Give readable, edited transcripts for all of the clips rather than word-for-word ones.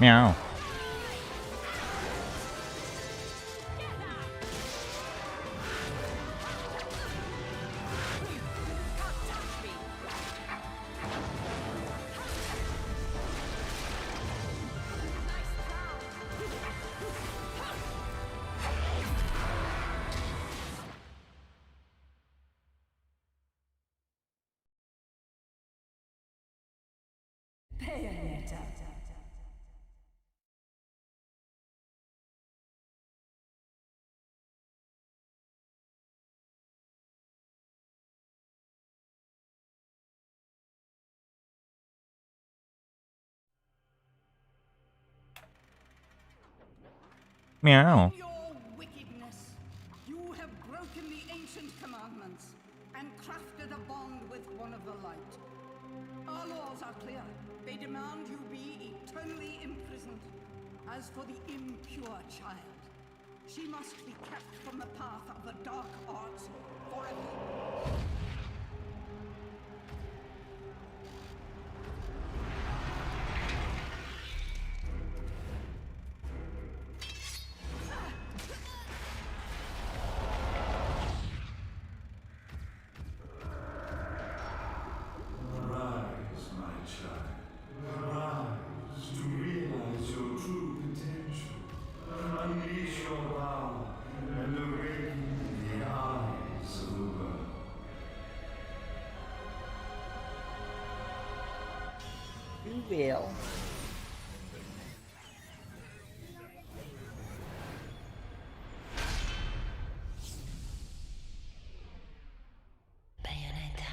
Meow. Bayonetta. Meow. In your wickedness, you have broken the ancient commandments and crafted a bond with one of the light. Our laws are clear. They demand you be eternally imprisoned. As for the impure child, she must be kept from the path of the dark arts forever. Rise, my child. Rise to realize your true potential. Unleash your power and awaken the eyes of the world. We will. Bayonetta.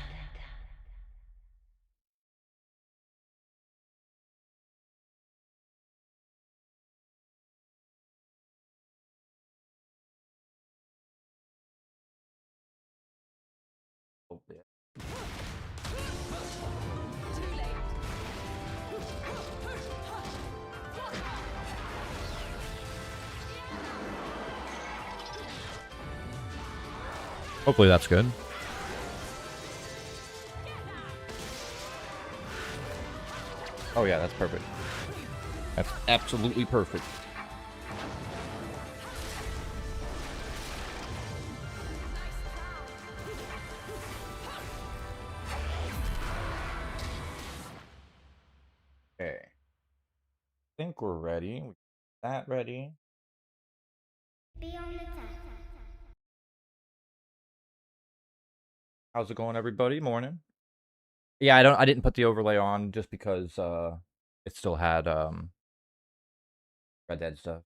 Oh, yeah. Hopefully that's good. Oh yeah, that's perfect. That's absolutely perfect. Okay. I think we're ready. We got that ready. How's it going, everybody? Morning. Yeah, I didn't put the overlay on just because it still had Red Dead stuff.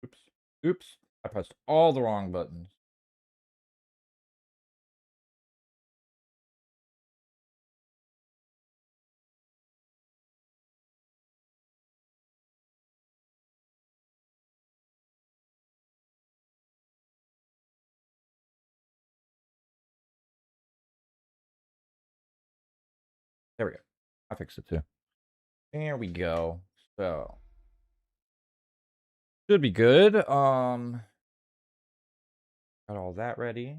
Oops. Oops. I pressed all the wrong buttons. There we go. I fixed it too. There we go. So should be good. Got all that ready.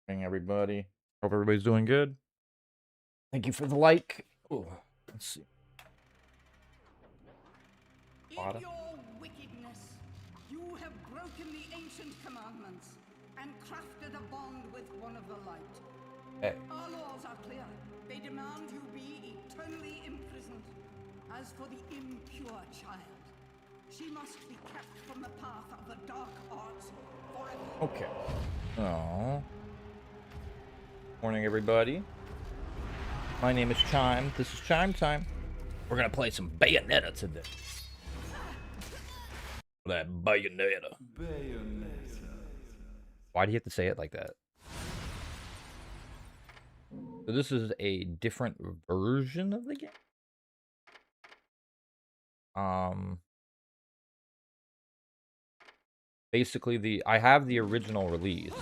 Morning, everybody. Hope everybody's doing good. Thank you for the like. Ooh, let's see. In your wickedness, you have broken the ancient commandments and crafted a bond with one of the light. Hey. Our laws are clear. They demand you be eternally imprisoned. As for the impure child, she must be kept from the path of the dark arts forever. Okay. Oh. Morning, everybody. My name is Chime. This is Chime time. We're gonna play some Bayonetta today. That Bayonetta. Why do you have to say it like that? So this is a different version of the game. Basically I have the original release,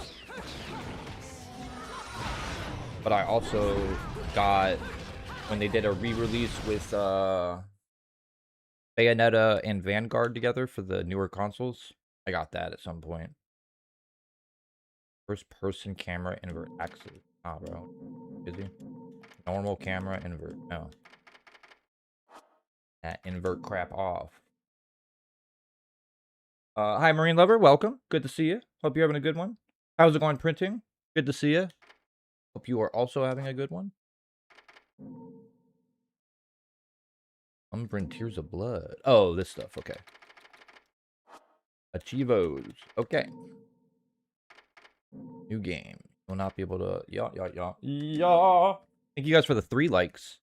but I also got when they did a re-release with Bayonetta and Vanguard together for the newer consoles. I got that at some point. First person camera invert axis. Ah, bro. Busy. Normal camera invert. No. That invert crap off. Hi, Marine Lover. Welcome. Good to see you. Hope you're having a good one. How's it going printing? Good to see you. Hope you are also having a good one. Umbra and Tears of Blood. Oh, this stuff. Okay. Achievos. Okay. New game. Will not be able to. Yeah. Thank you guys for the 3 likes.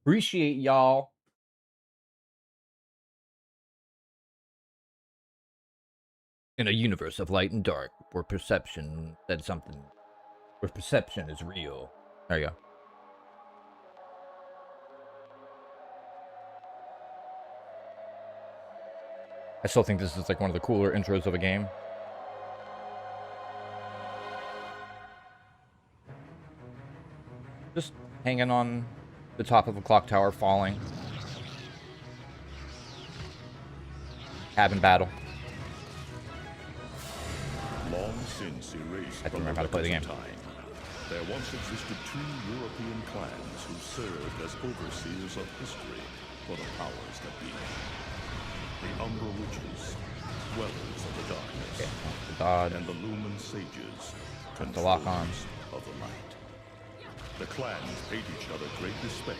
Appreciate y'all. In a universe of light and dark, where perception said something. Where perception is real. There you go. I still think this is like one of the cooler intros of a game. Just hanging on the top of a clock tower, falling. Cabin battle. Long since erased I don't from remember how to play the game. time, there once existed 2 European clans who served as overseers of history for the powers that be. The Umbra Witches, dwellers of the darkness, and the Lumen Sages, to lock on. controllers of the light. The clans paid each other great respect,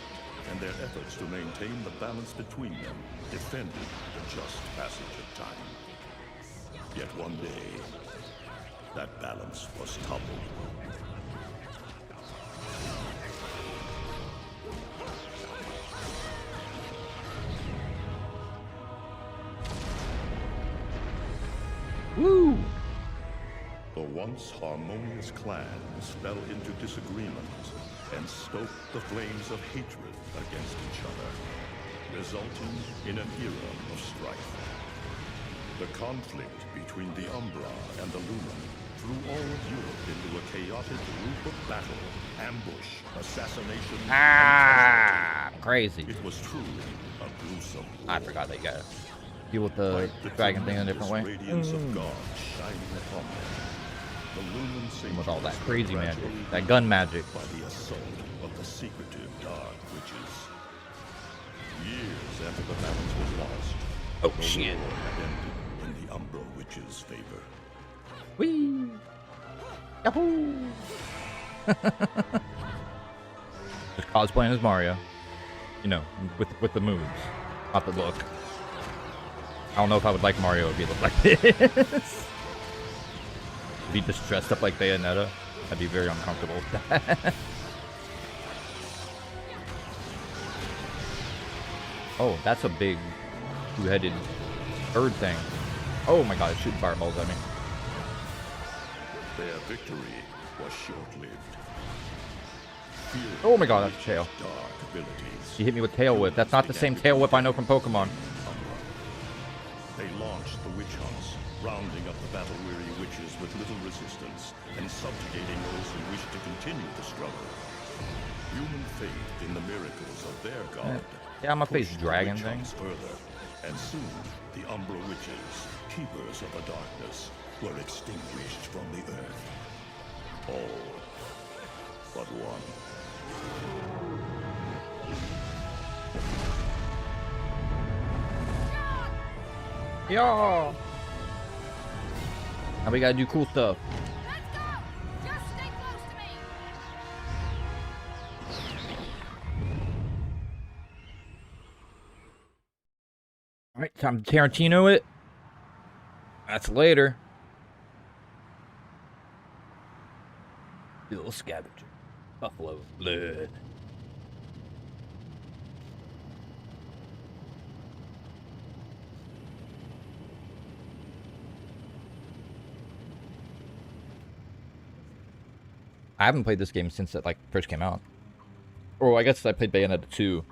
and their efforts to maintain the balance between them defended the just passage of time. Yet one day, that balance was toppled. Woo! The once harmonious clans fell into disagreement and stoked the flames of hatred against each other, resulting in an era of strife. The conflict between the Umbra and the Lumen threw all of Europe into a chaotic loop of battle, ambush, assassination, and Crazy. it was truly a gruesome war. I forgot that you gotta deal with the dragon thing in a different way. Radiance of God shining upon them. The Lumen Sages With all that were crazy magic, gradually that gun magic. by the assault of the secretive Dark Witches. Years after the balance was lost, Oh, the shit. war had ended in the Umbra Witches' favor. Whee! Yahoo! Just cosplaying as Mario. You know, with the moves, not the look. I don't know if I would like Mario if he looked like this. If he just dressed up like Bayonetta, I'd be very uncomfortable with that. Oh, that's a big 2-headed bird thing. Oh my god, it's shooting fireballs at me. Their victory was short-lived. Oh my god, that's a tail. Dark abilities. She hit me with tail whip. That's not the same tail whip I know from Pokemon. They launched the witch hunts, rounding up the battle-weary witches with little resistance and subjugating those who wished to continue the struggle. Human faith in the miracles of their god. Yeah, I'm a face pushed dragon the witch thing. hunts further, and soon the Umbra witches, keepers of the darkness, were extinguished from the earth. All but one. Yeah. Now we gotta do cool stuff. Let's go! Just stay close to me! Alright, time to Tarantino it. That's later. Little scavenger. Buffalo blood. I haven't played this game since it like first came out. Or I guess I played Bayonetta 2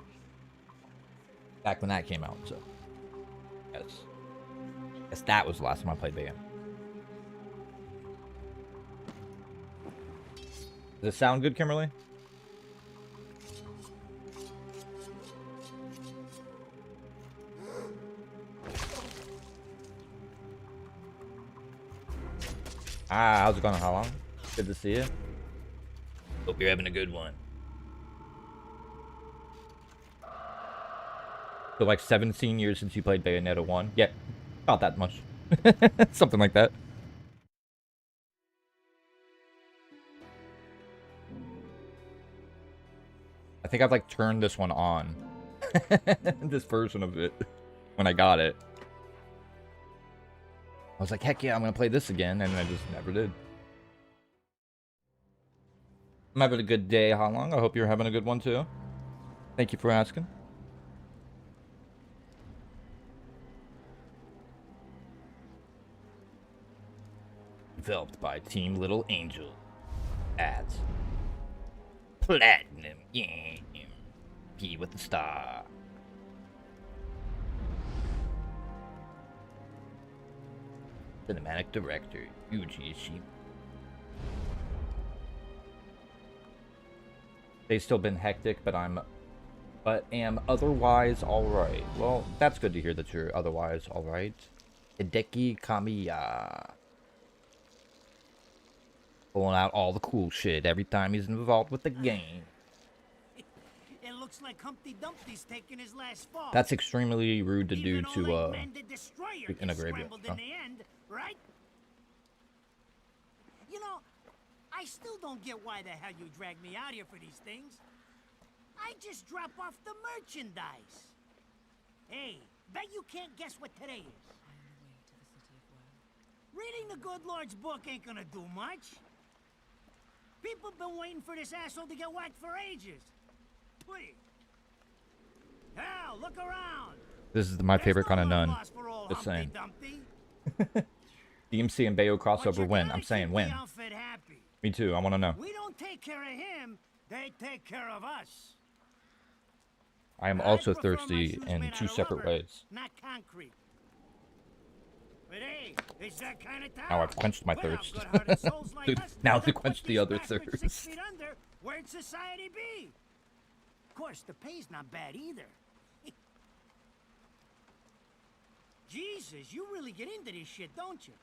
back when that came out, so guess that was the last time I played Bayonetta. Does it sound good, Kimberly? Ah, how's it going? How long? Good to see you. Hope you're having a good one. So like 17 years since you played Bayonetta 1? Yeah, about that much. Something like that. I think I've like turned this one on. This version of it. When I got it. I was like, heck yeah, I'm gonna play this again, and I just never did. I'm having a good day, How long? I hope you're having a good one too. Thank you for asking. Developed by Team Little Angel. Ads. Platinum. Yeah. P with the star. Cinematic director. Yuji Ishii. They've still been hectic, but am otherwise alright. Well, that's good to hear that you're otherwise alright. Hideki Kamiya. Pulling out all the cool shit every time he's involved with the game. It looks like Humpty Dumpty's taking his last fall. That's extremely rude to do to in a graveyard. In the end, right? You know, I still don't get why the hell you dragged me out here for these things. I just drop off the merchandise. Hey, bet you can't guess what today is. Reading the good Lord's book ain't gonna do much. People been waiting for this asshole to get whacked for ages. Please. Hell, look around. This is my favorite kind of nun. Just saying. DMC and Bayo crossover win. I'm saying win. Me too. I want to know. We don't take care of him. They take care of us. I am also thirsty in two separate ways. Not concrete. But hey, it's that kind of time. Now I've quenched my thirst. Now to quench the other thirst. 6 feet under, where'd society be? Of course, the pay's not bad either. Jesus, you really get into this shit, don't you?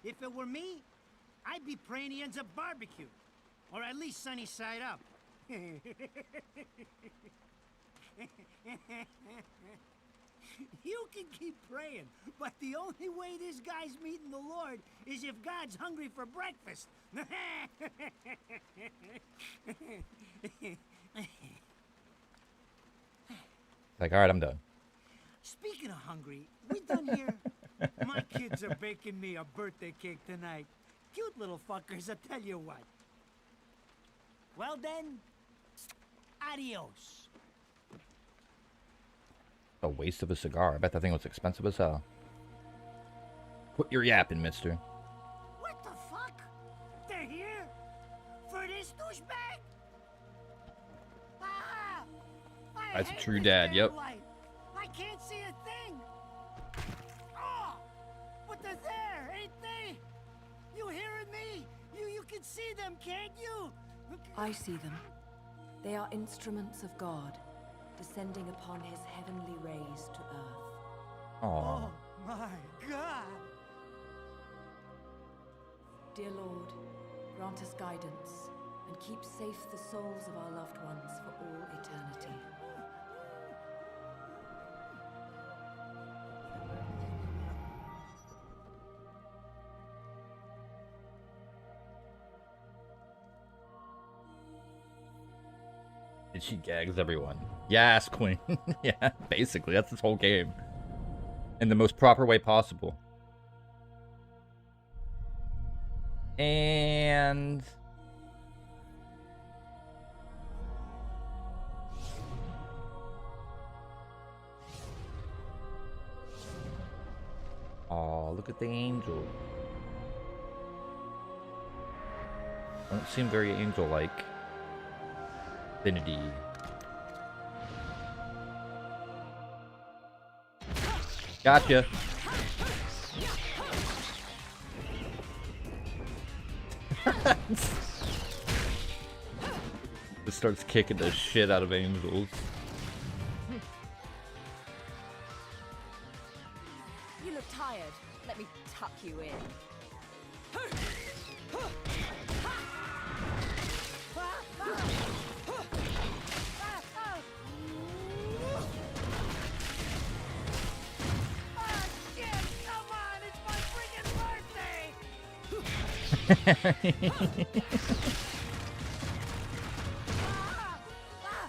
If it were me, I'd be praying he ends up barbecued. Or at least sunny side up. You can keep praying, but the only way this guy's meeting the Lord is if God's hungry for breakfast. Like, alright, I'm done. Speaking of hungry, we done here? My kids are baking me a birthday cake tonight. Cute little fuckers, I tell you what. Well then, adios. A waste of a cigar. I bet that thing was expensive as hell. Quit your yapping, mister. What the fuck? They're here? For this douchebag? Ah! That's a true dad, yep. Light. I can't see a thing. Oh! But they're there, ain't they? You hearing me? You can see them, can't you? I see them. They are instruments of God, descending upon his heavenly rays to earth. Aww. Oh my God! Dear Lord, grant us guidance and keep safe the souls of our loved ones for all eternity. And she gags everyone. Yes, Queen. Yeah, basically, that's this whole game. In the most proper way possible. And... oh, look at the angel. Don't seem very angel-like. Infinity. Gotcha. Just starts kicking the shit out of angels. You look tired. Let me tuck you in.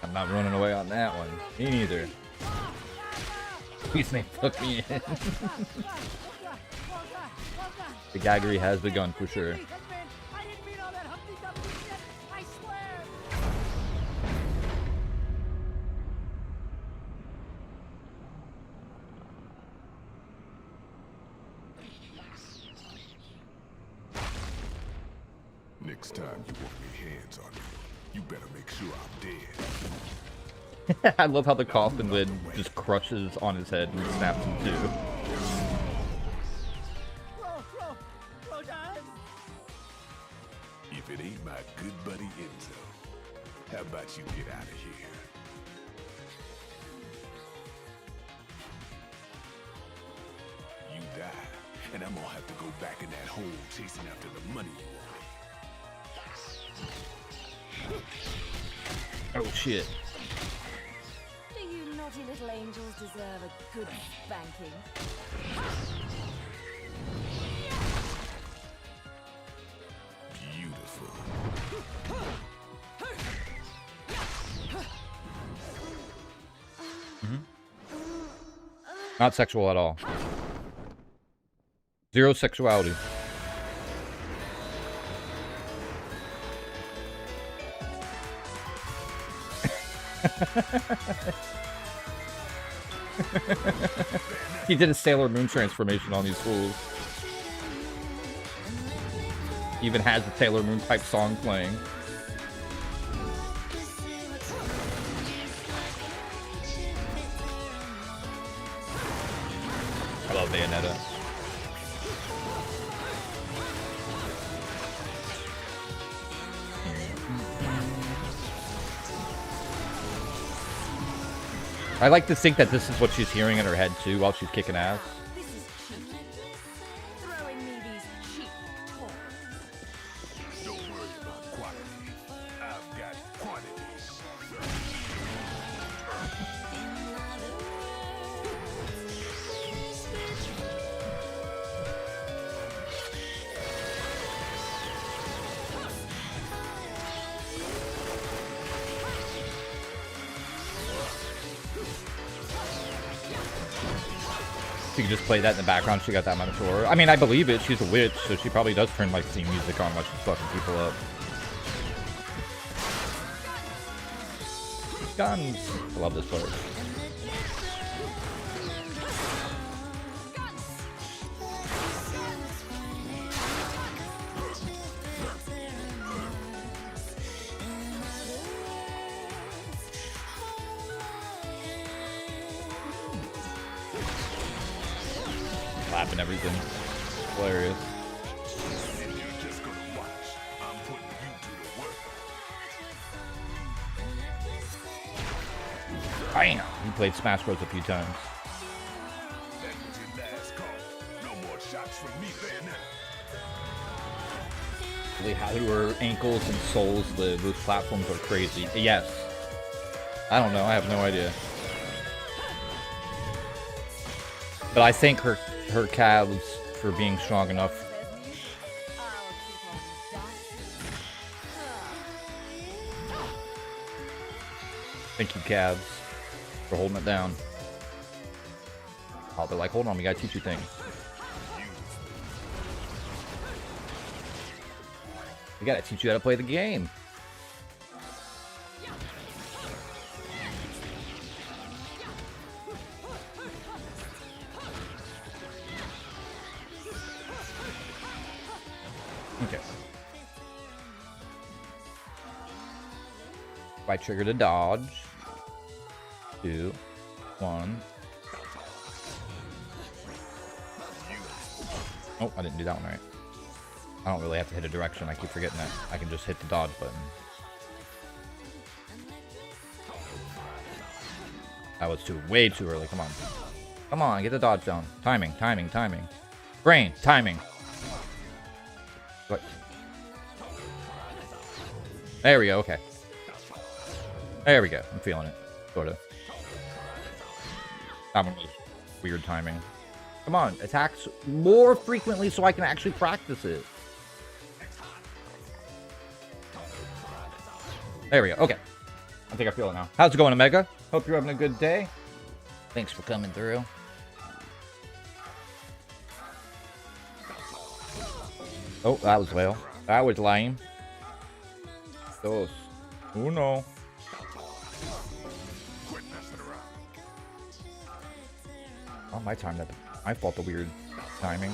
I'm not running away on that one. Me neither. Please may fuck me in. The gaggery has begun for sure. Next time you want your hands on me, you better make sure I'm dead. I love how the coffin lid just crushes on his head and snaps in two. If it ain't my good buddy Enzo, how about you get out of here? You die, and I'm gonna have to go back in that hole chasing after the money you wanted. Oh shit. Do you naughty little angels deserve a good spanking? Beautiful. Not sexual at all. Zero sexuality. He did a Sailor Moon transformation on these fools. Even has the Sailor Moon type song playing. I love Bayonetta. I like to think that this is what she's hearing in her head too while she's kicking ass. This is cheap. Throwing me these cheap toys. Don't worry about quality. I've got quantities. She could just play that in the background. She got that much for her. I mean, I believe it. She's a witch, so she probably does turn like theme music on while she's fucking people up. Guns. I love this part. Clapping everything. Hilarious. And you're just gonna watch. I'm putting you to the work. Bam! He played Smash Bros a few times. That was your last call. No more shots from me, Bayonetta. Really, how do her ankles and soles live? Those platforms are crazy. Yes. I don't know. I have no idea. But I thank her calves for being strong enough. Thank you, calves, for holding it down. Oh, they're like, hold on, we gotta teach you things. We gotta teach you how to play the game. Okay. I triggered a dodge. 2, 1. Oh, I didn't do that one right. I don't really have to hit a direction. I keep forgetting that. I can just hit the dodge button. That was way too early. Come on. Come on, get the dodge down. Timing, timing, timing. Brain, timing. What? There we go, okay. There we go. I'm feeling it. Sort of. That one was weird timing. Come on, attacks more frequently so I can actually practice it. There we go. Okay. I think I feel it now. How's it going, Omega? Hope you're having a good day. Thanks for coming through. Oh, that was well. That was lame. Dos. Uno. Oh, my time. My fault, the weird timing.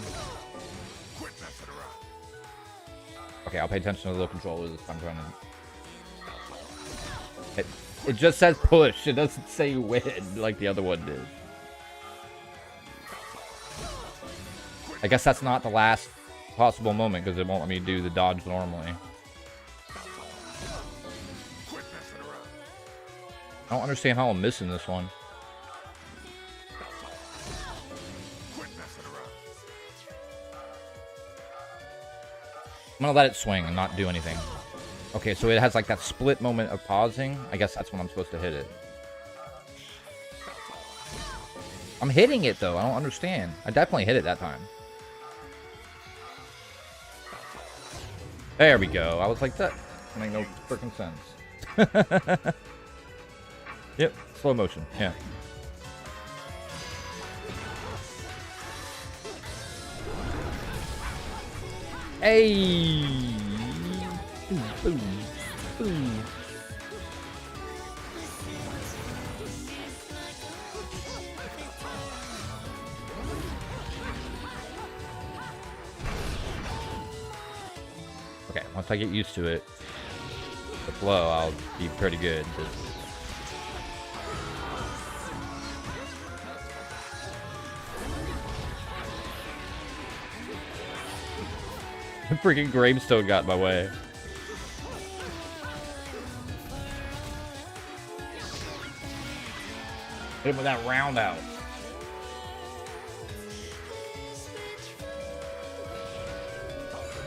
Okay, I'll pay attention to the little controllers if I'm trying to... It just says push. It doesn't say win like the other one did. I guess that's not the last possible moment because it won't let me do the dodge normally. I don't understand how I'm missing this one. I'm gonna let it swing and not do anything. Okay, so it has like that split moment of pausing. I guess that's when I'm supposed to hit it. I'm hitting it though. I don't understand. I definitely hit it that time. There we go. I was like, that make no freaking sense. Yep, slow motion. Yeah. Hey! Boom, boom, boom. Okay, once I get used to it, the flow, I'll be pretty good. Freaking gravestone got in my way. Hit him with that round out.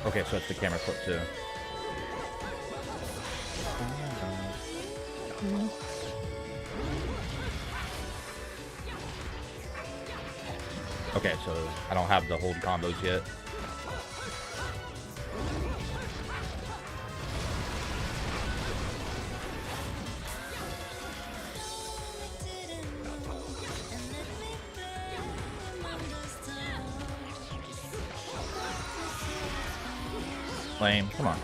Okay, so it's the camera flip too. Okay, so I don't have the hold combos yet. Lame. Come on.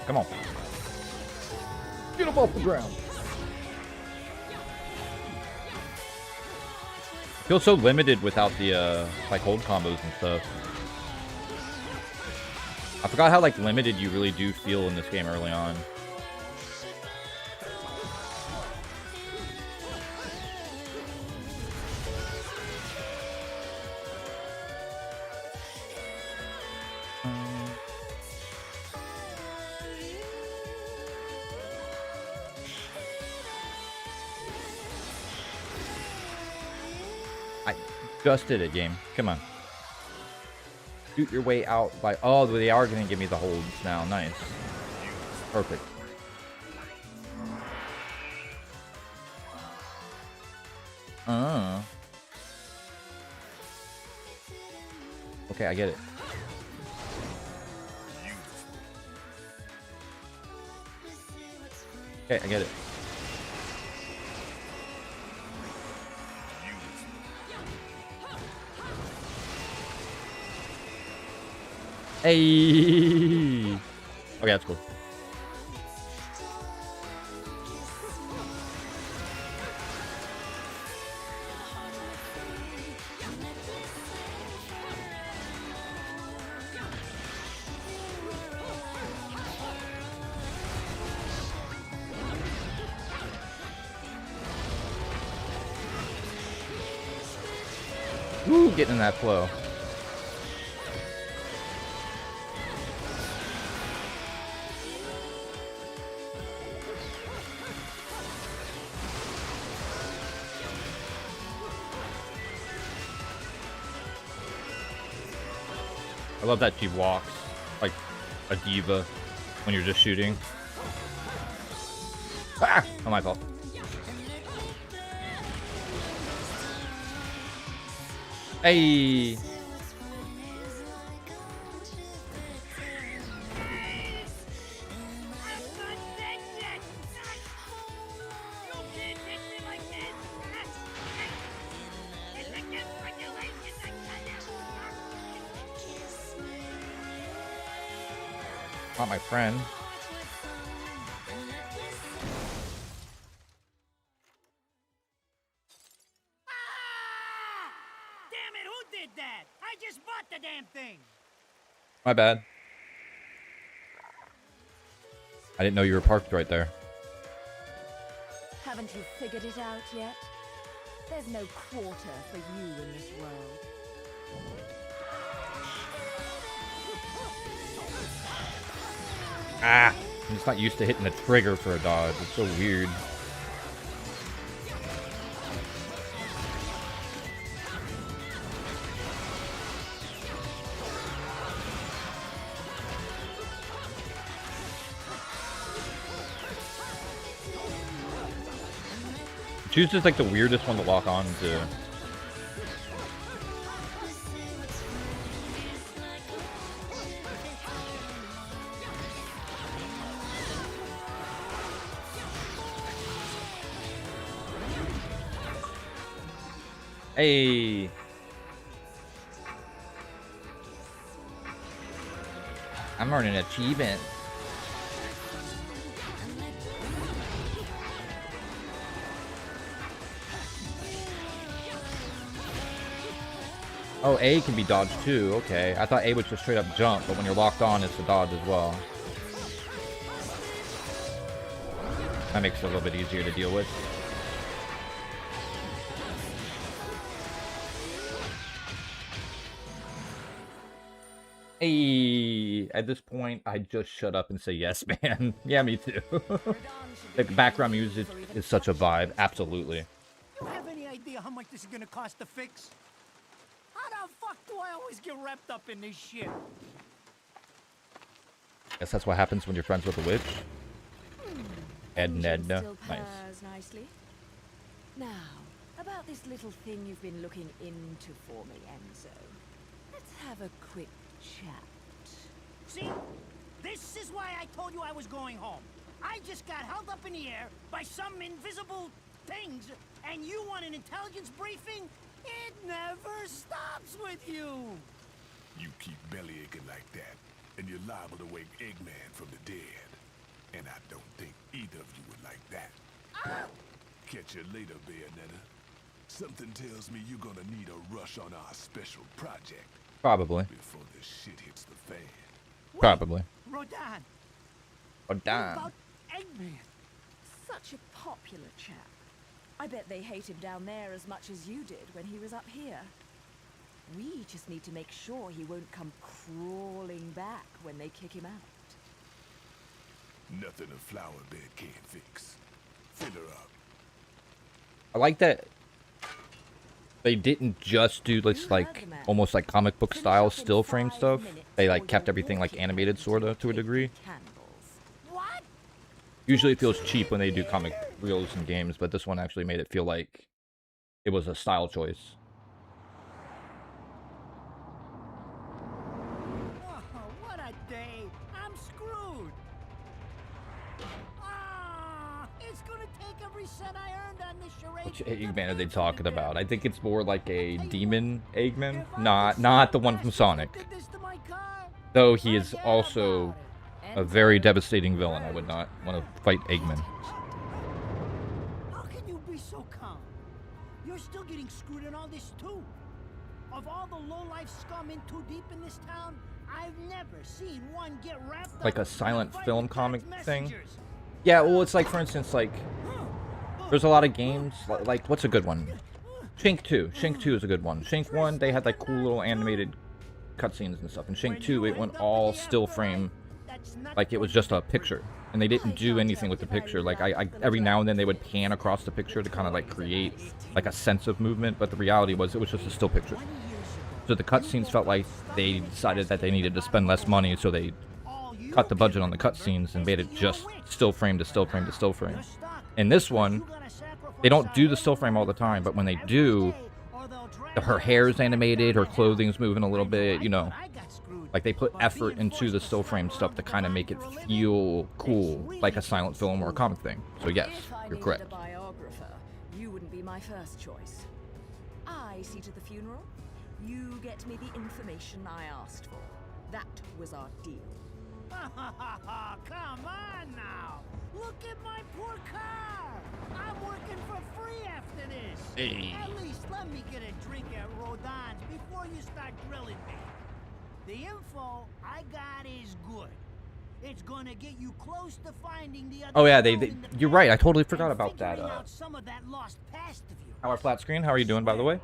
Come on. Get up off the ground. Feels so limited without the like hold combos and stuff. I forgot how like limited you really do feel in this game early on. Just did it, game. Come on. Shoot your way out by... Oh, they are going to give me the holds now. Nice. Perfect. Okay, I get it. Okay, I get it. Hey. Okay, that's cool. Ooh, getting in that flow. I love that she walks like a diva when you're just shooting. Ah! Oh, my fault. Hey! Not my friend. Damn it, who did that? I just bought the damn thing. My bad. I didn't know you were parked right there. Haven't you figured it out yet? There's no quarter for you in this world. Ah! I'm just not used to hitting the trigger for a dodge. It's so weird. Choose is like the weirdest one to lock on to. Hey. I'm earning an achievement. Oh, A can be dodged too. Okay. I thought A was just straight up jump, but when you're locked on, it's a dodge as well. That makes it a little bit easier to deal with. Hey, at this point, I just shut up and say yes, man. Yeah, me too. The background music is such a vibe. Absolutely. You have any idea how much this is gonna cost to fix? How the fuck do I always get wrapped up in this shit? Guess that's what happens when you're friends with a witch. Edna. Nice. Nicely. Now, about this little thing you've been looking into for me, Enzo. Let's have a quick chat. See? This is why I told you I was going home. I just got held up in the air by some invisible things, and you want an intelligence briefing? It never stops with you! You keep belly aching like that, and you're liable to wake Eggman from the dead. And I don't think either of you would like that. Ah! Catch you later, Bayonetta. Something tells me you're gonna need a rush on our special project. Probably. Before this shit hits the fan. Wait, Probably. Rodan, Oh, what damn. about Eggman? Such a popular chap. I bet they hate him down there as much as you did when he was up here. We just need to make sure he won't come crawling back when they kick him out. Nothing a flower bed can't fix. Fill her up. I like that they didn't just do this like almost like comic book style still frame stuff. They like kept everything like animated sorta to a degree. What? Usually it feels cheap when they do comic reels in games, but this one actually made it feel like it was a style choice. Oh, what a day! I'm screwed! Ah, it's gonna take every cent I earned on this charade. Which Eggman are they talking about? I think it's more like a demon Eggman, not the one from Sonic. Did this to my car? Though he is also a very devastating villain. I would not want to fight Eggman. How can you be so calm? You're still getting screwed in all this too. Of all the low-life scum in too deep in this town, I've never seen one get wrapped up Like a in silent fighting film God's comic thing. messengers. Yeah, well, it's like, for instance, like, there's a lot of games, like, what's a good one? Shank 2. Shank 2 is a good one. Shank 1, they had, like, cool little animated cutscenes and stuff. And Shank 2, it went all still frame, like, it was just a picture. And they didn't do anything with the picture. Like, I every now and then they would pan across the picture to kind of, like, create, like, a sense of movement. But the reality was, it was just a still picture. So the cutscenes felt like they decided that they needed to spend less money, so they cut the budget on the cutscenes and made it just still frame to still frame to still frame. In this one, they don't do the still frame all the time, but when they do, her hair's animated, her clothing's moving a little bit, you know. Like, they put effort into the still frame stuff to kind of make it feel cool, like a silent film or a comic thing. So yes, you're correct. If I needed a biographer, you wouldn't be my first choice. I see to the funeral. You get me the information I asked for. That was our deal. Come on now! Look at my poor car! I'm working for free after this! Hey. At least let me get a drink at Rodon's before you start grilling me. The info I got is good. It's gonna get you close to finding the other. Oh yeah, you're right. I totally forgot about that. Some of that lost past of you. Our flat screen. How are you doing, by the way?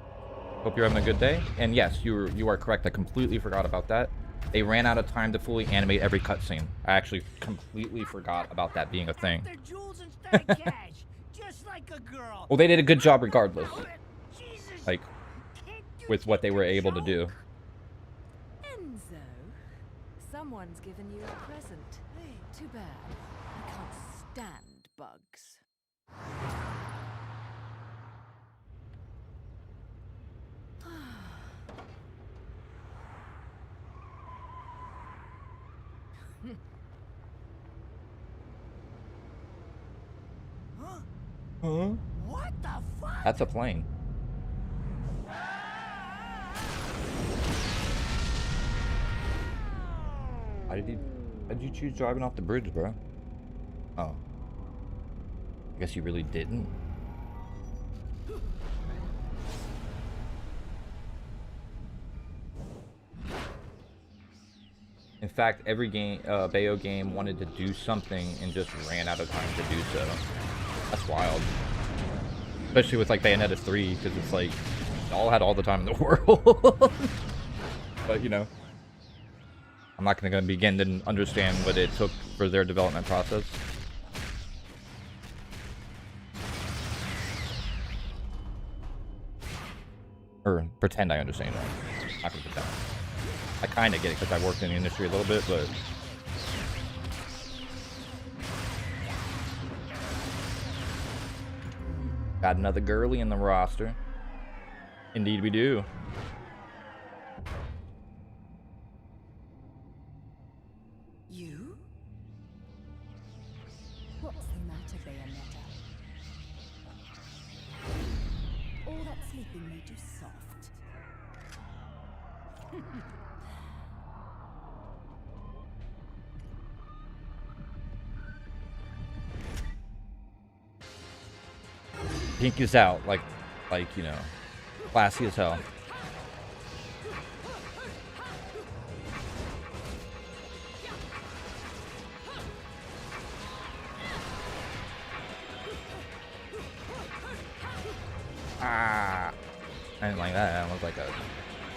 Hope you're having a good day. And yes, you are correct. I completely forgot about that. They ran out of time to fully animate every cutscene. I actually completely forgot about that being a thing. Well, they did a good job regardless. Like, with what they were able to do. Enzo, someone's given you a present. Too bad. I can't stand bugs. Huh? What the fuck? That's a plane. Why did you choose driving off the bridge, bro? Oh. I guess you really didn't. In fact, every game, Bayo game wanted to do something and just ran out of time to do so. That's wild. Especially with like Bayonetta 3, because it's like, all had all the time in the world. But, you know, I'm not going to begin to understand what it took for their development process. Or pretend I understand that. Not gonna pretend. I kind of get it because I worked in the industry a little bit, but... Got another girly in the roster. Indeed we do. You? What's the matter, Bayonetta? All that sleeping made you soft. Pink is out, like, you know, classy as hell. Ah, I didn't like that. That was like a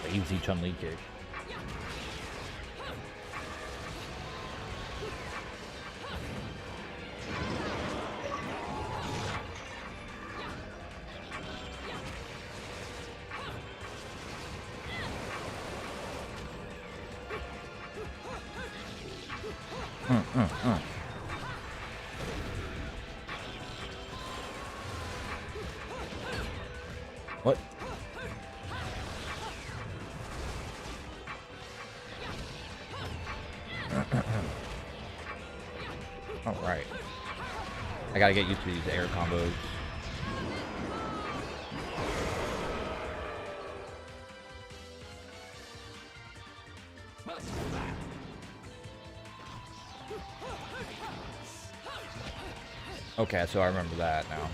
lazy Chun-Li kick. What? All right. I gotta get used to these air combos. Okay, so I remember that now.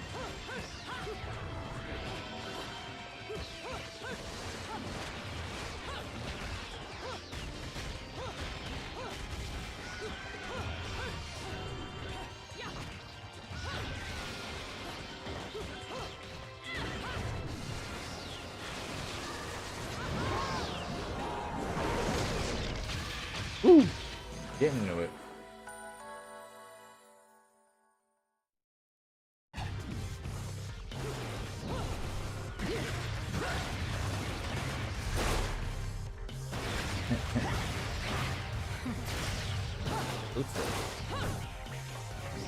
Ooh, getting into it.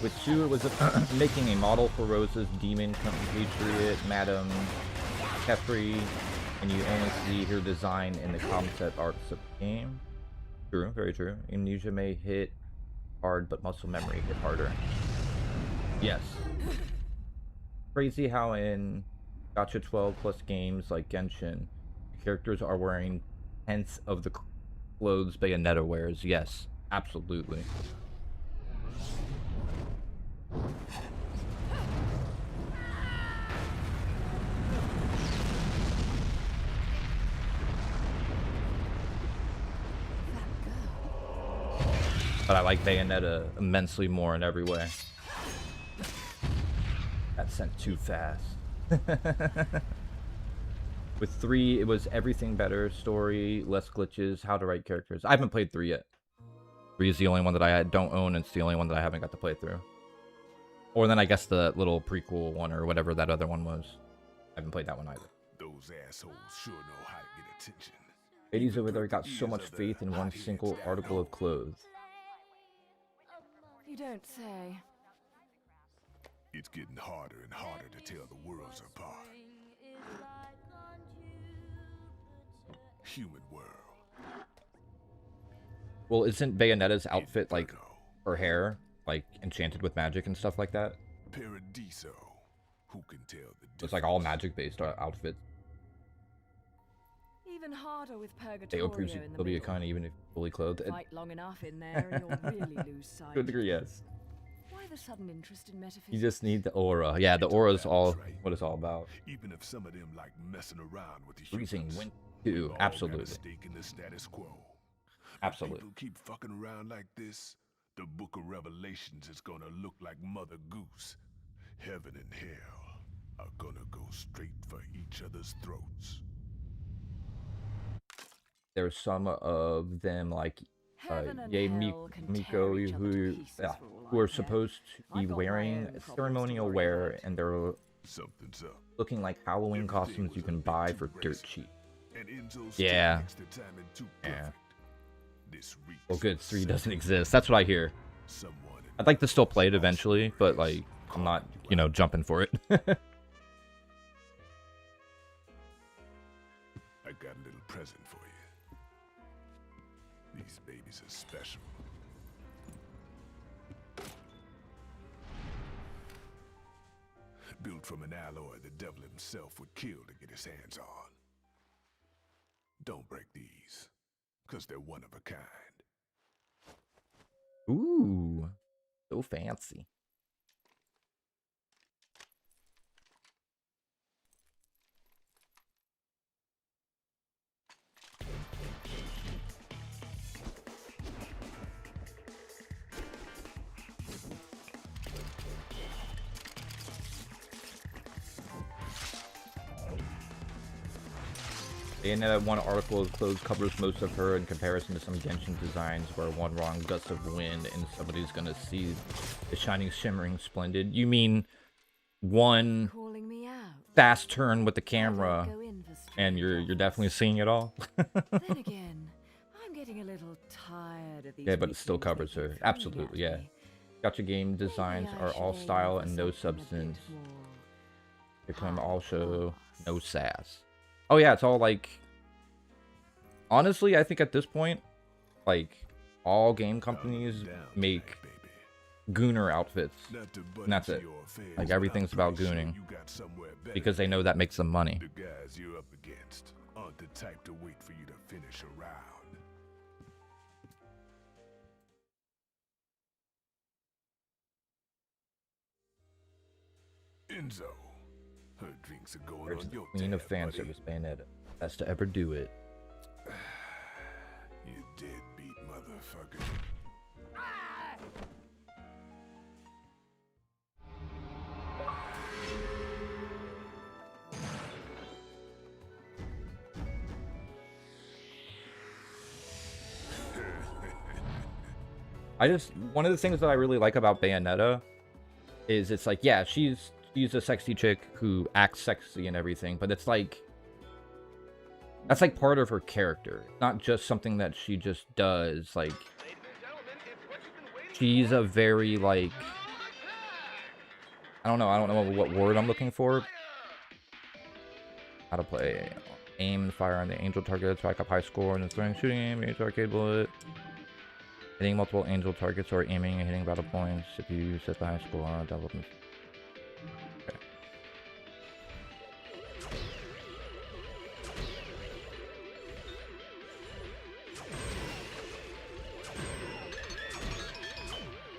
With 2, it was making a model for Rose's demon compatriot, Madame Kefri, and you only see her design in the concept arts of the game. True, very true. Amnesia may hit hard, but muscle memory hit harder. Yes. Crazy how in Gacha 12 plus games like Genshin, the characters are wearing tenths of the clothes Bayonetta wears. Yes, absolutely. But I like Bayonetta immensely more in every way. That sent too fast. With 3, it was everything better. Story, less glitches, how to write characters. I haven't played 3 yet. 3 is the only one that I don't own, and it's the only one that I haven't got to play through. Or then I guess the little prequel one, or whatever that other one was. I haven't played that one either. Those assholes sure know how to get attention. Ladies over there got so much faith in one single article of clothes. You don't say. It's getting harder and harder to tell the worlds apart. Human world. Well, isn't Bayonetta's outfit, like, her hair, like, enchanted with magic and stuff like that? Paradiso. Who can tell the difference? It's like all magic-based outfits. Even harder with They Purgatorio approves in the will be a middle. kind even if fully clothed. Fight long enough in there and you'll really lose sight. To a degree, yes. Why the sudden interest in metaphysics? You just need the aura. Yeah, the aura is all what it's all about. Even if some of them like messing around with the Freezing humans, wind we too. all got a Absolutely. stake in the status quo. Absolutely. People keep fucking around like this, the Book of Revelations is gonna look like Mother Goose. Heaven and hell are gonna go straight for each other's throats. There's some of them like Heaven and Ye hell can Miko tear each other to pieces for all who are I care. supposed to I be got my wearing own problems to ceremonial worry wear, about. and they're Something's up. looking like Halloween Everything costumes was you a can bit buy too for dirt racing. cheap. And Enzo's Yeah. extra time and too Yeah. perfect. This reeks Well, good. of 3 sex. doesn't exist. That's what I hear. Someone in I'd like to still play it Enzo's eventually, but race like I'm not, called you know, out. jumping for it. I got a little present for you. These babies are special. Built from an alloy the devil himself would kill to get his hands on. Don't break these, 'cause they're one of a kind. Ooh, so fancy. Bayonetta, one article of clothes covers most of her in comparison to some Genshin designs where one wrong gust of wind and somebody's gonna see the shining, shimmering, splendid. You mean one Calling me out. fast turn with the I don't camera go in for and street you're offers. definitely seeing it all? Then again, I'm getting a little tired of these. Yeah, but it still weaklings covers making her. fun Absolutely, at yeah. me. Gacha game designs Maybe I are all should aim style for and no something a bit substance. more They claim all high show class. no sass. Oh yeah, it's all like... Honestly, I think at this point, like, all game companies Down, make baby. gooner outfits. Not to butt And that's into it. your affairs, Like, but everything's I'm about pretty sure gooning. you got somewhere better Because they than know that makes them money. the guys you're up against aren't the type to wait for you to finish a round. Enzo, her drinks are going There's on the your queen of tab, fan buddy. service, Bayonetta. Best to ever do it. You deadbeat motherfucker. One of the things that I really like about Bayonetta is it's like, yeah, she's a sexy chick who acts sexy and everything, but it's like, that's like part of her character. It's not just something that she just does. Like, she's a very, like, I don't know what word I'm looking for. How to play. Aim and fire on the angel targets, rack up high score, and then throwing shooting aim, use arcade bullet. Hitting multiple angel targets or aiming and hitting battle points. If you set the high score, development. Okay.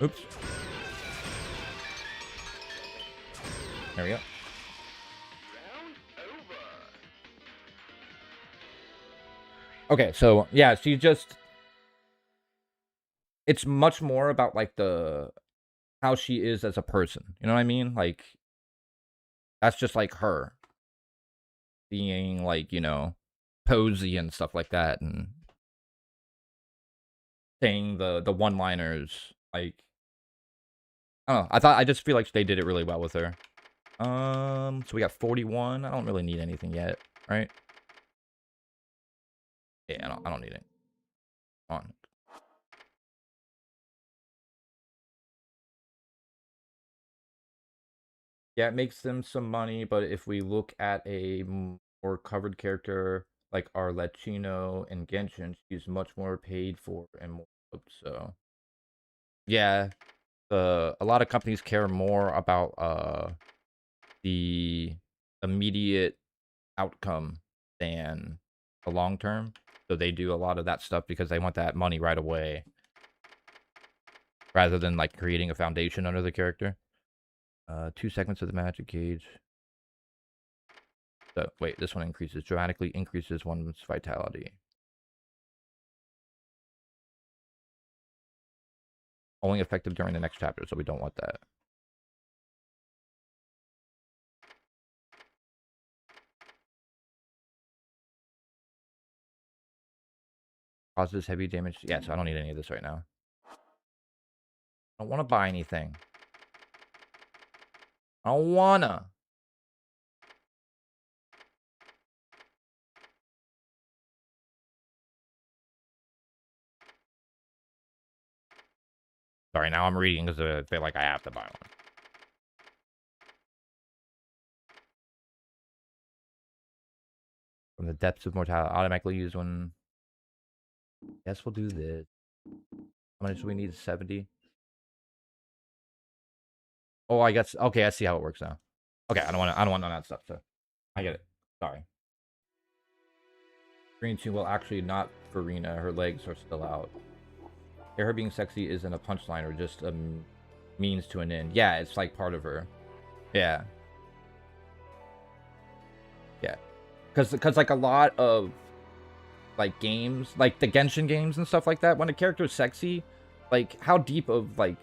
Oops. There we go. Okay, so yeah, she just, it's much more about like the how she is as a person. You know what I mean? Like that's just like her being like, you know, posy and stuff like that and saying the one-liners. Like I don't know. I just feel like they did it really well with her. So we got 41. I don't really need anything yet, right? Yeah, I don't need it. Come on. Yeah, it makes them some money, but if we look at a more covered character like our Latino and Genshin, she's much more paid for and more loved, so yeah, a lot of companies care more about the immediate outcome than the long term. So they do a lot of that stuff because they want that money right away rather than like creating a foundation under the character. 2 segments of the magic gauge. So wait, this one dramatically increases one's vitality. Only effective during the next chapter, so we don't want that. Causes heavy damage. Yeah, so I don't need any of this right now. I don't want to buy anything. I don't wanna. Sorry, now I'm reading because I feel like I have to buy one. From the depths of mortality, automatically use one. Guess we'll do this. How much do we need? 70. Oh, I guess. Okay, I see how it works now. Okay, I don't want none of that stuff. So I get it. Sorry. Green 2 will actually not Farina. Her legs are still out. Yeah, her being sexy isn't a punchline or just a means to an end. Yeah, it's like part of her. Yeah. Yeah. Because like a lot of like games, like the Genshin games and stuff like that, when a character is sexy, like how deep of like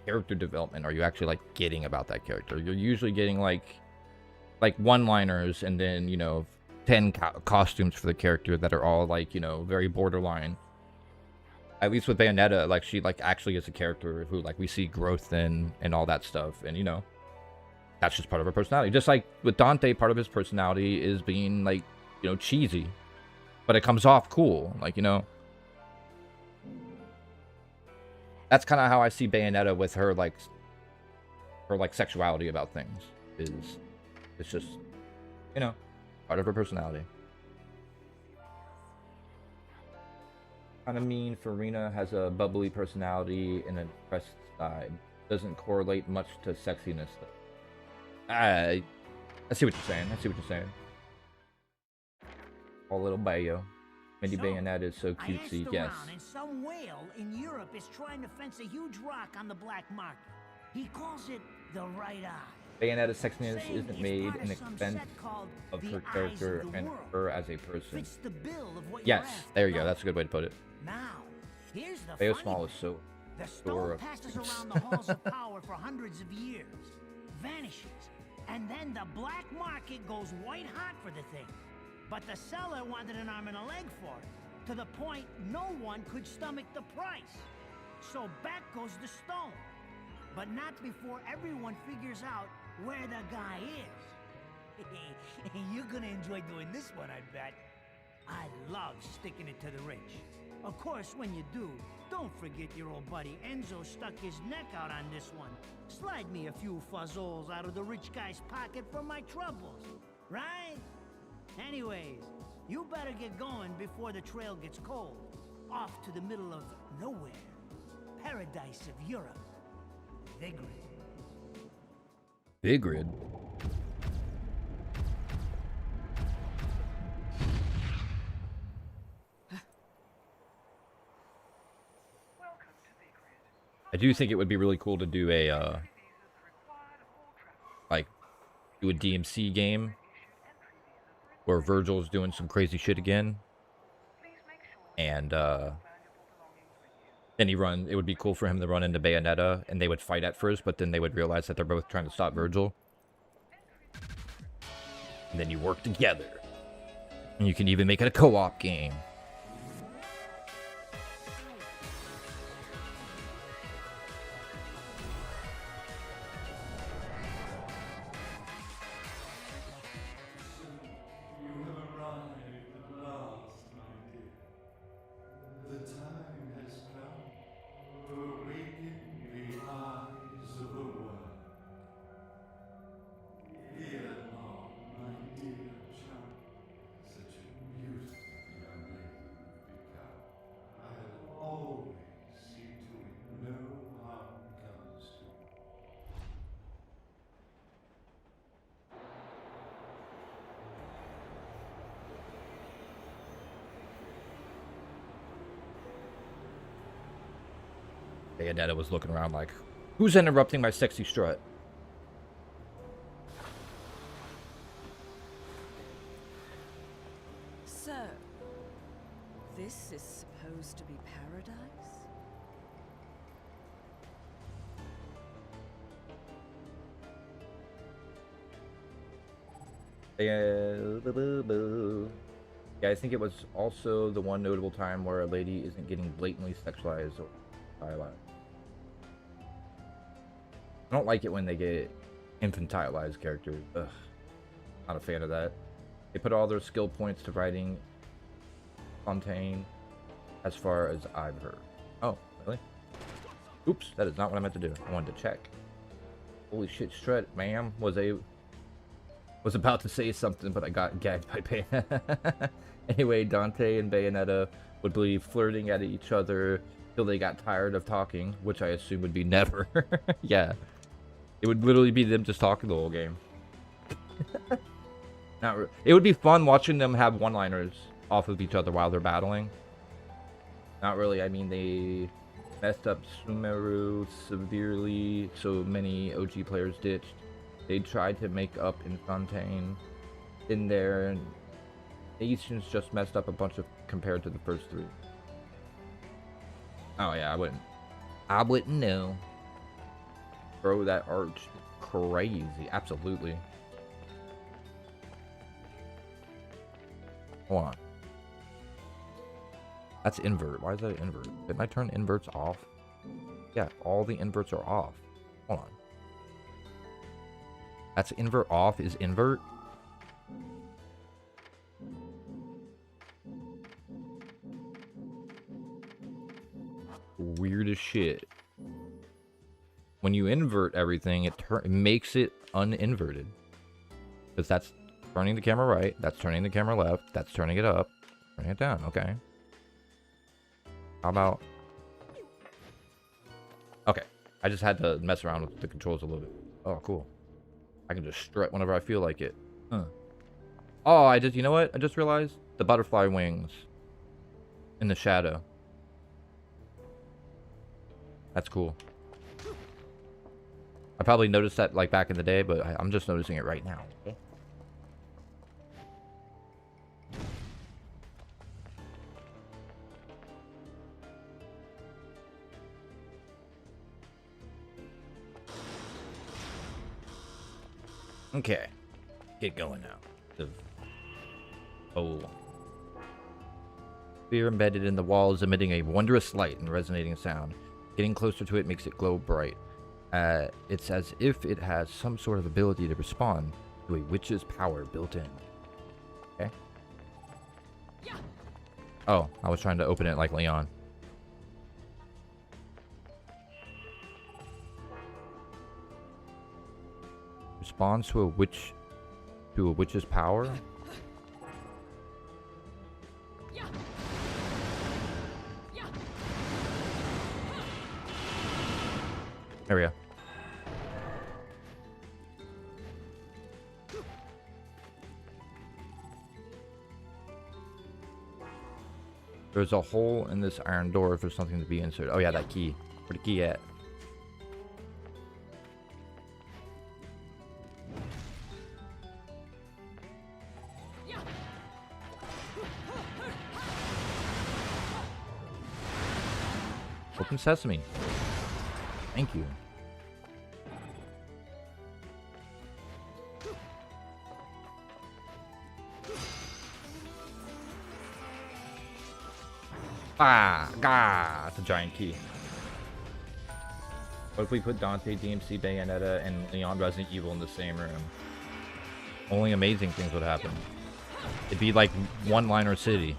character development are you actually like getting about that character? You're usually getting like one-liners and then, you know, 10 costumes for the character that are all like, you know, very borderline. At least with Bayonetta, like she like actually is a character who like we see growth in and all that stuff, and you know, that's just part of her personality. Just like with Dante, part of his personality is being like, you know, cheesy, but it comes off cool, like, you know. That's kind of how I see Bayonetta with her like sexuality about things. It's just, you know, part of her personality. Kind of mean Farina has a bubbly personality and a depressed side. Doesn't correlate much to sexiness though. I see what you're saying. I see what you're saying. All little Bayo. Mini Bayonetta is so cutesy. Yes. And some whale in Europe is trying to fence a huge rock on the black market. He calls it the right eye. Bayonetta's sexiness isn't made an expense of her character and her as a person. Yes, there you go. That's a good way to put it. Now, here's the Bayo Small is so the stone passes around the halls of power for hundreds of years, vanishes, and then the black market goes white hot for the thing. But the seller wanted an arm and a leg for it, to the point no one could stomach the price. So back goes the stone. But not before everyone figures out where the guy is. You're gonna enjoy doing this one, I bet. I love sticking it to the rich. Of course, when you do, don't forget your old buddy Enzo stuck his neck out on this one. Slide me a few fuzzoles out of the rich guy's pocket for my troubles, right? Anyways, you better get going before the trail gets cold. Off to the middle of nowhere. Paradise of Europe. Vigrid. Vigrid? I do think it would be really cool to do a, like, do a DMC game where Virgil's doing some crazy shit again. And, then it would be cool for him to run into Bayonetta, and they would fight at first, but then they would realize that they're both trying to stop Virgil. And then you work together. And you can even make it a co-op game. Bayonetta was looking around like, who's interrupting my sexy strut? So, this is supposed to be paradise? Yeah, I think it was also the one notable time where a lady isn't getting blatantly sexualized or stylized. I don't like it when they get infantilized characters. Ugh. Not a fan of that. They put all their skill points to writing Fontaine, as far as I've heard. Oh, really? Oops, that is not what I meant to do. I wanted to check. Holy shit, Strut, ma'am, was about to say something, but I got gagged by Bayonetta. Anyway, Dante and Bayonetta would be flirting at each other till they got tired of talking, which I assume would be never. Yeah. It would literally be them just talking the whole game. It would be fun watching them have one-liners off of each other while they're battling. Not really. I mean, they messed up Sumeru severely, so many OG players ditched. They tried to make up in Fontaine in there, and Asians just messed up a bunch of compared to the first three. Oh yeah, I wouldn't know. Bro, that arch crazy. Absolutely. Hold on. That's invert. Why is that invert? Didn't I turn inverts off? Yeah, all the inverts are off. Hold on. That's invert off is invert? Weird as shit. When you invert everything, it makes it uninverted. Because that's turning the camera right, that's turning the camera left, that's turning it up, turning it down, okay. How about... Okay, I just had to mess around with the controls a little bit. Oh, cool. I can just strut whenever I feel like it. Huh. Oh, you know what? I just realized? The butterfly wings. In the shadow. That's cool. I probably noticed that like back in the day, but I'm just noticing it right now. Okay? Okay. Get going now. Oh. Sphere embedded in the wall is emitting a wondrous light and resonating sound. Getting closer to it makes it glow bright. It's as if it has some sort of ability to respond to a witch's power built in. Okay. Oh, I was trying to open it like Leon. Responds to a witch's power? There we go. There's a hole in this iron door for something to be inserted. Oh yeah, that key. Where the key at? Open sesame. Thank you. Ah, it's a giant key. What if we put Dante, DMC, Bayonetta, and Leon Resident Evil in the same room? Only amazing things would happen. It'd be like one-liner city.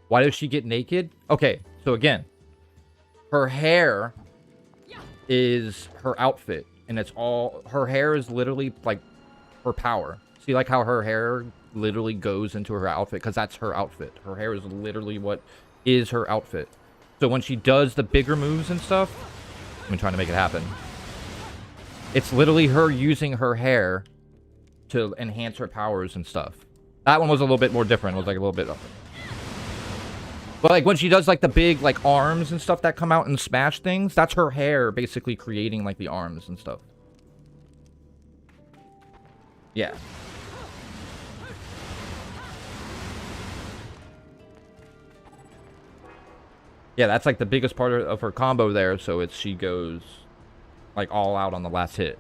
Why does she get naked? Okay, so again, her hair is her outfit, and it's all her hair is literally like her power. See, like how her hair literally goes into her outfit because that's her outfit. Her hair is literally what is her outfit. So when she does the bigger moves and stuff, I'm trying to make it happen. It's literally her using her hair to enhance her powers and stuff. That one was a little bit more different. It was like a little bit. But like when she does like the big like arms and stuff that come out and smash things, that's her hair basically creating like the arms and stuff. Yeah. Yeah, that's like the biggest part of her combo there, so it's she goes like all out on the last hit.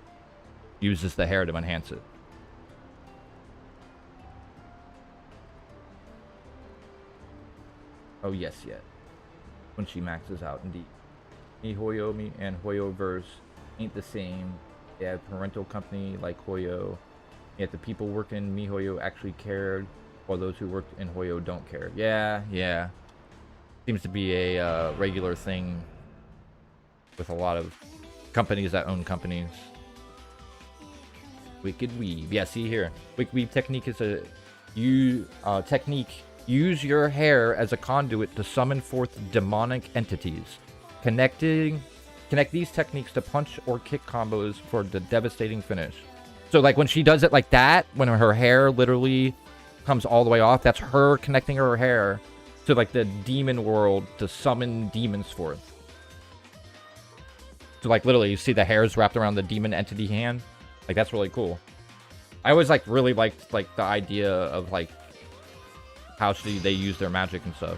Uses the hair to enhance it. Oh, yes, yet. When she maxes out, indeed. MiHoYo and HoYoverse ain't the same. They have parental company like HoYo. Yet the people working in MiHoYo actually cared, while those who worked in HoYo don't care. Yeah. Seems to be a regular thing with a lot of companies that own companies. Wicked Weave. Yeah, see here. Wicked Weave technique is a technique. Use your hair as a conduit to summon forth demonic entities. Connect these techniques to punch or kick combos for the devastating finish. So like when she does it like that, when her hair literally comes all the way off, that's her connecting her hair to like the demon world to summon demons forth. So like literally you see the hairs wrapped around the demon entity hand. Like that's really cool. I always like really liked like the idea of like how they use their magic and stuff.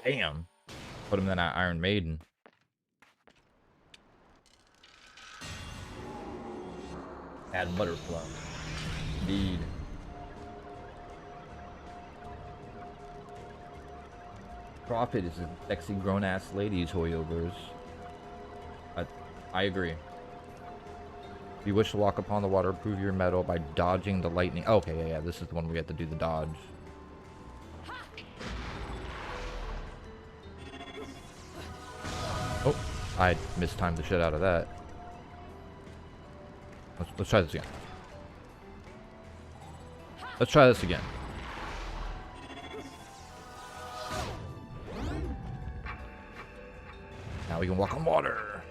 Damn. Put him in that Iron Maiden. Add butterfly. Indeed. Prophet is a sexy grown-ass lady's HoYoverse. I agree. If you wish to walk upon the water, prove your mettle by dodging the lightning. Oh, okay, yeah, this is the one we have to do the dodge. Oh, I mistimed the shit out of that. Let's try this again. Let's try this again. Now we can walk on water.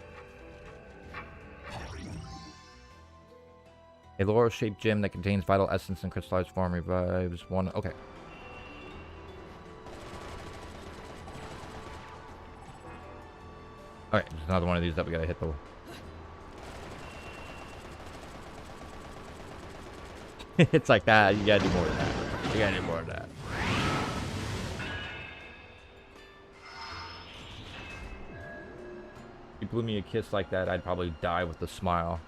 A laurel-shaped gem that contains vital essence and crystallized form revives one. Okay. Alright, there's another one of these that we gotta hit though. It's like that. You gotta do more of that. You gotta do more of that. If you blew me a kiss like that, I'd probably die with a smile.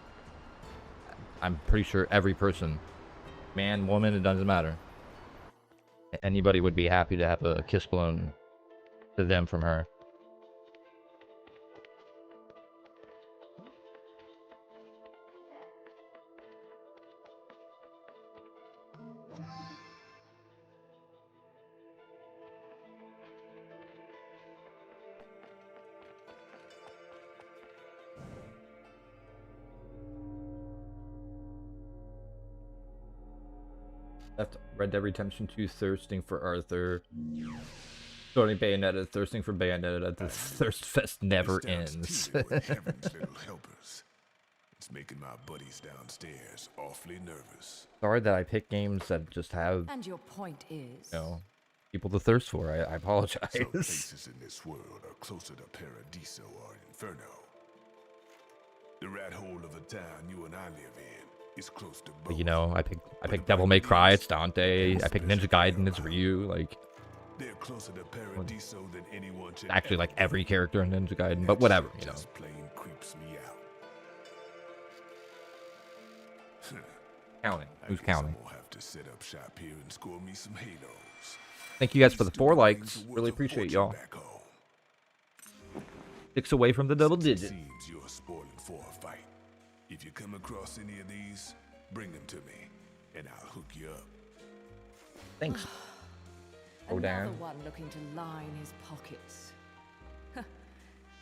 I'm pretty sure every person, man, woman, it doesn't matter. Anybody would be happy to have a kiss blown to them from her. Left Red Dead Redemption 2 thirsting for Arthur. Starting Bayonetta, thirsting for Bayonetta. The thirst fest never ends. Heaven's little helpers. It's making my buddies downstairs awfully nervous. Sorry that I pick games that just have, And your point is? you know, people to thirst for. I apologize. Some places in this world are closer to Paradiso or Inferno. The rat hole of a town you and I live in is close to both. But, you know, I pick Devil May Cry, it's Dante. I pick Ninja Gaiden, it's Ryu. Like, they're closer to Paradiso than anyone should actually, like ever every be. character in Ninja Gaiden, but whatever, you know. Just plain creeps me out. Counting. I Who's guess counting? I'm gonna have to set up shop here and score me some halos. Thank you guys for the 4 Still likes. brings the Really woods of appreciate fortune y'all. back home. 6 away from the double It digit. seems you're spoiling for a fight. If you come across any of these, bring them to me, and I'll hook you up. Thanks. Another Dan. one looking to line his pockets.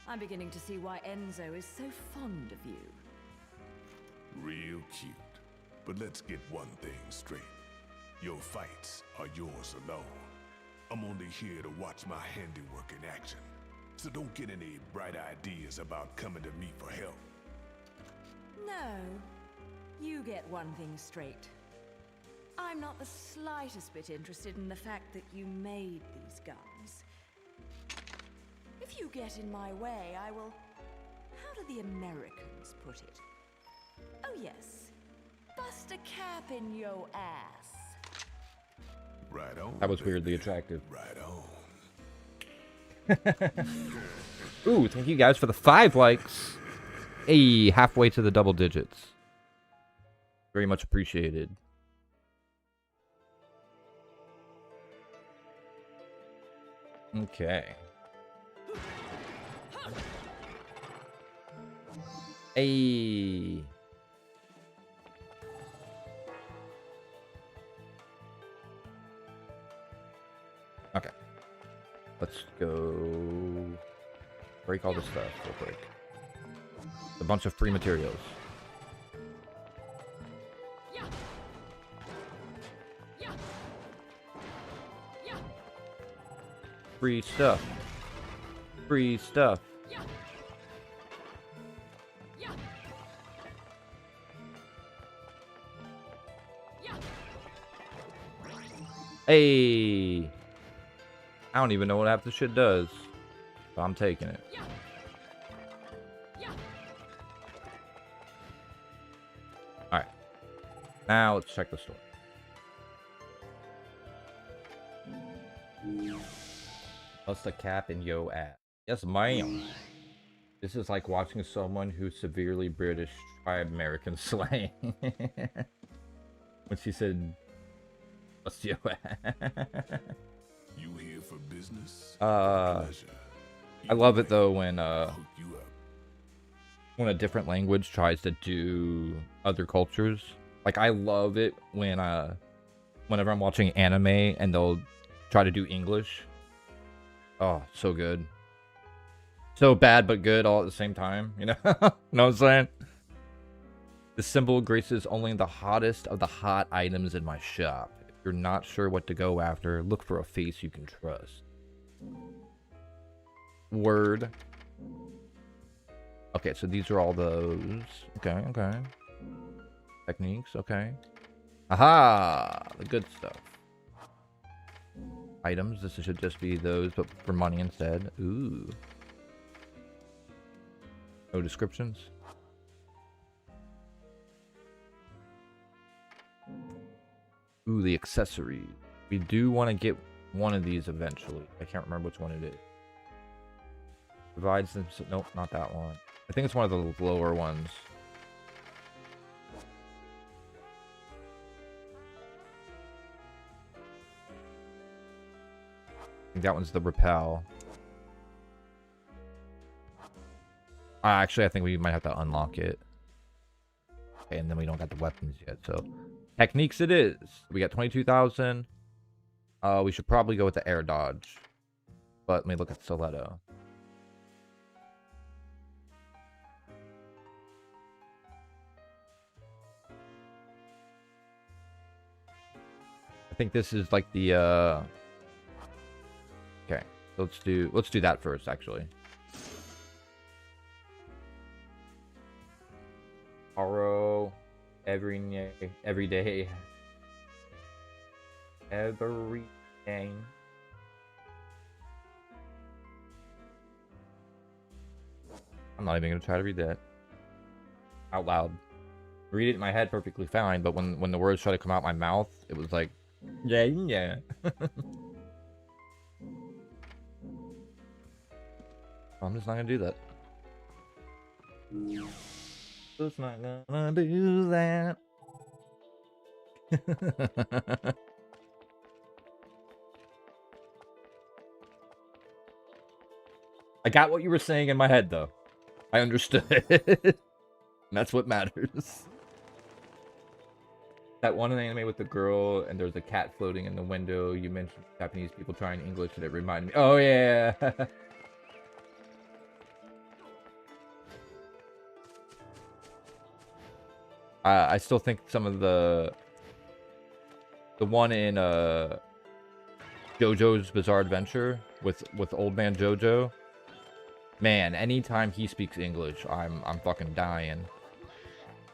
I'm beginning to see why Enzo is so fond of you. Real cute. But let's get one thing straight. Your fights are yours alone. I'm only here to watch my handiwork in action. So don't get any bright ideas about coming to me for help. No, you get one thing straight. I'm not the slightest bit interested in the fact that you made these guns. If you get in my way, I will... How do the Americans put it? Oh yes, bust a cap in your ass. Right on. That was baby. weirdly attractive. Right on. Ooh, thank you guys for the 5 likes. Hey, halfway to the double digits. Very much appreciated. Okay. Hey. Okay. Let's go break all this stuff real quick. A bunch of free materials. Free stuff. Free stuff. Hey. I don't even know what half the shit does, but I'm taking it. Alright. Now let's check the store. Bust a cap in yo ass. Yes, ma'am. This is like watching someone who's severely British try American slang. When she said, bust yo ass. You here for business? I love it though when a different language tries to do other cultures. Like I love it when whenever I'm watching anime and they'll try to do English. Oh, so good. So bad but good all at the same time, you know? Know what I'm saying? The symbol graces only the hottest of the hot items in my shop. If you're not sure what to go after, look for a face you can trust. Word. Okay, so these are all those. Okay, okay. Techniques, okay. Aha! The good stuff. Items, this should just be those, but for money instead. Ooh. No descriptions. Ooh, the accessory. We do want to get one of these eventually. I can't remember which one it is. Provides them. Nope, not that one. I think it's one of the lower ones. I think that one's the repel. Actually, I think we might have to unlock it. Okay, and then we don't got the weapons yet, so... Techniques it is. We got 22,000. We should probably go with the air dodge. But let me look at Stiletto. I think this is like the okay, let's do that first actually. Tomorrow, every day. Every day. I'm not even gonna try to read that out loud. Read it in my head perfectly fine, but when the words try to come out my mouth, it was like, yeah. I'm just not gonna do that. Just not gonna do that. I got what you were saying in my head, though. I understood it. That's what matters. That one anime with the girl and there's a cat floating in the window. You mentioned Japanese people trying English and it reminded me. Oh, yeah. I still think some of the one in JoJo's Bizarre Adventure with Old Man JoJo. Man, anytime he speaks English, I'm fucking dying.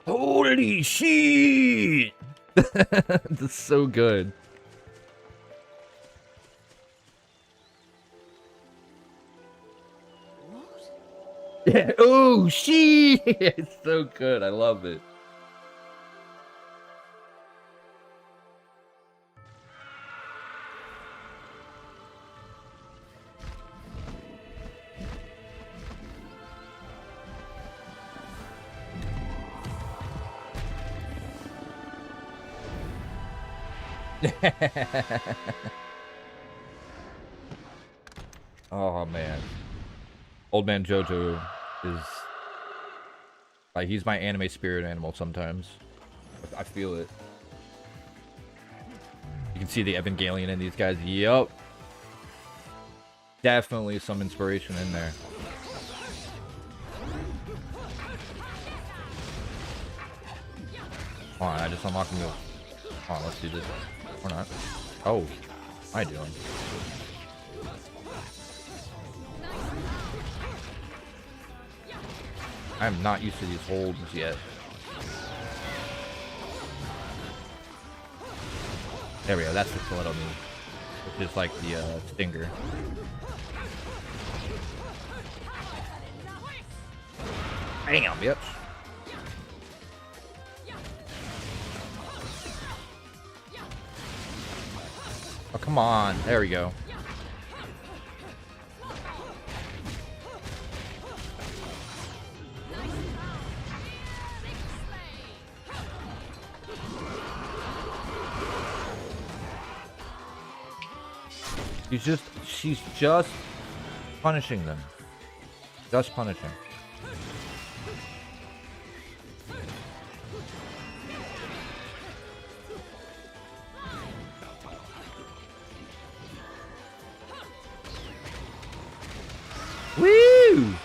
Holy shit! That's so good. What? Yeah. Oh shit! It's so good. I love it. Oh man, Old Man JoJo is like, he's my anime spirit animal sometimes. I feel it. You can see the Evangelion in these guys. Yup. Definitely some inspiration in there. Come on, I just unlocked the move. Come on, let's do this. Or not. Oh, what am I doing? I'm not used to these holds yet. There we go, that's the stiletto move. Which is like the stinger. Bam, bitch. Oh, come on. There we go. She's just punishing them. Just punishing. Woo!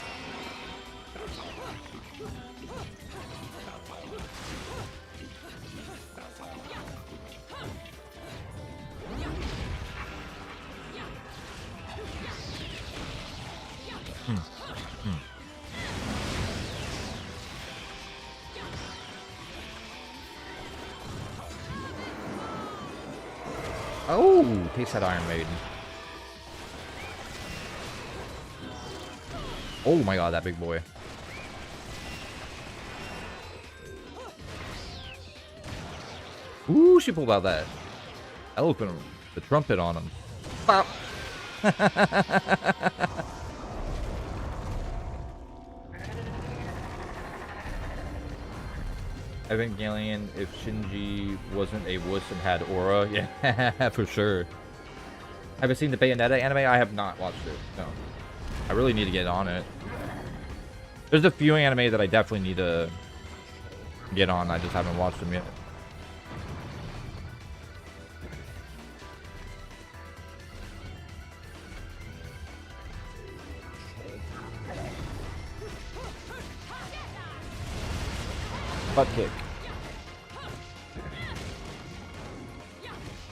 Oh, taste that Iron Maiden. Oh my god, that big boy. Ooh, she pulled out that. open the trumpet on him. Bop. Evangelion, if Shinji wasn't a wuss and had aura, yeah, for sure. Have you seen the Bayonetta anime? I have not watched it. No, I really need to get on it. There's a few anime that I definitely need to get on. I just haven't watched them yet. Butt kick.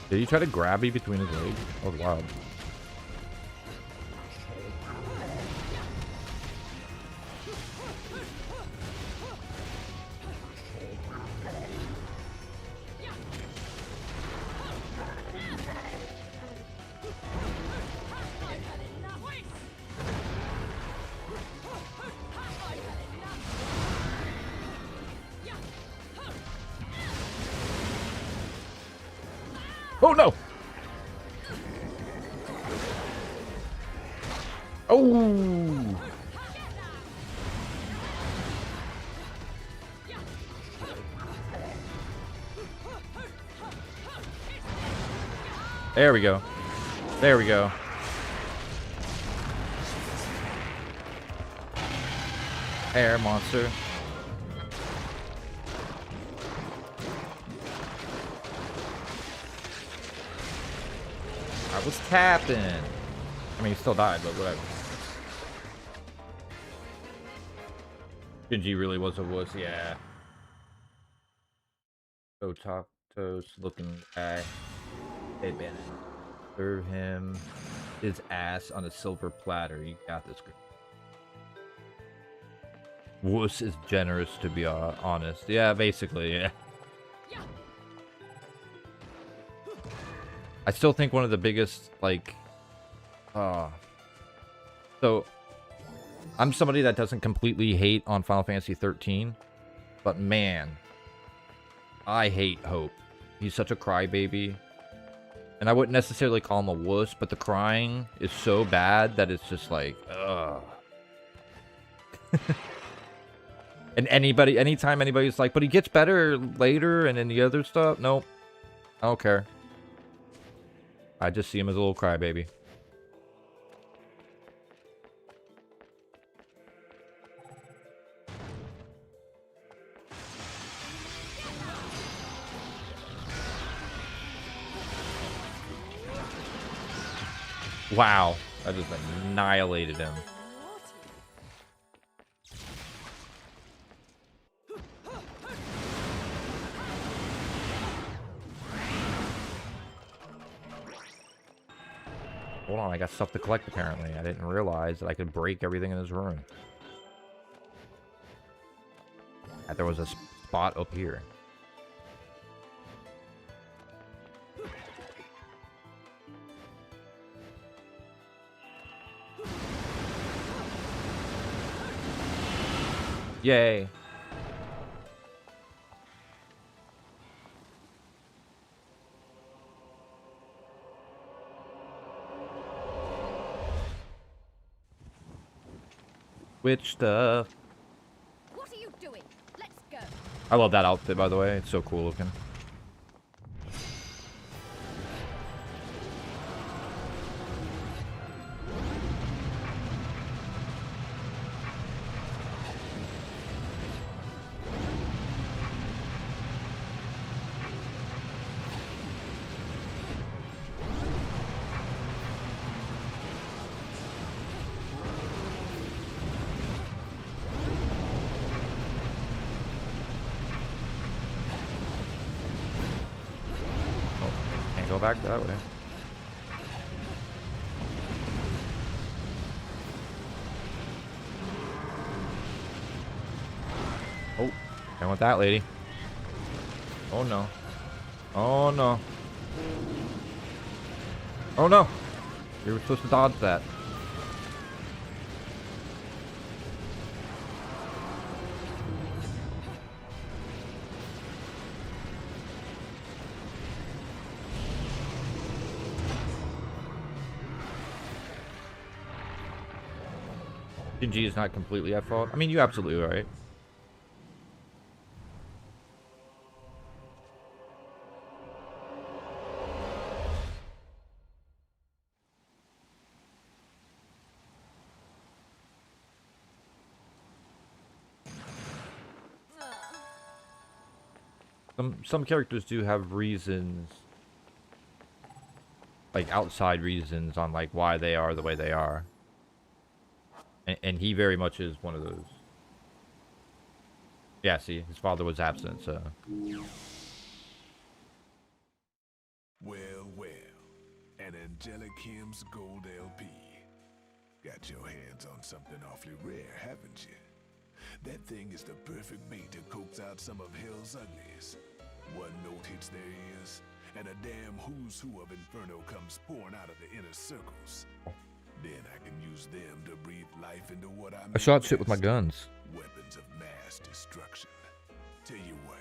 Did he try to grab me between his legs? That was wild. Oh no! Oh! There we go. There we go. Air monster. I was tapping. I mean, he still died, but whatever. Shinji really was a wuss, yeah. So top toast looking guy. Hey, Bennett. Serve him his ass on a silver platter. You got this. Wuss is generous, to be honest. Yeah, basically, yeah. I still think one of the biggest, like, so, I'm somebody that doesn't completely hate on Final Fantasy 13, but man, I hate Hope. He's such a crybaby, and I wouldn't necessarily call him a wuss, but the crying is so bad that it's just like, ugh. And anytime anybody's like, but he gets better later and in the other stuff, nope, I don't care. I just see him as a little crybaby. Wow, I just annihilated him. Hold on, I got stuff to collect apparently. I didn't realize that I could break everything in this room. And there was a spot up here. Yay. Which stuff? What are you doing? Let's go. I love that outfit, by the way. It's so cool looking. Go back that way. Oh, I want that lady. Oh no. Oh no. Oh no. You were supposed to dodge that. Shinji is not completely at fault. I mean, you're absolutely right. Some characters do have reasons, like outside reasons on like why they are the way they are. And he very much is one of those. Yeah, see, his father was absent, so. Well, well. An Angelic Hymns Gold LP. Got your hands on something awfully rare, haven't you? That thing is the perfect bait to coax out some of hell's uglies. One note hits their ears, and a damn who's who of Inferno comes pouring out of the inner circles. Then I can use them to breathe life into what I shot shit with my guns. Weapons of mass destruction. Tell you what,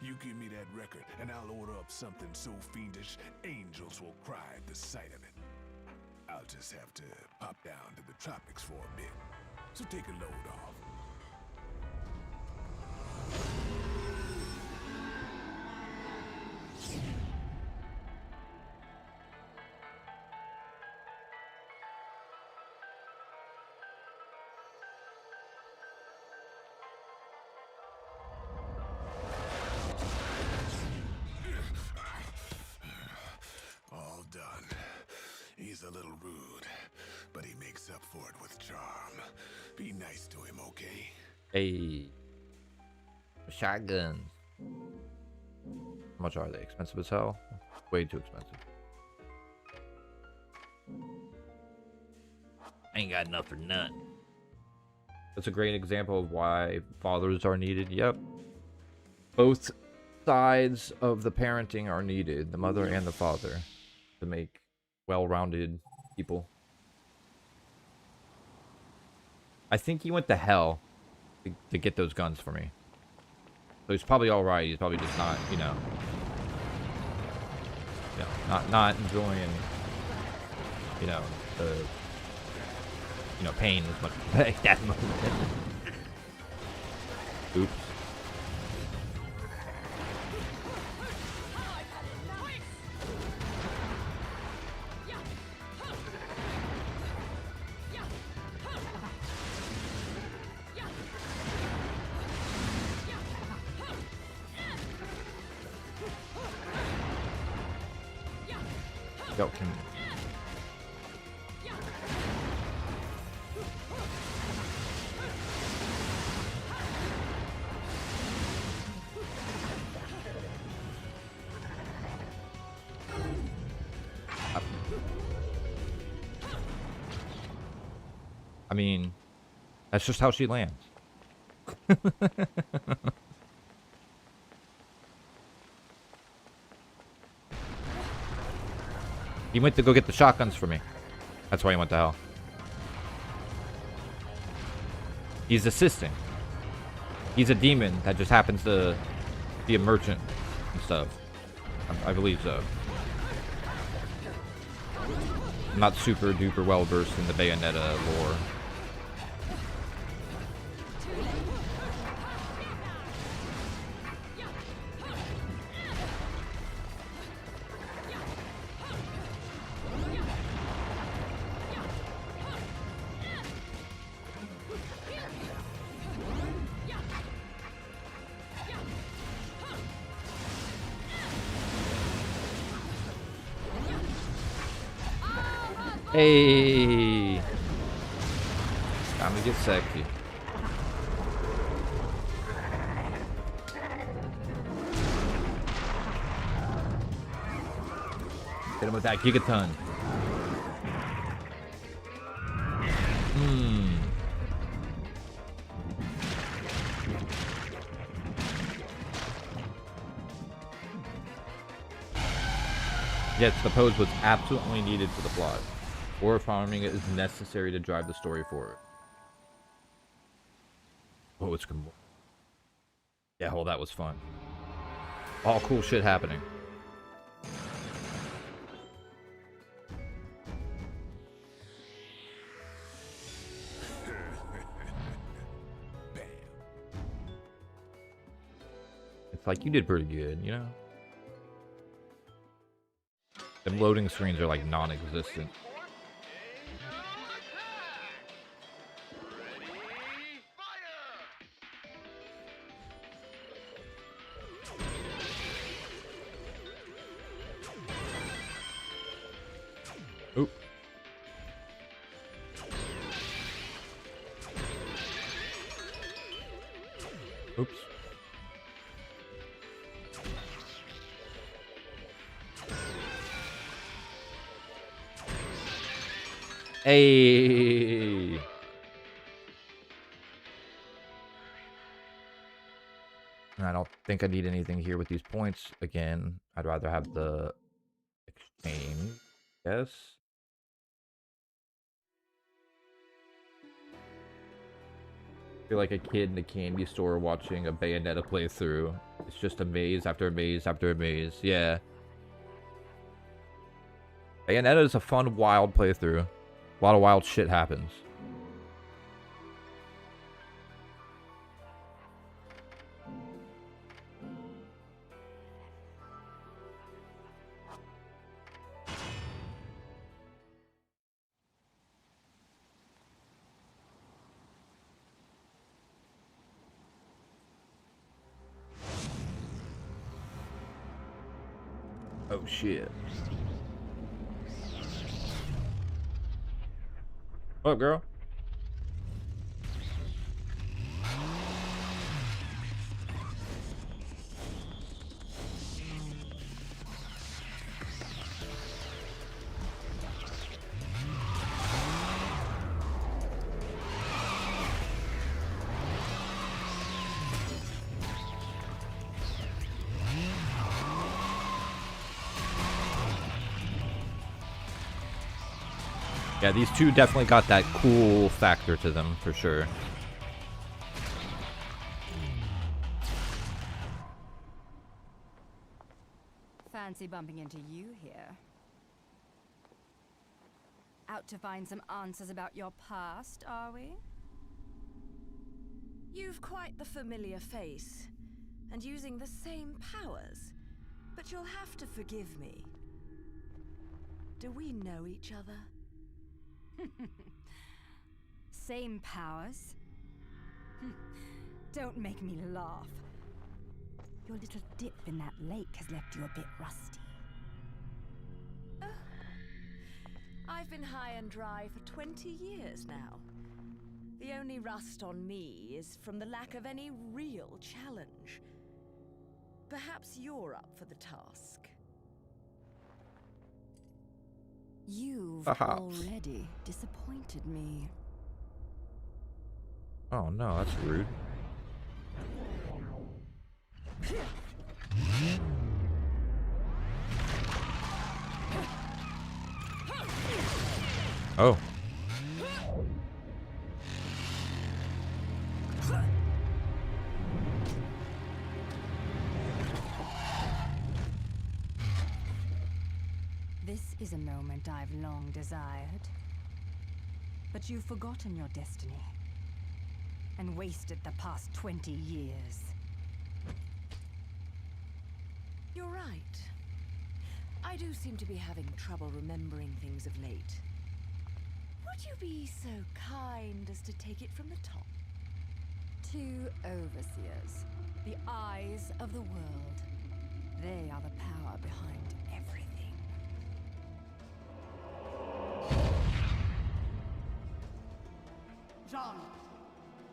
you give me that record, and I'll order up something so fiendish, angels will cry at the sight of it. I'll just have to pop down to the tropics for a bit. So take a load off. All done. He's a little rude, but he makes up for it with charm. Be nice to him, okay? Hey. Shotguns. How much are they? Expensive as hell? Way too expensive. Ain't got enough for none. That's a great example of why fathers are needed. Yep. Both sides of the parenting are needed, the mother and the father, to make well-rounded people. I think he went to hell to get those guns for me. So he's probably alright. He's probably just not, you know, not enjoying, you know, the, you know, pain as much at that moment. Oops. Yo, can... I mean, that's just how she lands. He went to go get the shotguns for me. That's why he went to hell. He's assisting. He's a demon that just happens to be a merchant and stuff. I believe so. I'm not super duper well versed in the Bayonetta lore. Hey, time to get sexy. Hit him with that gigaton. Yes, the pose was absolutely needed for the plot. Or farming is necessary to drive the story forward. Oh, it's good. Yeah, well, that was fun. All cool shit happening. It's like, you did pretty good, you know? Them loading screens are like non-existent. Oop. Oops. Hey. I don't think I need anything here with these points again. I'd rather have the exchange. Yes. I feel like a kid in a candy store watching a Bayonetta playthrough. It's just a maze after a maze after a maze. Yeah. Bayonetta is a fun, wild playthrough. A lot of wild shit happens. Oh shit. What up, girl? Yeah, these two definitely got that cool factor to them, for sure. Fancy bumping into you here. Out to find some answers about your past, are we? You've quite the familiar face, and using the same powers. But you'll have to forgive me. Do we know each other? Same powers? Don't make me laugh. Your little dip in that lake has left you a bit rusty. I've been high and dry for 20 years now. The only rust on me is from the lack of any real challenge. Perhaps you're up for the task. You've Perhaps. already disappointed me. Oh no, that's rude. Oh. This is a moment I've long desired. But you've forgotten your destiny and wasted the past 20 years. You're right. I do seem to be having trouble remembering things of late. Would you be so kind as to take it from the top? 2 overseers, the eyes of the world. They are the power behind everything. Jean,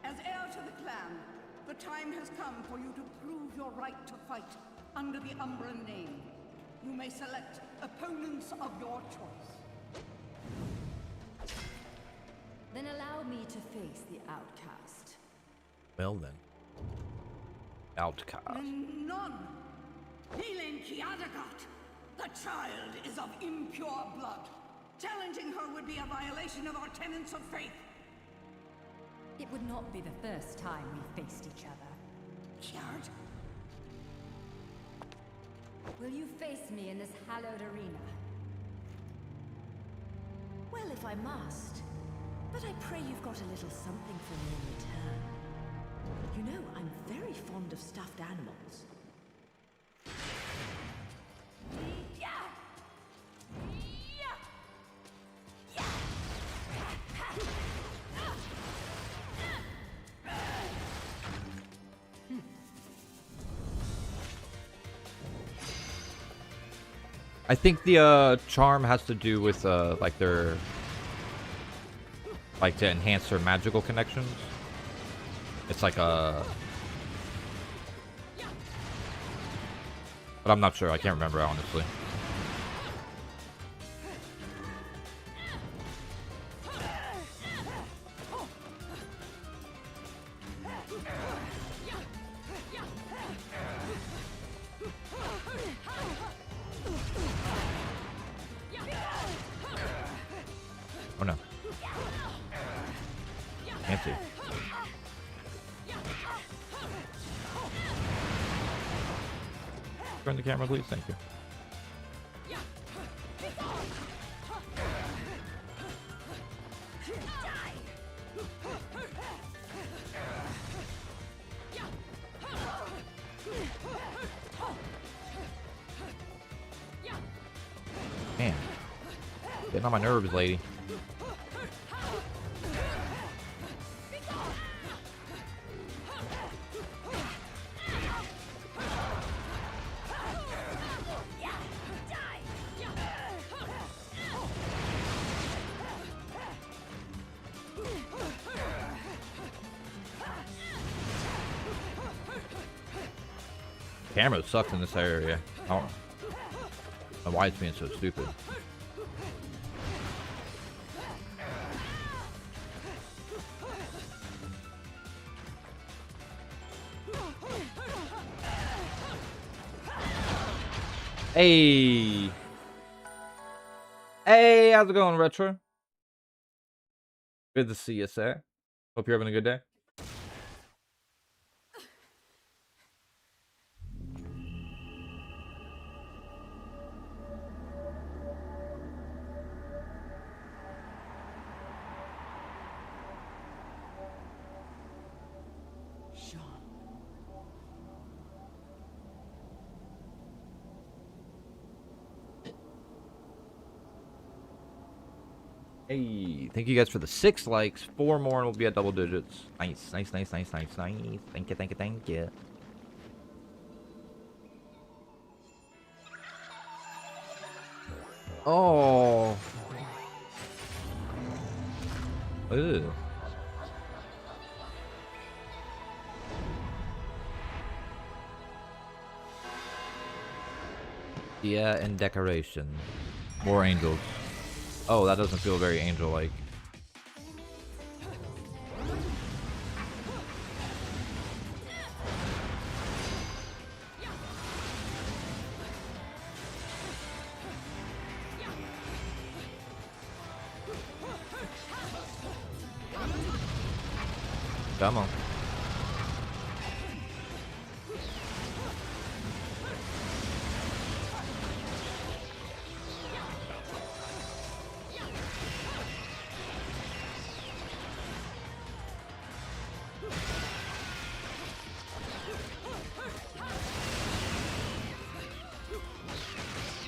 as heir to the clan, the time has come for you to prove your right to fight under the Umbran name. You may select opponents of your choice. Then allow me to face the outcast. Well then. Outcast. None. Healing Kiadagat. The child is of impure blood. Challenging her would be a violation of our tenets of faith. It would not be the first time we faced each other. Kiard? Will you face me in this hallowed arena? Well, if I must. But I pray you've got a little something for me in return. You know, I'm very fond of stuffed animals. I think the charm has to do with like their to enhance their magical connections. It's like a, but I'm not sure. I can't remember honestly. Oh no. Can't see. Turn the camera, please. Thank you. Man. Getting on my nerves, lady. Camera sucks in this area. I don't know why it's being so stupid. Hey! Hey, how's it going, Retro? Good to see you, sir. Hope you're having a good day. Hey, thank you guys for the 6 likes. 4 more and we'll be at double digits. Nice, nice, nice, nice, nice, nice. Thank you, thank you, thank you. Oh. Ew. Yeah, and decoration. More angels. Oh, that doesn't feel very angel-like. Come on.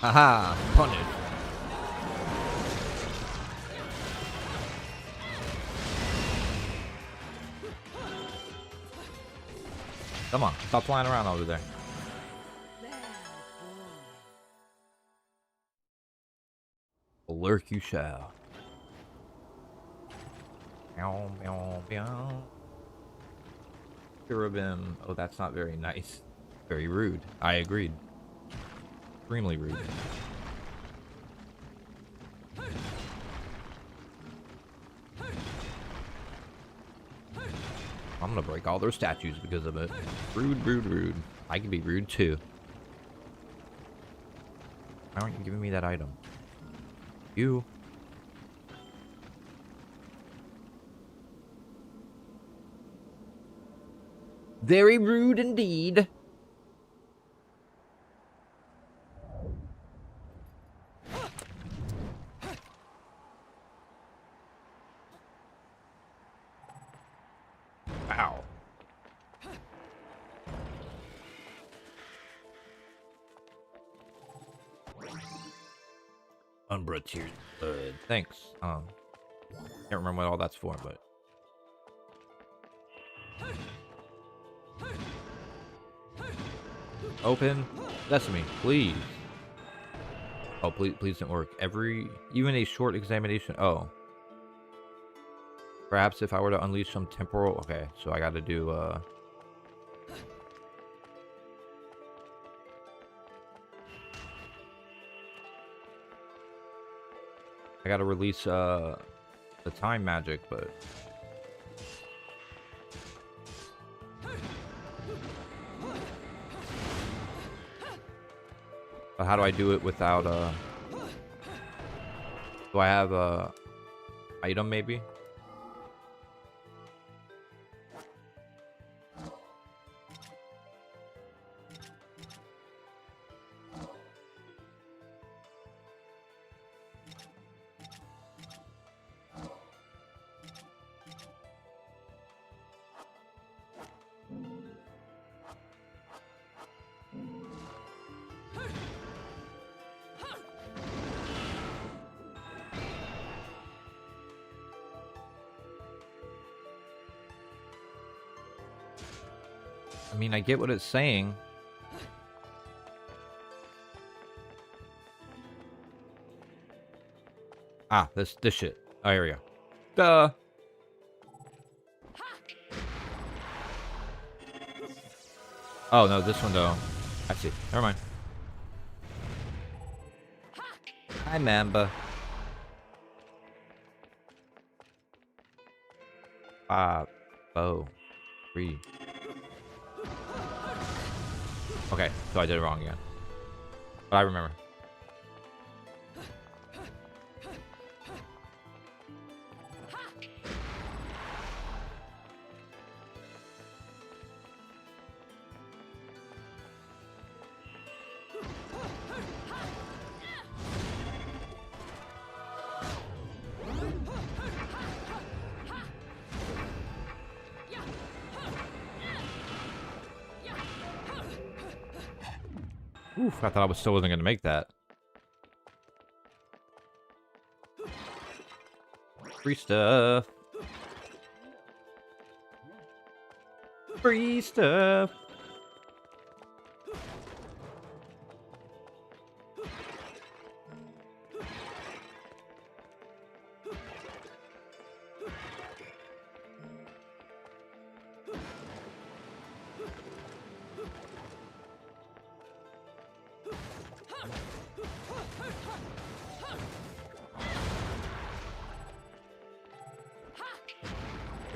Haha, punish. Come on, stop flying around over there. Lurk you shall. Meow, meow, meow. Cherubim. Oh, that's not very nice. Very rude. I agreed. Extremely rude. I'm gonna break all their statues because of it. Rude, rude, rude. I can be rude too. Why aren't you giving me that item? You. Very rude indeed. Wow. Umbra tears blood. Thanks. Can't remember what all that's for, but open sesame, please. Oh, please don't work. Even a short examination. Oh. Perhaps if I were to unleash some temporal... Okay, so I gotta do, I gotta release, the time magic, but... But how do I do it without, Do I have a item, maybe? I mean, I get what it's saying. Ah, this shit. Oh, here we go. Duh. Oh, no, this one, though. I see. Never mind. Hi, Mamba. 5, 4, 3. Okay, so I did it wrong again. But I remember. Oof, I thought I still wasn't going to make that. Free stuff. Free stuff.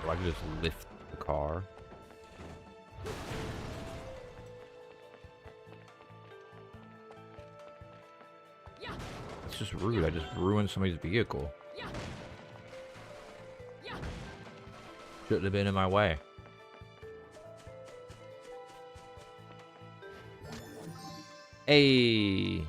I can just lift the car. It's just rude. I just ruined somebody's vehicle. Shouldn't have been in my way. Hey.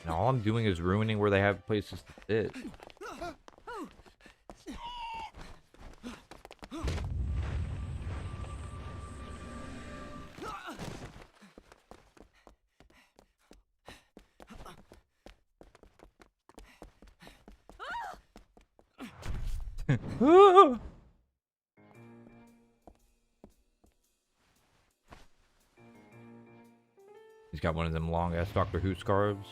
And all I'm doing is ruining where they have places to sit. He's got one of them long ass Doctor Who scarves.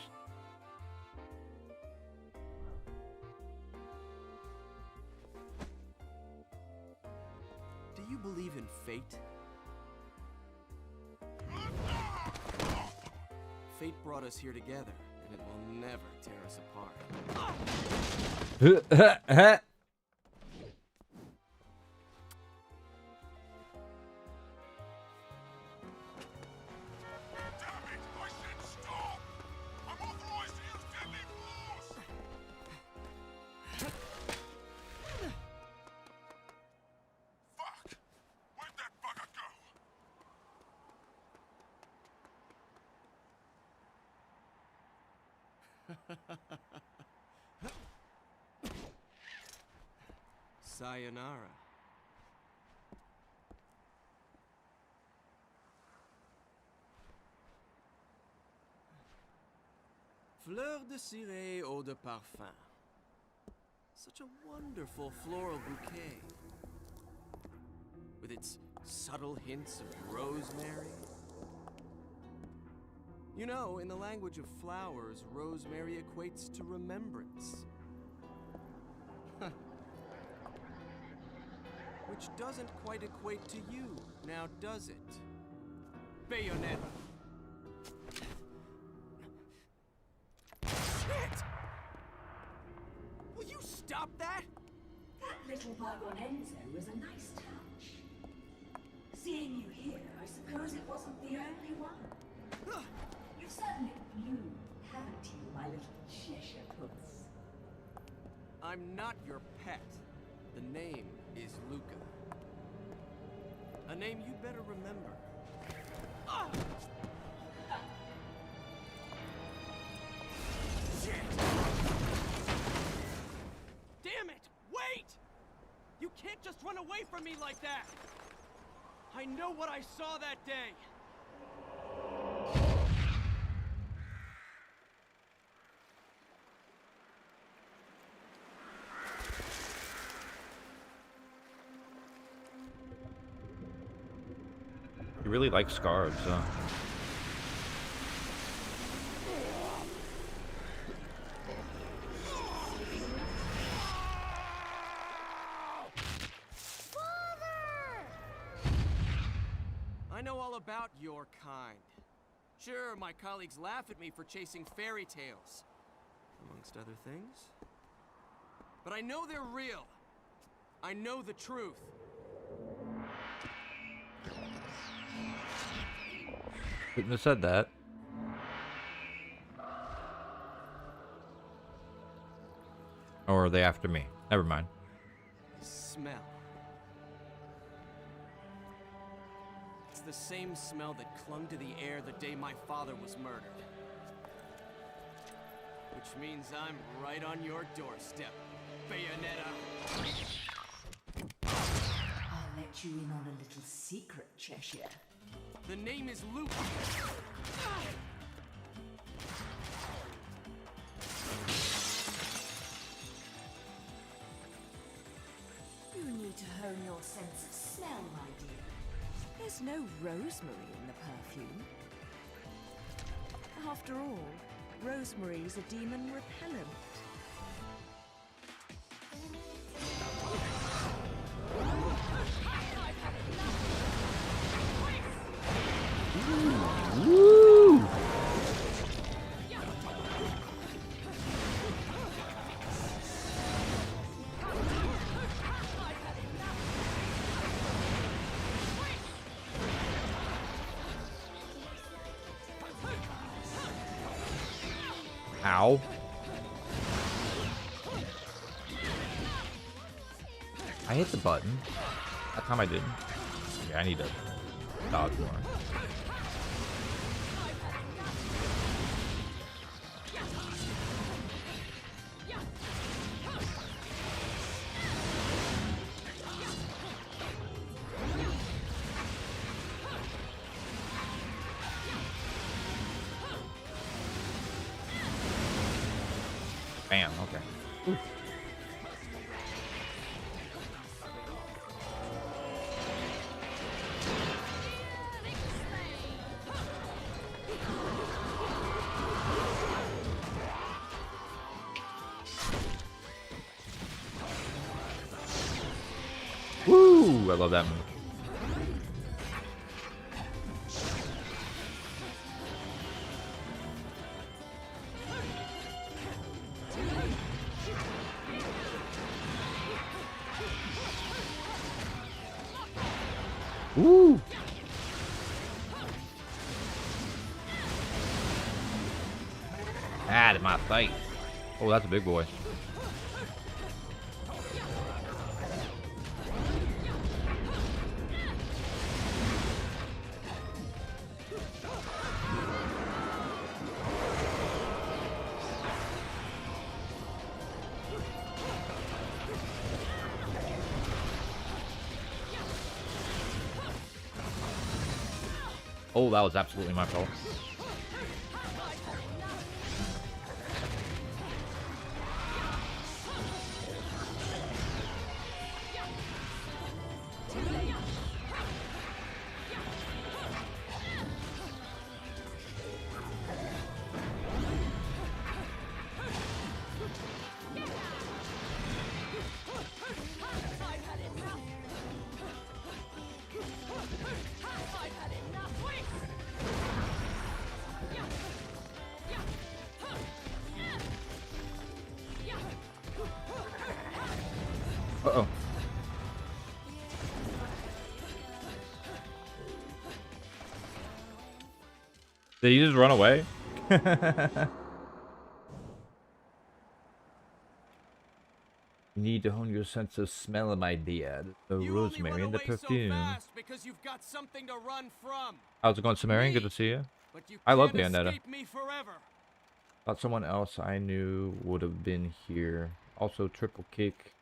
Do you believe in fate? Fate brought us here together, and it will never tear us apart. Sayonara. Fleur de ciré eau de parfum. Such a wonderful floral bouquet. with its subtle hints of rosemary. You know, in the language of flowers, rosemary equates to remembrance. Which doesn't quite equate to you, now does it? Bayonetta. Shit! Will you stop that? That little Bayonetta was a nice touch. Seeing you here, I suppose it wasn't the only one. You've certainly bloomed, haven't you, my little Cheshire puss? I'm not your pet. The name is Luca. A name you'd better remember. Ah! Shit! Damn it! Wait! You can't just run away from me like that! I know what I saw that day! You really like scarves, huh? I know all about your kind. Sure, my colleagues laugh at me for chasing fairy tales, amongst other things. But I know they're real. I know the truth. Couldn't have said that. Or are they after me? Never mind. Smell. It's the same smell that clung to the air the day my father was murdered. Which means I'm right on your doorstep, Bayonetta. I'll let you in on a little secret, Cheshire. The name is Luke. You need to hone your sense of smell, my dear. There's no rosemary in the perfume. After all, rosemary's a demon repellent. Woo! Ow. I hit the button. That time I didn't. Yeah, I need to dodge more. Bam, okay. Oof. Woo! I love that move. Woo! Out of my face. Oh, that's a big boy. Oh, that was absolutely my fault. Did he just run away? You need to hone your sense of smell, my dear. The rosemary and the perfume. So because you've got something to run from. How's it going, Sumerian? Good to see you. But you I love can't Bayonetta. escape me forever. Thought someone else I knew would have been here. Also, triple kick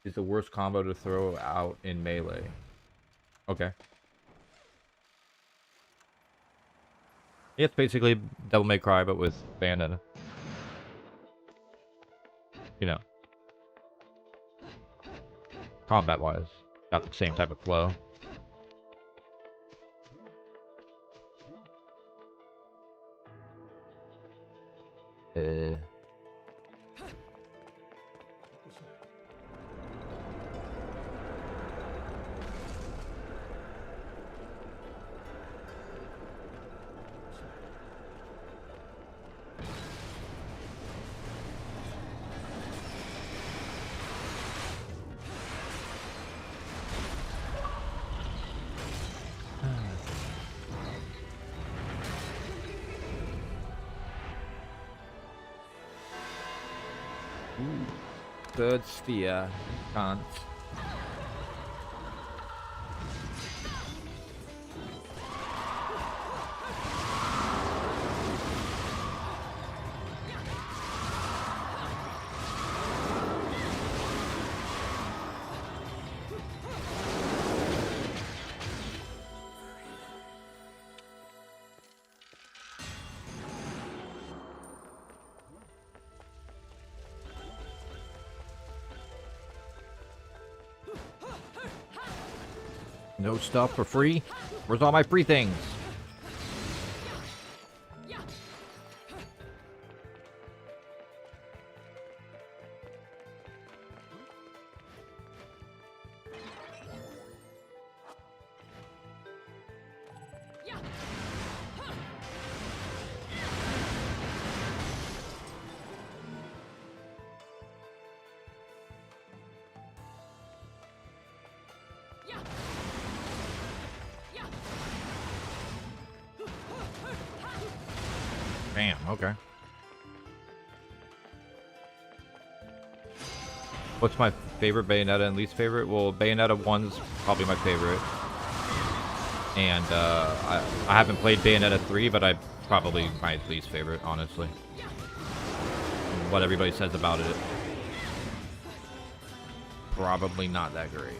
is the worst combo to throw out in melee. Okay. Yeah, it's basically Devil May Cry, but with Bayonetta. You know. Combat-wise. Got the same type of flow. Third sphere. Can't. No stuff for free? Where's all my free things? Damn, okay. What's my favorite Bayonetta and least favorite? Well, Bayonetta 1's probably my favorite. And I haven't played Bayonetta 3, but I probably my least favorite, honestly. What everybody says about it. Probably not that great.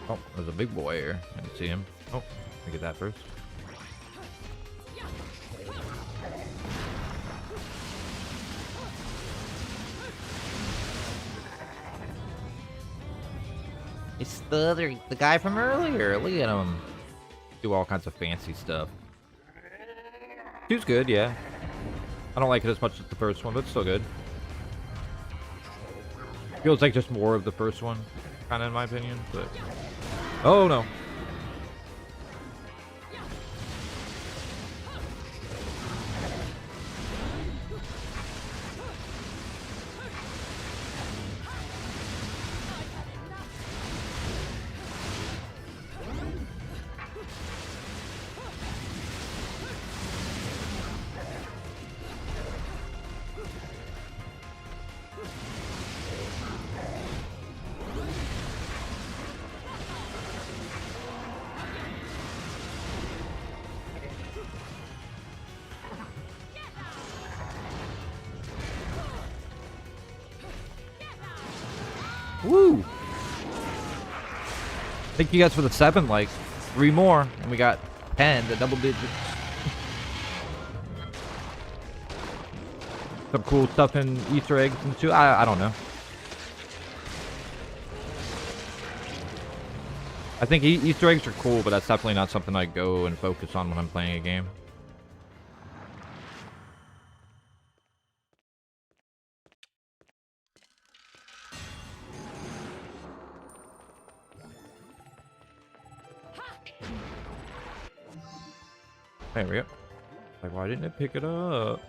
Oh, there's a big boy here. I didn't see him. Oh, let me get that first. It's the guy from earlier. Look at him. Do all kinds of fancy stuff. Two's good, yeah. I don't like it as much as the first one, but it's still good. Feels like just more of the first one, kind of in my opinion, but... Oh, no. Woo! Thank you guys for the 7 likes. 3 more, and we got 10, the double digits. Some cool stuff in Easter eggs and too. I don't know. I think Easter eggs are cool, but that's definitely not something I go and focus on when I'm playing a game. There we go. Like, why didn't it pick it up?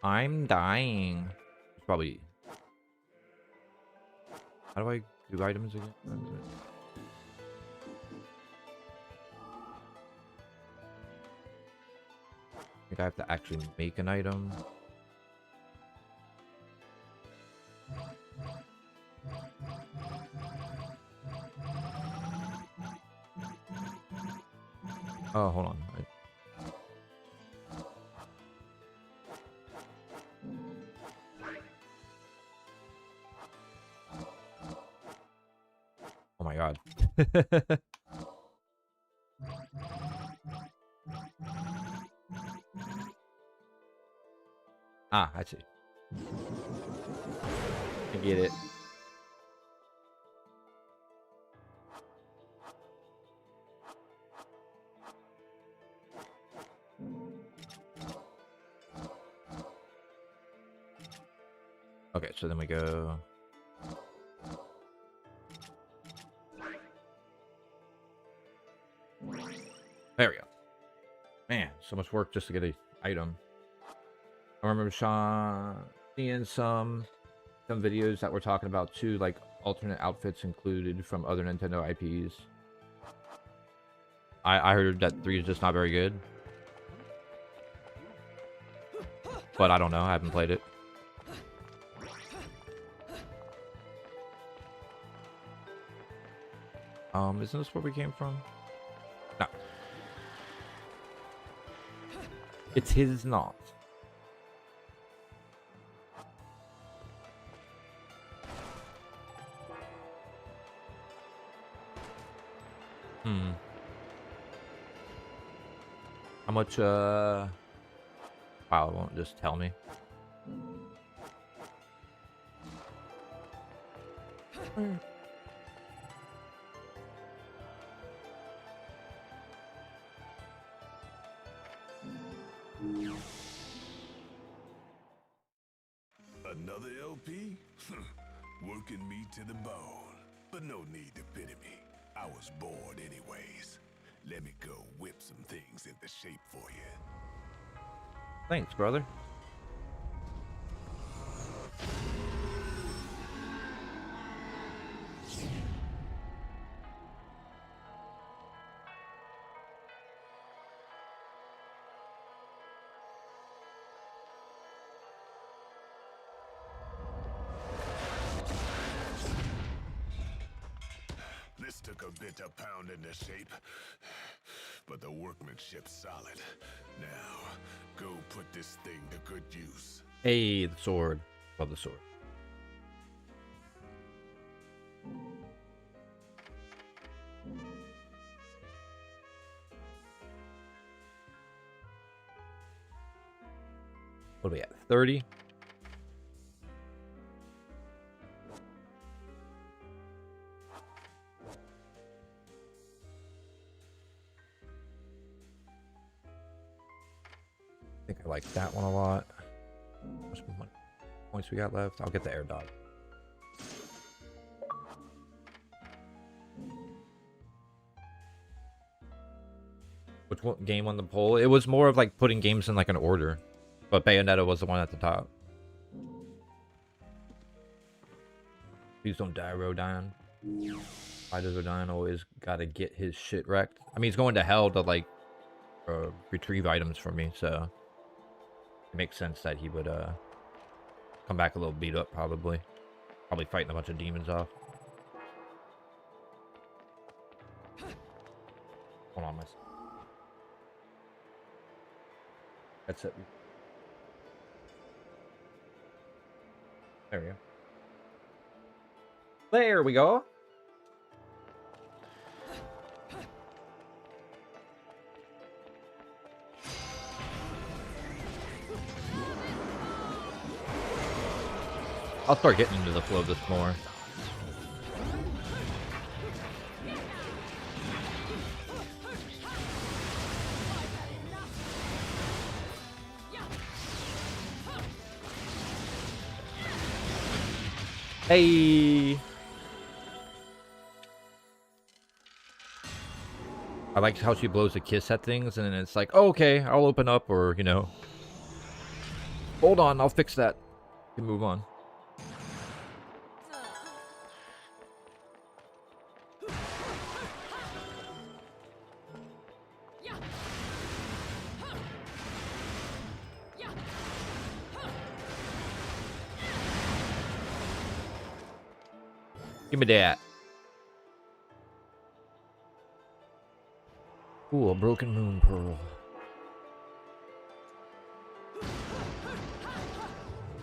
I'm dying. It's probably. How do I do items again? I think I have to actually make an item. Oh, hold on. Oh my god. Ah, I see. I get it. Okay, so then we go. There we go. Man, so much work just to get a item. I remember seeing some videos that were talking about too, like alternate outfits included from other Nintendo IPs. I heard that 3 is just not very good. But I don't know, I haven't played it. Isn't this where we came from? No. It's his not. How much, wow, it won't just tell me. Another LP? Working me to the bone. But no need to pity me. I was bored anyways. Let me go whip some things into shape for you. Thanks, brother. This took a bit of pounding to shape, but the workmanship's solid. Now, go put this thing to good use. Hey, the sword. Love the sword. What are we at? 30? I think I like that one a lot. How much points we got left? I'll get the air dog. Which one, game on the poll? It was more of like putting games in like an order, but Bayonetta was the one at the top. Please don't die, Rodin. Why does Rodin always gotta get his shit wrecked? I mean, he's going to hell to like retrieve items for me, so it makes sense that he would come back a little beat up, probably fighting a bunch of demons off. Hold on, that's it. There we go. There we go. I'll start getting into the flow of this more. Hey. I like how she blows a kiss at things, and then it's like, oh, okay, I'll open up, or, you know, hold on, I'll fix that. We can move on. Give me that. Ooh, a broken moon pearl.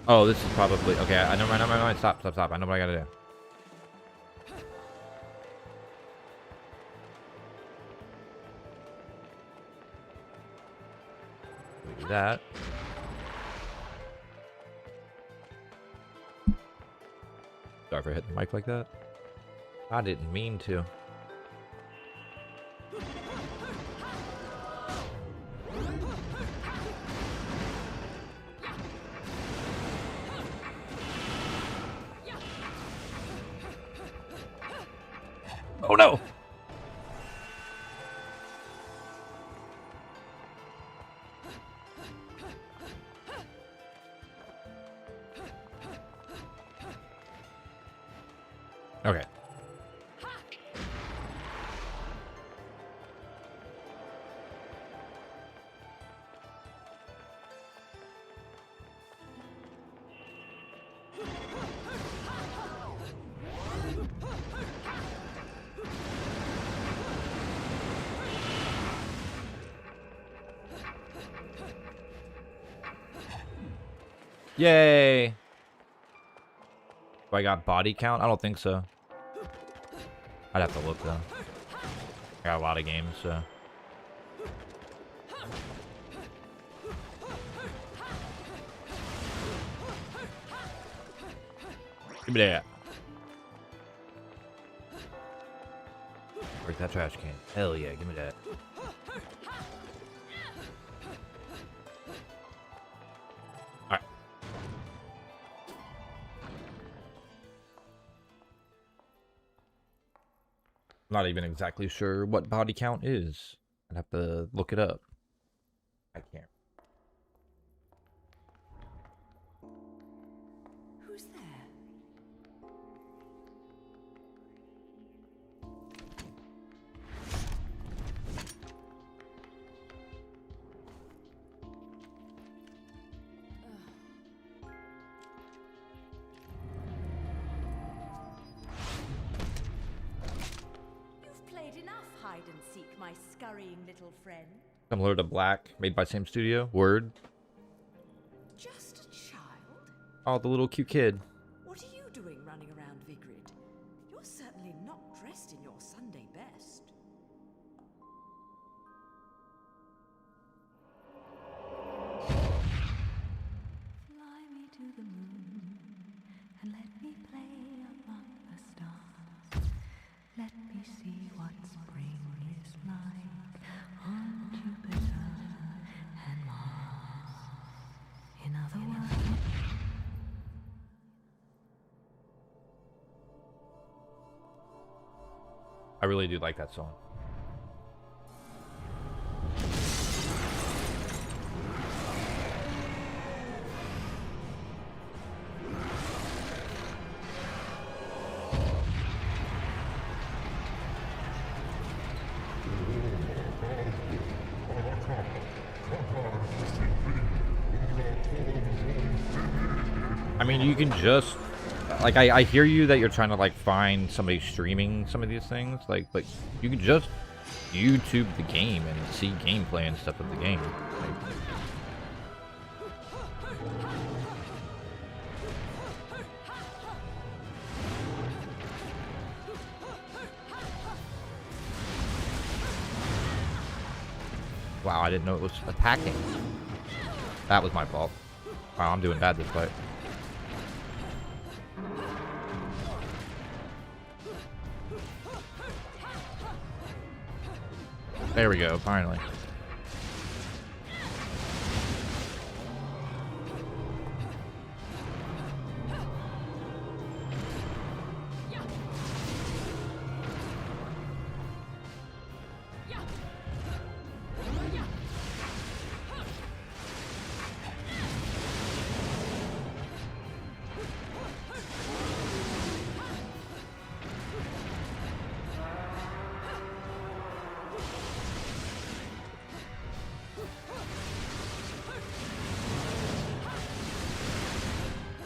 Oh, this is probably okay. I know my stop. I know what I gotta do. Do that. Sorry for hitting the mic like that. I didn't mean to. Oh no! Okay. Yay! Do I got body count? I don't think so. I'd have to look though. I got a lot of games, so. Give me that. Break that trash can. Hell yeah, give me that. Alright. Not even exactly sure what body count is. I'd have to look it up. I can't. Who's there? Hide and seek, my scurrying little friend. Similar to Black, made by same studio. Word. Just a child? Oh, the little cute kid. What are you doing running around Vigrid? You're certainly not dressed in your Sunday best. Fly me to the moon and let me play among the stars. Let me see what spring is like on Jupiter and Mars. In other words, I really do like that song. I mean, you can just, like, I hear you that you're trying to, like, find somebody streaming some of these things, like, but you can just YouTube the game and see gameplay and stuff of the game. Like, wow, I didn't know it was attacking. That was my fault. Wow, I'm doing bad this fight. There we go, finally.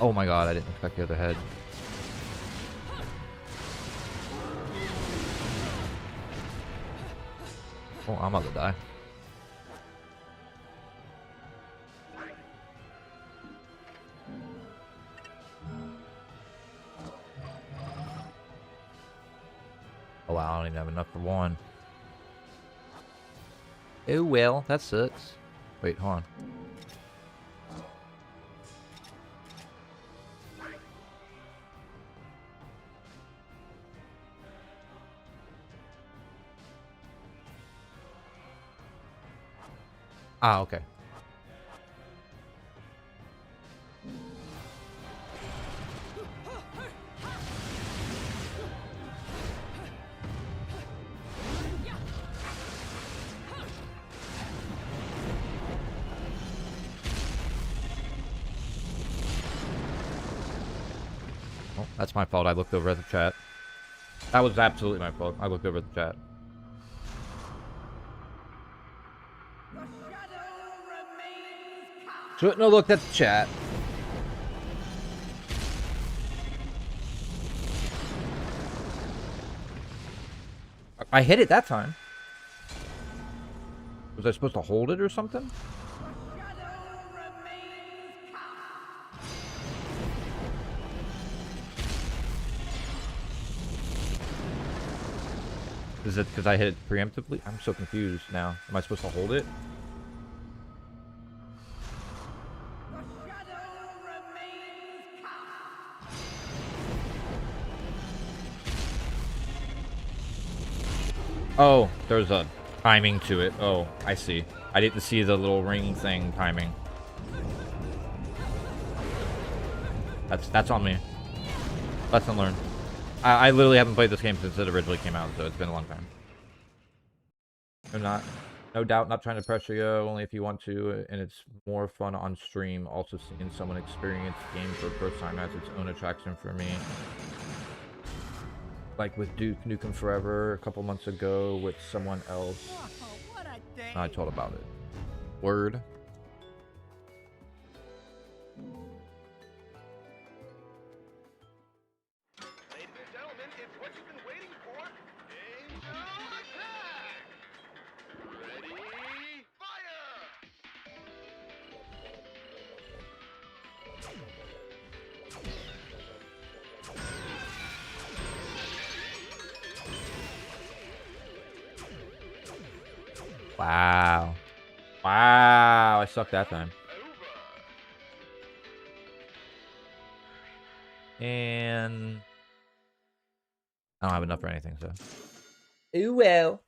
Oh my god, I didn't expect the other head. Oh, I'm about to die. Oh wow, I don't even have enough for one. Oh well, that sucks. Wait, hold on. Ah, okay. Oh, that's my fault. I looked over at the chat. That was absolutely my fault. I looked over at the chat. Shouldn't have looked at the chat. I hit it that time. Was I supposed to hold it or something? Is it because I hit it preemptively? I'm so confused now. Am I supposed to hold it? Oh, there's a timing to it. Oh, I see. I didn't see the little ring thing timing. That's on me. Lesson learned. I literally haven't played this game since it originally came out, so it's been a long time. No doubt, not trying to pressure you, only if you want to, and it's more fun on stream. Also, seeing someone experience the game for the first time has its own attraction for me. Like with Duke Nukem Forever a couple months ago with someone else. I told about it. Word. Ladies and gentlemen, it's what you've been waiting for. Angel attack! Ready, fire! Wow. Wow, I sucked that time. And I don't have enough for anything, so. Ooh, well.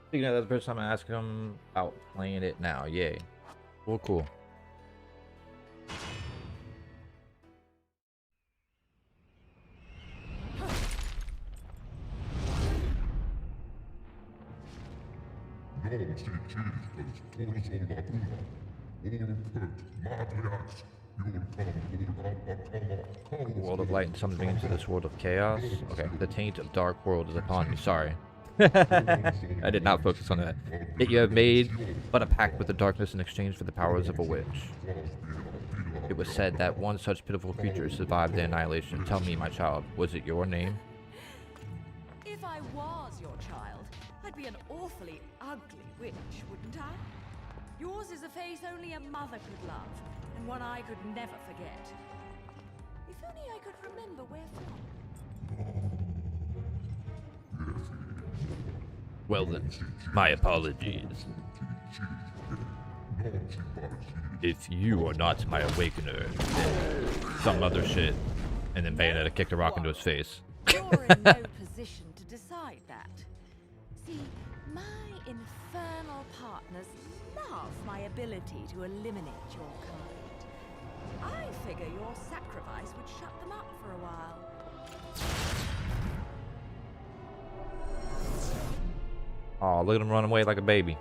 Speaking of that, the first time I asked him about playing it now. Yay. Well, cool. World of light and summoning into this world of chaos. Okay, the taint of dark world is upon me. Sorry. I did not focus on that. Yet you have made but a pact with the darkness in exchange for the powers of a witch. It was said that one such pitiful creature survived the annihilation. Tell me, my child, was it your name? If I was your child, I'd be an awfully ugly witch, wouldn't I? Yours is a face only a mother could love, and one I could never forget. If only I could remember where from. Well then, my apologies. If you are not my awakener, then some other shit. And then Bayonetta kicked a rock into his face. You're in no position to decide that. See, my infernal partners love my ability to eliminate your kind. I figure your sacrifice would shut them up for a while. Oh, look at him run away like a baby.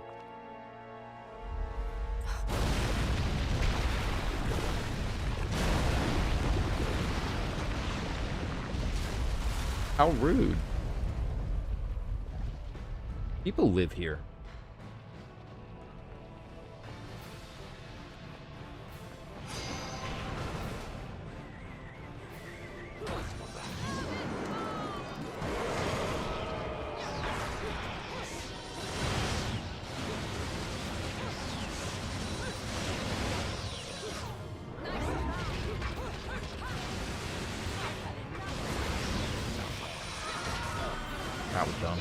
How rude. People live here. That was dumb.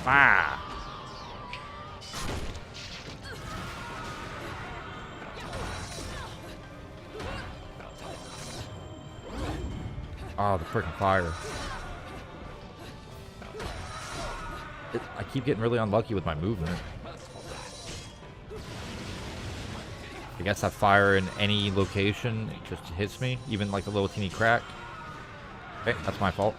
Ah! Oh, the freaking fire. I keep getting really unlucky with my movement. I guess that fire in any location, it just hits me, even like a little teeny crack. Okay, that's my fault.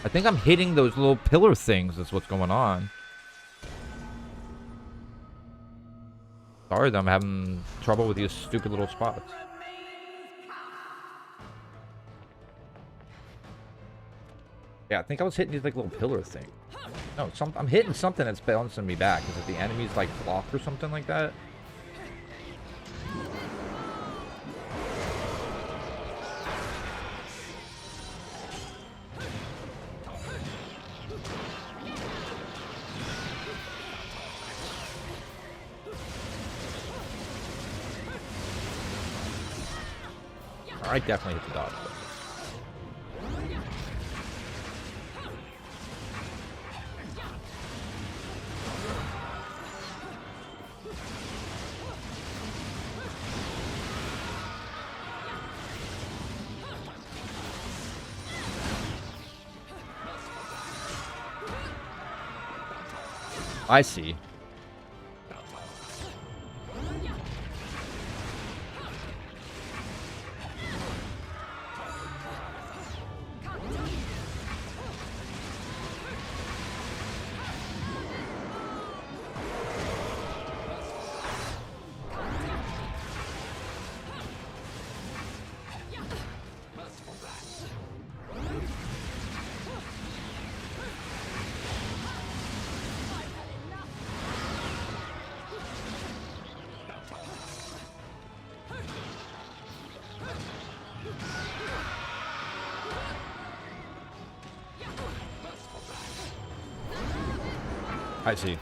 I think I'm hitting those little pillar things, that's what's going on. Sorry that I'm having trouble with these stupid little spots. Yeah, I think I was hitting these like little pillar thing. No, I'm hitting something that's bouncing me back. Is it the enemy's like block or something like that? I definitely hit the dodge. I see. I see.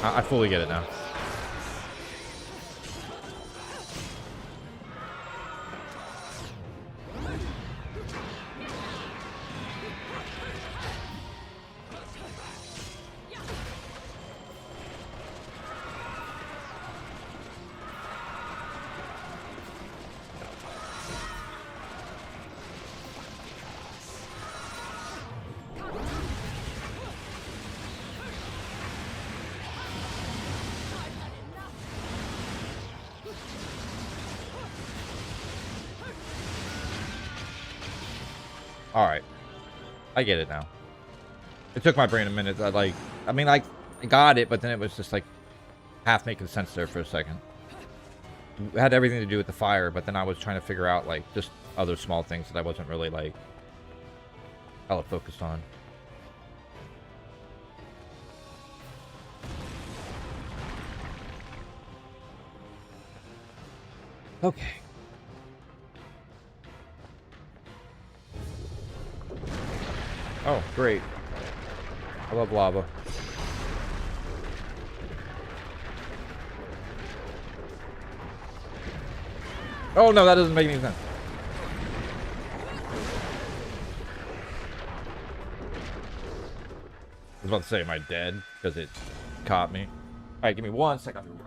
I fully get it now. Alright. I get it now. It took my brain a minute. I got it, but then it was just like half making sense there for a second. had everything to do with the fire, but then I was trying to figure out, like, just other small things that I wasn't really, like, hella focused on. Okay. Oh, great. I love lava. Oh no, that doesn't make any sense. I was about to say, am I dead? Because it caught me. Alright, give me 1 second.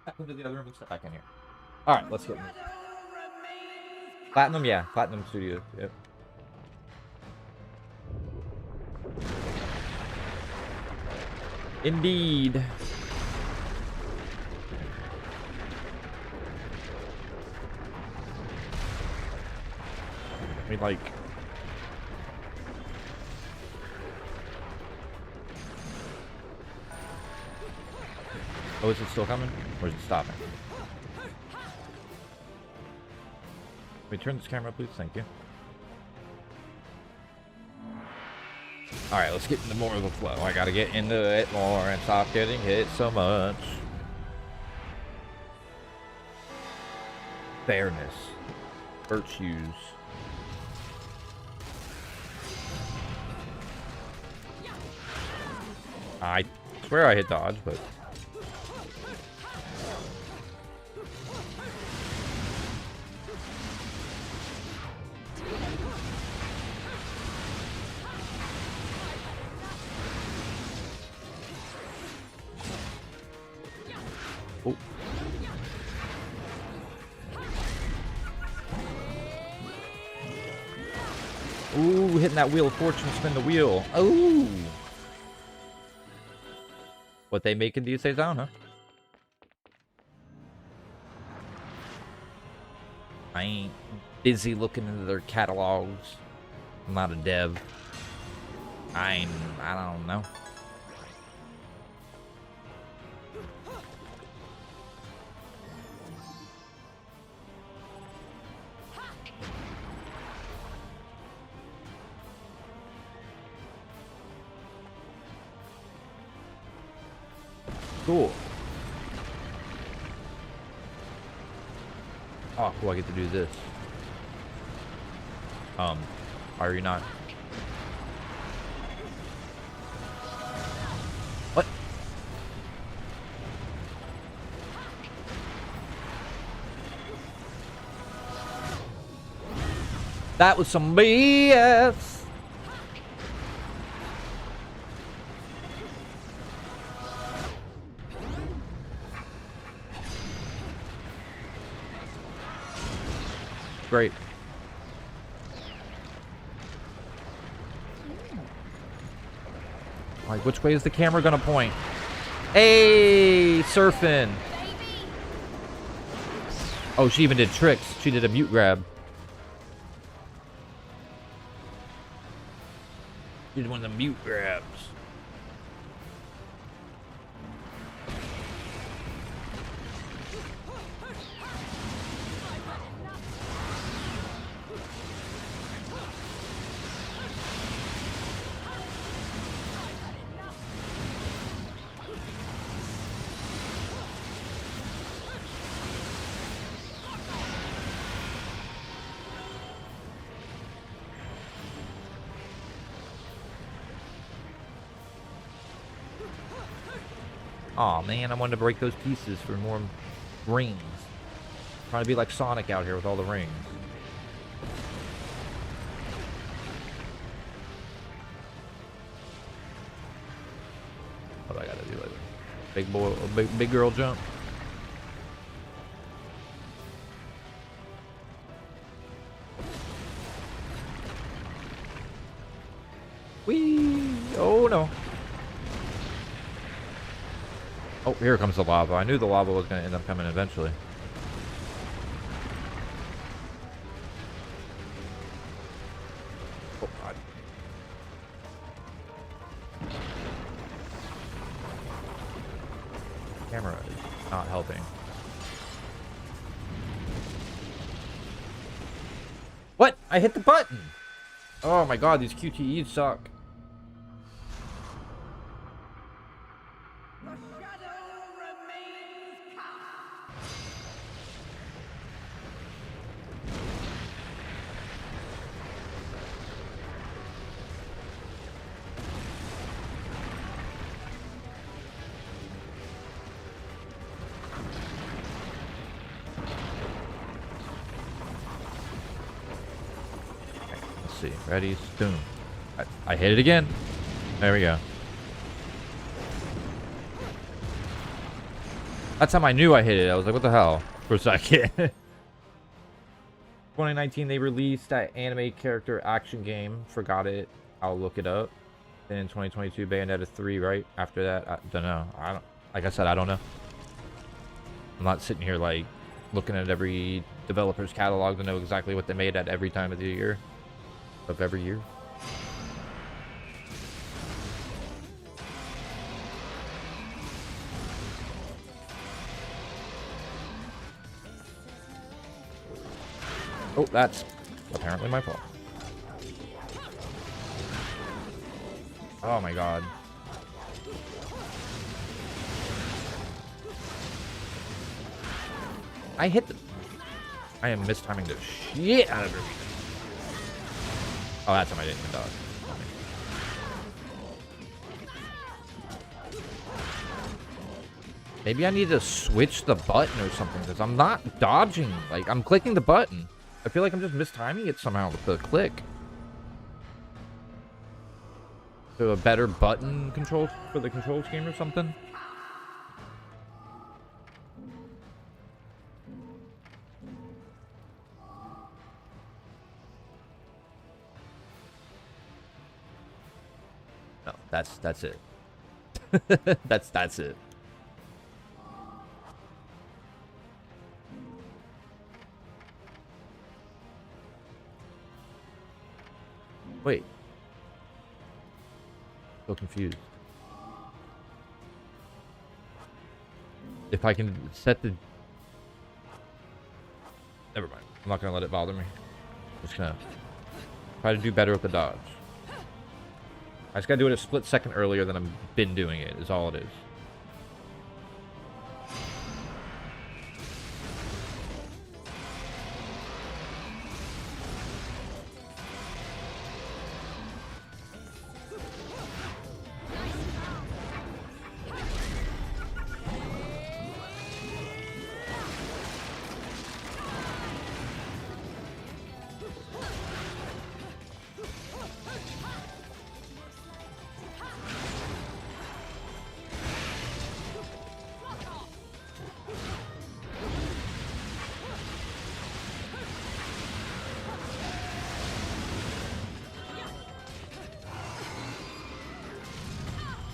Back into the other room and step back in here. Alright, let's get in. Platinum, yeah. Platinum Studios, yep. Indeed. I mean, like... Oh, is it still coming? Or is it stopping? Can we turn this camera, please? Thank you. Alright, let's get into more of the flow. I gotta get into it more and stop getting hit so much. Fairness. Virtues. I swear I hit dodge, but... Oh. Ooh, hitting that wheel of fortune, spin the wheel. Ooh. What they making these days, I don't know. I ain't busy looking into their catalogs. I'm not a dev. I don't know. Cool. Oh, cool, I get to do this. Why are you not? What? That was some BS. Great. Like, which way is the camera gonna point? Hey, surfing. Oh, she even did tricks. She did a mute grab. She did one of the mute grabs. Aw, man, I wanted to break those pieces for more rings. Trying to be like Sonic out here with all the rings. What do I gotta do later? Big boy, big girl jump. Whee! Oh no. Oh, here comes the lava. I knew the lava was going to end up coming eventually. What? I hit the button. Oh my god, these QTEs suck. The shadow remains cast. Let's see. Ready? Boom. I hit it again. There we go. That time I knew I hit it. I was like, what the hell? For a second. 2019, they released that anime character action game. Forgot it. I'll look it up. Then in 2022, Bayonetta 3, right? After that, I don't know. I don't. Like I said, I don't know. I'm not sitting here like looking at every developer's catalog to know exactly what they made at every time of the year. Of every year. Oh, that's apparently my fault. Oh my god. I hit the... I am mistiming the shit out of her. Oh, that time I didn't even dodge. Maybe I need to switch the button or something, because I'm not dodging. Like, I'm clicking the button. I feel like I'm just mistiming it somehow with the click. So a better button control for the control scheme or something? No, that's it. that's it. Wait. So confused. If I can set the... Never mind. I'm not gonna let it bother me. I'm just gonna try to do better with the dodge. I just gotta do it a split second earlier than I've been doing it, is all it is.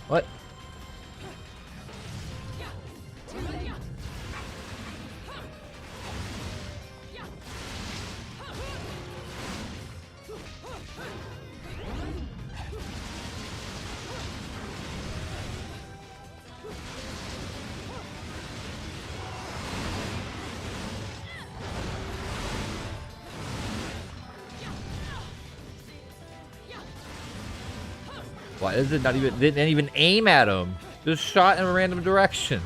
What? Why is it not even... Didn't even aim at him. Just shot in a random direction.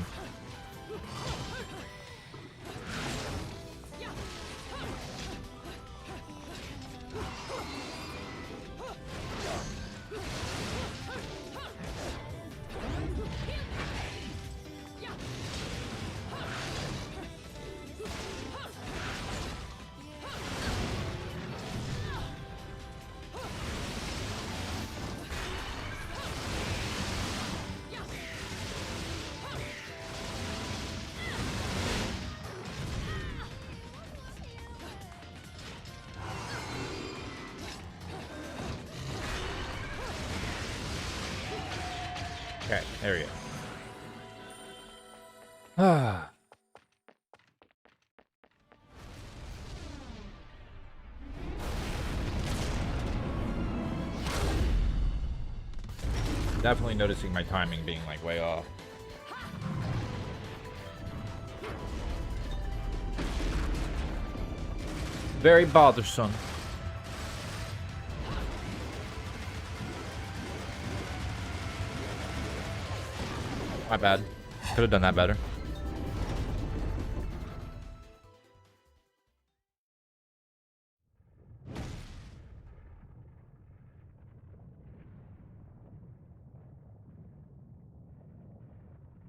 Okay, there we go. Ah. Definitely noticing my timing being like way off. Very bothersome. My bad. Could have done that better.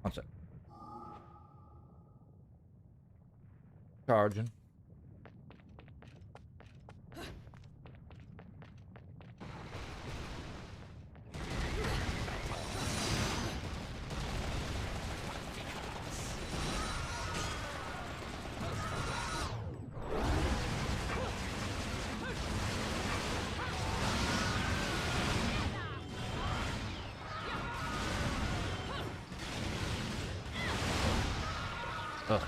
One sec. Charging. Ugh.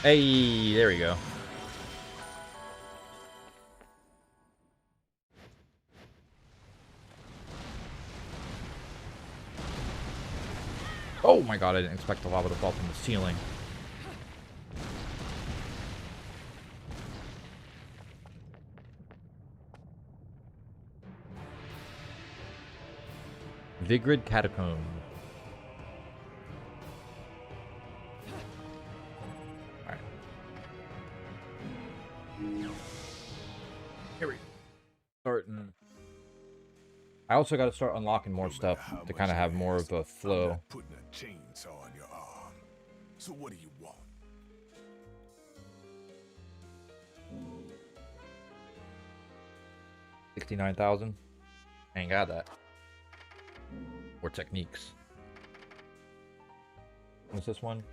Hey, there we go. Oh my god, I didn't expect the lava to fall from the ceiling. Vigrid Catacomb. Alright. Here we go. Starting. I also got to start unlocking more stuff to kind of have more of a flow. Putting a chainsaw on your arm. So what do you want? 69,000. I ain't got that. Or techniques. What's this one?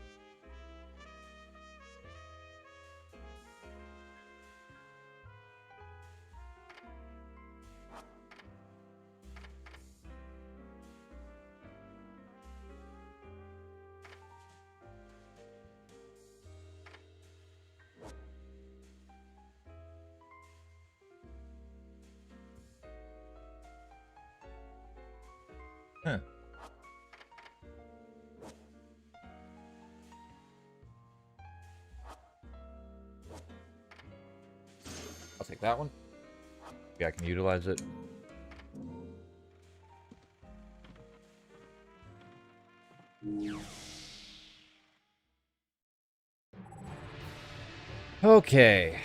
Huh. I'll take that one. Yeah, I can utilize it. Okay.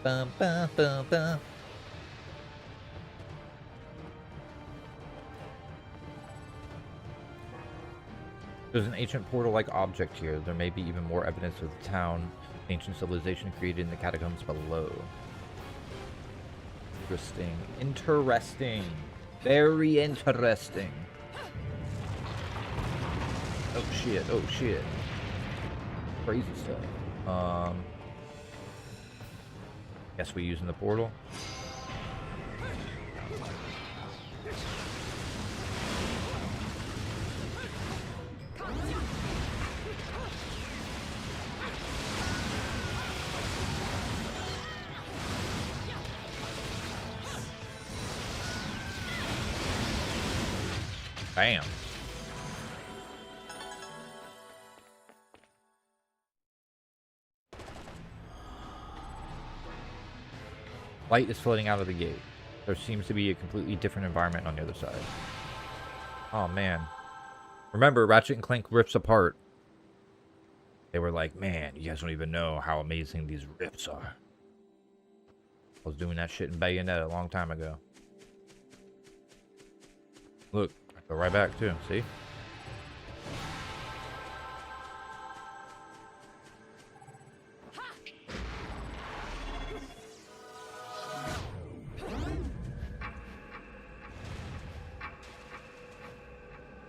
Bum, bum, bum, bum. There's an ancient portal-like object here. There may be even more evidence of the town, ancient civilization created in the catacombs below. Interesting. Interesting. Very interesting. Oh shit, oh shit. Crazy stuff. Guess we're using the portal. Bam. Light is floating out of the gate. There seems to be a completely different environment on the other side. Oh man. Remember, Ratchet and Clank rips apart. They were like, man, you guys don't even know how amazing these rips are. I was doing that shit in Bayonetta a long time ago. Look, I go right back too, see?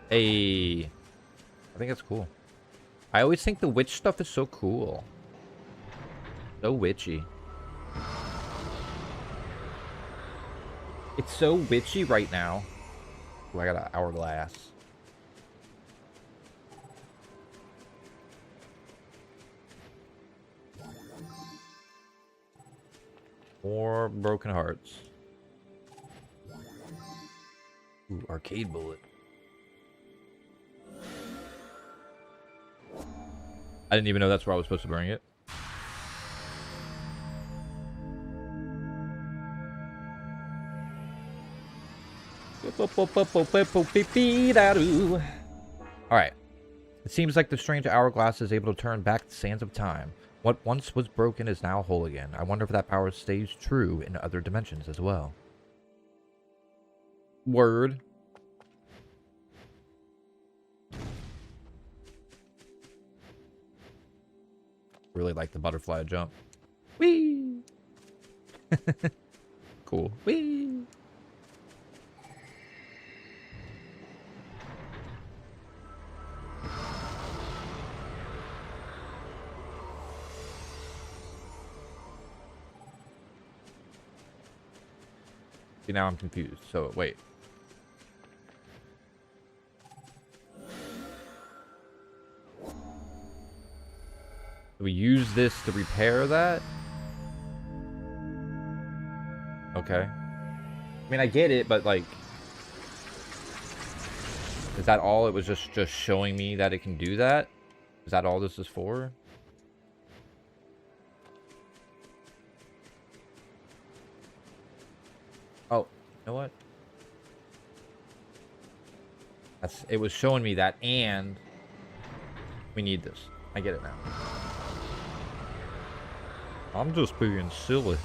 Hey, I think that's cool. I always think the witch stuff is so cool. So witchy. It's so witchy right now. Ooh, I got an hourglass. More broken hearts. Ooh, arcade bullet. I didn't even know that's where I was supposed to bring it. Alright. It seems like the strange hourglass is able to turn back the sands of time. What once was broken is now whole again. I wonder if that power stays true in other dimensions as well. Word. Really like the butterfly jump. Whee! Cool. Whee! See, now I'm confused. So, wait. Do we use this to repair that? Okay. I mean, I get it, but like... Is that all? It was just showing me that it can do that? Is that all this is for? Oh, you know what? It was showing me that, and we need this. I get it now. I'm just being silly.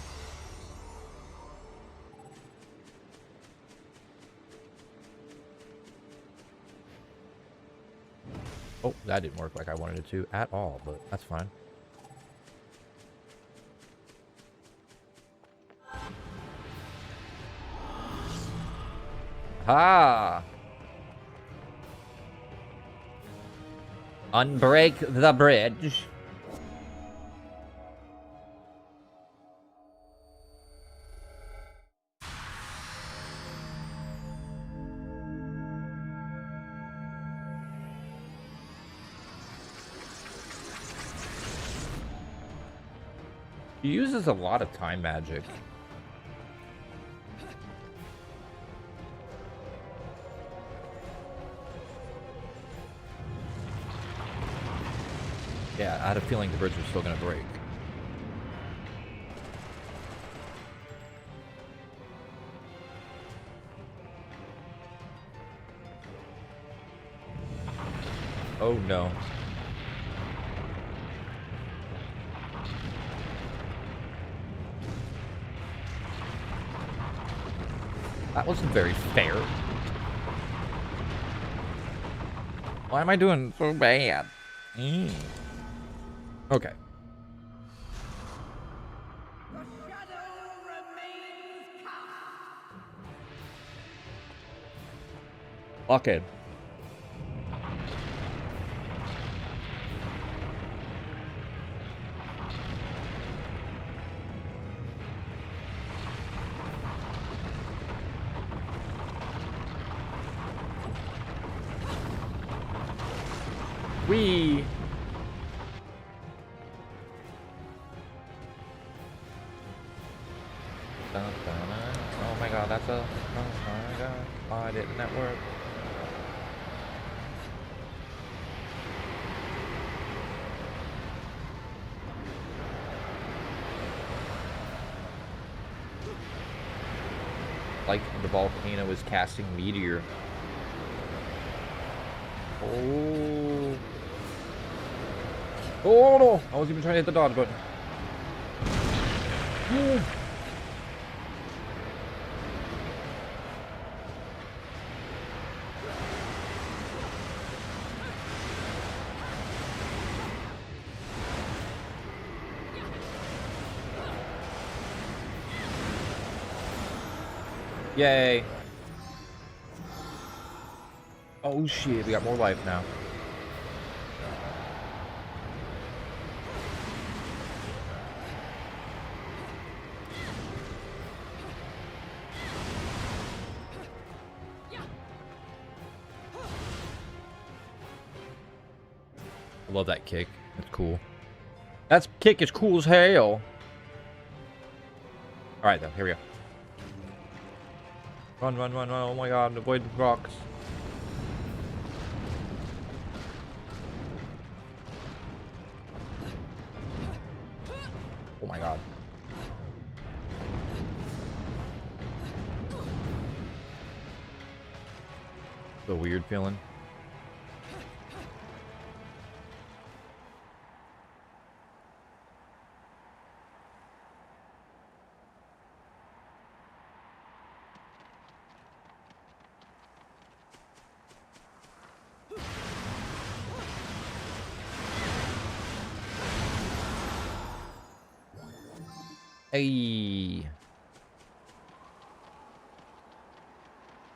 Oh, that didn't work like I wanted it to at all, but that's fine. Ha! Unbreak the bridge. He uses a lot of time magic. Yeah, I had a feeling the bridge was still gonna break. Oh no. That wasn't very fair. Why am I doing so bad? Okay. Lock in. Wee. Oh my god, that's a... Oh my god, why didn't that work? Like the volcano is casting meteor. Oh. Oh no! I wasn't even trying to hit the dodge button. Yay. Oh shit, we got more life now. I love that kick. That's cool. That kick is cool as hell. Alright though, here we go. Run, run, run, run. Oh my god, avoid the rocks. Oh my god. The weird feeling. Hey.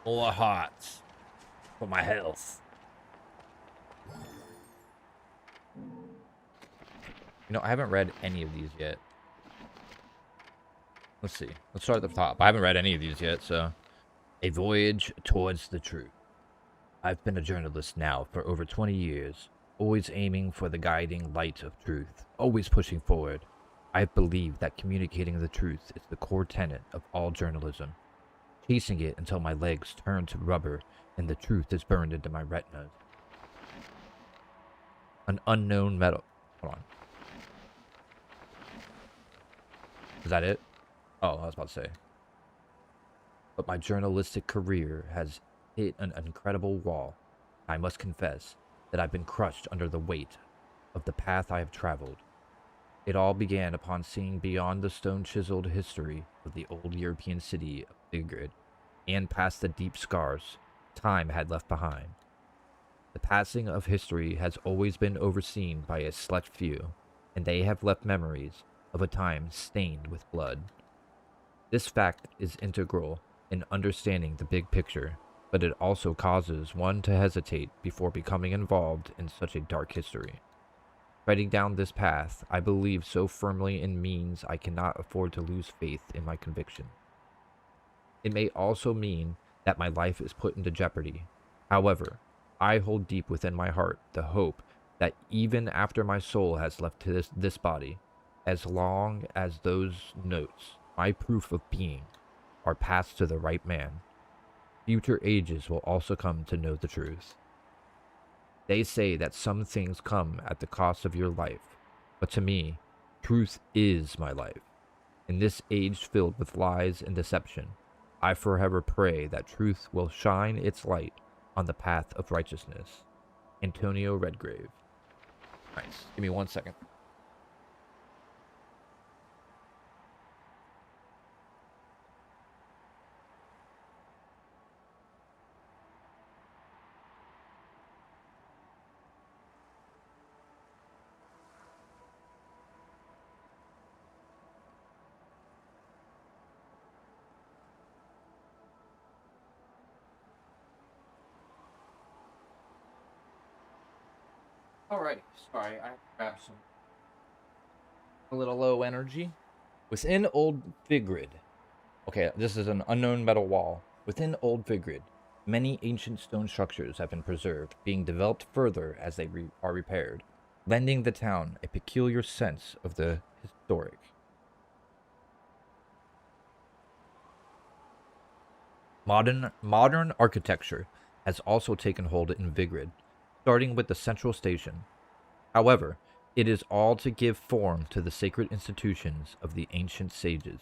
More hearts for my health. You know, I haven't read any of these yet. Let's see. Let's start at the top. I haven't read any of these yet, so. A Voyage Towards the Truth. I've been a journalist now for over 20 years, always aiming for the guiding light of truth, always pushing forward. I believe that communicating the truth is the core tenet of all journalism. Chasing it until my legs turn to rubber and the truth is burned into my retinas. An unknown metal. Hold on. Is that it? Oh, I was about to say. But my journalistic career has hit an incredible wall. I must confess that I've been crushed under the weight of the path I have traveled. It all began upon seeing beyond the stone-chiseled history of the old European city of Sigrid, and past the deep scars time had left behind. The passing of history has always been overseen by a select few, and they have left memories of a time stained with blood. This fact is integral in understanding the big picture, but it also causes one to hesitate before becoming involved in such a dark history. Treading down this path, I believe so firmly in means I cannot afford to lose faith in my conviction. It may also mean that my life is put into jeopardy. However, I hold deep within my heart the hope that even after my soul has left this body, as long as those notes, my proof of being, are passed to the right man, future ages will also come to know the truth. They say that some things come at the cost of your life, but to me, truth is my life. In this age filled with lies and deception, I forever pray that truth will shine its light on the path of righteousness. Antonio Redgrave. Nice. Give me 1 second. Alrighty, sorry, I grabbed a little low energy. Within Old Vigrid. Okay, this is an unknown metal wall. Within Old Vigrid, many ancient stone structures have been preserved, being developed further as they are repaired, lending the town a peculiar sense of the historic. Modern architecture has also taken hold in Vigrid, starting with the central station. However, it is all to give form to the sacred institutions of the ancient sages.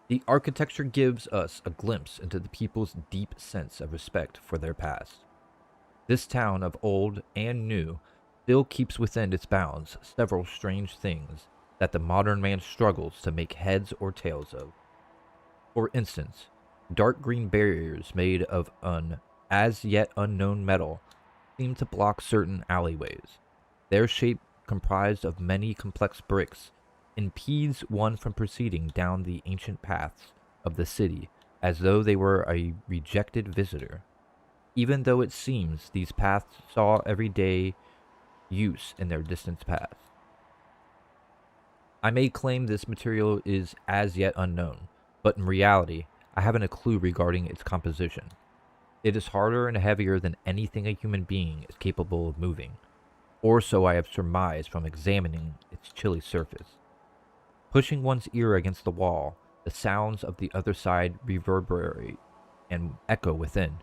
The architecture gives us a glimpse into the people's deep sense of respect for their past. This town of old and new still keeps within its bounds several strange things that the modern man struggles to make heads or tails of. For instance, dark green barriers made of an as yet unknown metal seem to block certain alleyways. Their shape, comprised of many complex bricks, impedes one from proceeding down the ancient paths of the city as though they were a rejected visitor, even though it seems these paths saw everyday use in their distant past. I may claim this material is as yet unknown, but in reality, I haven't a clue regarding its composition. It is harder and heavier than anything a human being is capable of moving, or so I have surmised from examining its chilly surface. Pushing one's ear against the wall, The sounds of the other side reverberate and echo within,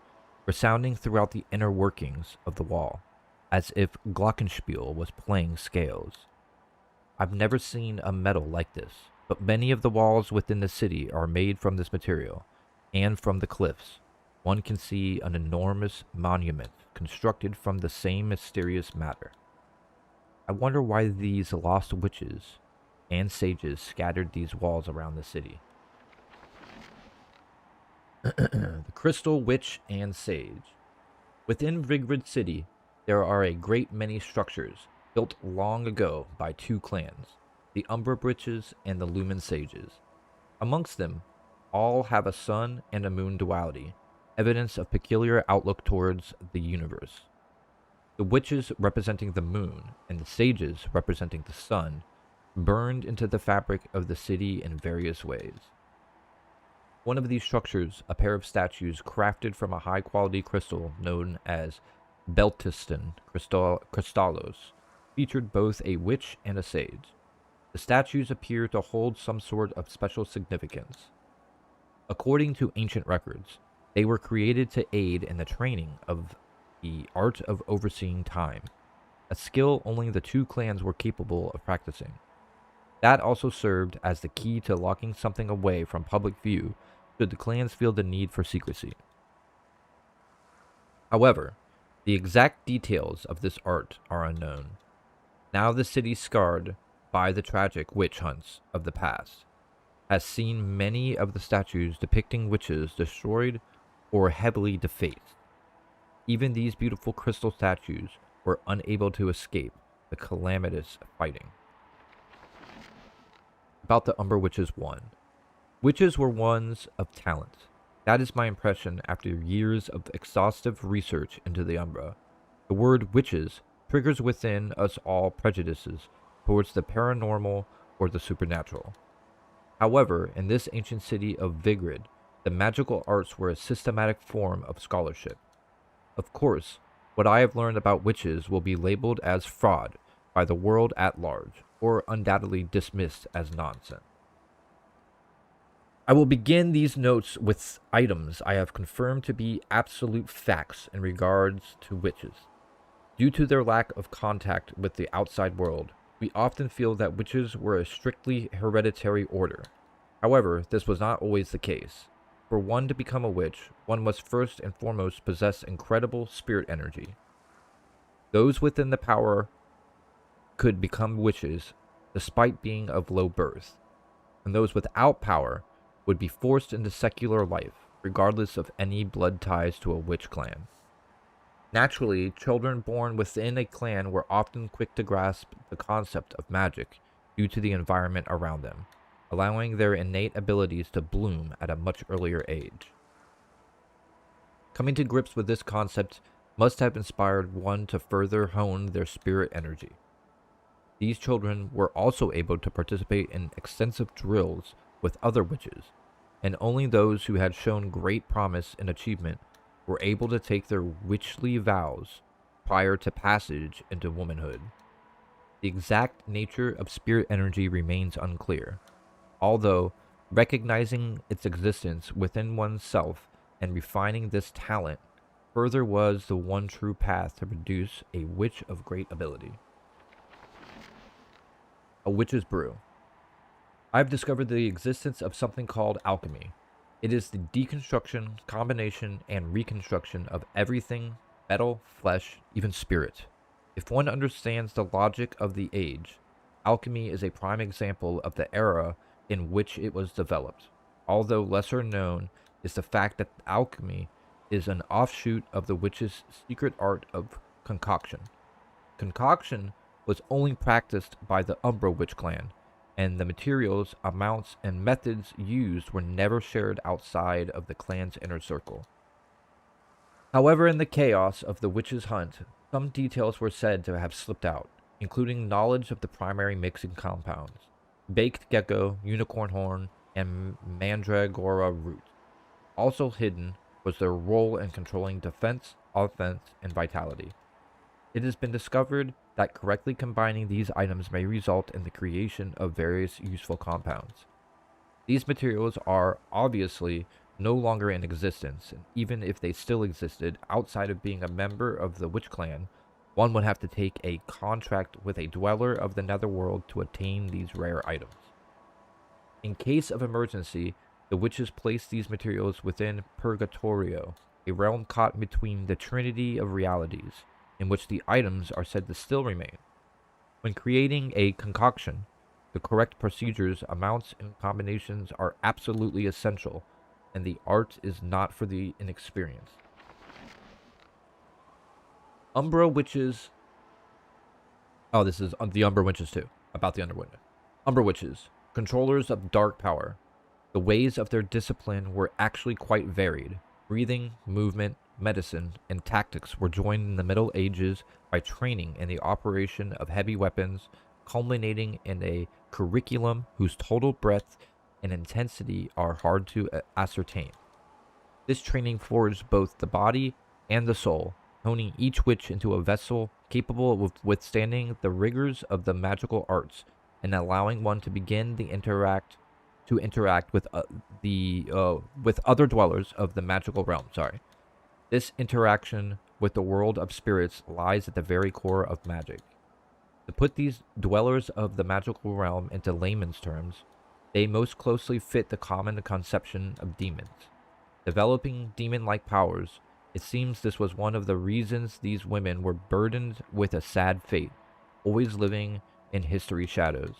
resounding throughout the inner workings of the wall, as if glockenspiel was playing scales. I've never seen a metal like this, but many of the walls within the city are made from this material, and from the cliffs, one can see an enormous monument constructed from the same mysterious matter. I wonder why these lost witches and sages scattered these walls around the city. The Crystal Witch and Sage. Within Vigrid City, there are a great many structures built long ago by two clans, the Umbra Witches and the Lumen Sages. Amongst them, all have a sun and a moon duality, evidence of peculiar outlook towards the universe. The witches representing the moon and the sages representing the sun burned into the fabric of the city in various ways. One of these structures, a pair of statues crafted from a high-quality crystal known as Beltistan Crystallos, featured both a witch and a sage. The statues appear to hold some sort of special significance. According to ancient records, they were created to aid in the training of the art of overseeing time, a skill only the two clans were capable of practicing. That also served as the key to locking something away from public view should the clans feel the need for secrecy. However, the exact details of this art are unknown. Now the city, scarred by the tragic witch hunts of the past, has seen many of the statues depicting witches destroyed or heavily defaced. Even these beautiful crystal statues were unable to escape the calamitous fighting. About the Umbra Witches 1. Witches were ones of talent. That is my impression after years of exhaustive research into the Umbra. The word witches triggers within us all prejudices towards the paranormal or the supernatural. However, in this ancient city of Vigrid, the magical arts were a systematic form of scholarship. Of course, what I have learned about witches will be labeled as fraud by the world at large, or undoubtedly dismissed as nonsense. I will begin these notes with items I have confirmed to be absolute facts in regards to witches. Due to their lack of contact with the outside world, we often feel that witches were a strictly hereditary order. However, this was not always the case. For one to become a witch, one must first and foremost possess incredible spirit energy. Those within the power could become witches despite being of low birth, and those without power would be forced into secular life, regardless of any blood ties to a witch clan. Naturally, children born within a clan were often quick to grasp the concept of magic due to the environment around them, allowing their innate abilities to bloom at a much earlier age. Coming to grips with this concept must have inspired one to further hone their spirit energy. These children were also able to participate in extensive drills with other witches, and only those who had shown great promise and achievement were able to take their witchly vows prior to passage into womanhood. The exact nature of spirit energy remains unclear, although recognizing its existence within oneself and refining this talent further was the one true path to produce a witch of great ability. A witch's brew. I've discovered the existence of something called alchemy. It is the deconstruction, combination, and reconstruction of everything, metal, flesh, even spirit. If one understands the logic of the age, alchemy is a prime example of the era in which it was developed, although lesser known is the fact that alchemy is an offshoot of the witch's secret art of concoction. Concoction was only practiced by the Umbra Witch clan, and the materials, amounts, and methods used were never shared outside of the clan's inner circle. However, in the chaos of the witch's hunt, some details were said to have slipped out, including knowledge of the primary mixing compounds, baked gecko, unicorn horn, and mandragora root. Also hidden was their role in controlling defense, offense, and vitality. It has been discovered that correctly combining these items may result in the creation of various useful compounds. These materials are obviously no longer in existence, and even if they still existed outside of being a member of the Witch Clan, one would have to take a contract with a dweller of the Netherworld to attain these rare items. In case of emergency, the witches place these materials within Purgatorio, a realm caught between the trinity of realities, in which the items are said to still remain. When creating a concoction, the correct procedures, amounts, and combinations are absolutely essential, and the art is not for the inexperienced. Umbra Witches. Oh, this is the Umbra Witches too. About the Underwind. Umbra Witches, controllers of dark power. The ways of their discipline were actually quite varied. Breathing, movement, medicine, and tactics were joined in the Middle Ages by training in the operation of heavy weapons, culminating in a curriculum whose total breadth and intensity are hard to ascertain. This training forged both the body and the soul, honing each witch into a vessel capable of withstanding the rigors of the magical arts and allowing one to begin the interact with with other dwellers of the magical realm. This interaction with the world of spirits lies at the very core of magic. To put these dwellers of the magical realm into layman's terms, they most closely fit the common conception of demons. Developing demon-like powers, it seems this was one of the reasons these women were burdened with a sad fate, always living in history's shadows.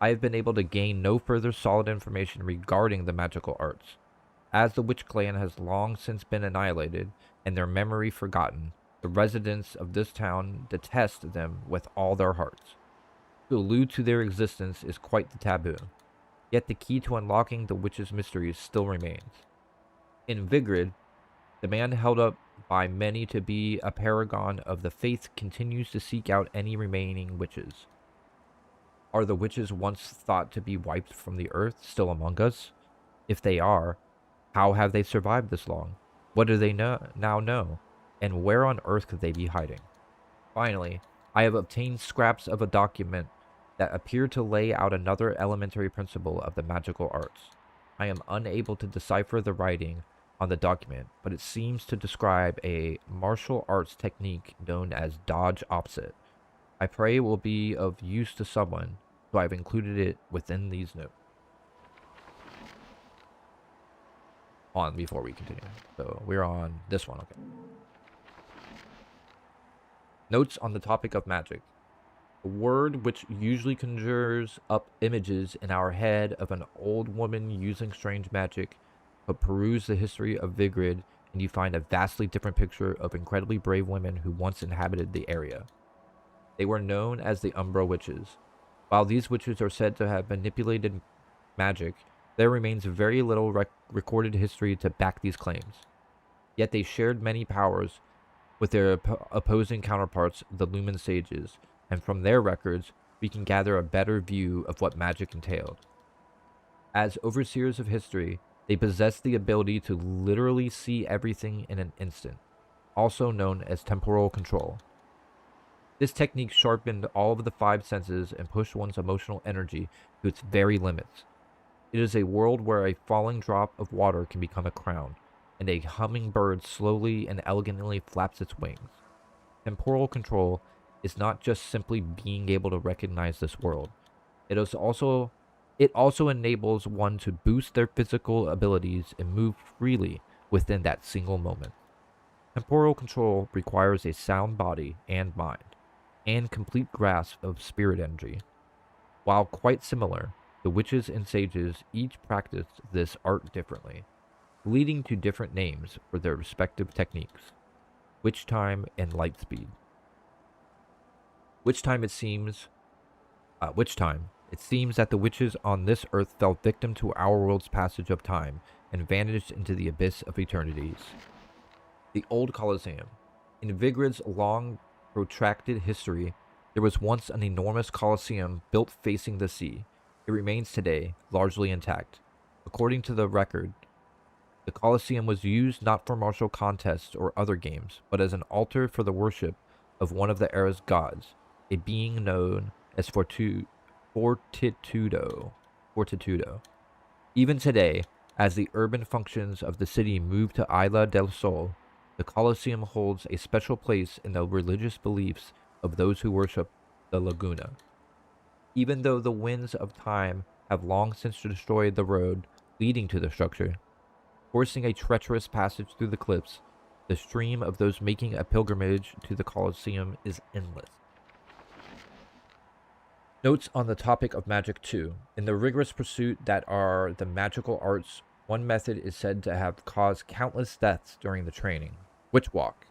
I have been able to gain no further solid information regarding the magical arts. As the Witch Clan has long since been annihilated and their memory forgotten, the residents of this town detest them with all their hearts. To allude to their existence is quite the taboo, yet the key to unlocking the witch's mysteries still remains. In Vigrid, the man held up by many to be a paragon of the faith continues to seek out any remaining witches. Are the witches once thought to be wiped from the earth still among us? If they are, how have they survived this long? What do they now know? And where on earth could they be hiding? Finally, I have obtained scraps of a document that appear to lay out another elementary principle of the magical arts. I am unable to decipher the writing on the document, but it seems to describe a martial arts technique known as dodge opposite. I pray it will be of use to someone, so I've included it within these notes. On before we continue. So we're on this one, okay. Notes on the topic of magic. A word which usually conjures up images in our head of an old woman using strange magic, but peruse the history of Vigrid and you find a vastly different picture of incredibly brave women who once inhabited the area. They were known as the Umbra Witches. While these witches are said to have manipulated magic, there remains very little recorded history to back these claims. Yet they shared many powers with their opposing counterparts, the Lumen Sages, and from their records, we can gather a better view of what magic entailed. As overseers of history, they possessed the ability to literally see everything in an instant, also known as temporal control. This technique sharpened all of the five senses and pushed one's emotional energy to its very limits. It is a world where a falling drop of water can become a crown, and a hummingbird slowly and elegantly flaps its wings. Temporal control is not just simply being able to recognize this world. It also enables one to boost their physical abilities and move freely within that single moment. Temporal control requires a sound body and mind, and complete grasp of spirit energy. While quite similar, the witches and sages each practiced this art differently, leading to different names for their respective techniques. Witch time and light speed. It seems that the witches on this earth fell victim to our world's passage of time and vanished into the abyss of eternities. The Old Colosseum. In Vigrid's long, protracted history, there was once an enormous Colosseum built facing the sea. It remains today, largely intact. According to the record, the Colosseum was used not for martial contests or other games, but as an altar for the worship of one of the era's gods, a being known as Fortitudo. Even today, as the urban functions of the city move to Isla del Sol, the Colosseum holds a special place in the religious beliefs of those who worship the Laguna. Even though the winds of time have long since destroyed the road leading to the structure, forcing a treacherous passage through the cliffs, the stream of those making a pilgrimage to the Colosseum is endless. Notes on the topic of magic too. In the rigorous pursuit that are the magical arts, one method is said to have caused countless deaths during the training. Witch Walk.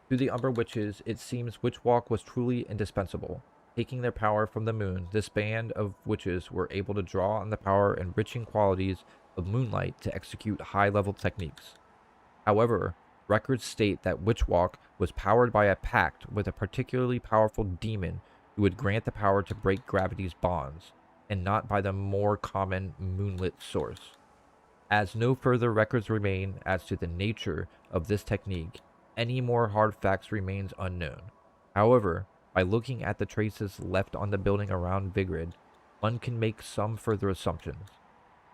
To the Umbra Witches, it seems Witch Walk was truly indispensable. Taking their power from the moon, this band of witches were able to draw on the power and enriching qualities of moonlight to execute high-level techniques. However, records state that Witch Walk was powered by a pact with a particularly powerful demon who would grant the power to break gravity's bonds, and not by the more common moonlit source. As no further records remain as to the nature of this technique, any more hard facts remains unknown. However, by looking at the traces left on the building around Vigrid, one can make some further assumptions.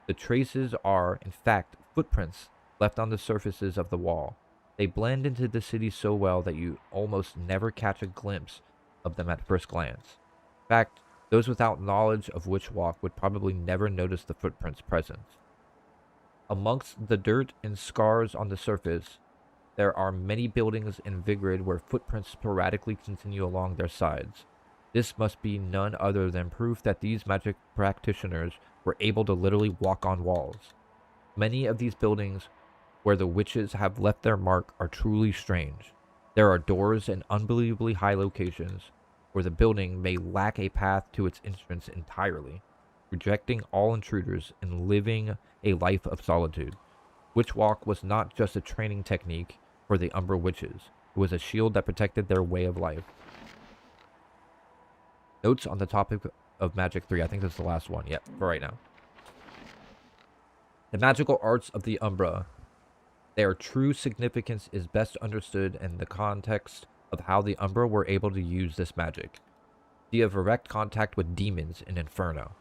The traces are, in fact, footprints left on the surfaces of the wall. They blend into the city so well that you almost never catch a glimpse of them at first glance. In fact, those without knowledge of Witch Walk would probably never notice the footprints' presence. Amongst the dirt and scars on the surface, there are many buildings in Vigrid where footprints sporadically continue along their sides. This must be none other than proof that these magic practitioners were able to literally walk on walls. Many of these buildings where the witches have left their mark are truly strange. There are doors in unbelievably high locations where the building may lack a path to its entrance entirely, rejecting all intruders and living a life of solitude. Witch Walk was not just a training technique for the Umbra Witches, it was a shield that protected their way of life. Notes on the topic of Magic 3, I think that's the last one, yep, for right now. The magical arts of the Umbra. Their true significance is best understood in the context of how the Umbra were able to use this magic, via direct contact with demons in Inferno.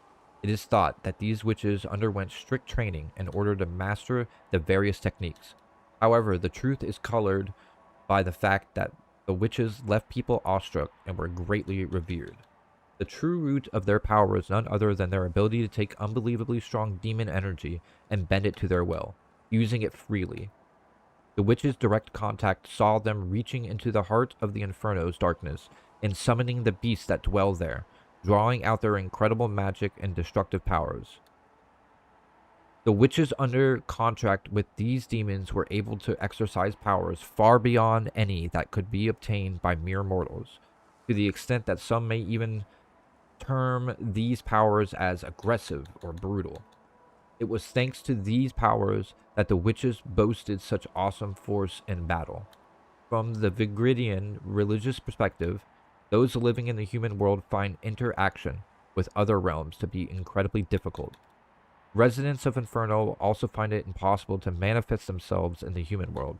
It is thought that these witches underwent strict training in order to master the various techniques. However, the truth is colored by the fact that the witches left people awestruck and were greatly revered. The true root of their power is none other than their ability to take unbelievably strong demon energy and bend it to their will, using it freely. The witches' direct contact saw them reaching into the heart of the Inferno's darkness and summoning the beasts that dwell there, drawing out their incredible magic and destructive powers. The witches under contract with these demons were able to exercise powers far beyond any that could be obtained by mere mortals, to the extent that some may even term these powers as aggressive or brutal. It was thanks to these powers that the witches boasted such awesome force in battle. From the Vigridian religious perspective, those living in the human world find interaction with other realms to be incredibly difficult. Residents of Inferno also find it impossible to manifest themselves in the human world.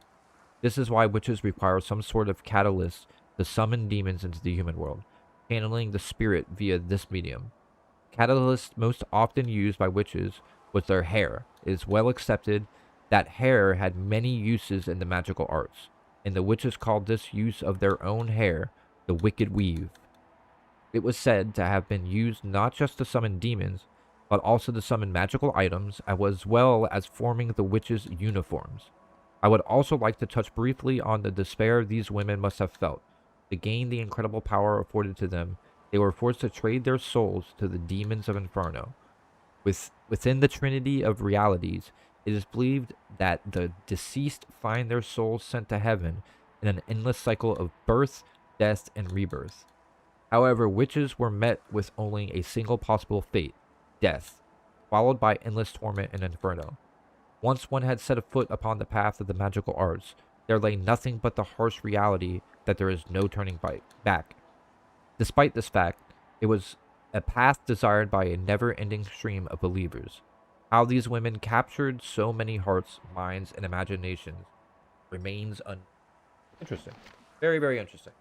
This is why witches require some sort of catalyst to summon demons into the human world, channeling the spirit via this medium. Catalyst most often used by witches was their hair. It is well accepted that hair had many uses in the magical arts, and the witches called this use of their own hair the Wicked Weave. It was said to have been used not just to summon demons, but also to summon magical items, as well as forming the witches' uniforms. I would also like to touch briefly on the despair these women must have felt. To gain the incredible power afforded to them, they were forced to trade their souls to the demons of Inferno. Within the Trinity of Realities, it is believed that the deceased find their souls sent to heaven in an endless cycle of birth, death, and rebirth. However, witches were met with only a single possible fate, death, followed by endless torment in Inferno. Once one had set a foot upon the path of the magical arts, there lay nothing but the harsh reality that there is no turning back. Despite this fact, it was a path desired by a never-ending stream of believers. How these women captured so many hearts, minds, and imaginations remains interesting. Very, very interesting.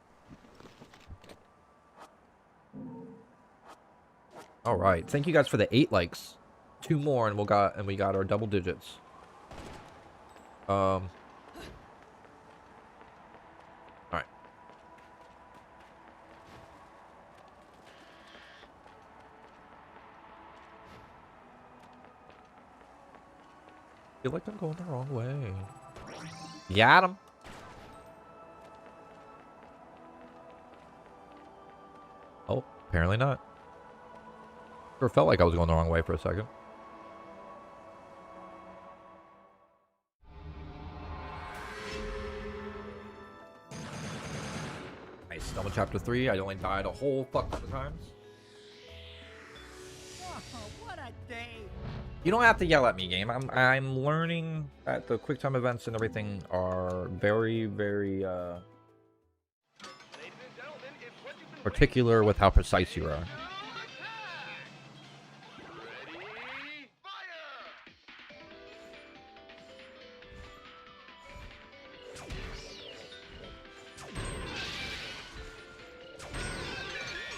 Alright, thank you guys for the 8 likes. 2 more and we got our double digits. All right. Feel like I'm going the wrong way. Got him. Oh, apparently not. Sure felt like I was going the wrong way for a second. Nice. Double chapter 3. I only died a whole fuck ton of times. Oh, what a day. You don't have to yell at me, game. I'm learning that the quick time events and everything are very, very particular with how precise you are.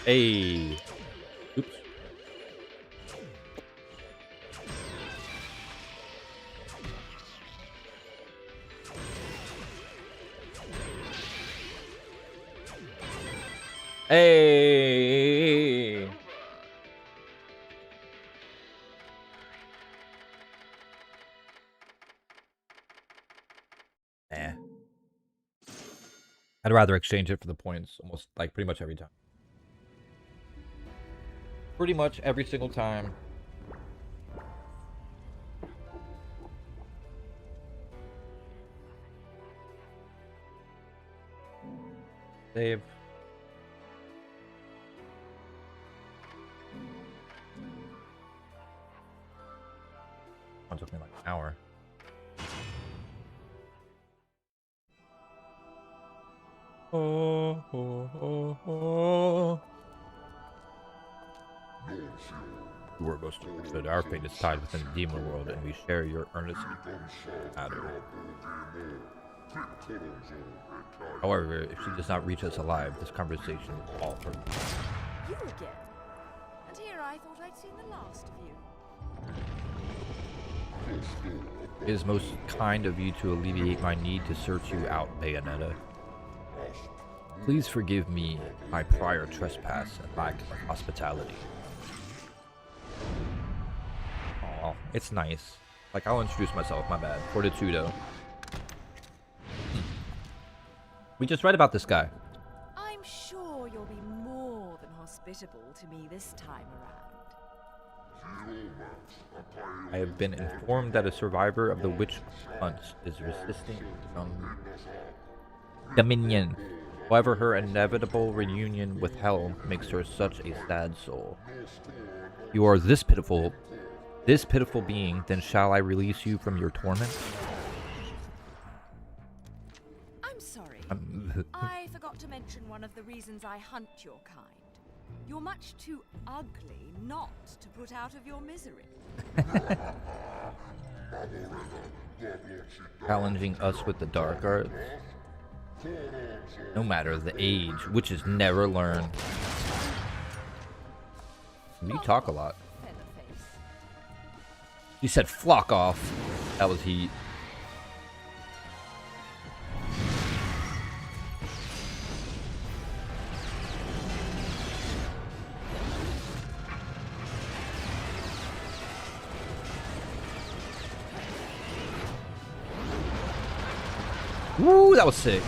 Hey. Oops. Hey. Nah. I'd rather exchange it for the points almost like pretty much every time. Pretty much every single time. Save. It took me like an hour. Oh, oh, oh, oh. You were most understood. Our fate is tied within the demon world, and we share your earnest matter. However, if she does not reach us alive, this conversation is all for You again? And here I thought I'd seen the last of you. It is most kind of you to alleviate my need to search you out, Bayonetta. Please forgive me my prior trespass and lack of hospitality. Oh, it's nice. Like, I'll introduce myself, my bad. Fortitudo. We just read about this guy. I'm sure you'll be more than hospitable to me this time around. I have been informed that a survivor of the witch hunt is resisting Dominion. However, her inevitable reunion with Hell makes her such a sad soul. You are this pitiful being, then shall I release you from your torment? I'm sorry. I forgot to mention one of the reasons I hunt your kind. You're much too ugly not to put out of your misery. Challenging us with the dark arts. No matter the age, witches never learn. You talk a lot. You said flock off. That was heat. Woo, that was sick.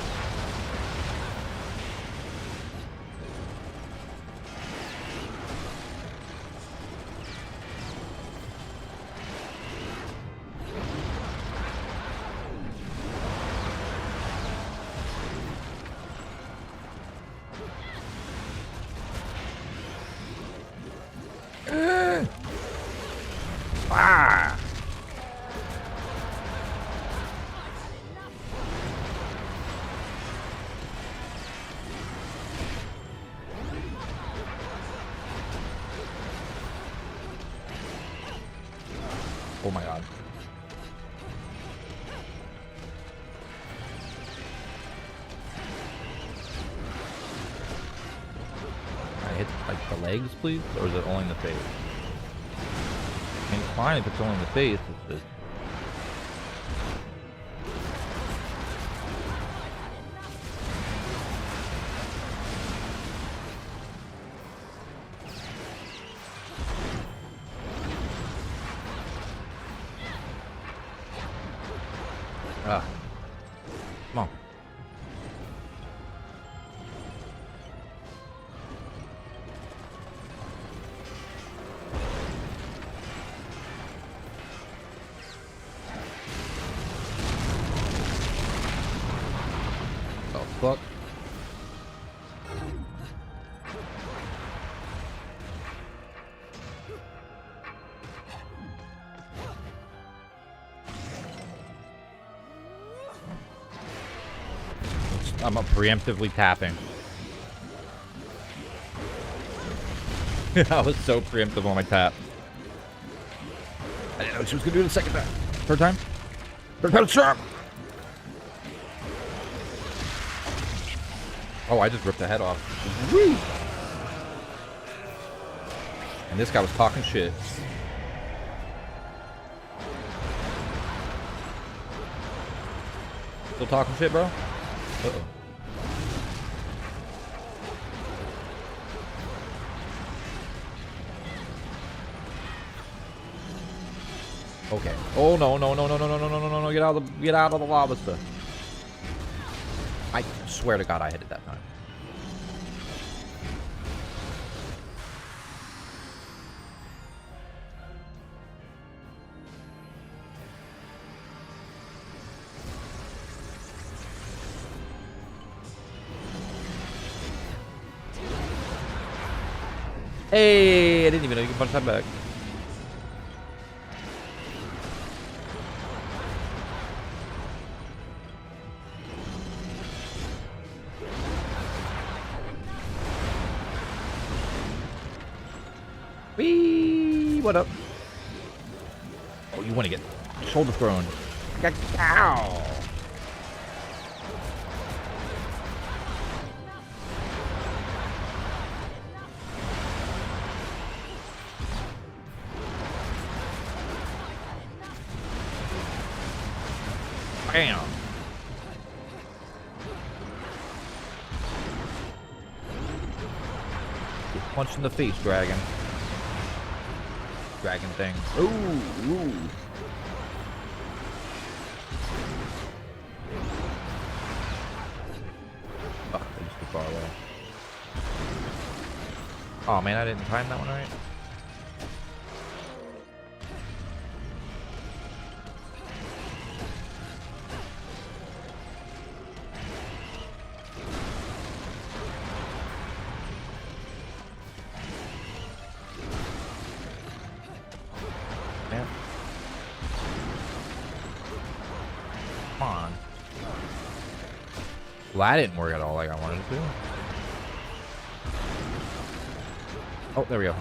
Ah! Oh my god. Can I hit like the legs, please? Or is it only in the face? I mean, it's fine if it's only in the face. It's just... Ah. Come on. Oh, fuck. I'm preemptively tapping. I was so preemptive on my tap. I didn't know she was gonna do it the second time. Third time? Third time charm! Oh, I just ripped the head off. Woo! And this guy was talking shit. Still talking shit, bro? Uh-oh. Okay. Oh no, no, no, no, no, no, no, no, no, no, get out of the lava stuff. I swear to God I hit it that time. Hey, I didn't even know you could punch that back. Wee, what up? Oh, you want to get shoulder thrown. Ow. Bam. Get punched in the face, dragon. Dragon thing. Ooh, ooh. Oh, I just too far away. Oh man, I didn't time that one right. Come on. Well, that didn't work at all like I wanted it to. Oh, there we go.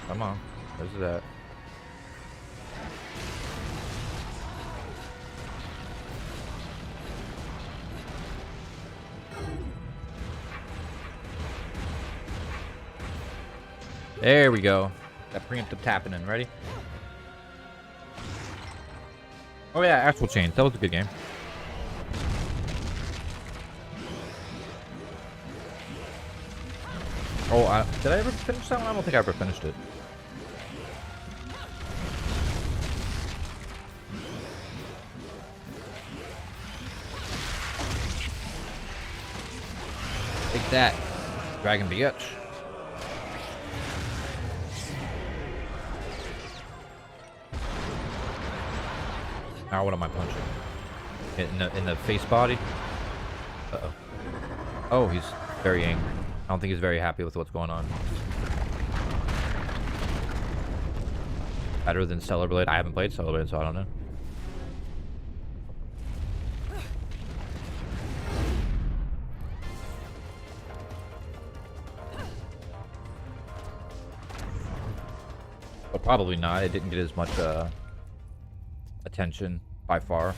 Come on. Where's it at? There we go. That preemptive tapping in. Ready? Oh yeah, actual chains. That was a good game. Oh, did I ever finish that one? I don't think I ever finished it. Take that, dragon bitch. Now what am I punching? In the face body? Uh-oh. Oh, he's very angry. I don't think he's very happy with what's going on. Better than Stellar Blade? I haven't played Stellar Blade, so I don't know. But probably not. It didn't get as much attention by far.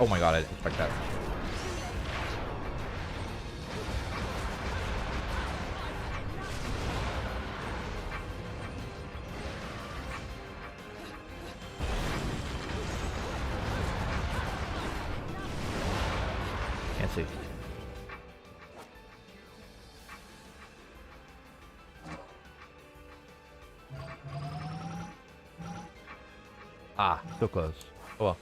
Oh my god, I didn't expect that. Can't see. Ah, so close. Oh well.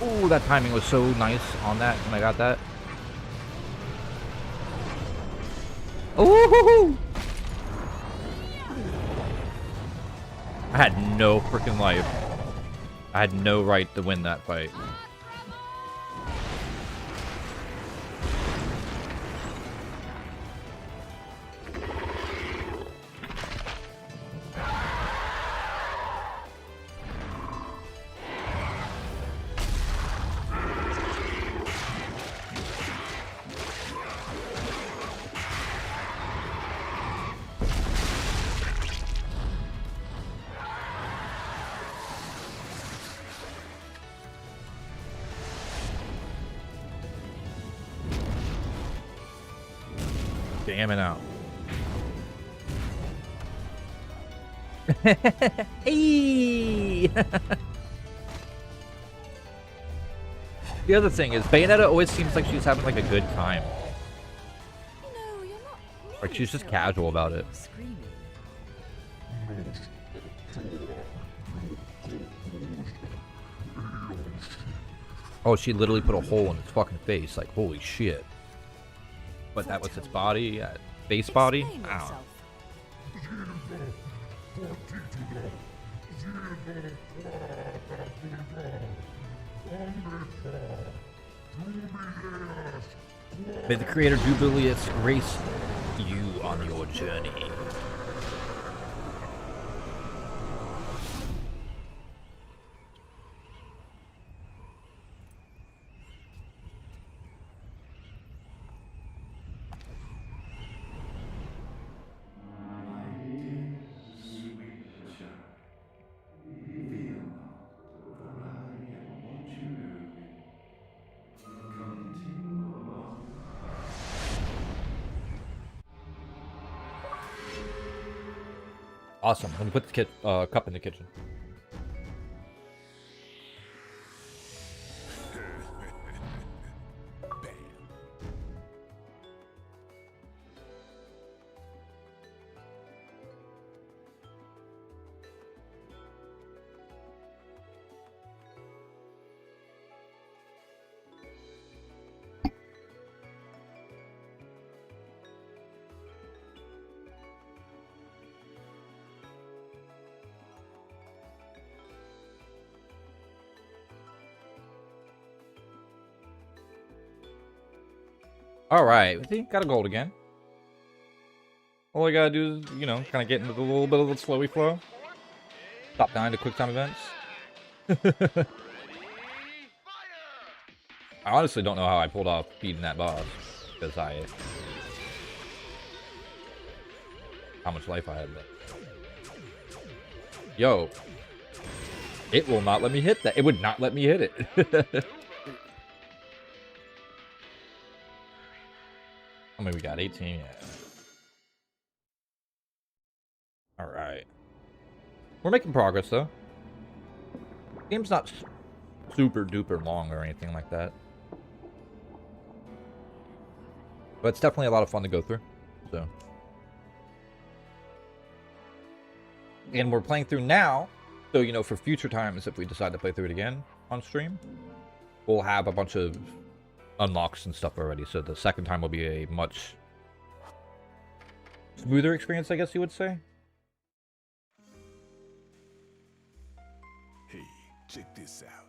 Ooh, that timing was so nice on that when I got that. Ooh! I had no freaking life. I had no right to win that fight. Jamming out. Hey! The other thing is, Bayonetta always seems like she's having like a good time. No, you're not. Like she's just casual about it. Oh, she literally put a hole in its fucking face. Like, holy shit. But that was its body, face body? Ow. May the creator Jubilius grace you on your journey. Awesome. Let me put the cup in the kitchen. Alright, see, got a gold again. All I gotta do is, you know, kind of get into a little bit of the slowy flow. Stop dying to quick time events. I honestly don't know how I pulled off beating that boss. Because how much life I had left. Yo. It will not let me hit that. It would not let me hit it. many we got? 18, yeah. Alright. We're making progress, though. Game's not super duper long or anything like that. But it's definitely a lot of fun to go through. So. And we're playing through now. So, you know, for future times, if we decide to play through it again on stream, we'll have a bunch of unlocks and stuff already. So the second time will be a much smoother experience, I guess you would say. Hey, check this out.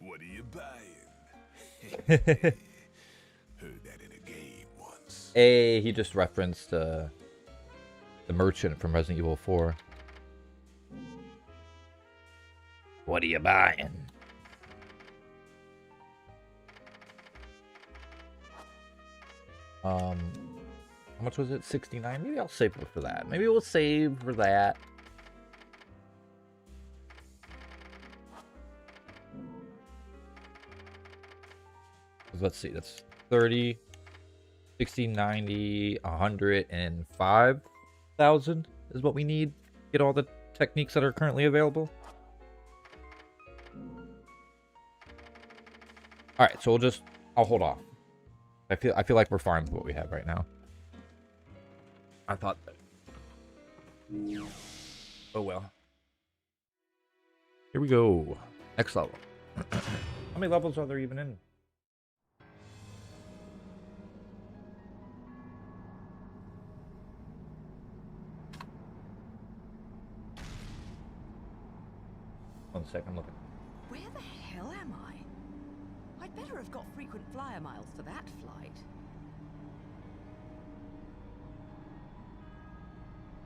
What are you buying? Heard that in a game once. Hey, he just referenced the merchant from Resident Evil 4. What are you buying? How much was it? 69? Maybe I'll save it for that. Maybe we'll save for that. Let's see, that's 30, 60, 90, 105,000 is what we need to get all the techniques that are currently available. Alright, so I'll hold off. I feel like we're fine with what we have right now. I thought that. Oh well. Here we go. Next level. How many levels are there even in? One second, I'm looking. Where the hell am I? I'd better have got frequent flyer miles for that flight.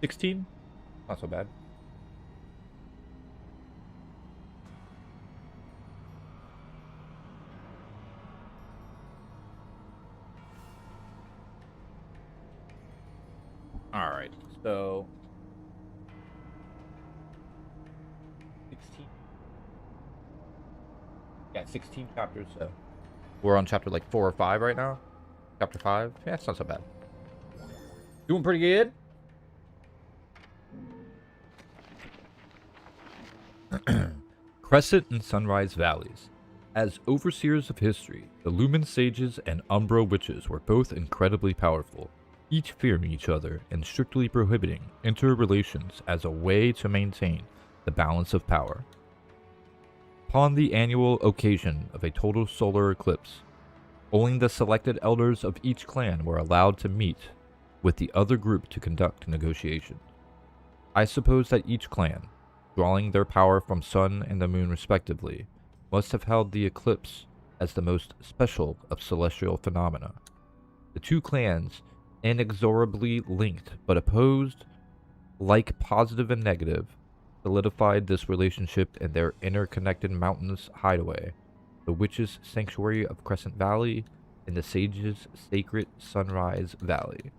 16? Not so bad. Alright, so 16. Yeah, 16 chapters, so we're on chapter like 4 or 5 right now. Chapter 5. Yeah, it's not so bad. Doing pretty good. Crescent and Sunrise Valleys. As overseers of history, the Lumen Sages and Umbra Witches were both incredibly powerful, each fearing each other and strictly prohibiting interrelations as a way to maintain the balance of power. Upon the annual occasion of a total solar eclipse, only the selected elders of each clan were allowed to meet with the other group to conduct negotiations. I suppose that each clan, drawing their power from sun and the moon respectively, must have held the eclipse as the most special of celestial phenomena. The two clans, inexorably linked but opposed, like positive and negative, solidified this relationship in their interconnected mountains hideaway, the Witches' Sanctuary of Crescent Valley and the Sages' Sacred Sunrise Valley.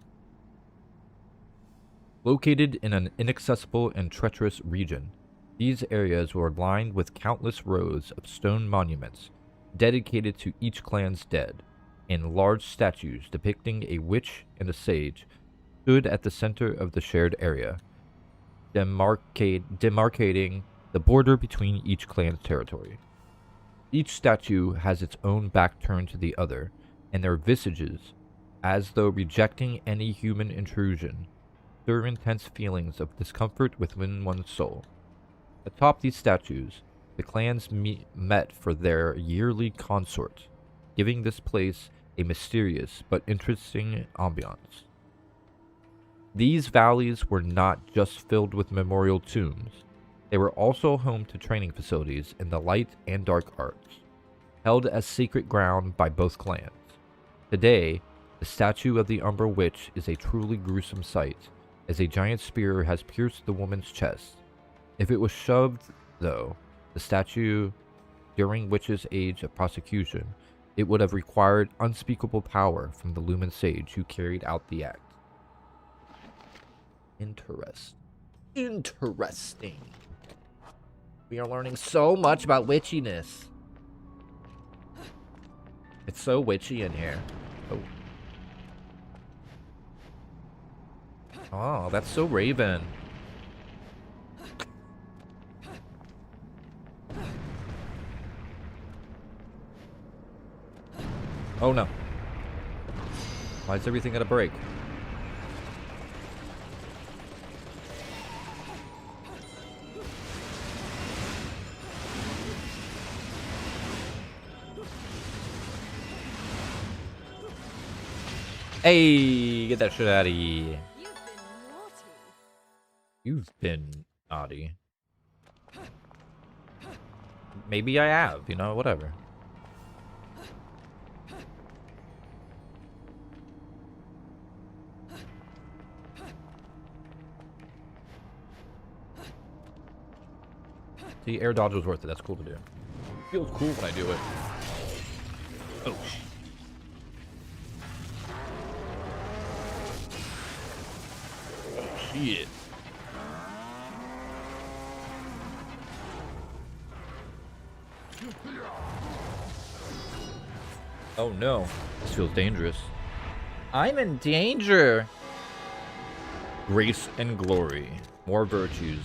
Located in an inaccessible and treacherous region, these areas were lined with countless rows of stone monuments dedicated to each clan's dead, and large statues depicting a witch and a sage stood at the center of the shared area, demarcating the border between each clan's territory. Each statue has its own back turned to the other, and their visages, as though rejecting any human intrusion, stir intense feelings of discomfort within one's soul. Atop these statues, the clans met for their yearly consort, giving this place a mysterious but interesting ambiance. These valleys were not just filled with memorial tombs, they were also home to training facilities in the light and dark arts, held as sacred ground by both clans. Today, the statue of the Umbra Witch is a truly gruesome sight, as a giant spear has pierced the woman's chest. If it was shoved, though, the statue during Witch's age of prosecution, it would have required unspeakable power from the Lumen Sage who carried out the act. Interesting. We are learning so much about witchiness. It's so witchy in here. Oh. Oh, that's so Raven. Oh no. Why is everything gonna break? Hey, get that shit out of here. You've been naughty. Maybe I have, you know, whatever. See, air dodge was worth it. That's cool to do. Feels cool when I do it. Oh, shit. Oh no, this feels dangerous. I'm in danger. Grace and glory. More virtues.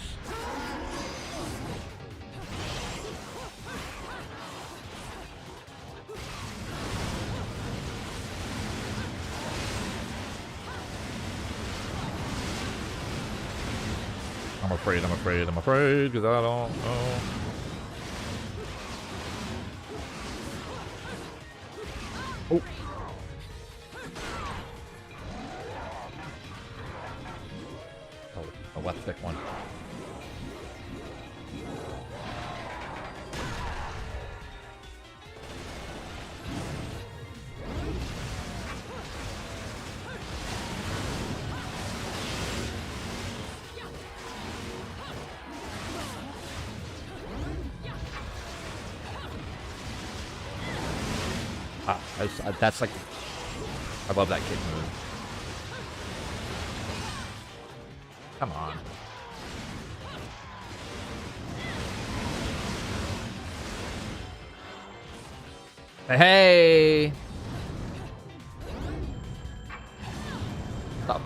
I'm afraid, because I don't know. Oh. Oh, let's pick one. That's like, I love that kick move. Come on. Hey! Stop.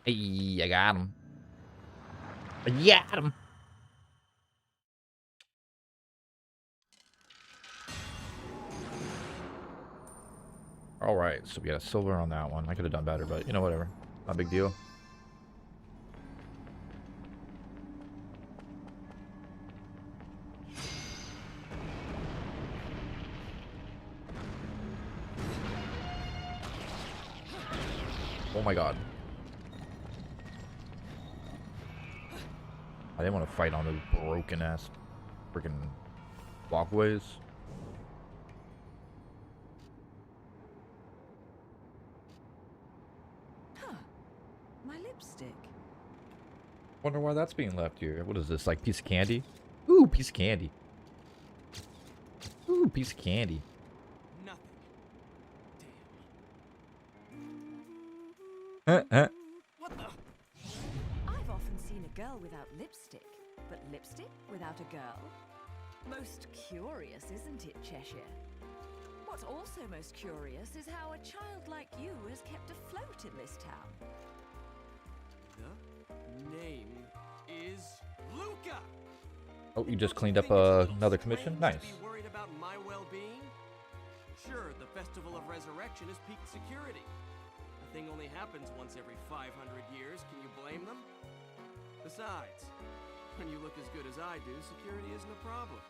Hey, I got him. I got him. All right, so we got a silver on that one. I could have done better, but you know, whatever. Not a big deal. Oh my god. I didn't want to fight on those broken ass freaking walkways. Huh. My lipstick. Wonder why that's being left here. What is this, like piece of candy? Ooh, piece of candy. Ooh, piece of candy. Nothing. Damn. What the? I've often seen a girl without lipstick, but lipstick without a girl? Most curious, isn't it, Cheshire? What's also most curious is how a child like you has kept afloat in this town. The name is Luca. Oh, you just cleaned up another commission? Nice. Be worried about my well-being? Sure, the Festival of Resurrection is peak security. The thing only happens once every 500 years. Can you blame them? Besides, when you look as good as I do, security isn't a problem.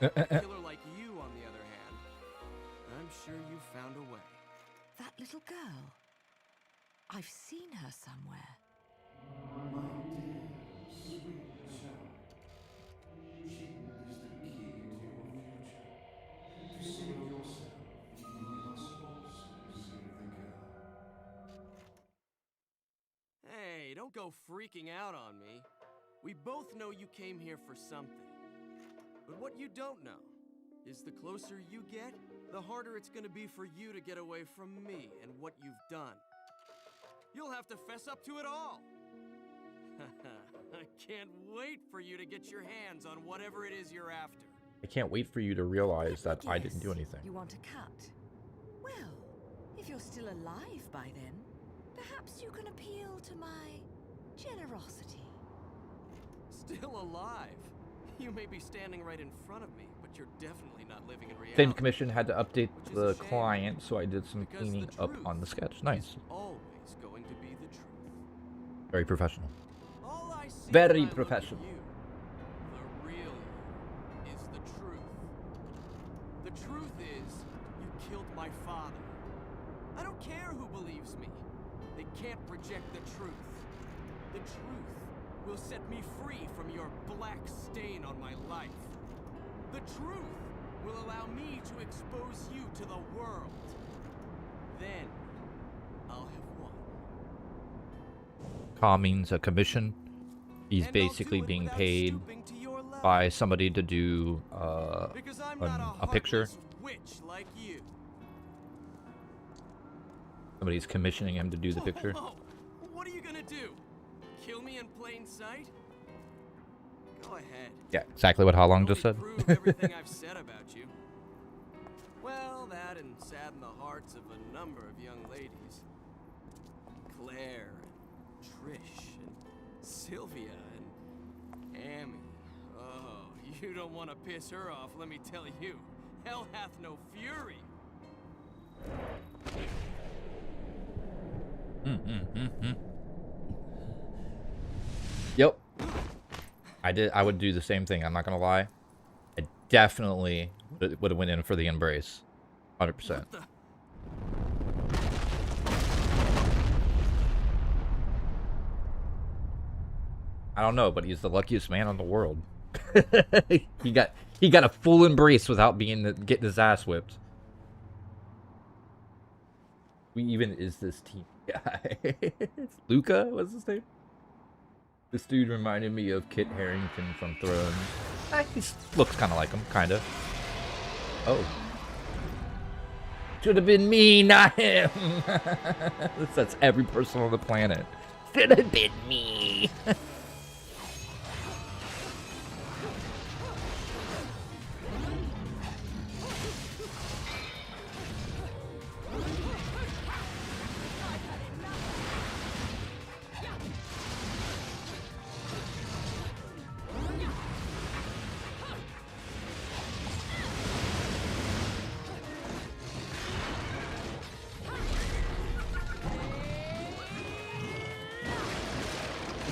A killer like you, on the other hand, I'm sure you found a way. That little girl. I've seen her somewhere. My dear, sweet child, cheating is the key to your future. To save yourself, you must also save the girl. Hey, don't go freaking out on me. We both know you came here for something. But what you don't know is the closer you get, the harder it's gonna be for you to get away from me and what you've done. You'll have to fess up to it all. I can't wait for you to get your hands on whatever it is you're after. I can't wait for you to realize that I didn't do anything. You want a cut? Well, if you're still alive by then, perhaps you can appeal to my generosity. Still alive? You may be standing right in front of me, but you're definitely not living in reality. Same commission had to update the client, so I did some cleaning up on the sketch. Nice. Always going to be the truth. Very professional. All I see Very when I look at professional. you, the real you, is the truth. The truth is, you killed my father. I don't care who believes me. They can't project the truth. The truth will set me free from your black stain on my life. The truth will allow me to expose you to the world. Then, I'll have won. Ka means a commission. He's basically being paid by somebody to do a picture. Witch like you. Somebody's commissioning him to do the picture. Whoa. What are you gonna do? Kill me in plain sight? Go ahead. Yeah, exactly what Halong just said. Prove everything I've said about you. Well, that and sadden the hearts of a number of young ladies. Claire, and Trish, and Sylvia, and Amy. Oh, you don't want to piss her off, let me tell you. Hell hath no fury. Yep. I would do the same thing, I'm not gonna lie. I definitely would have went in for the embrace. 100%. I don't know, but he's the luckiest man in the world. he got a full embrace without getting his ass whipped. Who even is this team guy? Luca, what's his name? This dude reminded me of Kit Harington from Thrones. He looks kind of like him, kind of. Oh. Should have been me, not him. That's every person on the planet. Should have been me.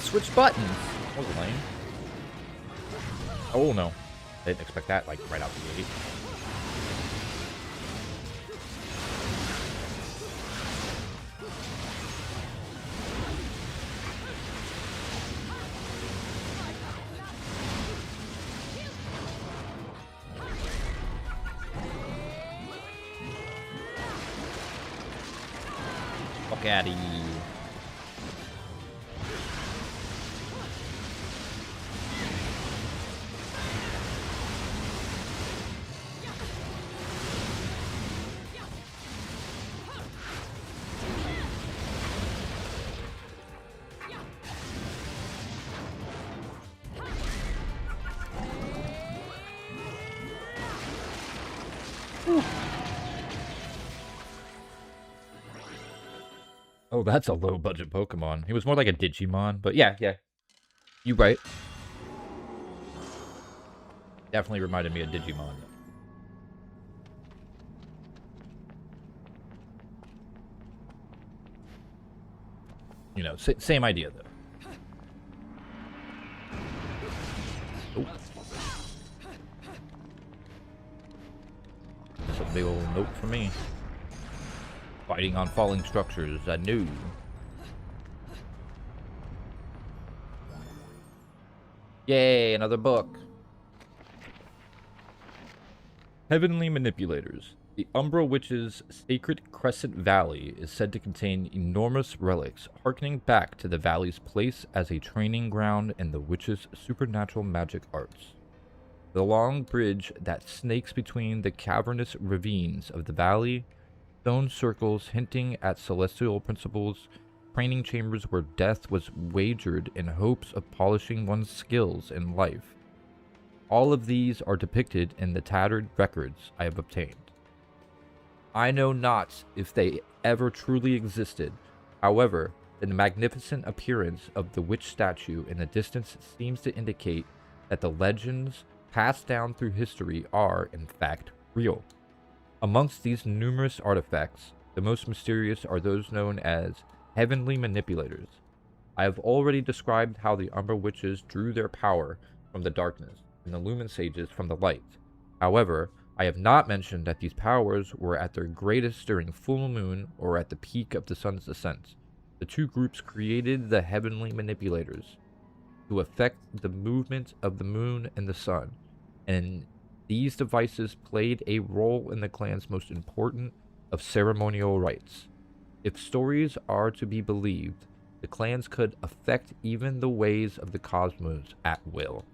Switch buttons. That was lame. Oh no. I didn't expect that, like, right out the gate. Fuck out of here. Oh, that's a low-budget Pokemon. He was more like a Digimon, but yeah. You right. Definitely reminded me of Digimon. You know, same idea, though. Oh. That's a big old note for me. Fighting on falling structures, I knew. Yay, another book. Heavenly Manipulators. The Umbra Witch's sacred Crescent Valley is said to contain enormous relics, harkening back to the valley's place as a training ground in the witch's supernatural magic arts. The long bridge that snakes between the cavernous ravines of the valley, stone circles hinting at celestial principles, training chambers where death was wagered in hopes of polishing one's skills in life. All of these are depicted in the tattered records I have obtained. I know not if they ever truly existed. However, the magnificent appearance of the witch statue in the distance seems to indicate that the legends passed down through history are, in fact, real. Amongst these numerous artifacts, the most mysterious are those known as heavenly manipulators. I have already described how the Umber Witches drew their power from the darkness, and the Lumen Sages from the light. However, I have not mentioned that these powers were at their greatest during full moon or at the peak of the sun's descent. The two groups created the heavenly manipulators to affect the movement of the moon and the sun, and these devices played a role in the clan's most important of ceremonial rites. If stories are to be believed, the clans could affect even the ways of the cosmos at will.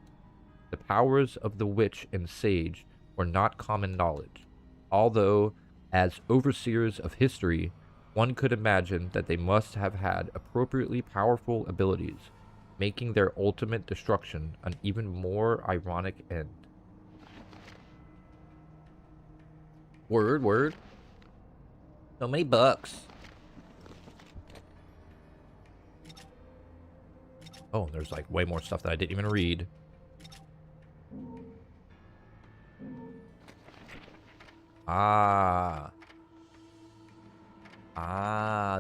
The powers of the witch and sage were not common knowledge, although, as overseers of history, one could imagine that they must have had appropriately powerful abilities, making their ultimate destruction an even more ironic end. Word. So many bucks. Oh, there's like way more stuff that I didn't even read.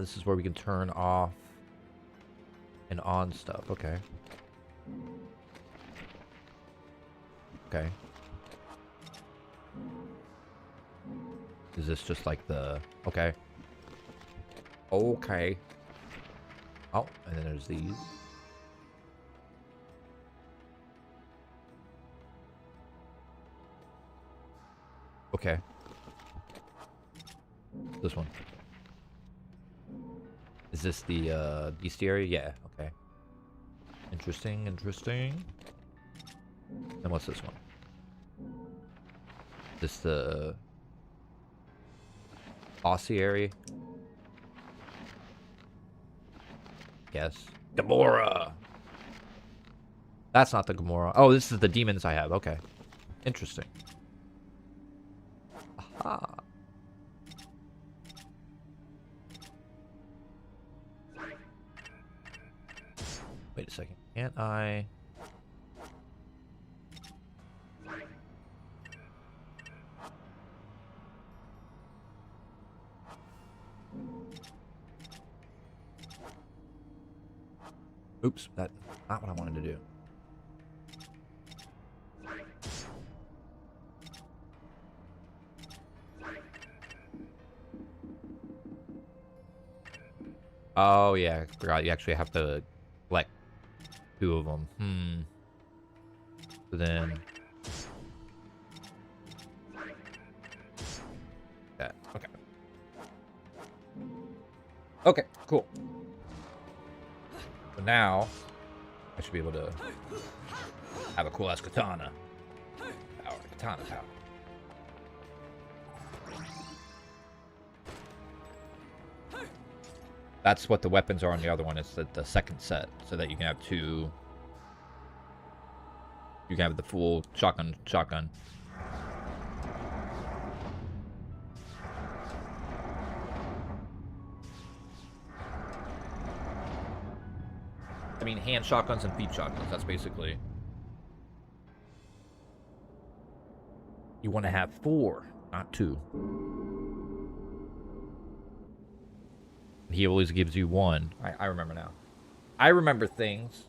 This is where we can turn off and on stuff. Okay. Is this just like the... Okay. Oh, and then there's these. Okay. This one. Is this the bestiary? Yeah, okay. Interesting. And what's this one? This the ossuary? Guess. Gamora! That's not the Gamora. Oh, this is the demons I have. Okay. Interesting. Aha. Wait a second. Can't I... Oops, that's not what I wanted to do. Oh yeah, I forgot you actually have to collect 2 of them. So then... Yeah, okay. Okay, cool. So now, I should be able to have a cool-ass katana. Katana power. That's what the weapons are on the other one. It's the second set, so that you can have 2. You can have the full shotgun. I mean, hand shotguns and feet shotguns. That's basically... You want to have 4, not 2. He always gives you 1. I remember now. I remember things.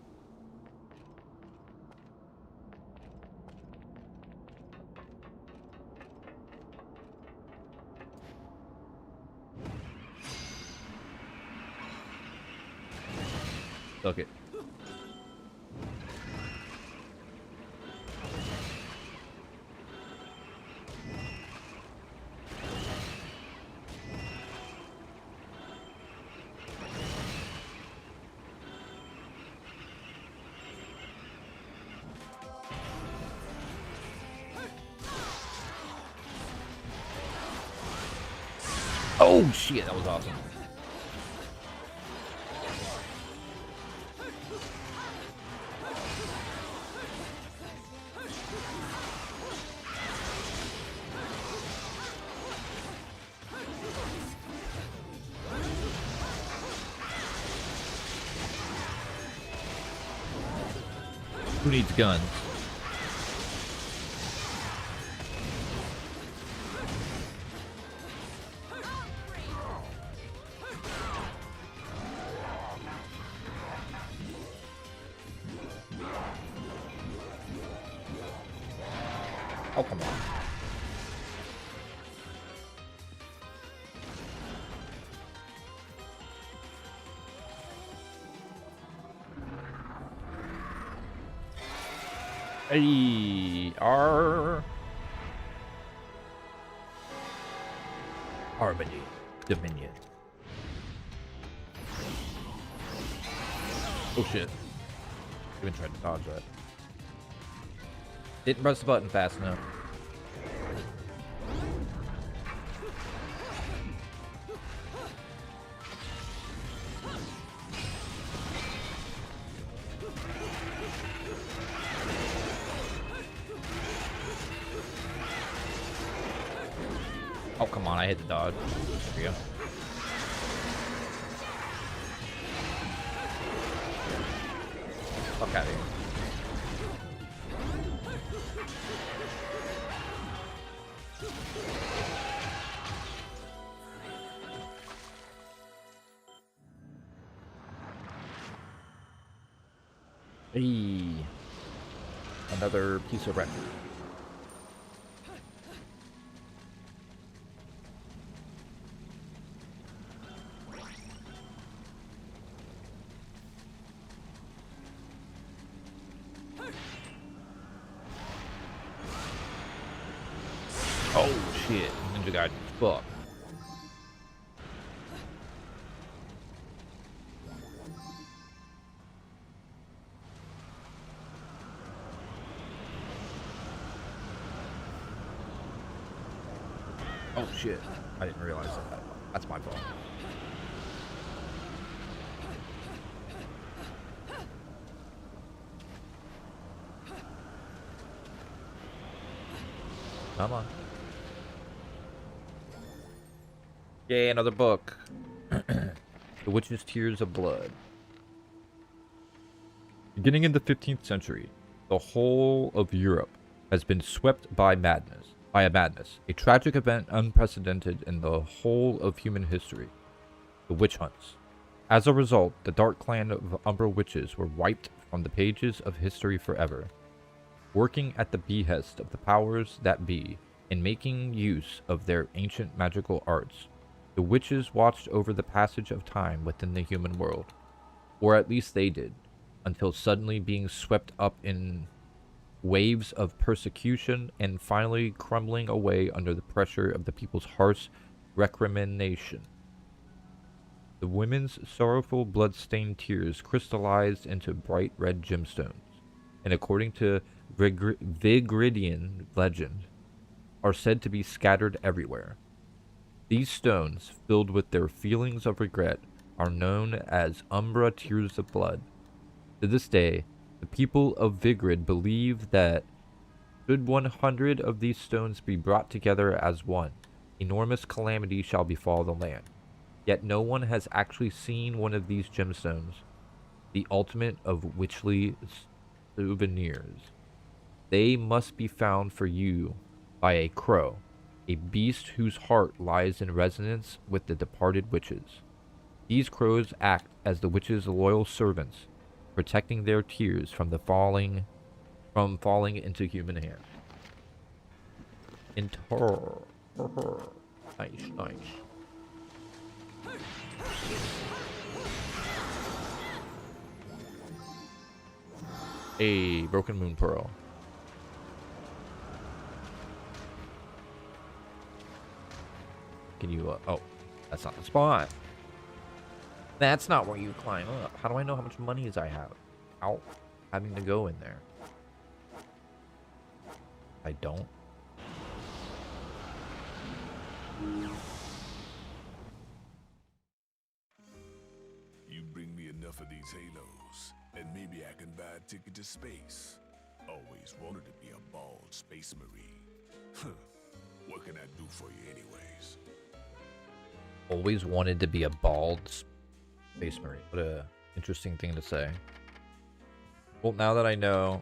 Look it. Oh shit, that was awesome. Who needs guns? Oh, come on. Hey, Harmony Dominion. Oh shit. Even tried to dodge that. Didn't press the button fast enough. Oh, come on, I hit the dodge. There we go. Fuck out of here. Hey, another piece of record. Oh shit, Ninja Gaiden, fuck. Oh shit, I didn't realize that. That's my fault. Come on. Yay, another book. The Witch's Tears of Blood. Beginning in the 15th century, the whole of Europe has been swept by madness. A tragic event unprecedented in the whole of human history. The witch hunts. As a result, the dark clan of Umbra witches were wiped from the pages of history forever. Working at the behest of the powers that be, in making use of their ancient magical arts, the witches watched over the passage of time within the human world. Or at least they did, until suddenly being swept up in waves of persecution and finally crumbling away under the pressure of the people's harsh recrimination. The women's sorrowful blood-stained tears crystallized into bright red gemstones, and according to Vigridian legend, are said to be scattered everywhere. These stones, filled with their feelings of regret, are known as Umbra Tears of Blood. To this day, the people of Vigrid believe that should 100 of these stones be brought together as one, enormous calamity shall befall the land. Yet no one has actually seen one of these gemstones, the ultimate of witchly souvenirs. They must be found for you by a crow, a beast whose heart lies in resonance with the departed witches. These crows act as the witches' loyal servants, protecting their tears from falling into human hands. Nice, nice. A broken moon pearl. Can you, oh, that's not the spot. That's not where you climb up. How do I know how much money I have? Out having to go in there. I don't. You bring me enough of these halos, and maybe I can buy a ticket to space. Always wanted to be a bald space marine. What can I do for you anyways? Always wanted to be a bald space marine. What a interesting thing to say. Well, now that I know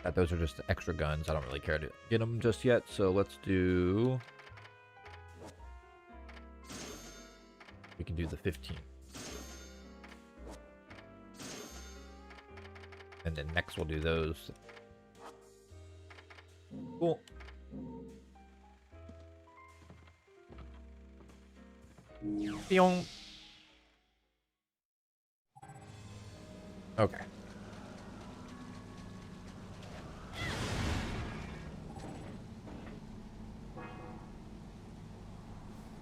that those are just extra guns, I don't really care to get them just yet. So let's do... We can do the 15. And then next we'll do those. Cool. Pyong. Okay.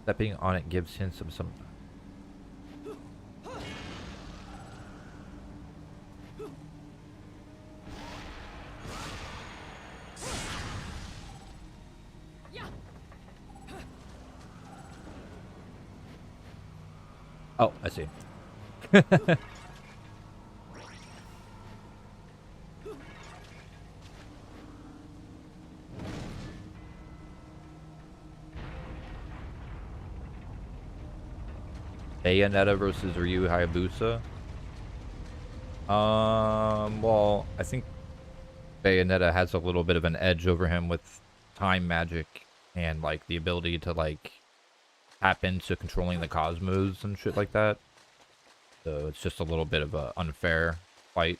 Stepping on it gives hints of some... Oh, I see. Bayonetta versus Ryu Hayabusa. Well, I think Bayonetta has a little bit of an edge over him with time magic and like the ability to like tap into controlling the cosmos and shit like that. So it's just a little bit of a unfair fight.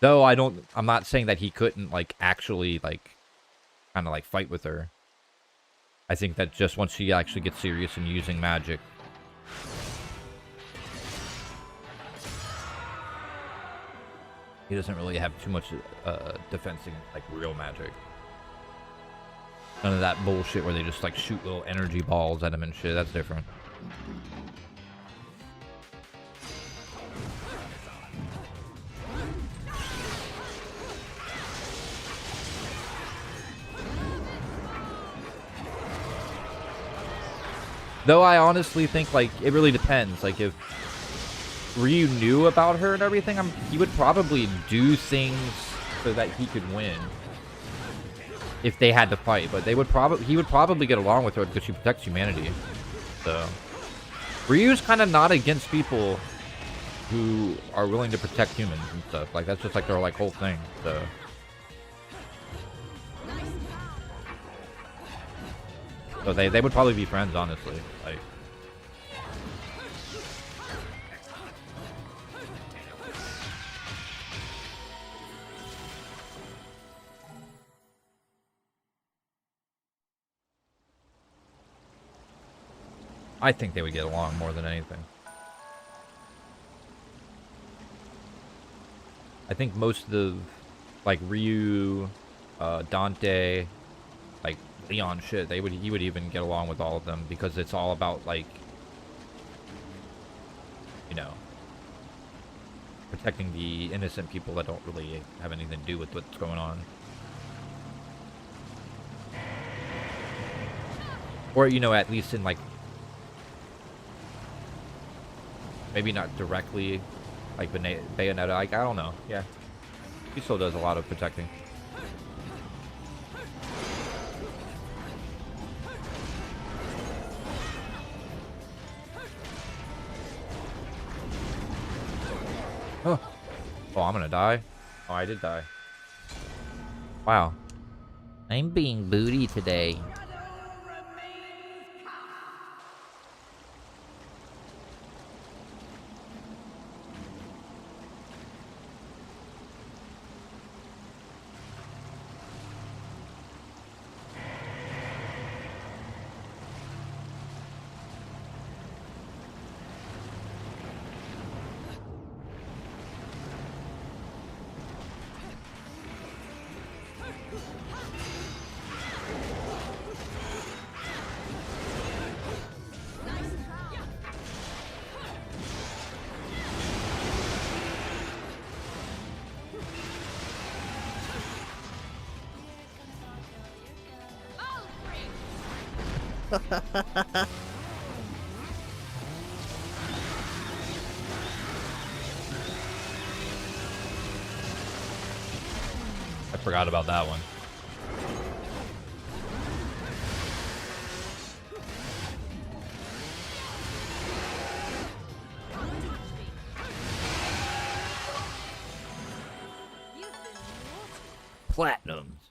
Though I'm not saying that he couldn't like actually like kind of like fight with her. I think that just once she actually gets serious in using magic, he doesn't really have too much defense against like real magic. None of that bullshit where they just like shoot little energy balls at him and shit. That's different. Though I honestly think, like, it really depends. Like, if Ryu knew about her and everything, he would probably do things so that he could win. If they had to fight. But he would probably get along with her because she protects humanity. So, Ryu's kind of not against people who are willing to protect humans and stuff. Like, that's just, like, their, like, whole thing. So... So they would probably be friends, honestly. Like, I think they would get along more than anything. I think most of the, like, Ryu, Dante, like, Leon shit, he would even get along with all of them because it's all about like, you know, protecting the innocent people that don't really have anything to do with what's going on. Or, you know, at least in like, maybe not directly like Bayonetta, like, I don't know. Yeah, he still does a lot of protecting. Oh. Oh, I'm gonna die. Oh, I did die. Wow. I'm being booty today. I forgot about that one. platinums.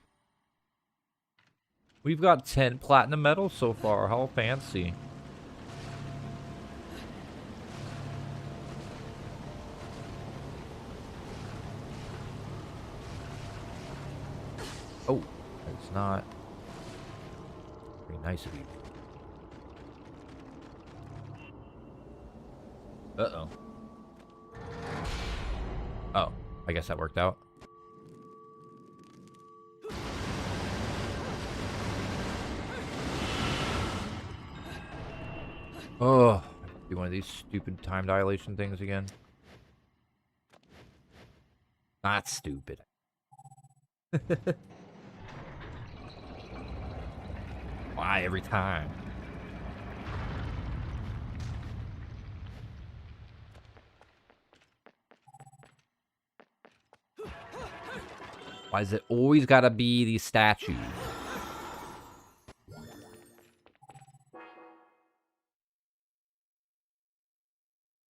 We've got 10 platinum medals so far. How fancy. Oh, it's not very nice of you. Uh-oh. Oh, I guess that worked out. Oh, do one of these stupid time dilation things again. Not stupid. Why every time? Why is it always gotta be these statues?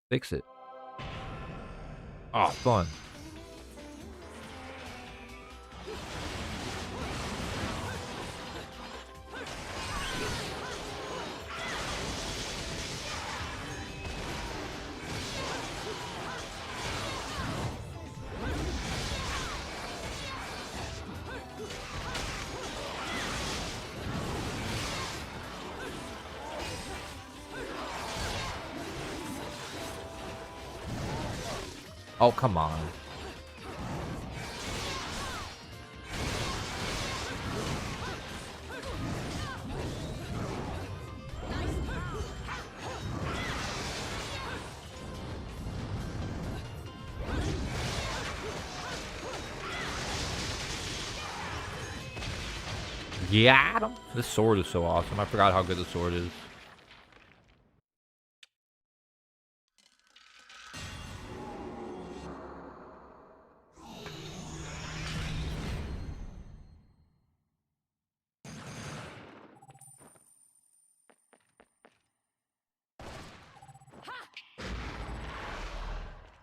Fix it. Oh, fun. Oh, come on. Yeah, this sword is so awesome. I forgot how good the sword is.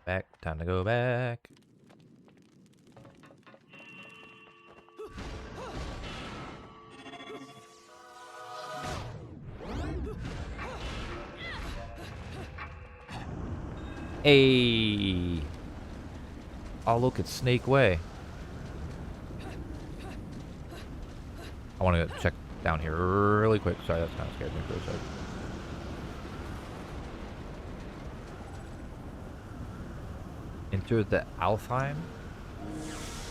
Back, time to go back. Hey. Oh, look, it's Snake Way. I want to check down here really quick. Sorry, that's kind of scared me for a second. Enter the Alfheim?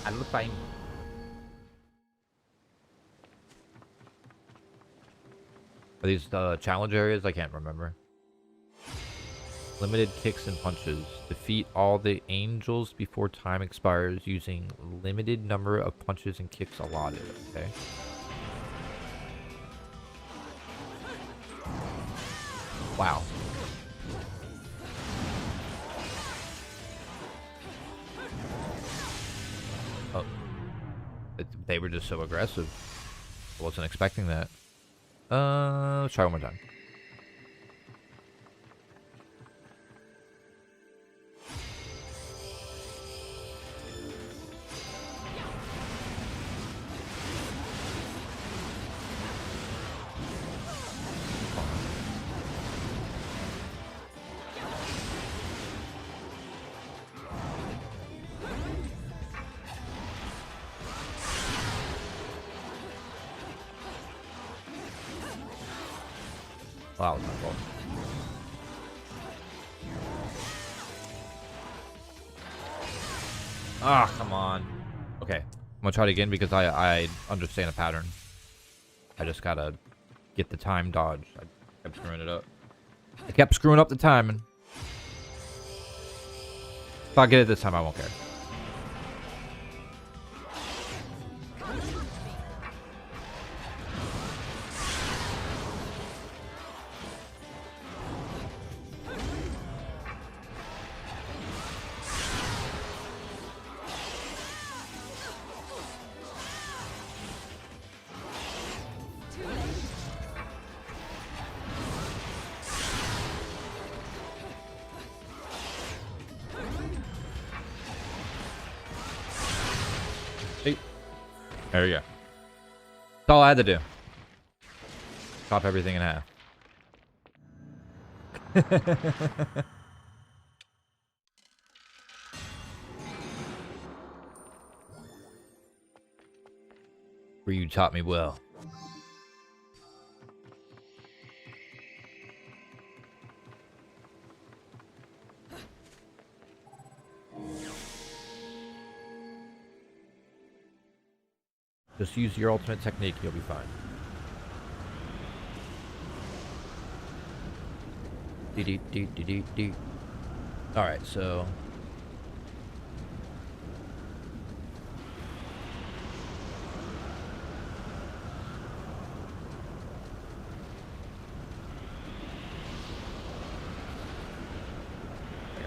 Alfheim. Are these challenge areas? I can't remember. Limited kicks and punches. Defeat all the angels before time expires using limited number of punches and kicks allotted. Okay. Wow. Oh. They were just so aggressive. I wasn't expecting that. Let's try one more time. Wow, that was my fault. Ah, come on. Okay, I'm gonna try it again because I understand a pattern. I just gotta get the time dodge. I kept screwing it up. I kept screwing up the timing. If I get it this time, I won't care. There you go. That's all I had to do. Chop everything in half. Where you taught me well. Just use your ultimate technique, you'll be fine. Alright, so...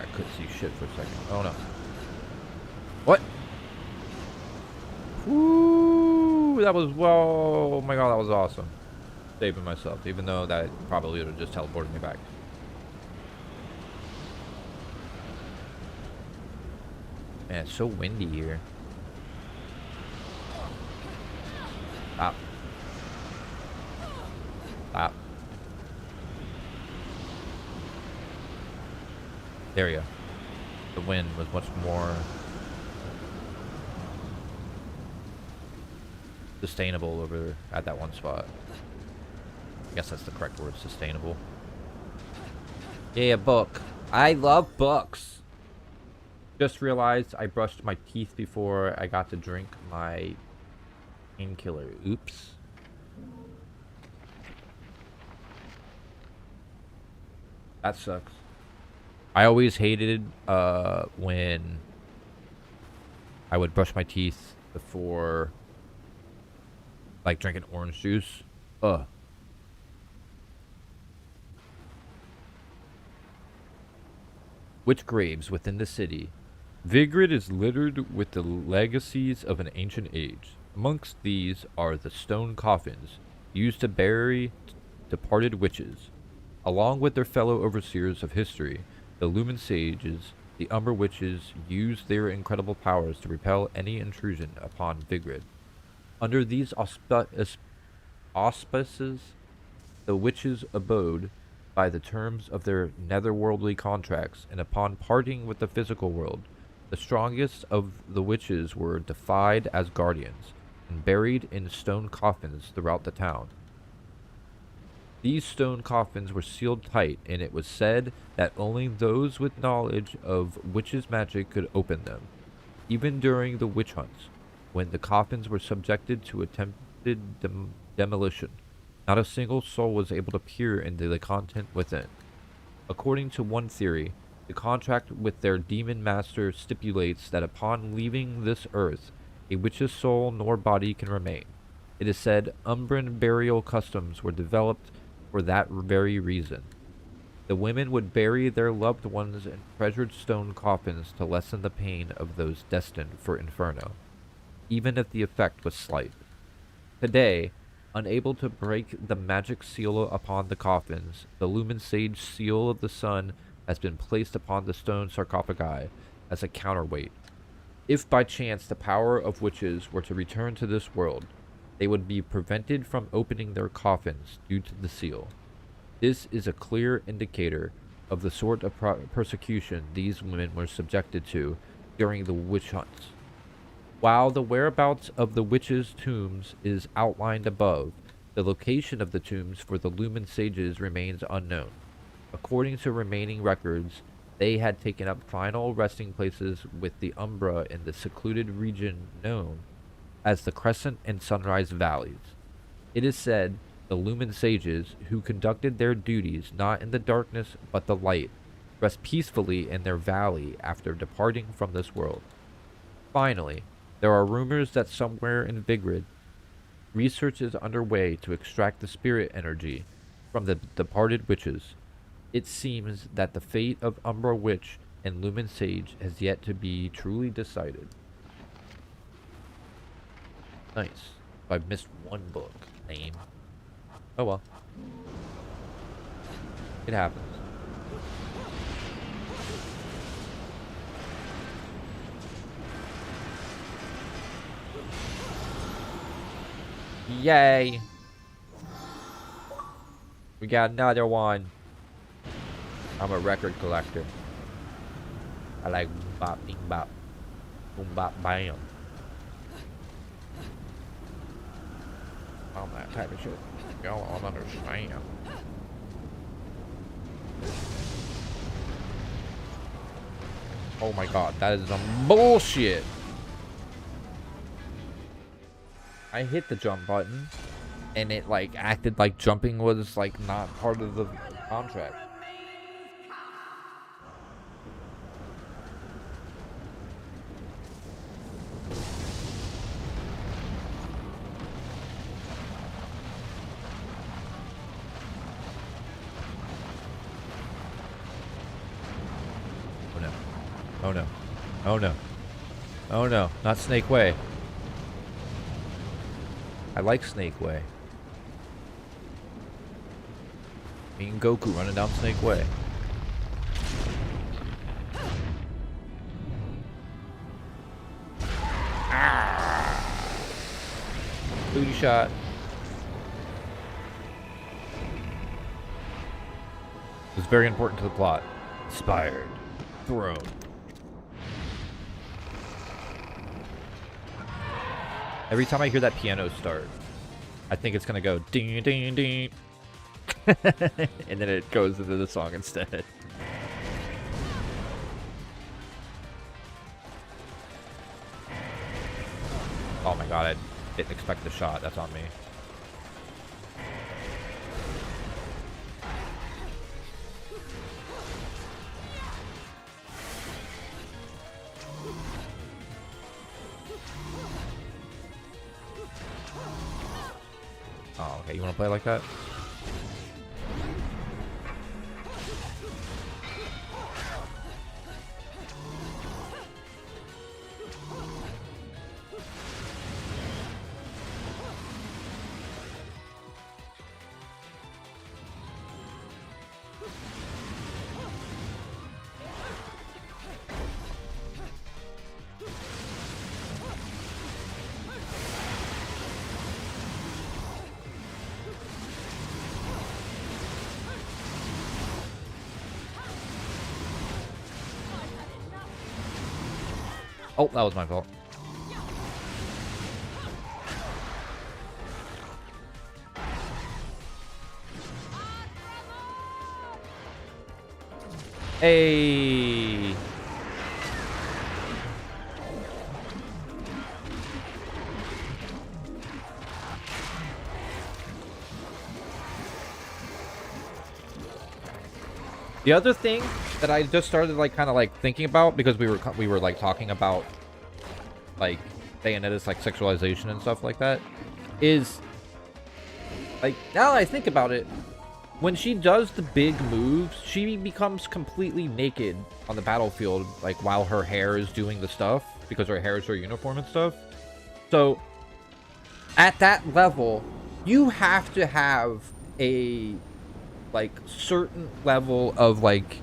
I couldn't see shit for a second. Oh no. What? Woo! That was, whoa! Oh my god, that was awesome. Saving myself, even though that probably would have just teleported me back. Man, it's so windy here. Stop. Stop. There you go. The wind was much more sustainable over at that one spot. I guess that's the correct word, sustainable. Yeah, book. I love books. Just realized I brushed my teeth before I got to drink my painkiller. Oops. That sucks. I always hated when I would brush my teeth before, like, drinking orange juice. Ugh. Which graves within the city? Vigrid is littered with the legacies of an ancient age. Amongst these are the stone coffins used to bury departed witches. Along with their fellow overseers of history, the Lumen Sages, the Umber Witches, used their incredible powers to repel any intrusion upon Vigrid. Under these auspices, the witches abode by the terms of their netherworldly contracts, and upon parting with the physical world, the strongest of the witches were defied as guardians, and buried in stone coffins throughout the town. These stone coffins were sealed tight, and it was said that only those with knowledge of witches' magic could open them. Even during the witch hunts, when the coffins were subjected to attempted demolition, not a single soul was able to peer into the content within. According to one theory, the contract with their demon master stipulates that upon leaving this earth, a witch's soul nor body can remain. It is said Umbran burial customs were developed for that very reason. The women would bury their loved ones in treasured stone coffins to lessen the pain of those destined for Inferno, even if the effect was slight. Today, unable to break the magic seal upon the coffins, the Lumen Sage seal of the sun has been placed upon the stone sarcophagi as a counterweight. If by chance the power of witches were to return to this world, they would be prevented from opening their coffins due to the seal. This is a clear indicator of the sort of persecution these women were subjected to during the witch hunts. While the whereabouts of the witches' tombs is outlined above, the location of the tombs for the Lumen Sages remains unknown. According to remaining records, they had taken up final resting places with the Umbra in the secluded region known as the Crescent and Sunrise Valleys. It is said the Lumen Sages, who conducted their duties not in the darkness but the light, rest peacefully in their valley after departing from this world. Finally, there are rumors that somewhere in Vigrid, research is underway to extract the spirit energy from the departed witches. It seems that the fate of Umbra Witch and Lumen Sage has yet to be truly decided. Nice. I've missed one book. Lame. Oh well. It happens. Yay! We got another one. I'm a record collector. I like boom bop, ding bop, boom bop, bam. I'm that type of shit. Y'all don't understand. Oh my god, that is some bullshit. I hit the jump button and it like acted like jumping was like not part of the contract. Oh no. Oh no. Oh no. Oh no. Not Snake Way. I like Snake Way. Me and Goku running down Snake Way. Ah! Booty shot. It's very important to the plot. Inspired. Throne. Every time I hear that piano start, I think it's gonna go ding ding ding. And then it goes into the song instead. Oh my god, I didn't expect the shot. That's on me. Oh, okay. You want to play like that? Oh, that was my fault. Hey. The other thing that I just started like kind of like thinking about, because we were like talking about like Bayonetta's like sexualization and stuff like that, is like, now that I think about it, when she does the big moves, she becomes completely naked on the battlefield, like while her hair is doing the stuff, because her hair is her uniform and stuff. So at that level, you have to have a like certain level of like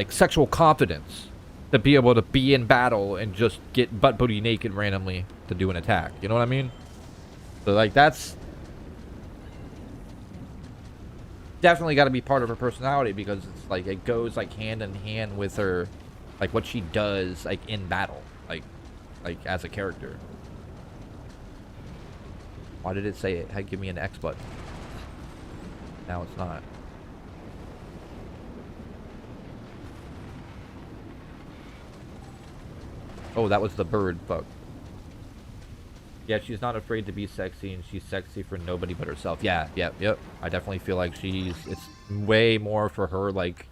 sexual confidence to be able to be in battle and just get butt booty naked randomly to do an attack. You know what I mean? So like that's definitely got to be part of her personality, because it's like it goes like hand in hand with her, like what she does like in battle, like as a character. Why did it say it had give me an X button? Now it's not. Oh, that was the bird. Fuck. Yeah, she's not afraid to be sexy, and she's sexy for nobody but herself. Yeah, yep. I definitely feel like it's way more for her, like,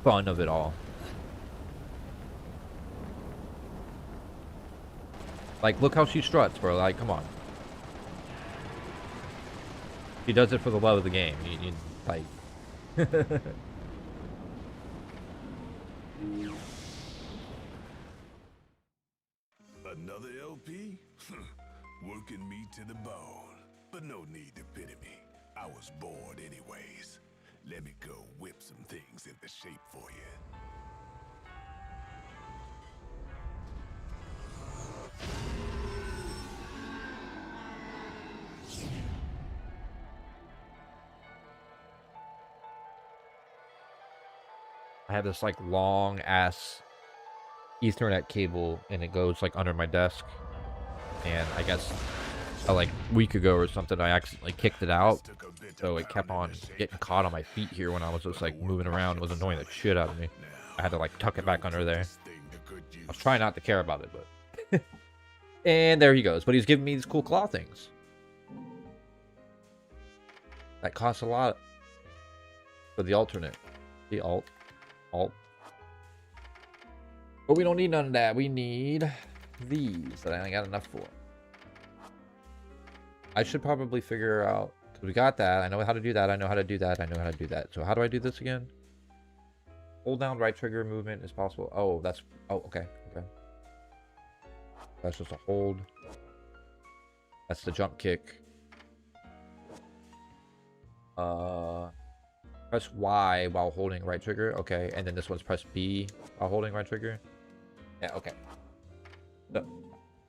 fun of it all. Like, look how she struts, bro. Like, come on. She does it for the love of the game. You like... Another LP? Working me to the bone. But no need to pity me. I was bored anyways. Let me go whip some things into shape for you. I have this like long ass Ethernet cable, and it goes like under my desk. And I guess like a week ago or something, I accidentally kicked it out, so it kept on getting caught on my feet here when I was just like moving around. It was annoying the shit out of me. I had to like tuck it back under there. I was trying not to care about it, but and there he goes. But he's giving me these cool claw things that cost a lot for the alternate, the alt. But we don't need none of that. We need these that I ain't got enough for. I should probably figure out, because we got that. I know how to do that. I know how to do that. I know how to do that. So how do I do this again? Hold down right trigger movement is possible. Oh, that's, oh, okay. Okay. That's just a hold. That's the jump kick. Press Y while holding right trigger. Okay. And then this one's press B while holding right trigger. Yeah, okay. So,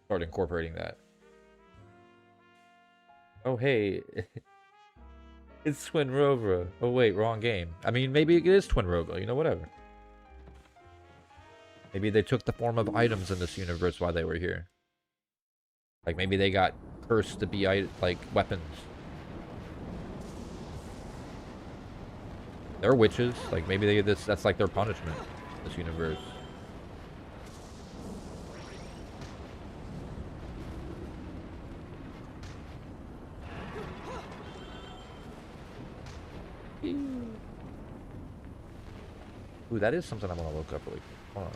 start incorporating that. Oh, hey. It's Twin Rover. Oh, wait, wrong game. I mean, maybe it is Twin Rover. You know, whatever. Maybe they took the form of items in this universe while they were here. Like, maybe they got cursed to be, like, weapons. They're witches. Like, maybe they that's like their punishment in this universe. Ooh, that is something I want to look up really quick. Hold on.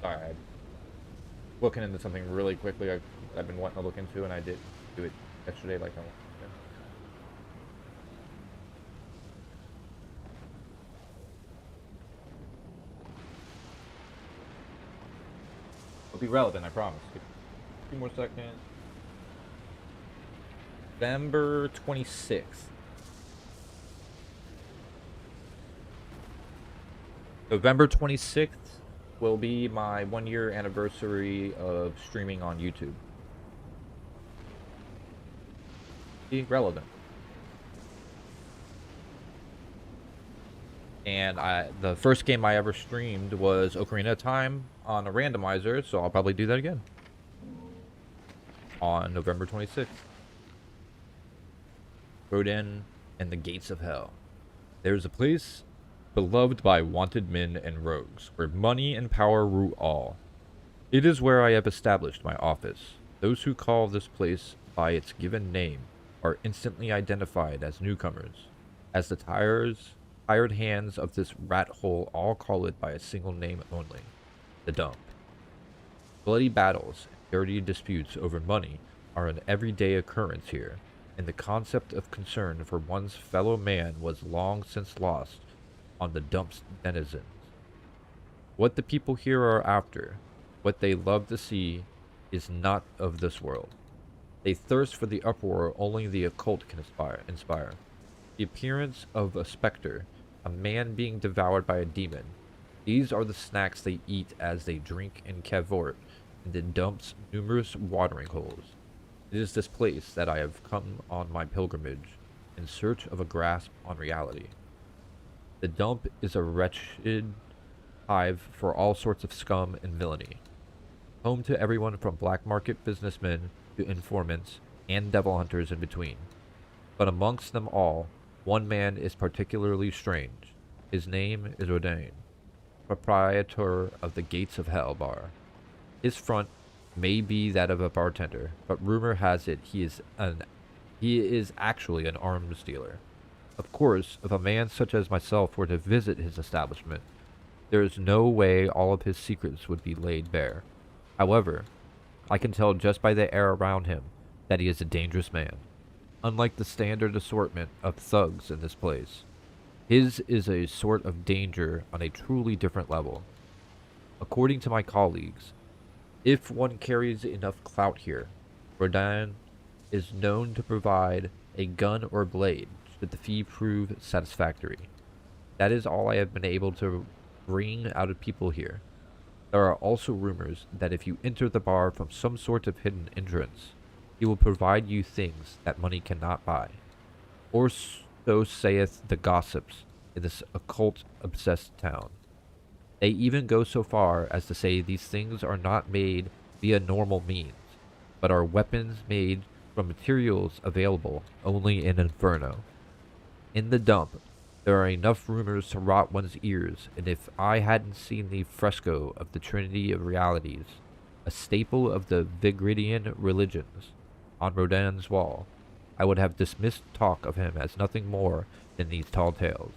Sorry, looking into something really quickly I've been wanting to look into, and I didn't do it yesterday like I wanted to. It'll be relevant, I promise. Give me a few more seconds. November 26th. November 26th will be my 1-year anniversary of streaming on YouTube. Be relevant. And the first game I ever streamed was Ocarina of Time on a randomizer, so I'll probably do that again. On November 26th. Rodin and the Gates of Hell. There's a place beloved by wanted men and rogues, where money and power rule all. It is where I have established my office. Those who call this place by its given name are instantly identified as newcomers, as the tired hands of this rat hole all call it by a single name only, the dump. Bloody battles and dirty disputes over money are an everyday occurrence here, and the concept of concern for one's fellow man was long since lost on the dump's denizens. What the people here are after, what they love to see, is not of this world. They thirst for the uproar only the occult can inspire. The appearance of a specter, a man being devoured by a demon. These are the snacks they eat as they drink and cavort in the dump's numerous watering holes. It is this place that I have come on my pilgrimage, in search of a grasp on reality. The dump is a wretched hive for all sorts of scum and villainy. Home to everyone from black market businessmen to informants and devil hunters in between. But amongst them all, one man is particularly strange. His name is Rodin, proprietor of the Gates of Hell bar. His front may be that of a bartender, but rumor has it he is actually an arms dealer. Of course, if a man such as myself were to visit his establishment, there is no way all of his secrets would be laid bare. However, I can tell just by the air around him that he is a dangerous man. Unlike the standard assortment of thugs in this place, his is a sort of danger on a truly different level. According to my colleagues, if one carries enough clout here, Rodin is known to provide a gun or blade should the fee prove satisfactory. That is all I have been able to wring out of people here. There are also rumors that if you enter the bar from some sort of hidden entrance, he will provide you things that money cannot buy. Or so saith the gossips in this occult-obsessed town. They even go so far as to say these things are not made via normal means, but are weapons made from materials available only in Inferno. In the dump, there are enough rumors to rot one's ears, and if I hadn't seen the fresco of the Trinity of Realities, a staple of the Vigridian religions, on Rodin's wall, I would have dismissed talk of him as nothing more than these tall tales.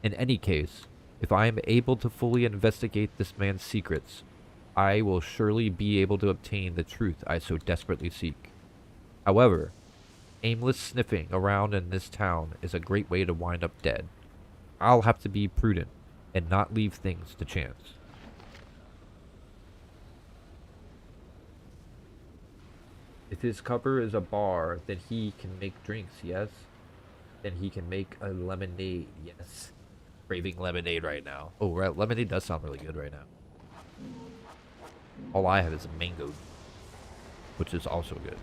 In any case, if I am able to fully investigate this man's secrets, I will surely be able to obtain the truth I so desperately seek. However, aimless sniffing around in this town is a great way to wind up dead. I'll have to be prudent and not leave things to chance. If his cover is a bar, then he can make drinks, yes? Then he can make a lemonade, yes. Craving lemonade right now. Oh, right, lemonade does sound really good right now. All I have is a mango, which is also good.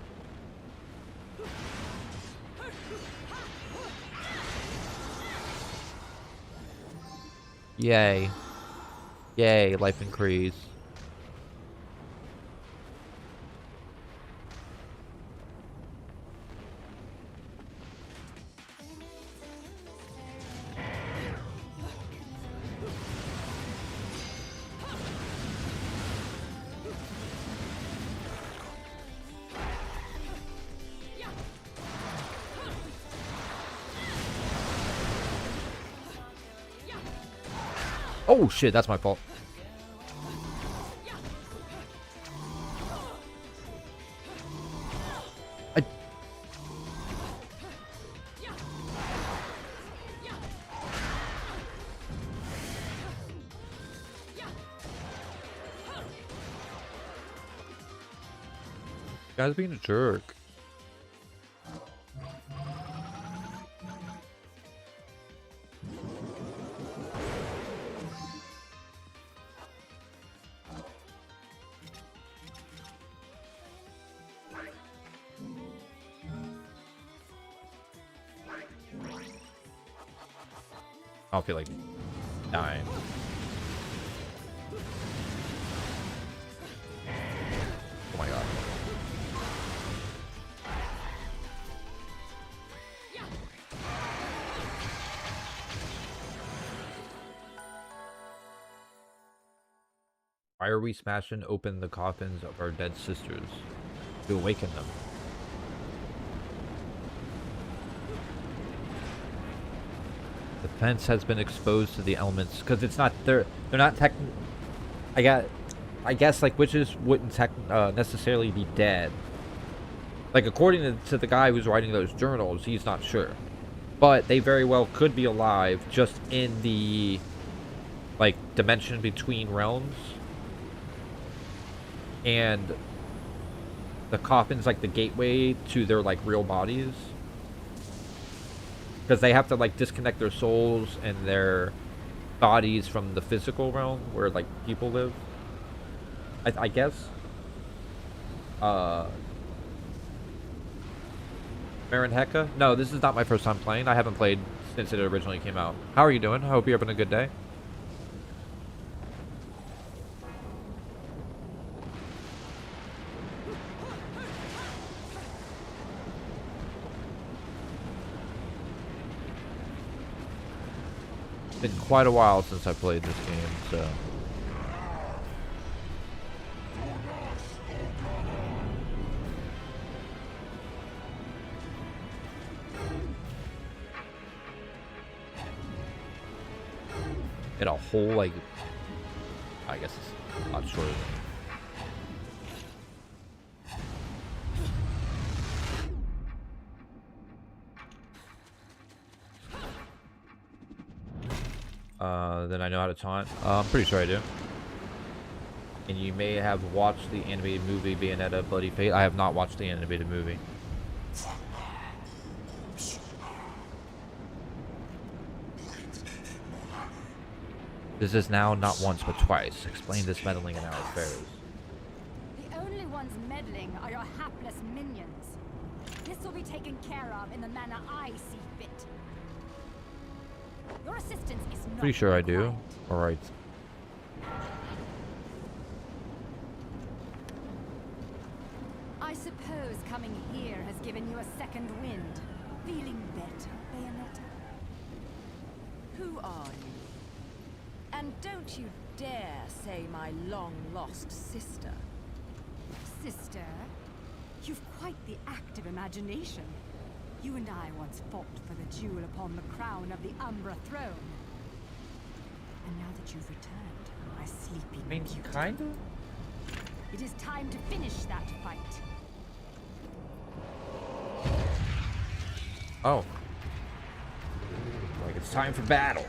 Yay. Yay, life increase. Oh shit, that's my fault. Guy's being a jerk. I don't feel like dying. Oh my god. Why are we smashing open the coffins of our dead sisters to awaken them? The fence has been exposed to the elements because it's not they're not I guess like witches wouldn't necessarily be dead. Like according to the guy who's writing those journals, he's not sure, but they very well could be alive just in the like dimension between realms, and the coffin's like the gateway to their like real bodies. Because they have to like disconnect their souls and their bodies from the physical realm where like people live. I guess. Marin Heka? No, this is not my first time playing. I haven't played since it originally came out. How are you doing? I hope you're having a good day. Been quite a while since I played this game, so in a whole like I guess it's a lot shorter than then I know how to taunt. I'm pretty sure I do. And you may have watched the animated movie Bayonetta Bloody Fate. I have not watched the animated movie. This is now not once but twice. Explain this meddling in our affairs. The only ones meddling are your hapless minions. This will be taken care of in the manner I see fit. Your assistance is not Pretty sure I do. required. Alright. I suppose coming here has given you a second wind. Feeling better, Bayonetta? Who are you? And don't you dare say my long-lost sister. Sister, you've quite the active imagination. You and I once fought for the jewel upon the crown of the Umbra throne. And now that you've returned, my sleeping beauty, kinda? it is time to finish that fight. Oh. Like it's time for battle.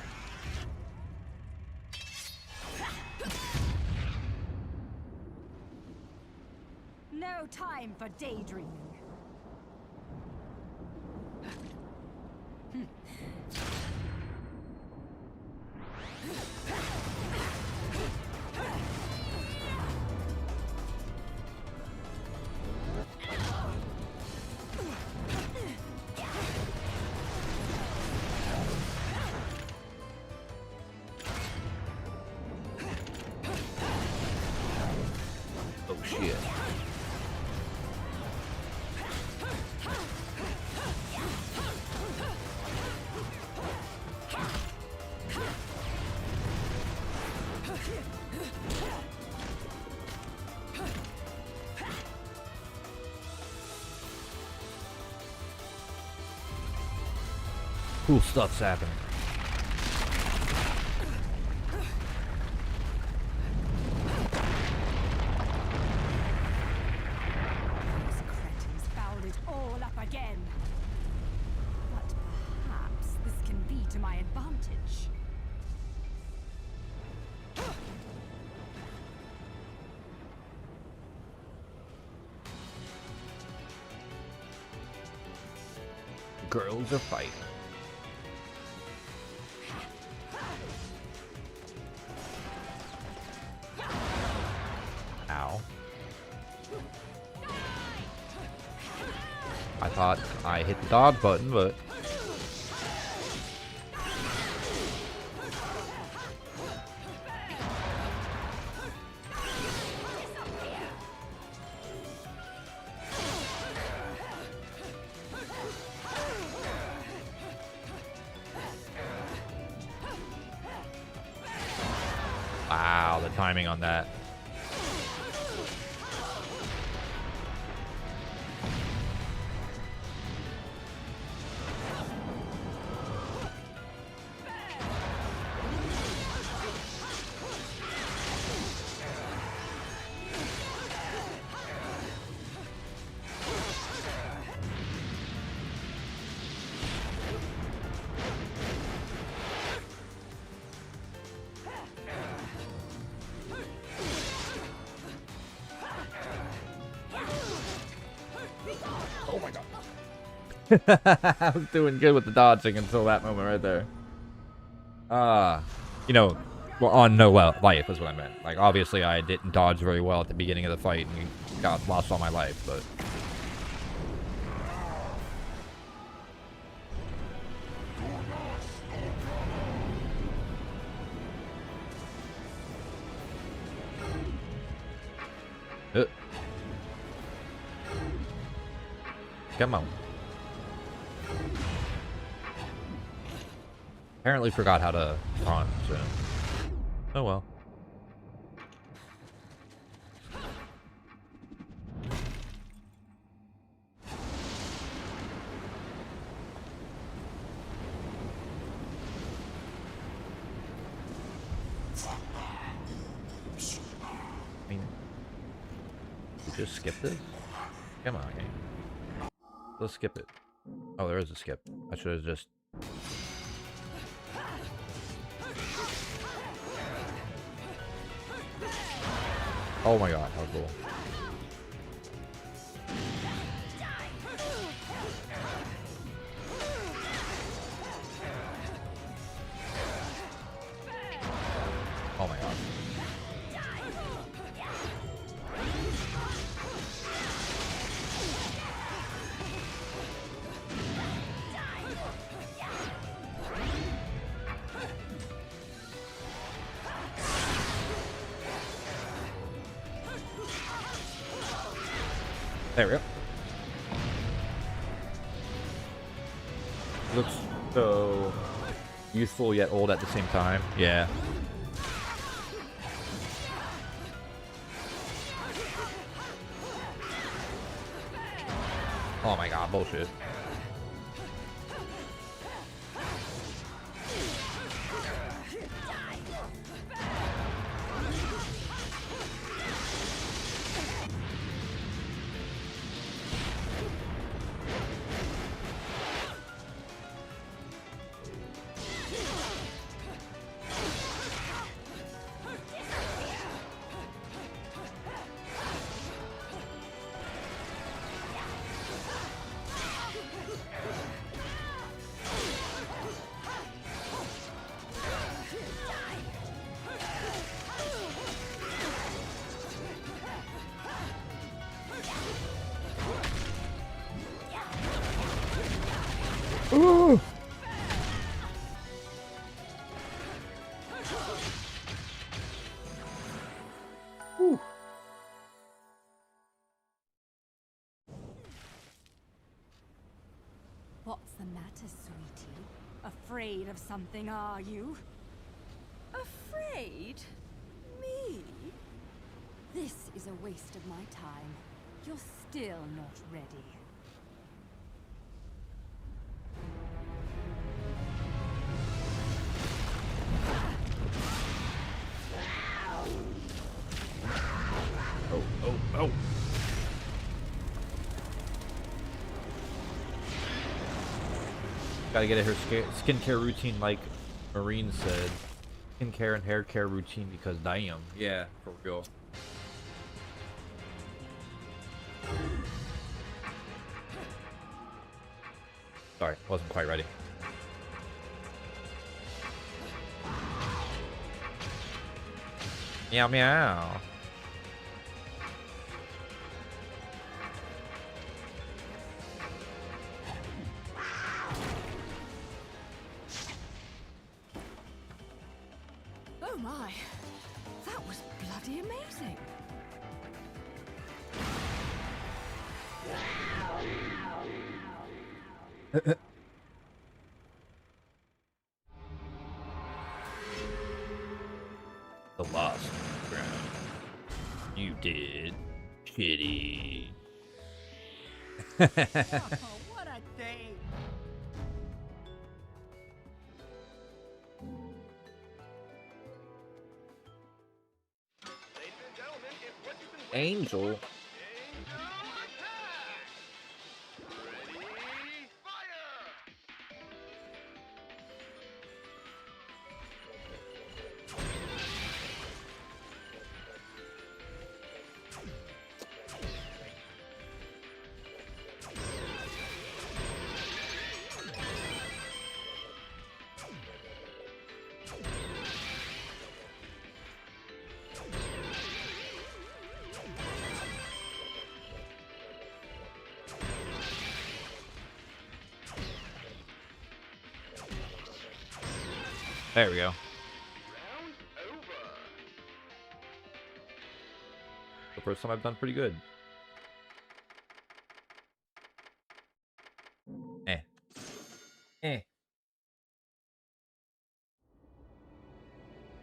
No time for daydreaming. Oh shit. Cool stuff's happening. Those cretins fouled it all up again. But perhaps this can be to my advantage. Girls are fighting. Ow. I thought I hit the dodge button, but... Wow, the timing on that. Oh my god. I was doing good with the dodging until that moment right there. You know, well, on no life is what I meant. Like, obviously I didn't dodge very well at the beginning of the fight and got lost all my life, but... Come on. Apparently forgot how to taunt, so... Oh well. I mean... You just skip this? Come on, game. Let's skip it. Oh, there is a skip. I should have just... Oh my god, how cool. There we go. Looks so useful yet old at the same time. Yeah. Oh my god, bullshit. Ooh. Ooh. What's the matter, sweetie? Afraid of something, are you? Afraid? Me? This is a waste of my time. You're still not ready. Oh. Gotta get her skincare routine like Marine said. Skincare and hair care routine because damn. Yeah, for real. Sorry, wasn't quite ready. Meow meow. Oh my, that was bloody amazing. The lost ground. You did. Shitty. Oh, what a day! Ladies and gentlemen, it's what you've been Angel. Angel attack! Ready, fire! There we go. Round over. The first time I've done pretty good.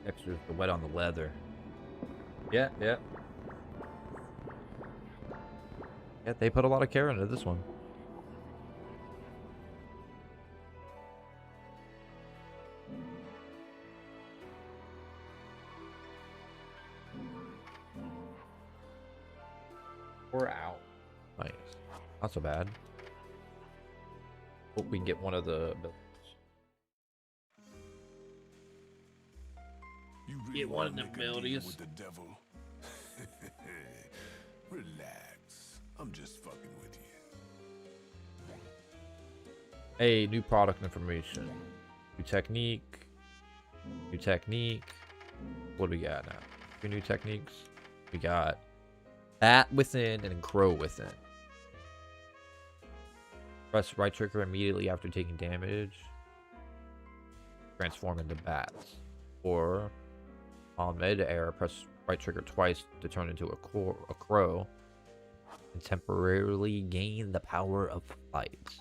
Textures the wet on the leather. Yeah. Yeah, they put a lot of care into this one. We're out. Nice. Not so bad. Hope we can get one of the abilities. You really Get one of wanna them make a deal abilities. with the devil? Relax. I'm just fucking with you. Hey, new product information. New technique. New technique. What do we got now? 2 new techniques. We got Bat Within and Grow Within. Press right trigger immediately after taking damage. Transform into bats. Or on mid-air, press right trigger twice to turn into a crow. and temporarily gain the power of flight.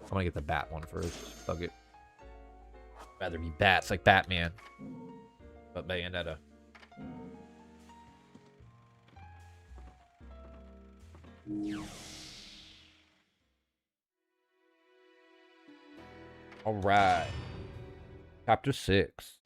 I'm gonna get the bat one first. Fuck it. Rather be bats like Batman. But Bayonetta. Alright. Chapter 6.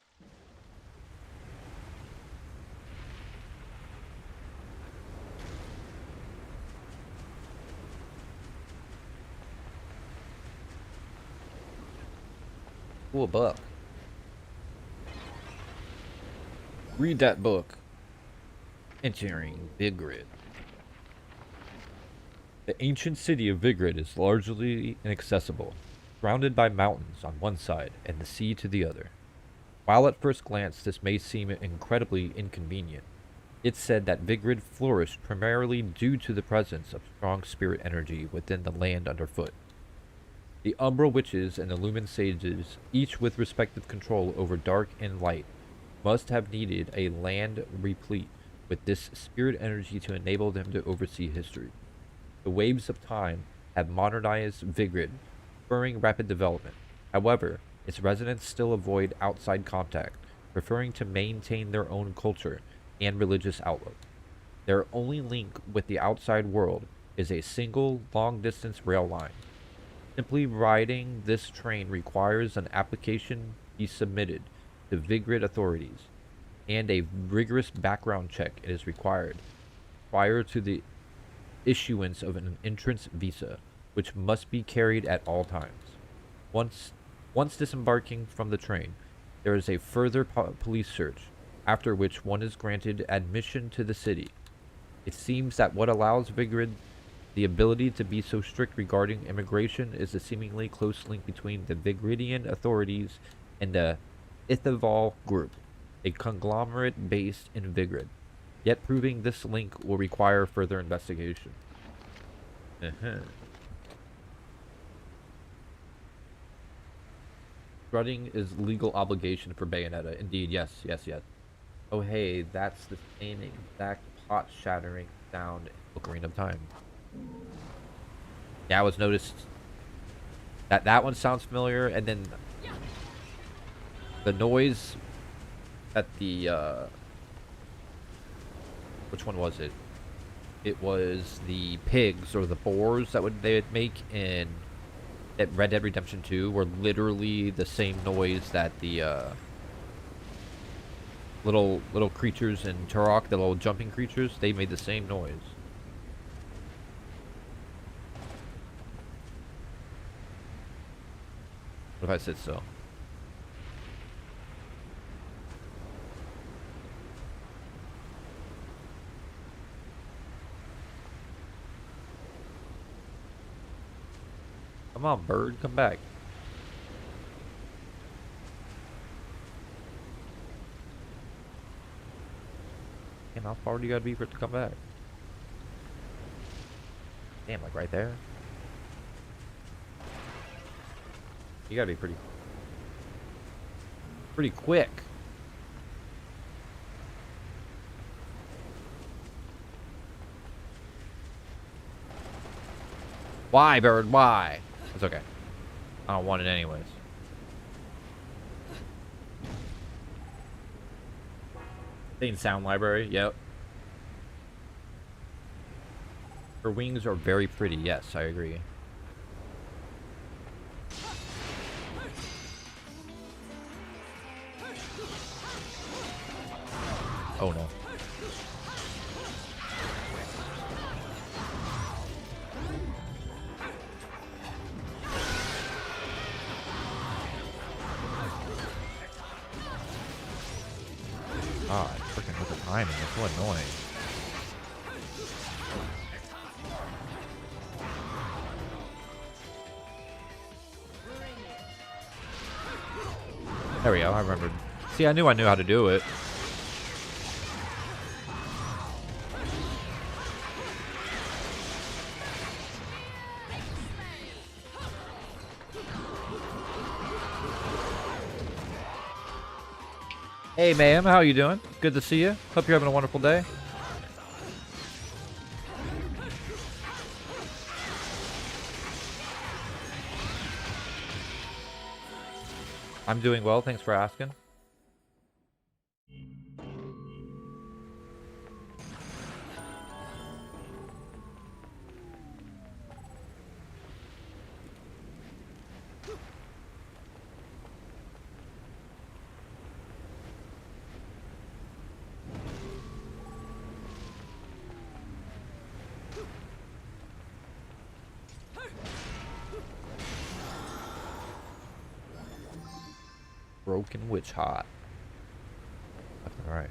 Ooh, a book. Read that book. Entering Vigrid. The ancient city of Vigrid is largely inaccessible, surrounded by mountains on one side and the sea to the other. While at first glance this may seem incredibly inconvenient, it's said that Vigrid flourished primarily due to the presence of strong spirit energy within the land underfoot. The Umbra Witches and the Lumen Sages, each with respective control over dark and light, must have needed a land replete with this spirit energy to enable them to oversee history. The waves of time have modernized Vigrid, spurring rapid development. However, its residents still avoid outside contact, preferring to maintain their own culture and religious outlook. Their only link with the outside world is a single long-distance rail line. Simply riding this train requires an application be submitted to Vigrid authorities, and a rigorous background check is required prior to the issuance of an entrance visa, which must be carried at all times. Once disembarking from the train, there is a further police search, after which one is granted admission to the city. It seems that what allows Vigrid the ability to be so strict regarding immigration is the seemingly close link between the Vigridian authorities and the Ithaval group, a conglomerate based in Vigrid. Yet proving this link will require further investigation. Strutting is legal obligation for Bayonetta. Indeed, yes. Oh hey, that's the same exact pot-shattering sound in Ocarina of Time. Yeah, I was noticed that one sounds familiar, and then the noise at the which one was it? It was the pigs or the boars that they would make in Red Dead Redemption 2 were literally the same noise that the little creatures in Turok, the little jumping creatures, they made the same noise. What if I said so? Come on, bird, come back. Damn, how far do you gotta be for it to come back? Damn, like right there? You gotta be pretty quick. Why, bird? Why? It's okay. I don't want it anyways. Same sound library, yep. Her wings are very pretty, yes, I agree. Oh no. God, freaking with the timing, it's so annoying. There we go, I remembered. See, I knew how to do it. Hey, ma'am, how you doing? Good to see you. Hope you're having a wonderful day. I'm doing well, thanks for asking. Broken witch hot. Alright.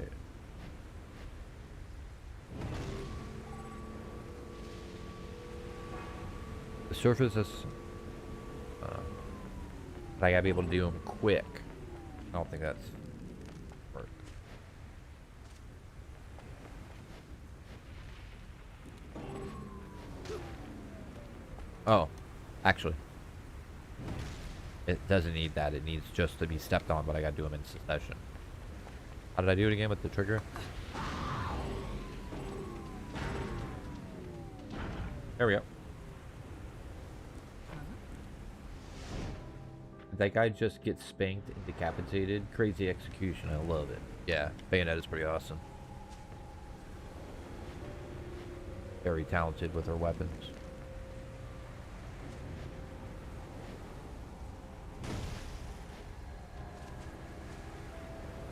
The surface is... I gotta be able to do them quick. I don't think that's... work. Oh. Actually. It doesn't need that. It needs just to be stepped on, but I gotta do them in succession. How did I do it again with the trigger? There we go. That guy just gets spanked and decapitated. Crazy execution. I love it. Yeah, Bayonetta is pretty awesome. Very talented with her weapons.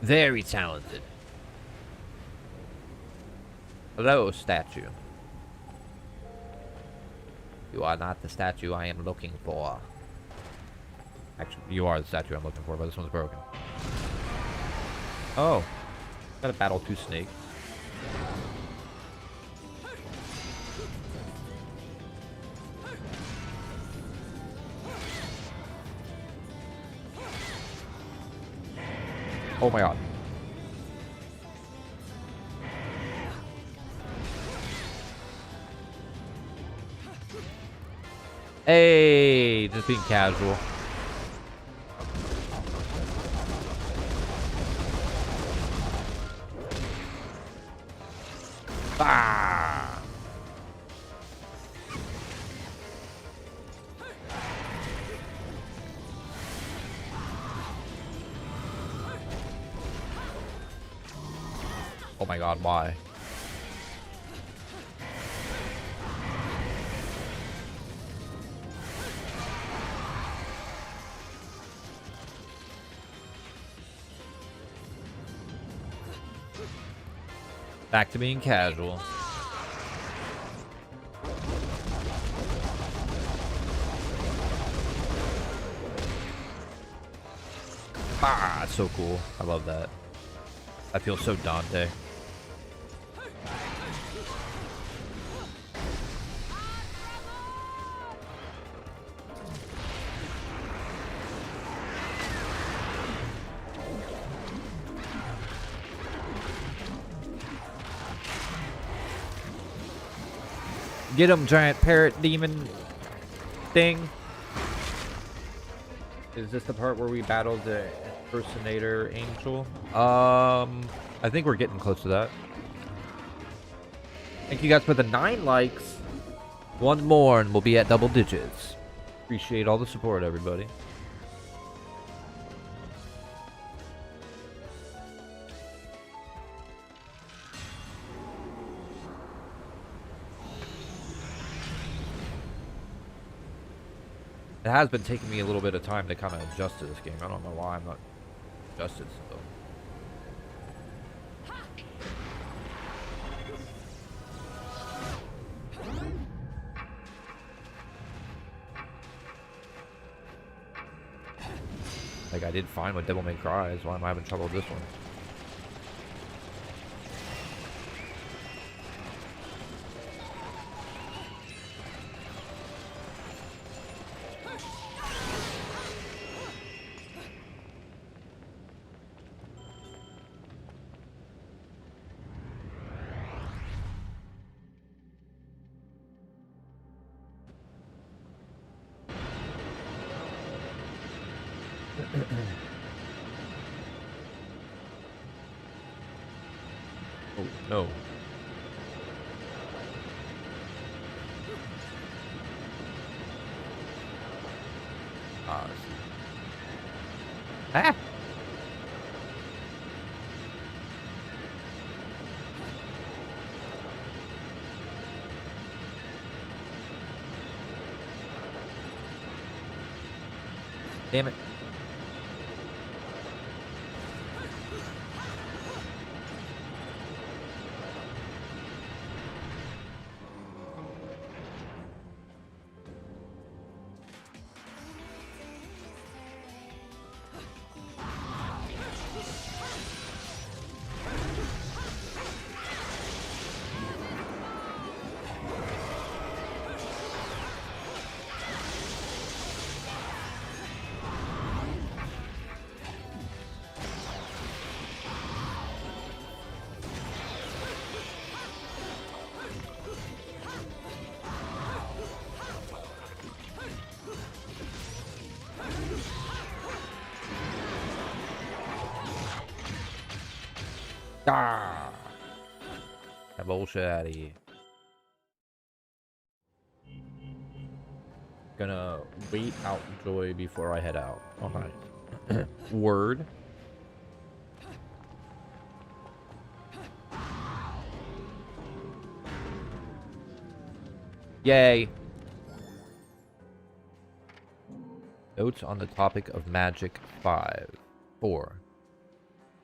Very talented. Hello, statue. You are not the statue I am looking for. Actually, you are the statue I'm looking for, but this one's broken. Oh. Gotta battle 2 snakes. Oh my god. Hey, just being casual. Ah. Oh my god, why? Back to being casual. Ah, it's so cool. I love that. I feel so Dante. Get him, giant parrot demon thing. Is this the part where we battled the impersonator angel? I think we're getting close to that. Thank you guys for the 9 likes. 1 more and we'll be at double digits. Appreciate all the support, everybody. It has been taking me a little bit of time to kind of adjust to this game. I don't know why I'm not adjusted still. Like, I did fine with Devil May Cry, so why am I having trouble with this one? Oh, no. Damn it. Ah! That bullshit out of here. Gonna wait out Joy before I head out. Okay. Word. Yay. Notes on the topic of Magic 4.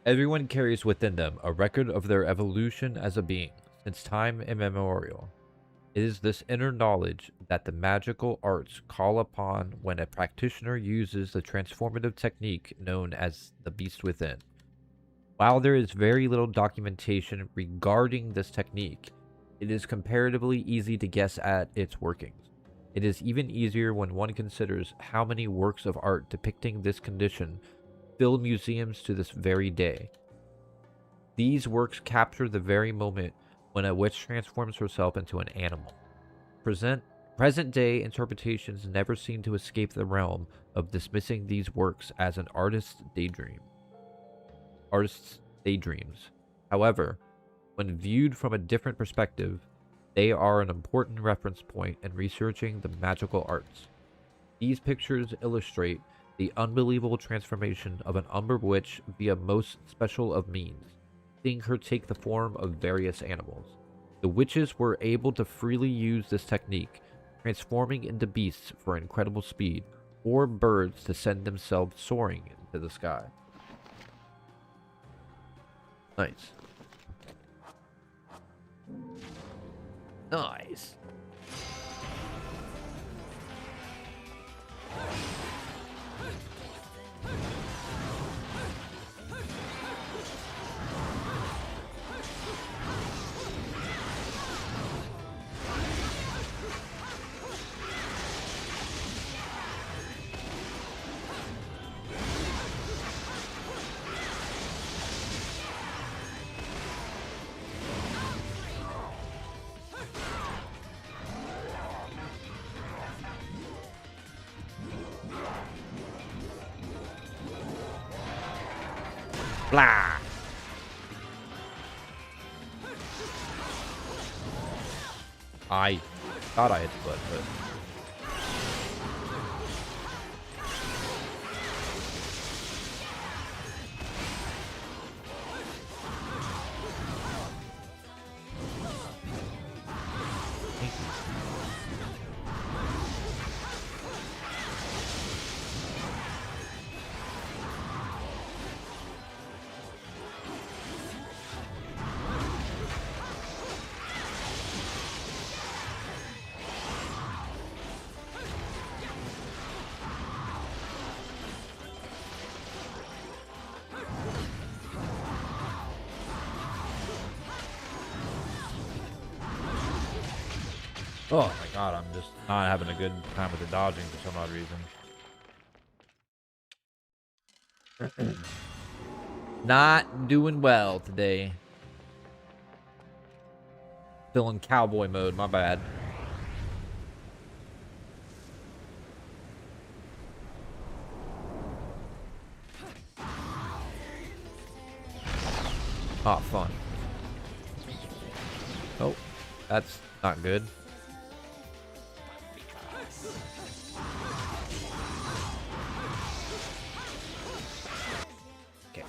Everyone carries within them a record of their evolution as a being, since time immemorial. It is this inner knowledge that the magical arts call upon when a practitioner uses the transformative technique known as the Beast Within. While there is very little documentation regarding this technique, it is comparatively easy to guess at its workings. It is even easier when one considers how many works of art depicting this condition fill museums to this very day. These works capture the very moment when a witch transforms herself into an animal. Present-day interpretations never seem to escape the realm of dismissing these works as an artist's daydreams. However, when viewed from a different perspective, they are an important reference point in researching the magical arts. These pictures illustrate the unbelievable transformation of an Umber witch via most special of means, seeing her take the form of various animals. The witches were able to freely use this technique, transforming into beasts for incredible speed, or birds to send themselves soaring into the sky. Nice. Nice. Blah. I thought I had split, but thank you. Oh my god, I'm just not having a good time with the dodging for some odd reason. Not doing well today. Still in cowboy mode, my bad. Oh, fun. Oh, that's not good. Okay.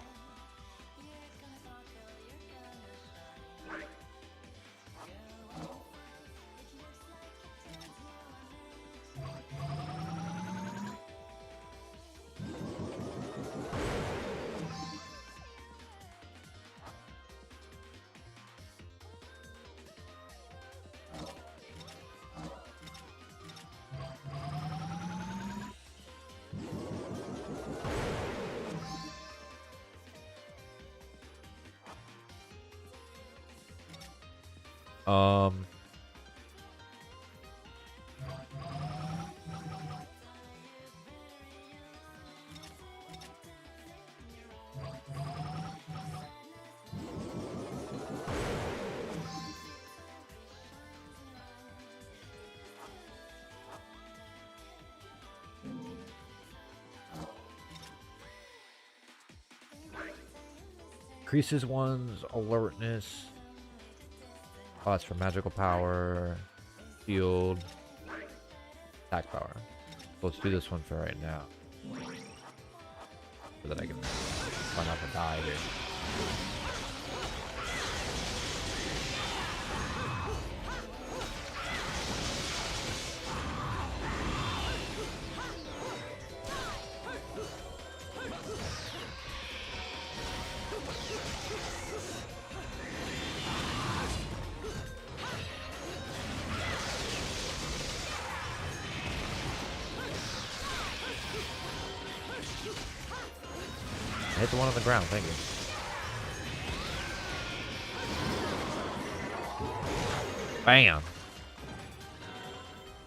Increases one's alertness. Oh, that's for magical power, shield, attack power. So let's do this one for right now, so that I can find out to die here. I hit the one on the ground, thank you. Bam!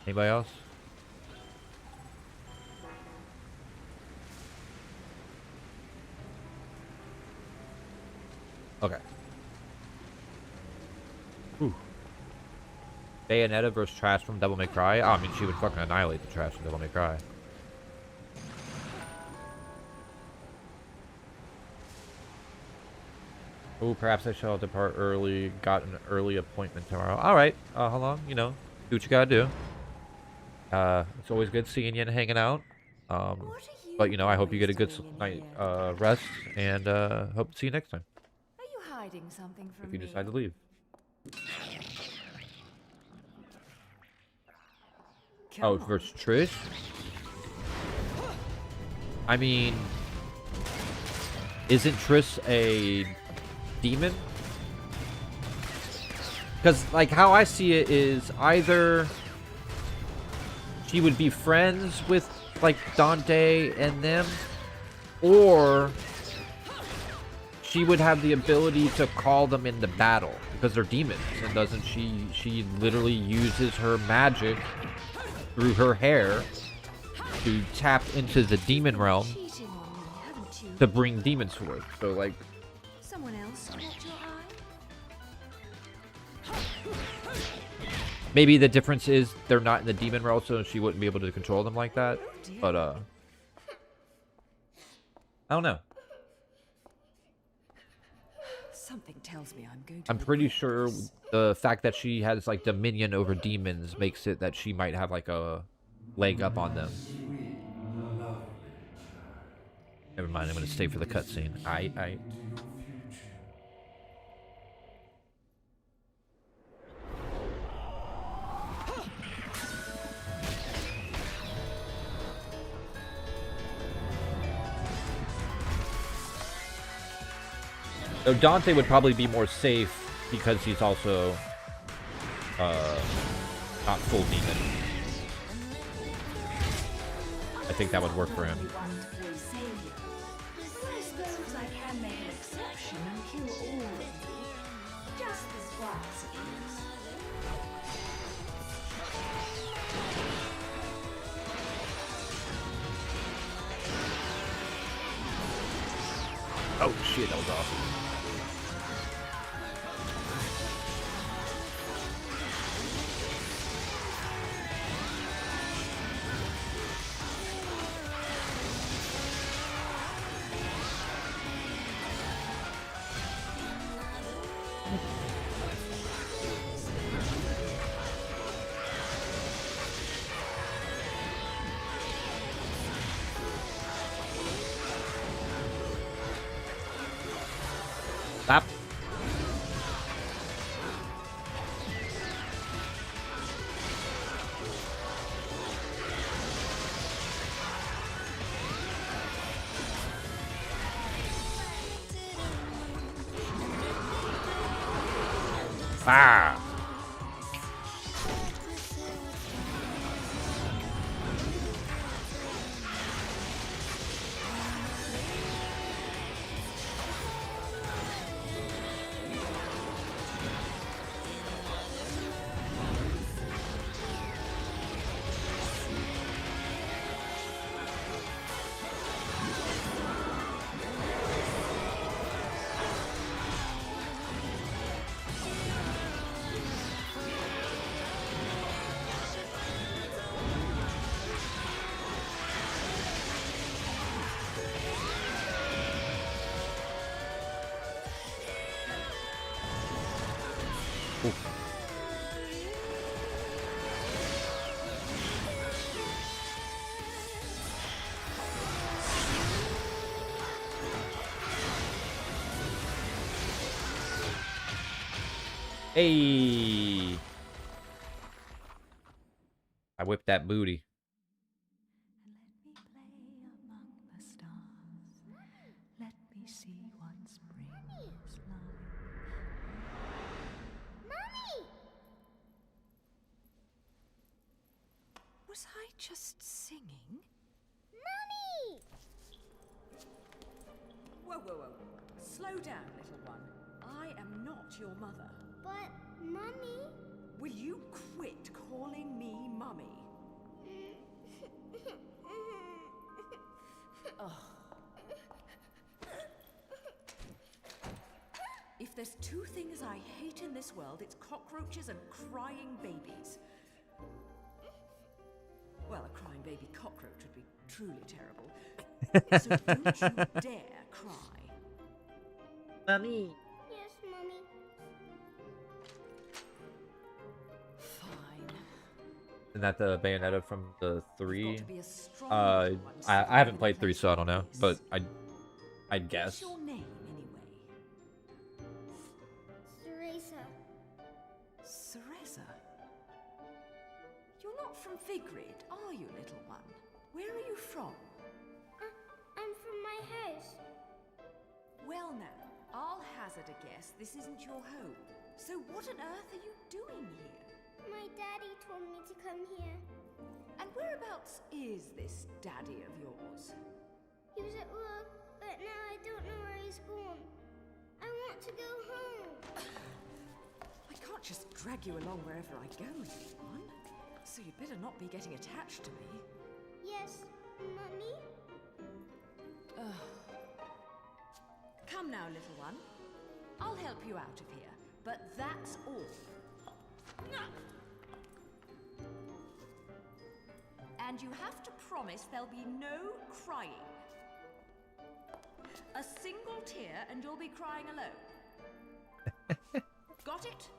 Anybody else? Okay. Ooh. Bayonetta versus Trash from Devil May Cry. Oh, I mean, she would fucking annihilate the Trash from Devil May Cry. Oh, perhaps I shall depart early. Got an early appointment tomorrow. All right. Hold on. You know, do what you gotta do. It's always good seeing you and hanging out. But you know, I hope you get a good night rest, and hope to see you next time. Are you hiding something from If you me? decide to leave. Oh, versus Trish. I mean, isn't Trish a demon? Because like how I see it is either she would be friends with like Dante and them, or she would have the ability to call them into battle because they're demons. And doesn't she literally uses her magic through her hair to tap into the demon realm to bring demons forth. So like Someone else caught your eye? maybe the difference is they're not in the demon realm, so she wouldn't be able to control them like that. But I don't know. Something tells me I'm going to. I'm pretty sure the fact that she has like dominion over demons makes it that she might have like a leg up on them. Never mind, I'm gonna stay for the cutscene. I So Dante would probably be more safe because he's also not full demon. I think that would work for him. I suppose I can make an exception and kill all of you. Just this once, please. Oh shit, that was awesome. Stop. Ah. Oof. Hey! I whipped that booty. And let me play among the stars. Let me see what spring is like. Mommy! Was I just singing? Mommy! Whoa, whoa, whoa. Slow down, little one. I am not your mother. But, Mommy... Will you quit calling me Mummy? Ugh. If there's two things I hate in this world, it's cockroaches and crying babies. Well, a crying baby cockroach would be truly terrible. So don't you dare cry. Mommy. Yes, Mommy. Fine. Isn't that the Bayonetta from the 3? Got to be a strong I little one to I haven't survive in a played 3, place so I don't know. like this. But I'd guess. What's your name, anyway? Teresa. Cereza? You're not from Vigrid, are you, little one? Where are you from? I'm from my house. Well now, I'll hazard a guess this isn't your home. So what on earth are you doing here? My daddy told me to come here. And whereabouts is this daddy of yours? He was at work, but now I don't know where he's gone. I want to go home. I can't just drag you along wherever I go, little one. So you'd better not be getting attached to me. Yes, Mummy? Come now, little one. I'll help you out of here, but that's all. And you have to promise there'll be no crying. A single tear and you'll be crying alone. Got it?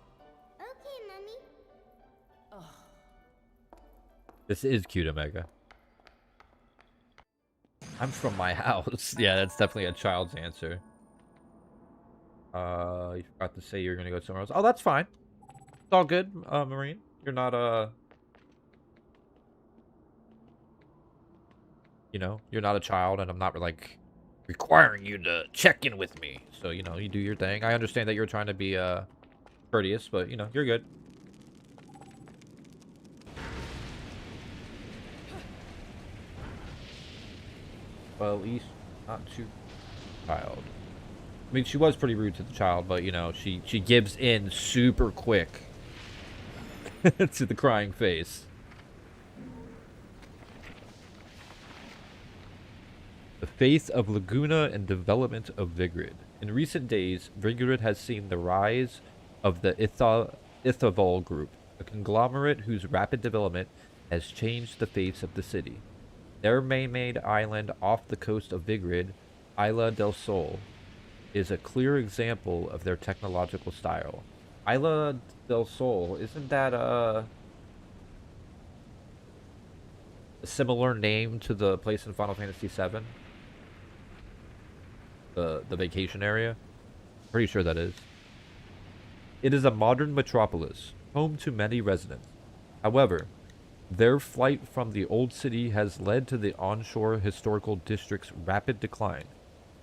Okay, Mummy. This is cute, Omega. I'm from my house. Yeah, that's definitely a child's answer. You forgot to say you're gonna go somewhere else. Oh, that's fine. It's all good, Marine. You're not you know, you're not a child, and I'm not like requiring you to check in with me. So, you know, you do your thing. I understand that you're trying to be courteous, but you know, you're good. Well, at least not too child. I mean, she was pretty rude to the child, but you know, she gives in super quick to the crying face. The faith of Laguna and development of Vigrid. In recent days, Vigrid has seen the rise of the Ithavol group, a conglomerate whose rapid development has changed the face of the city. Their man-made island off the coast of Vigrid, Isla del Sol, is a clear example of their technological style. Isla del Sol, isn't that a similar name to the place in Final Fantasy VII? The vacation area? Pretty sure that is. It is a modern metropolis, home to many residents. However, their flight from the old city has led to the onshore historical district's rapid decline,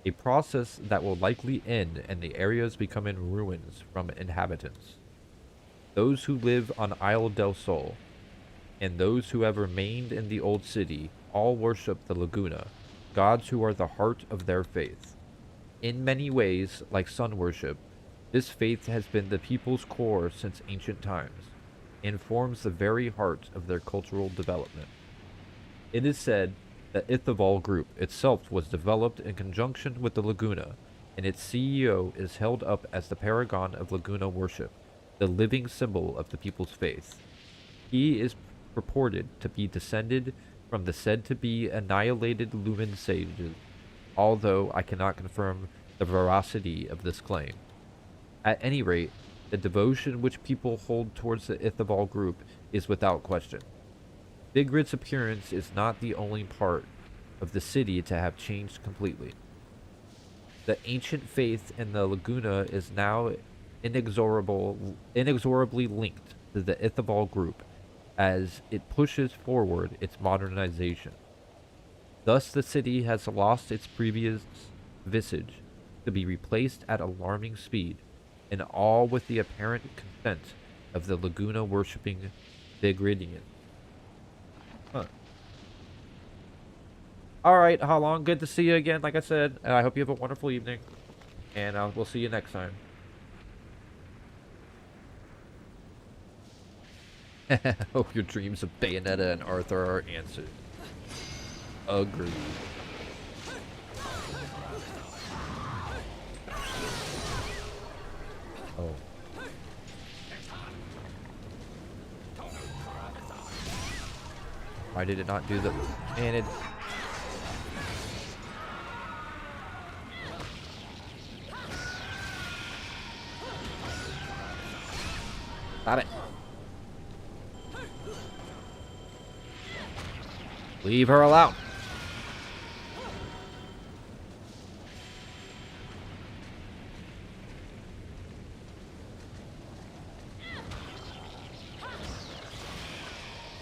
a process that will likely end and the areas become in ruins from inhabitants. Those who live on Isle del Sol, and those who have remained in the old city, all worship the Laguna, gods who are the heart of their faith. In many ways, like sun worship, this faith has been the people's core since ancient times, and forms the very heart of their cultural development. It is said that Ithavol Group itself was developed in conjunction with the Laguna, and its CEO is held up as the paragon of Laguna worship, the living symbol of the people's faith. He is purported to be descended from the said-to-be annihilated Lumen sages, although I cannot confirm the veracity of this claim. At any rate, The devotion which people hold towards the Ithobal group is without question. Vigrid's appearance is not the only part of the city to have changed completely. The ancient faith in the Laguna is now inexorably linked to the Ithobal group as it pushes forward its modernization. Thus the city has lost its previous visage to be replaced at alarming speed, and all with the apparent consent of the Laguna worshipping Vigridian. Huh. Alright, Halong, good to see you again, like I said. I hope you have a wonderful evening, and we'll see you next time. Hope your dreams of Bayonetta and Arthur are answered. Agreed. Oh. Why did it not do the... And it... Stop it. Leave her alone.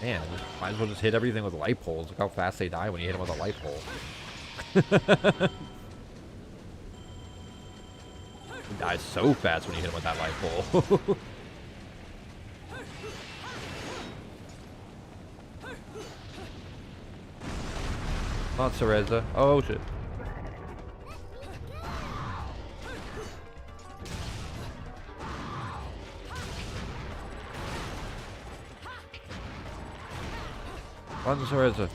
Man, might as well just hit everything with light poles. Look how fast they die when you hit them with a light pole. He dies so fast when you hit him with that light pole. Not Cereza. Oh shit. Run, Cereza.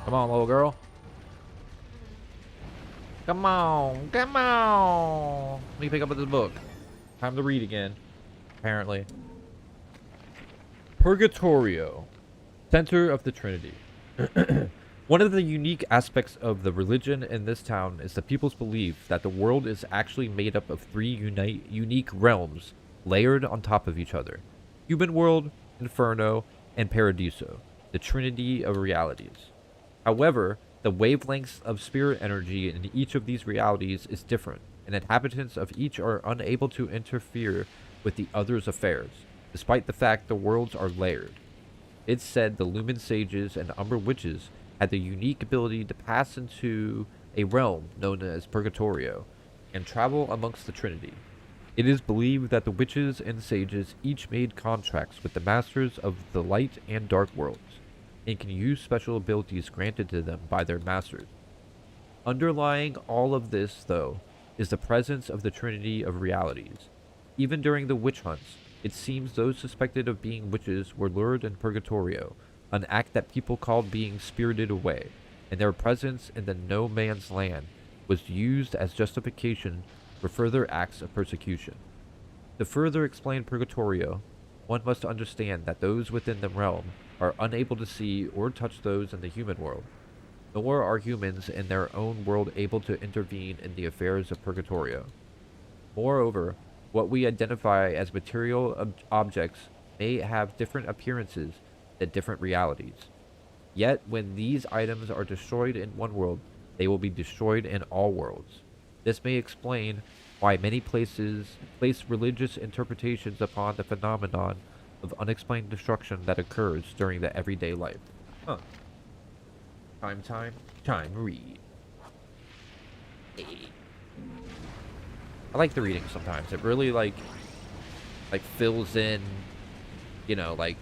Come on, little girl. Come on, come on. Let me pick up with this book. Time to read again, apparently. Purgatorio, center of the Trinity. One of the unique aspects of the religion in this town is the people's belief that the world is actually made up of three unique realms layered on top of each other. Human world, Inferno, and Paradiso, the Trinity of realities. However, the wavelengths of spirit energy in each of these realities is different, and inhabitants of each are unable to interfere with the other's affairs, despite the fact the worlds are layered. It's said the Lumen Sages and Umber Witches had the unique ability to pass into a realm known as Purgatorio, and travel amongst the Trinity. It is believed that the Witches and Sages each made contracts with the Masters of the Light and Dark Worlds, and can use special abilities granted to them by their masters. Underlying all of this, though, is the presence of the Trinity of realities. Even during the witch hunts, it seems those suspected of being witches were lured in Purgatorio, an act that people called being spirited away, and their presence in the no man's land was used as justification for further acts of persecution. To further explain Purgatorio, one must understand that those within the realm are unable to see or touch those in the human world, nor are humans in their own world able to intervene in the affairs of Purgatorio. Moreover, what we identify as material objects may have different appearances in different realities. Yet, when these items are destroyed in one world, they will be destroyed in all worlds. This may explain why many places place religious interpretations upon the phenomenon of unexplained destruction that occurs during the everyday life. Huh. Chime, read. I like the reading sometimes. It really, like fills in, you know, like,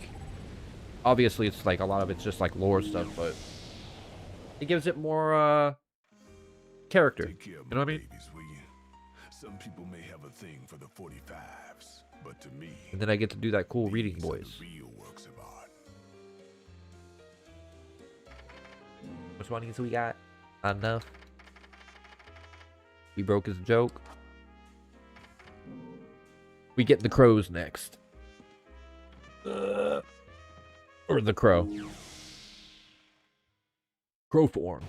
obviously it's, like, a lot of it's just, like, lore stuff, but it gives it more, character. Take care of You know my what I mean? babies, will you? Some people may have a thing for the 45s, but to me, And then I get to do that cool reading these are the voice. real works of art. Which one we got? Enough. We broke his joke. We get the crows next. Or the crow. Crow form.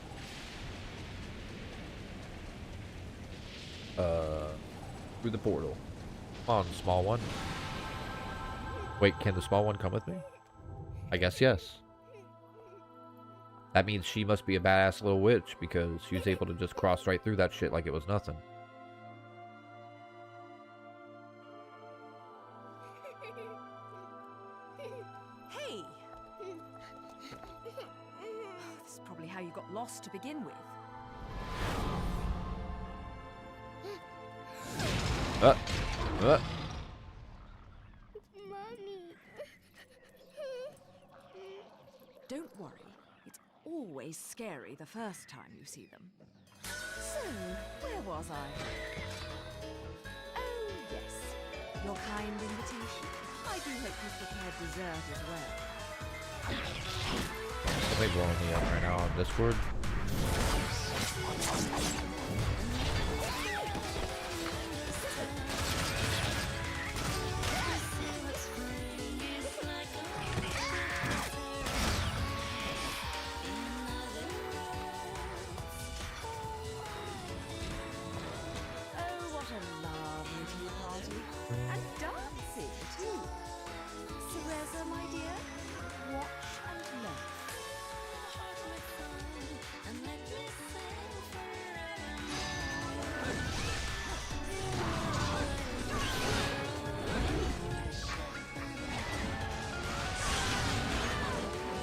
Through the portal. Come on, small one. Wait, can the small one come with me? I guess yes. That means she must be a badass little witch because she was able to just cross right through that shit like it was nothing. Hey! This is probably how you got lost to begin with. Don't worry. It's always scary the first time you see them. So, where was I? Oh, yes. Your kind invitation. I do hope you've prepared dessert as well. Somebody blowing me up right now on Discord. Oh, what a lovely tea party. And dancing, too. Cereza, my dear, watch and learn.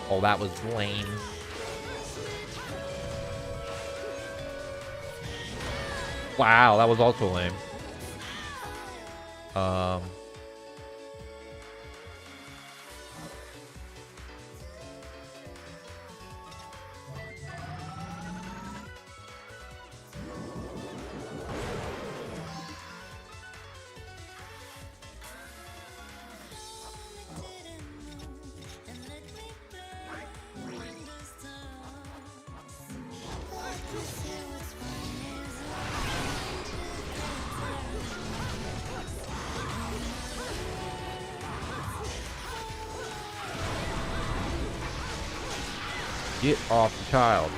Oh, that was lame. Wow, that was also lame. Get off the child.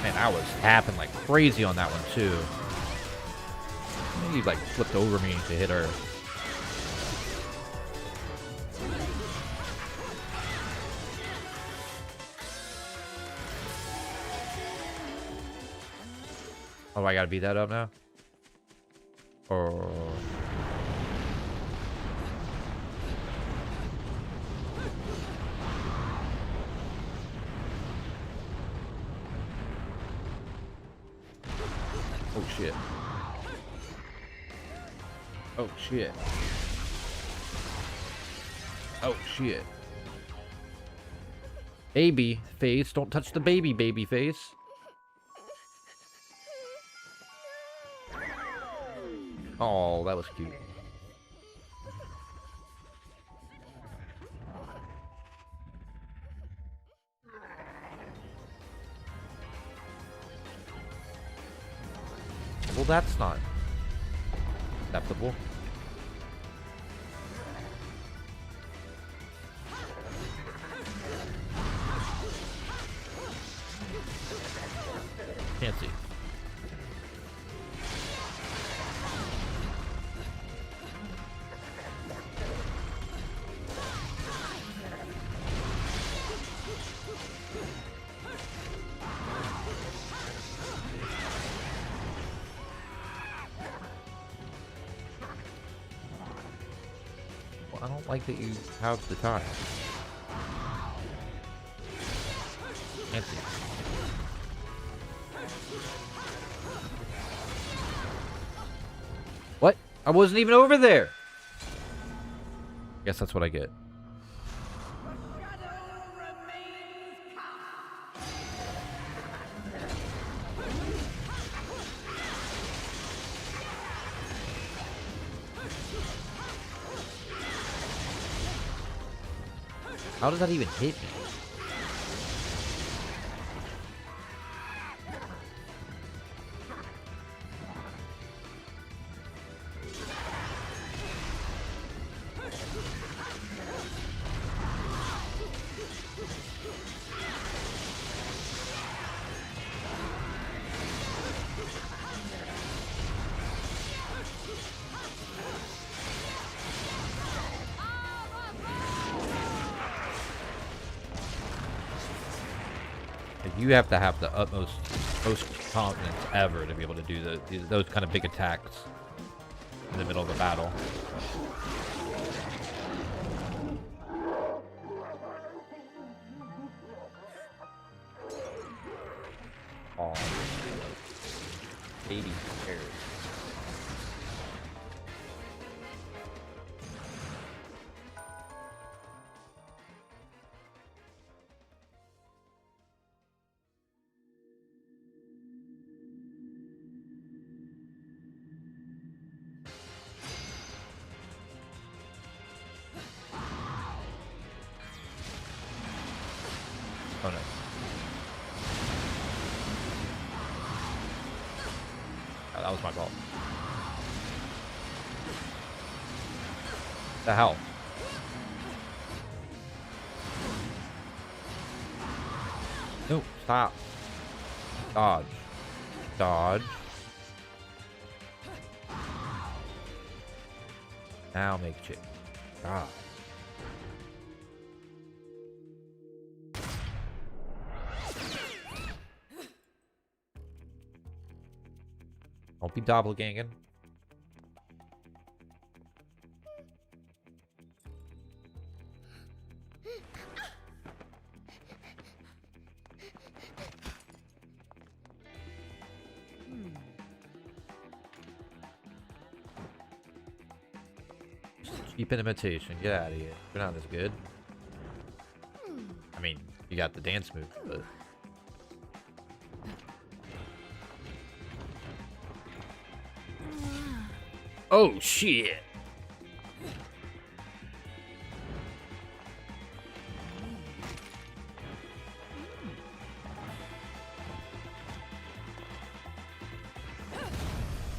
Man, I was tapping like crazy on that one too. He like flipped over me to hit her. Oh, I gotta beat that up now? Or... oh shit. Oh shit. Oh shit. Baby face, don't touch the baby face. Oh, that was cute. Well, that's not acceptable. Can't see. Well, I don't like that you have the time. Can't see. What? I wasn't even over there. Guess that's what I get. How does that even hit me? You have to have the utmost most confidence ever to be able to do those kind of big attacks in the middle of a battle. Oh, 80 pairs. Oh no. Oh, that was my fault. The hell? No, stop. Dodge. Dodge. Now make chick. God. Don't be doppelganging. Cheap an imitation. Get out of here. You're not as good. I mean, you got the dance move, but... Oh, shit.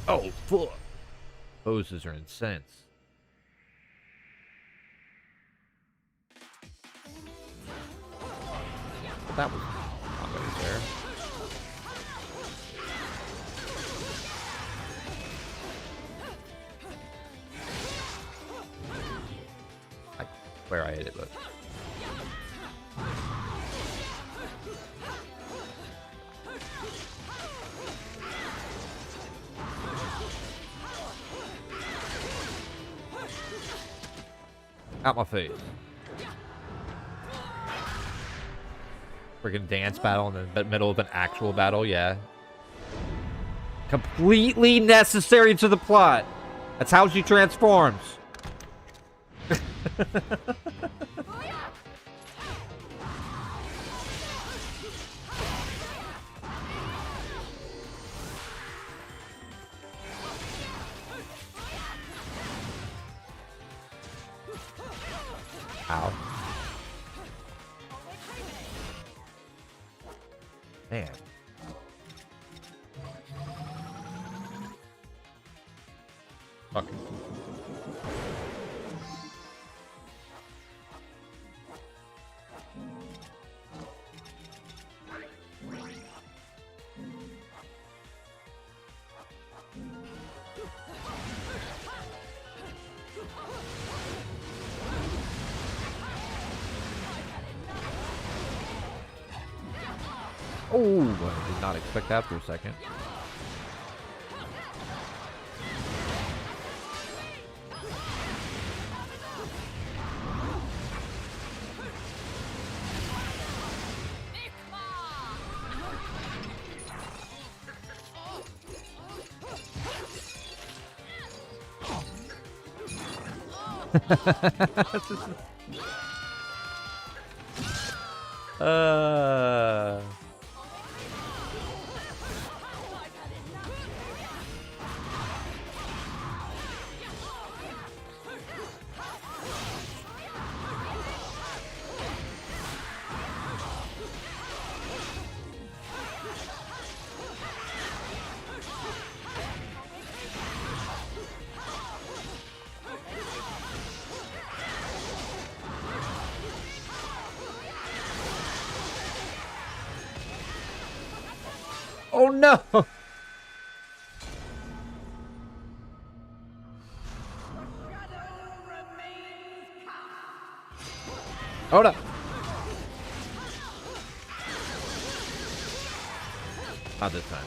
Oh, fuck. Poses are incense. That was not really fair. Where I hit it, but out my face. Freaking dance battle in the middle of an actual battle, yeah. Completely necessary to the plot. That's how she transforms. Ow. Man. Fuck. Oh, I did not expect that for a second. uh Oh no! Hold up! Not this time.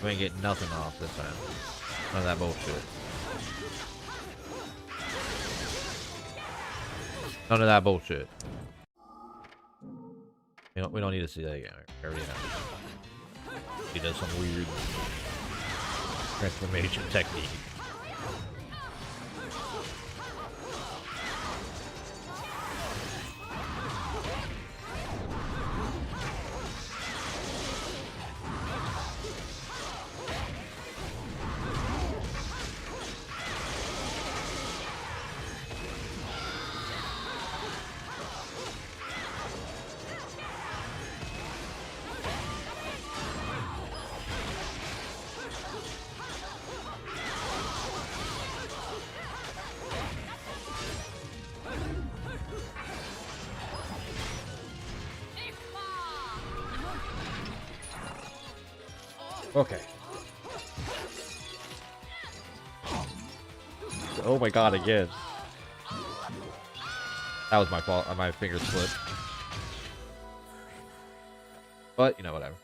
We ain't getting nothing off this time. None of that bullshit. None of that bullshit. You know, we don't need to see that again. We already have it. He does some weird transformation technique. Okay. Oh my god, again. That was my fault. My fingers slipped. But, you know, whatever.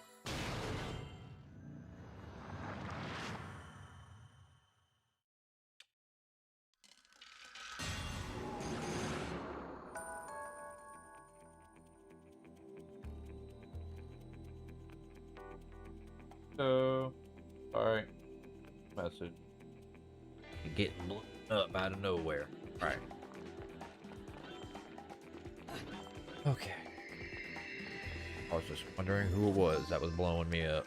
So, alright. Message. Getting blown up out of nowhere. Alright. Okay. I was just wondering who it was that was blowing me up.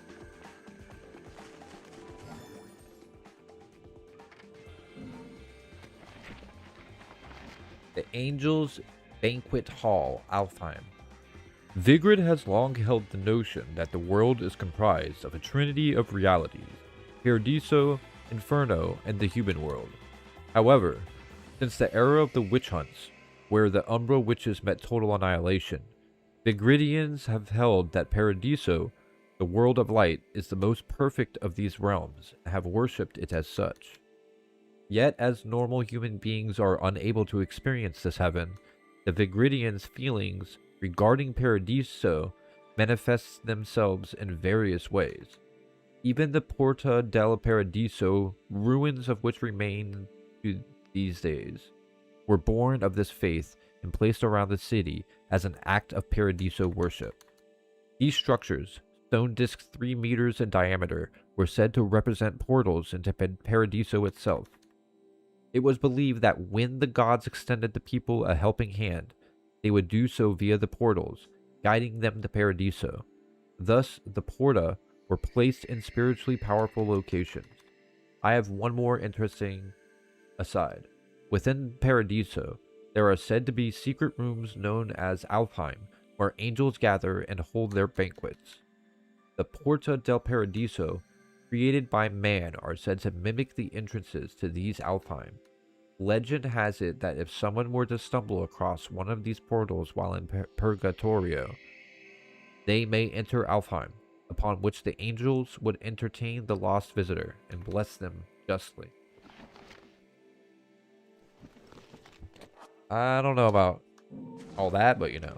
The Angels Banquet Hall, Alfheim. Vigrid has long held the notion that the world is comprised of a trinity of realities, Paradiso, Inferno, and the human world. However, since the era of the witch hunts, where the Umbra witches met total annihilation, Vigridians have held that Paradiso, the world of light, is the most perfect of these realms, and have worshipped it as such. Yet, as normal human beings are unable to experience this heaven, the Vigridians' feelings regarding Paradiso manifests themselves in various ways. Even the Porta del Paradiso, ruins of which remain to these days, were born of this faith and placed around the city as an act of Paradiso worship. These structures, stone discs 3 meters in diameter, were said to represent portals into Paradiso itself. It was believed that when the gods extended the people a helping hand, they would do so via the portals, guiding them to Paradiso. Thus, the Porta were placed in spiritually powerful locations. I have one more interesting aside. Within Paradiso, there are said to be secret rooms known as Alfheim, where angels gather and hold their banquets. The Porta del Paradiso created by man are said to mimic the entrances to these Alfheim. Legend has it that if someone were to stumble across one of these portals while in Purgatorio, they may enter Alfheim, upon which the angels would entertain the lost visitor and bless them justly. I don't know about all that, but you know.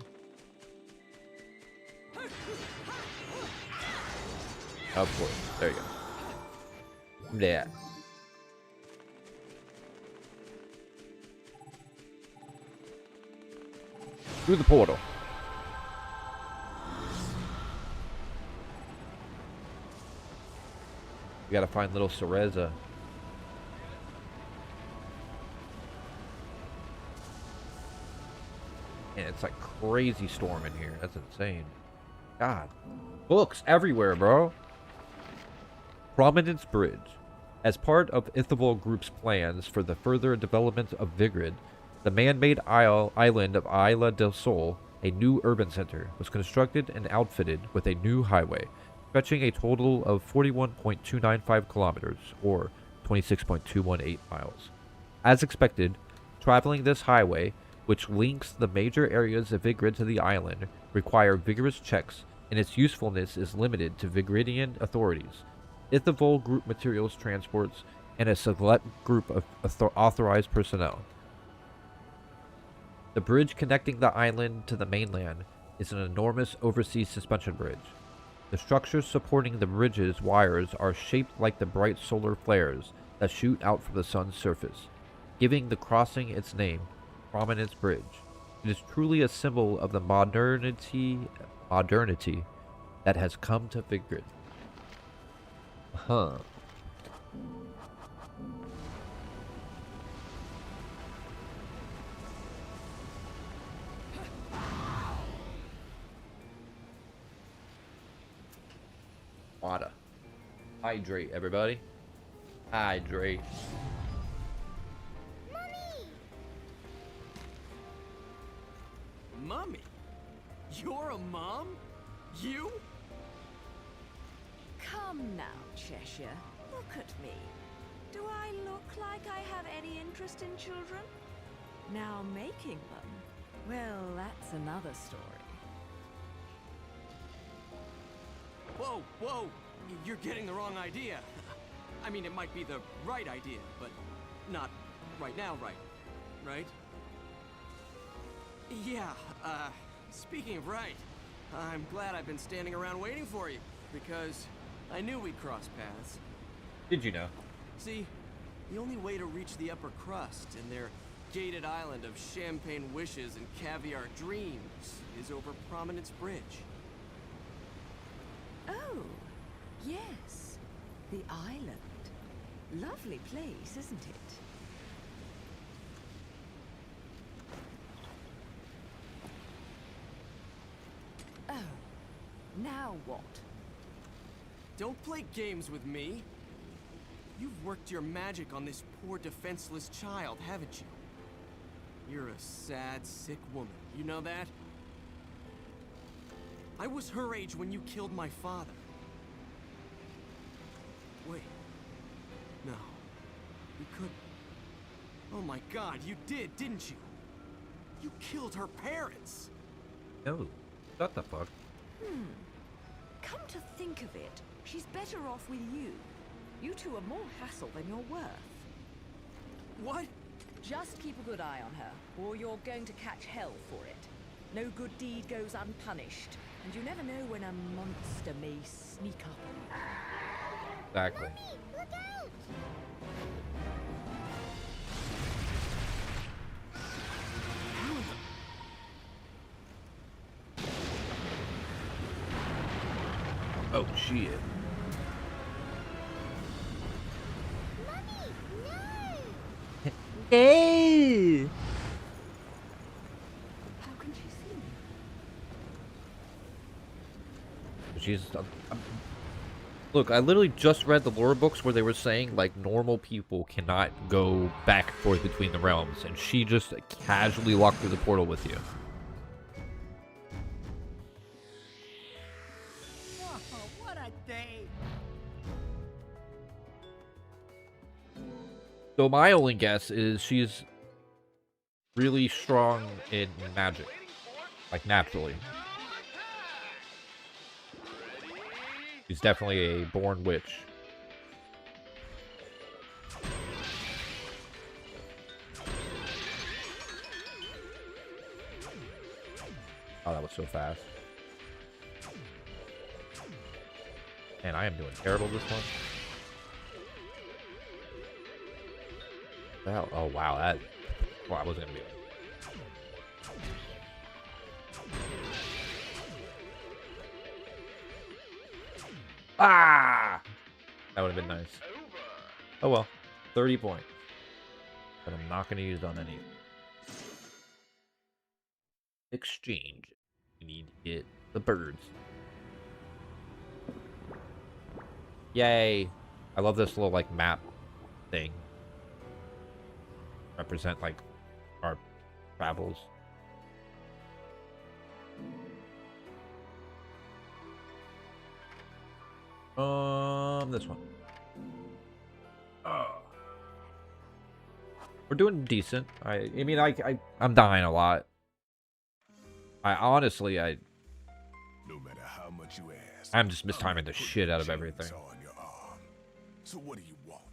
Of course. There you go. Yeah. Through the portal. We gotta find little Cereza. And it's like crazy storm in here. That's insane. God. Books everywhere, bro. Prominence Bridge. As part of Ithavoll Group's plans for the further development of Vigrid, the man-made island of Isla del Sol, a new urban center, was constructed and outfitted with a new highway, stretching a total of 41.295 kilometers, or 26.218 miles. As expected, traveling this highway, which links the major areas of Vigrid to the island, require vigorous checks, and its usefulness is limited to Vigridian authorities, Ithavoll Group materials transports, and a select group of authorized personnel. The bridge connecting the island to the mainland is an enormous overseas suspension bridge. The structures supporting the bridge's wires are shaped like the bright solar flares that shoot out from the sun's surface, giving the crossing its name, Prominence Bridge. It is truly a symbol of the modernity that has come to Vigrid. Huh. Water. Hydrate, everybody. Hydrate. Mummy? You're a mom? You? Come now, Cheshire. Look at me. Do I look like I have any interest in children? Now making them, well, that's another story. Whoa, whoa! You're getting the wrong idea. I mean, it might be the right idea, but not right now, right? Yeah, speaking of right, I'm glad I've been standing around waiting for you, because I knew we'd cross paths. Did you know? See, the only way to reach the upper crust and their gated island of champagne wishes and caviar dreams is over Prominence Bridge. Oh, yes. The island. Lovely place, isn't it? Oh, now what? Don't play games with me. You've worked your magic on this poor defenseless child, haven't you? You're a sad, sick woman. You know that? I was her age when you killed my father. Wait. No. You couldn't. Oh my God, you did, didn't you? You killed her parents! No. What the fuck? Come to think of it, she's better off with you. You two are more hassle than you're worth. What? Just keep a good eye on her, or you're going to catch hell for it. No good deed goes unpunished, and you never know when a monster may sneak up. Exactly. Mommy, look out! Oh, shit. Mommy, no! Hey! How can she see me? She's... Look, I literally just read the lore books where they were saying, like, normal people cannot go back and forth between the realms, and she just casually walked through the portal with you. Oh, what a day! So my only guess is she's really strong in magic. Like, naturally. She's definitely a born witch. Oh, that was so fast. Man, I am doing terrible this one. Well, oh wow, that... Well, I wasn't gonna be... Ah! That would have been nice. Oh well. 30 points. But I'm not gonna use it on any. Exchange. We need to get the birds. Yay! I love this little, like, map thing. Represent, like, our travels. This one. We're doing decent. I mean, I'm dying a lot. No matter how much you ask, I'm just mistiming the shit out of everything. on your arm. So what do you want?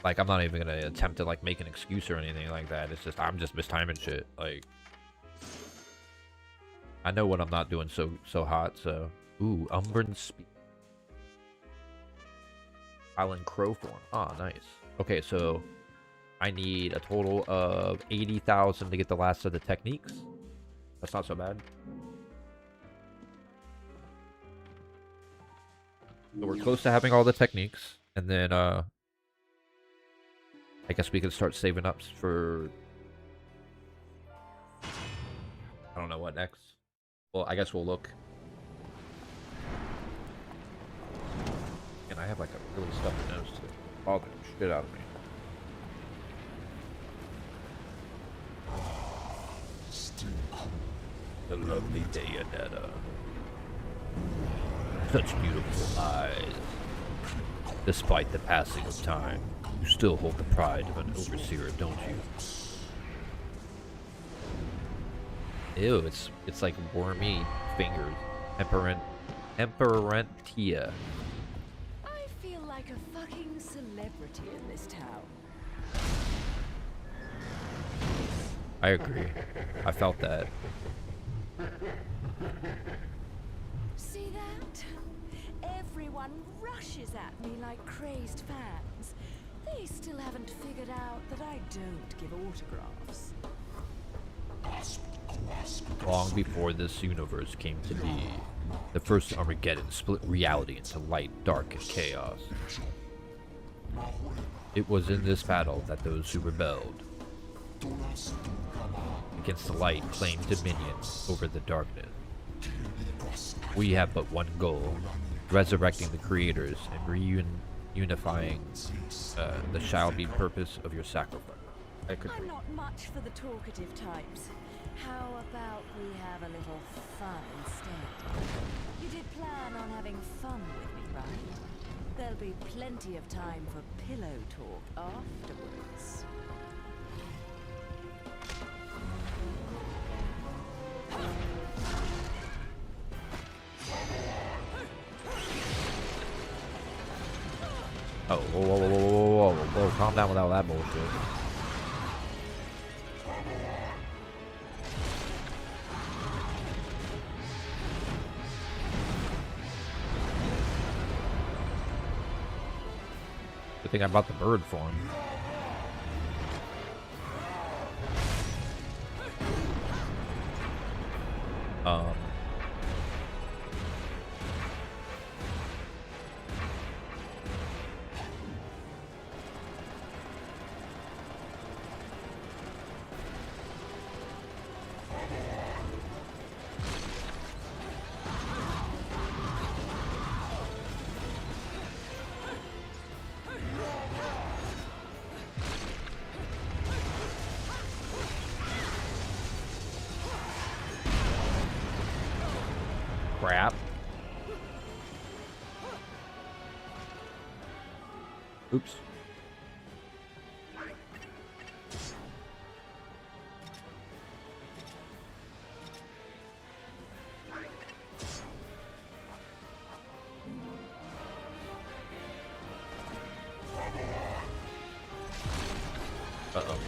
Like, I'm not even gonna attempt to, like, make an excuse or anything like that. It's just, I'm just mistiming shit. Like, I know when I'm not doing so hot, so. Ooh, Umbran Speed. Island Crow form. Ah, nice. Okay, so I need a total of 80,000 to get the last of the techniques. That's not so bad. So we're close to having all the techniques, and then I guess we can start saving up for, I don't know what next. Well, I guess we'll look. And I have like a really stuffy nose to bother the shit out of me. The lovely Bayonetta. Such beautiful eyes. Despite the passing of time, you still hold the pride of an overseer, don't you? Ew, it's like wormy fingers. Emperentia. I feel like a fucking celebrity in this town. I agree. I felt that. See that? Everyone rushes at me like crazed fans. They still haven't figured out that I don't give autographs. Long before this universe came to be, the first Armageddon split reality into light, dark, and chaos. It was in this battle that those who rebelled against the light claimed dominion over the darkness. We have but one goal: resurrecting the creators and reunifying the shall-be purpose of your sacrifice. I'm not much for the talkative types. How about we have a little fun instead? You did plan on having fun with me, right? There'll be plenty of time for pillow talk afterwards. Oh, whoa, calm down with all that bullshit. Good thing I brought the bird form. Crap. Oops. Uh-oh.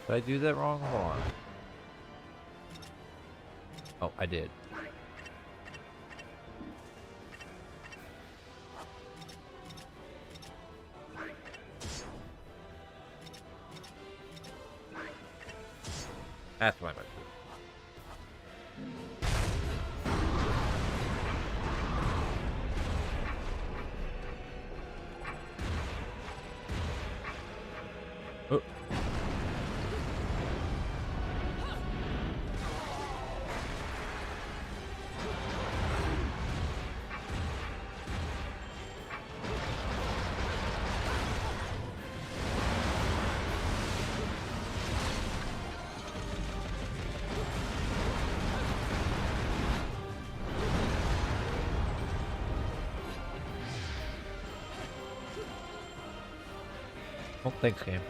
Did I do that wrong? Hold on. Oh, I did. That's what I meant to do. Oh. Oh, thanks, game.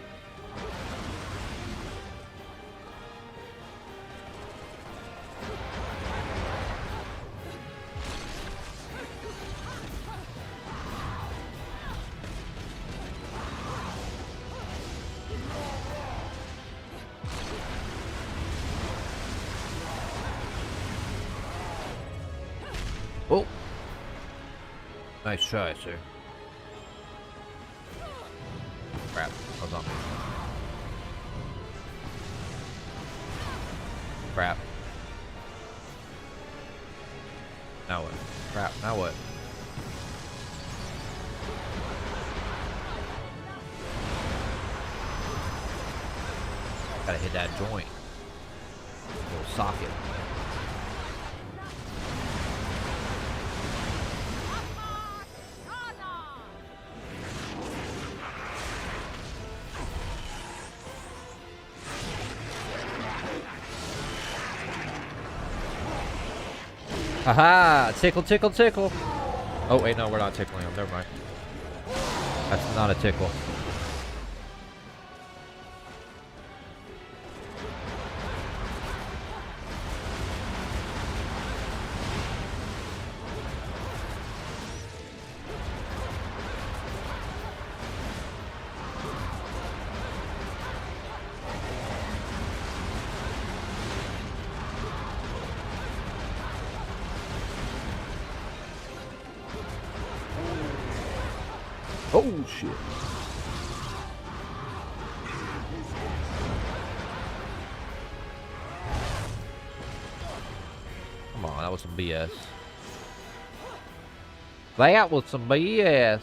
Oh! Nice try, sir. Crap. Hold on. Crap. Now what? Crap. Now what? Gotta hit that joint. Little socket. Haha! Tickle, tickle, tickle! Oh, wait, no, we're not tickling him. Never mind. That's not a tickle. Oh, shit. Come on, that was some BS. That was some BS.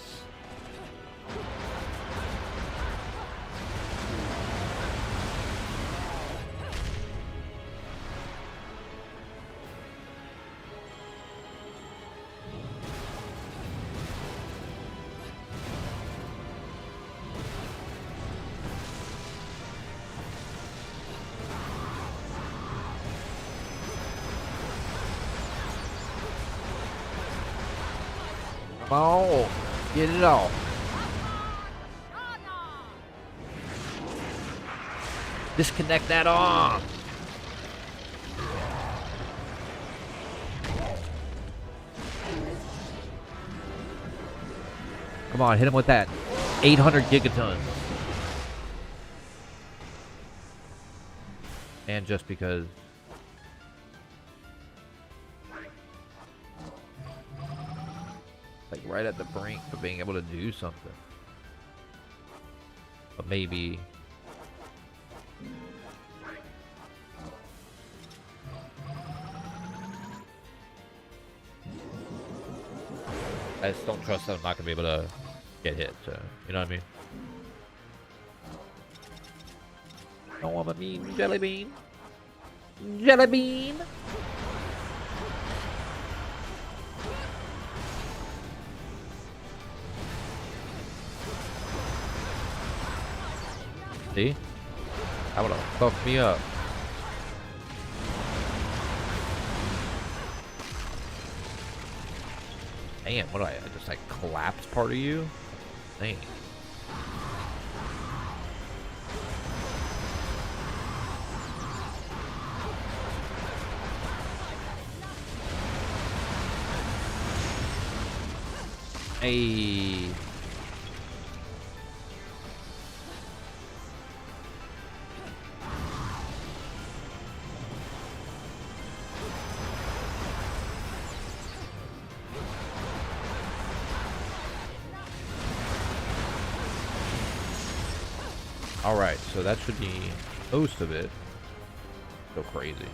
Come on, get it off. Disconnect that arm. Come on, hit him with that 800 gigatons. And just because. right at the brink of being able to do something. But maybe... I just don't trust that I'm not going to be able to get hit, so, you know what I mean? Oh, I'm a mean jelly bean. Jelly bean! See? That would have fucked me up. Damn, what do I just like collapse part of you? Dang. Hey. Alright, so that should be most of it. So crazy.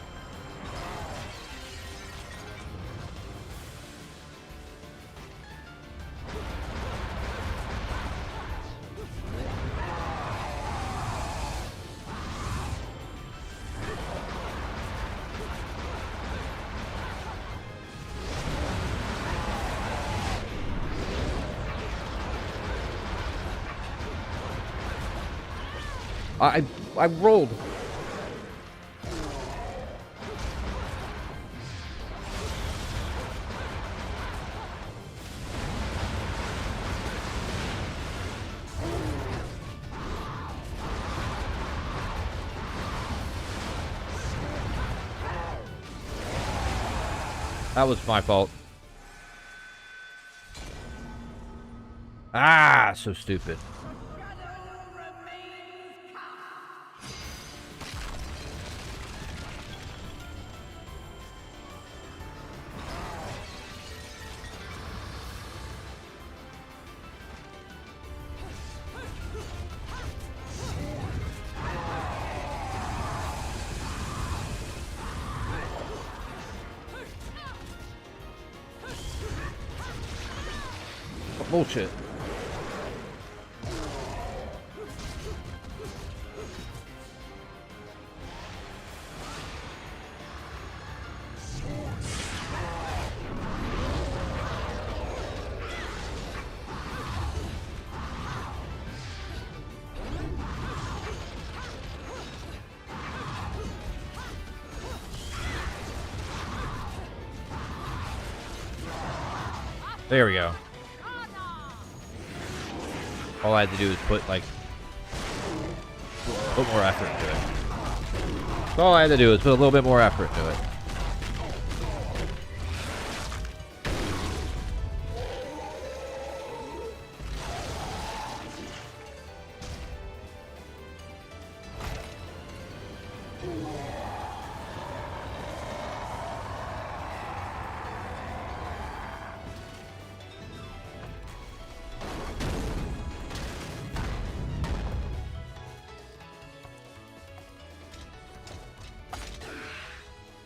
I rolled. That was my fault. Ah, so stupid. Bullshit. There we go. All I had to do is put more effort into it. That's all I had to do is put a little bit more effort into it.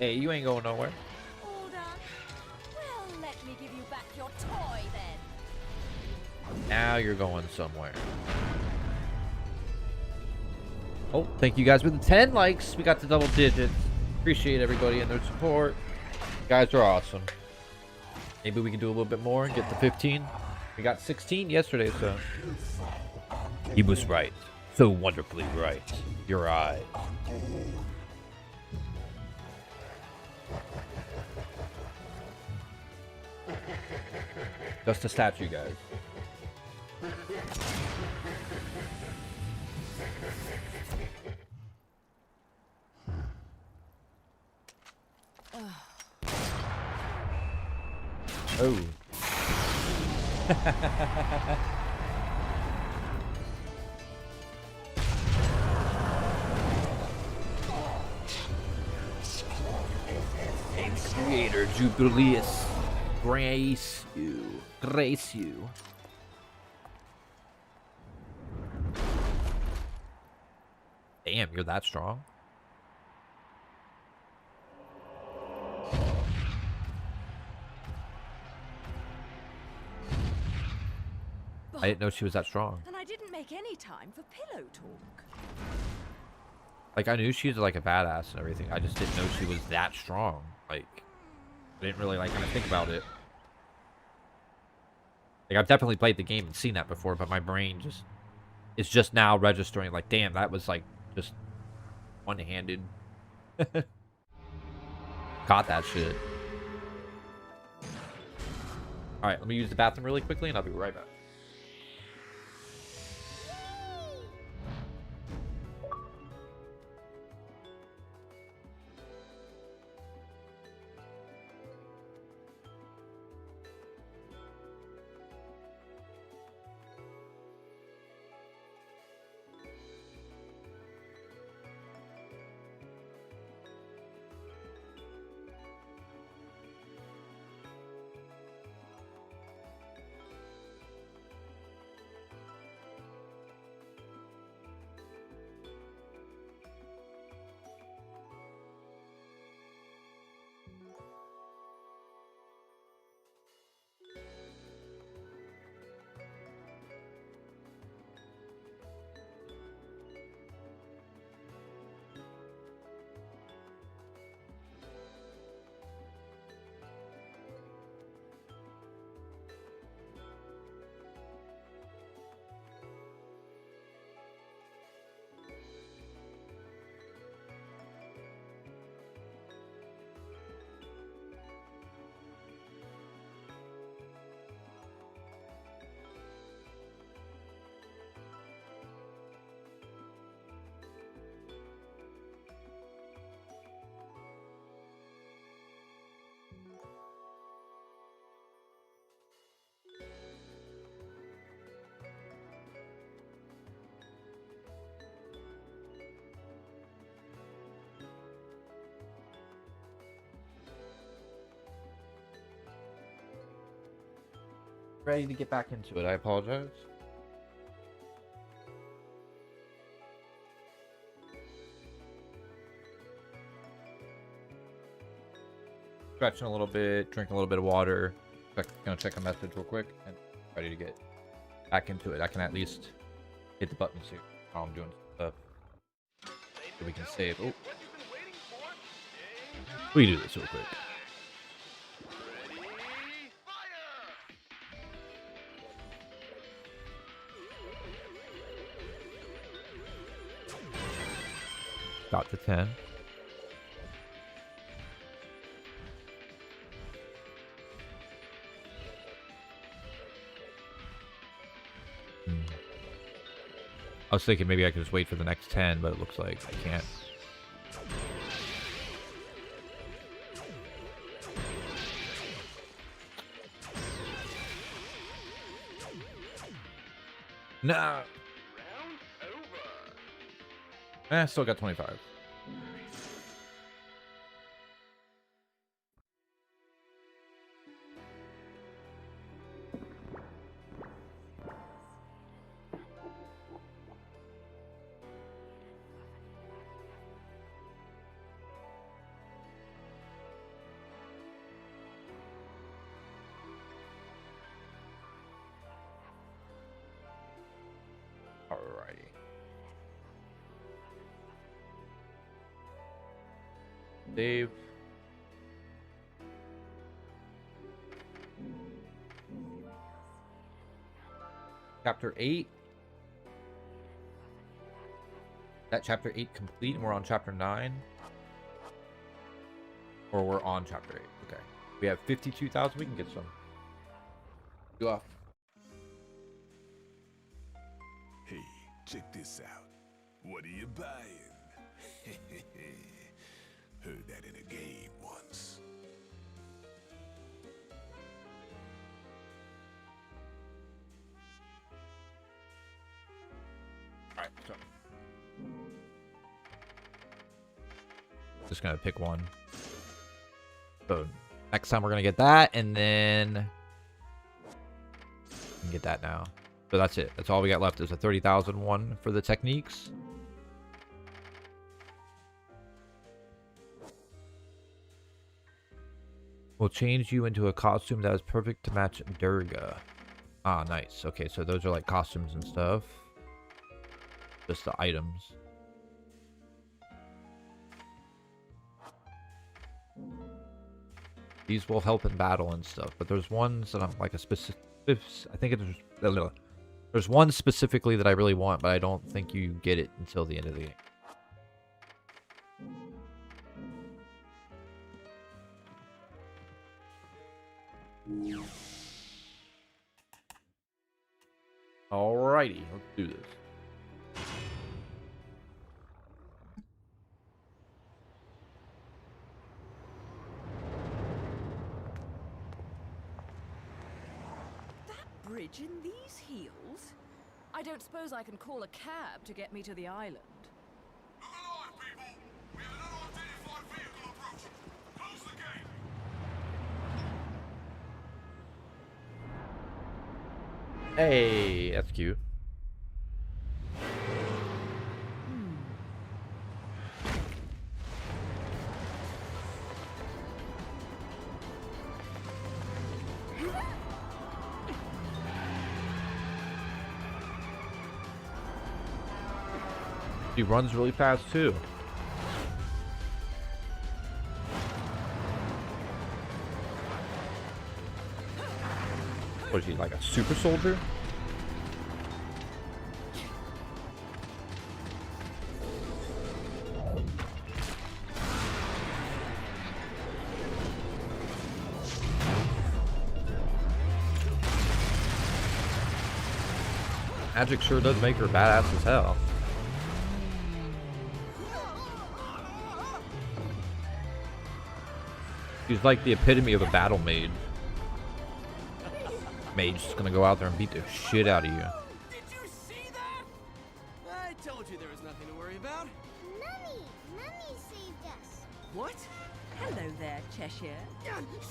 Hey, you ain't going nowhere. All done? Well, let me give you back your toy then. Now you're going somewhere. Oh, thank you guys for the 10 likes. We got to double digits. Appreciate everybody and their support. You guys are awesome. Maybe we can do a little bit more and get to 15. We got 16 yesterday, so. He was right. So wonderfully right. Your eye. Just a statue, guys. Oh. And creator Jubileus. Grace you. Grace you. Damn, you're that strong? I didn't know she was that strong. And I didn't make any time for pillow talk. Like, I knew she was, like, a badass and everything. I just didn't know she was that strong. Like, I didn't really, like, kind of think about it. Like, I've definitely played the game and seen that before, but my brain just... is just now registering, like, damn, that was, like, just one-handed. Caught that shit. Alright, let me use the bathroom really quickly, and I'll be right back. Ready to get back into it. I apologize. Stretching a little bit, drinking a little bit of water. Gonna check a message real quick and ready to get back into it. I can at least hit the buttons here while I'm doing stuff. So we can save. Oh, we do this real quick. Got to 10. I was thinking maybe I could just wait for the next 10, but it looks like I can't. No. Still got 25. Alrighty. Save. Chapter 8. That chapter 8 complete and we're on chapter 9. Or we're on chapter 8. Okay. We have 52,000. We can get some. Go off. Hey, check this out. What are you buying? Heard that in a game once. Alright, so. Just gonna pick one. So, Next time we're gonna get that, and then we can get that now. So that's it. That's all we got left is a 30,000 one for the techniques. We'll change you into a costume that is perfect to match Durga. Ah, nice. Okay, so those are like costumes and stuff. Just the items. These will help in battle and stuff, but there's ones that I'm like a specific. I think there's one specifically that I really want, but I don't think you get it until the end of the game. Alrighty, let's do this. Bridge in these heels? I don't suppose I can call a cab to get me to the island. Hey, that's cute. He runs really fast too. What is he, like a super soldier? Magic sure does make her badass as hell. She's like the epitome of a battle mage. Mage is gonna go out there and beat the shit out of you. Did you see that? I told you there was nothing to worry about. Mummy! Mummy saved us! What? Hello there, Cheshire.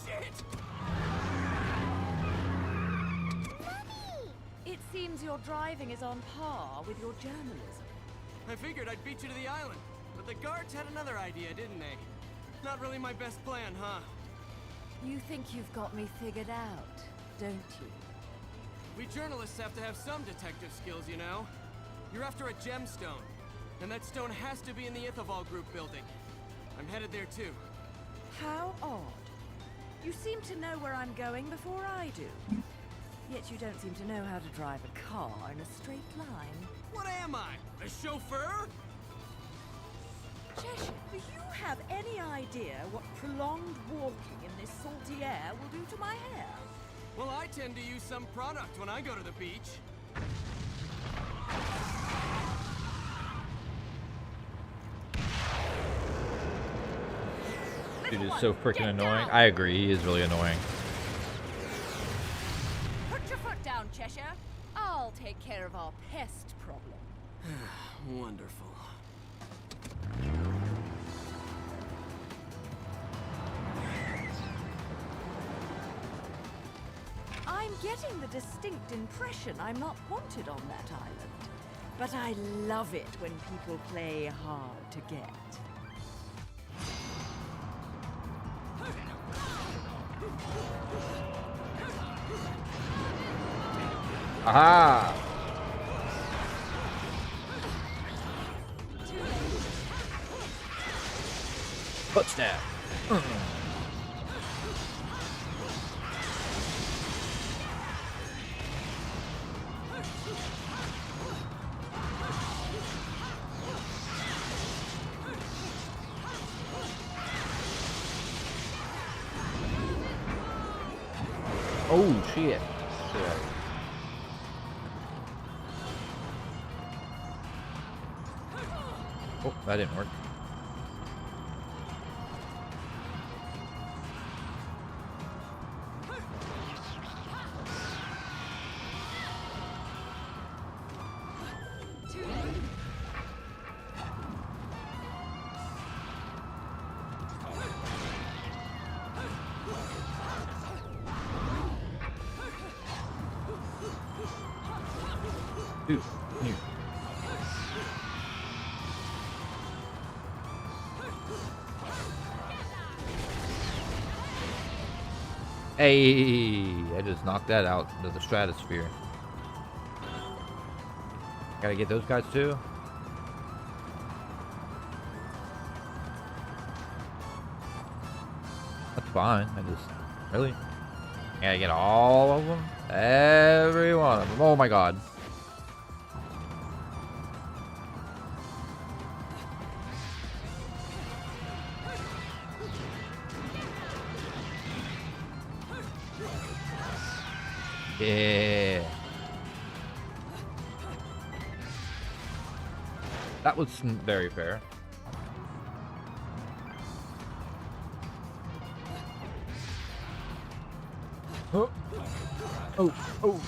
Shit! Mummy! It seems your driving is on par with your journalism. I figured I'd beat you to the island, but the guards had another idea, didn't they? Not really my best plan, huh? You think you've got me figured out, don't you? We journalists have to have some detective skills, you know? You're after a gemstone, and that stone has to be in the Ithaval Group building. I'm headed there too. How odd. You seem to know where I'm going before I do. Yet you don't seem to know how to drive a car in a straight line. What am I? A chauffeur? Cheshire, do you have any idea what prolonged walking in this salty air will do to my hair? Well, I tend to use some product when I go to the beach. Dude is so freaking annoying. I agree, he is really annoying. Put your foot down, Cheshire. I'll take care of our pest problem. Wonderful. I'm getting the distinct impression I'm not wanted on that island. But I love it when people play hard to get. Aha! Foot stab. Oh shit. Oh, that didn't work. Dude, you. Hey, I just knocked that out into the stratosphere. Gotta get those guys too. That's fine. I just really gotta get all of them. Every one of them. Oh my god. Yeah. That was very fair. Oh. Oh. Oh.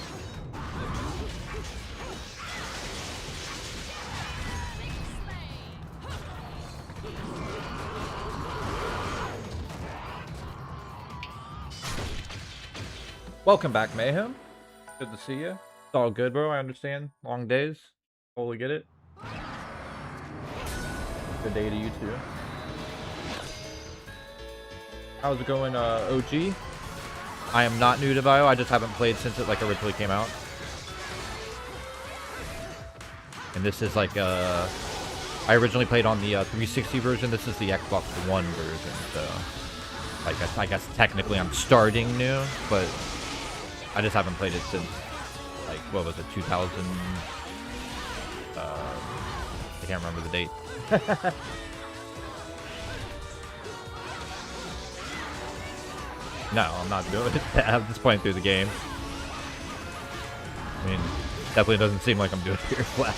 Welcome back, Mayhem. Good to see you. It's all good, bro. I understand. Long days. Totally get it. Good day to you, too. How's it going, OG? I am not new to Bio. I just haven't played since it, like, originally came out. And this is, like, I originally played on the 360 version. This is the Xbox One version, so... Like, I guess technically I'm starting new, but... I just haven't played it since, like, what was it, 2000? I can't remember the date. No, I'm not doing it. I'm just playing through the game. I mean, definitely doesn't seem like I'm doing Fear Flag.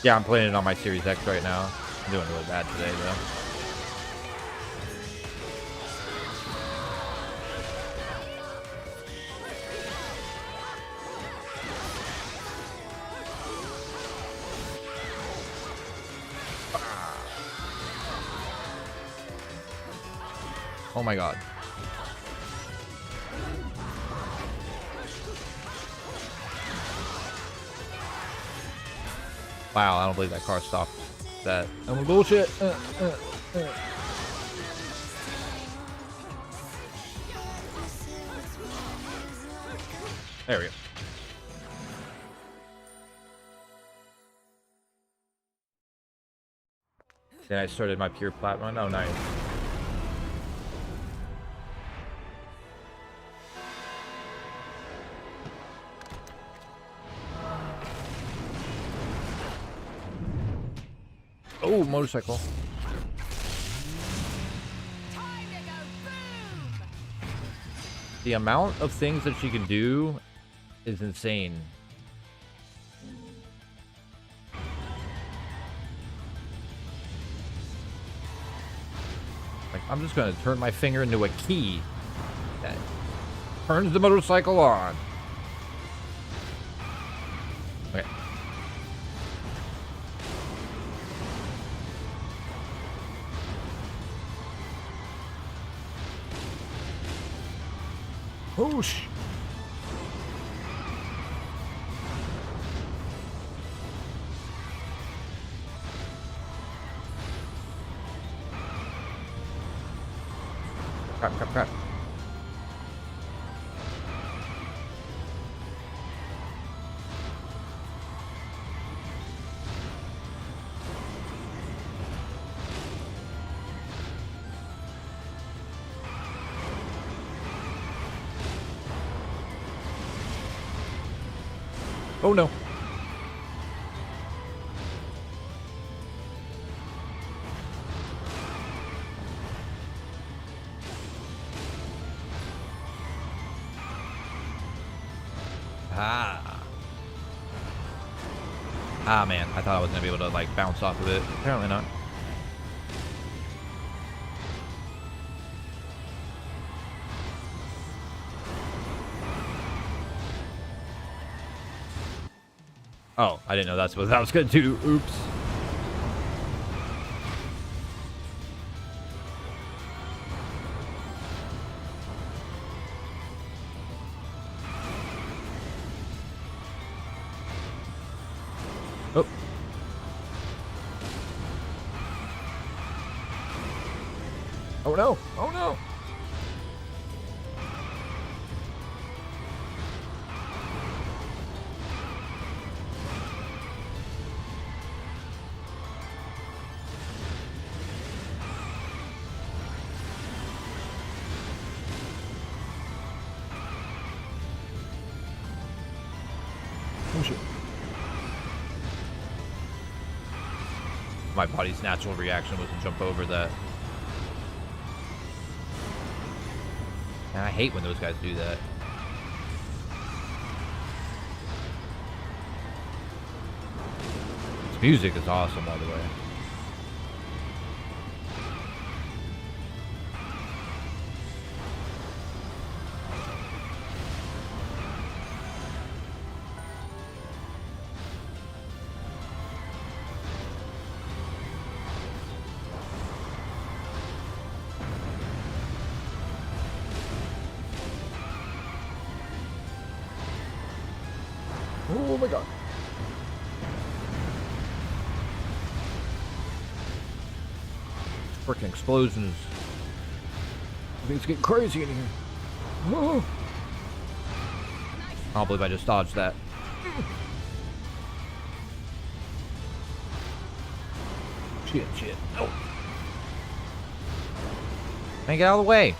Yeah, I'm playing it on my Series X right now. I'm doing really bad today, though. Oh my god. Wow, I don't believe that car stopped that. I'm bullshit. There we go. Then I started my pure plat run. Oh, nice. Oh, motorcycle. The amount of things that she can do is insane. Like, I'm just gonna turn my finger into a key that turns the motorcycle on. Okay. Whoosh! Crap, crap, crap. Oh no. Ah, man. I thought I was going to be able to, like, bounce off of it. Apparently not. Oh, I didn't know that's what that was going to do. Oops. Oh. Oh no! Oh no! Oh shit. My body's natural reaction was to jump over that. And I hate when those guys do that. This music is awesome, by the way. Oh my god. Freaking explosions. I think it's getting crazy in here. Oh. I don't believe I just dodged that. Shit, shit. Oh. Man, get out of the way.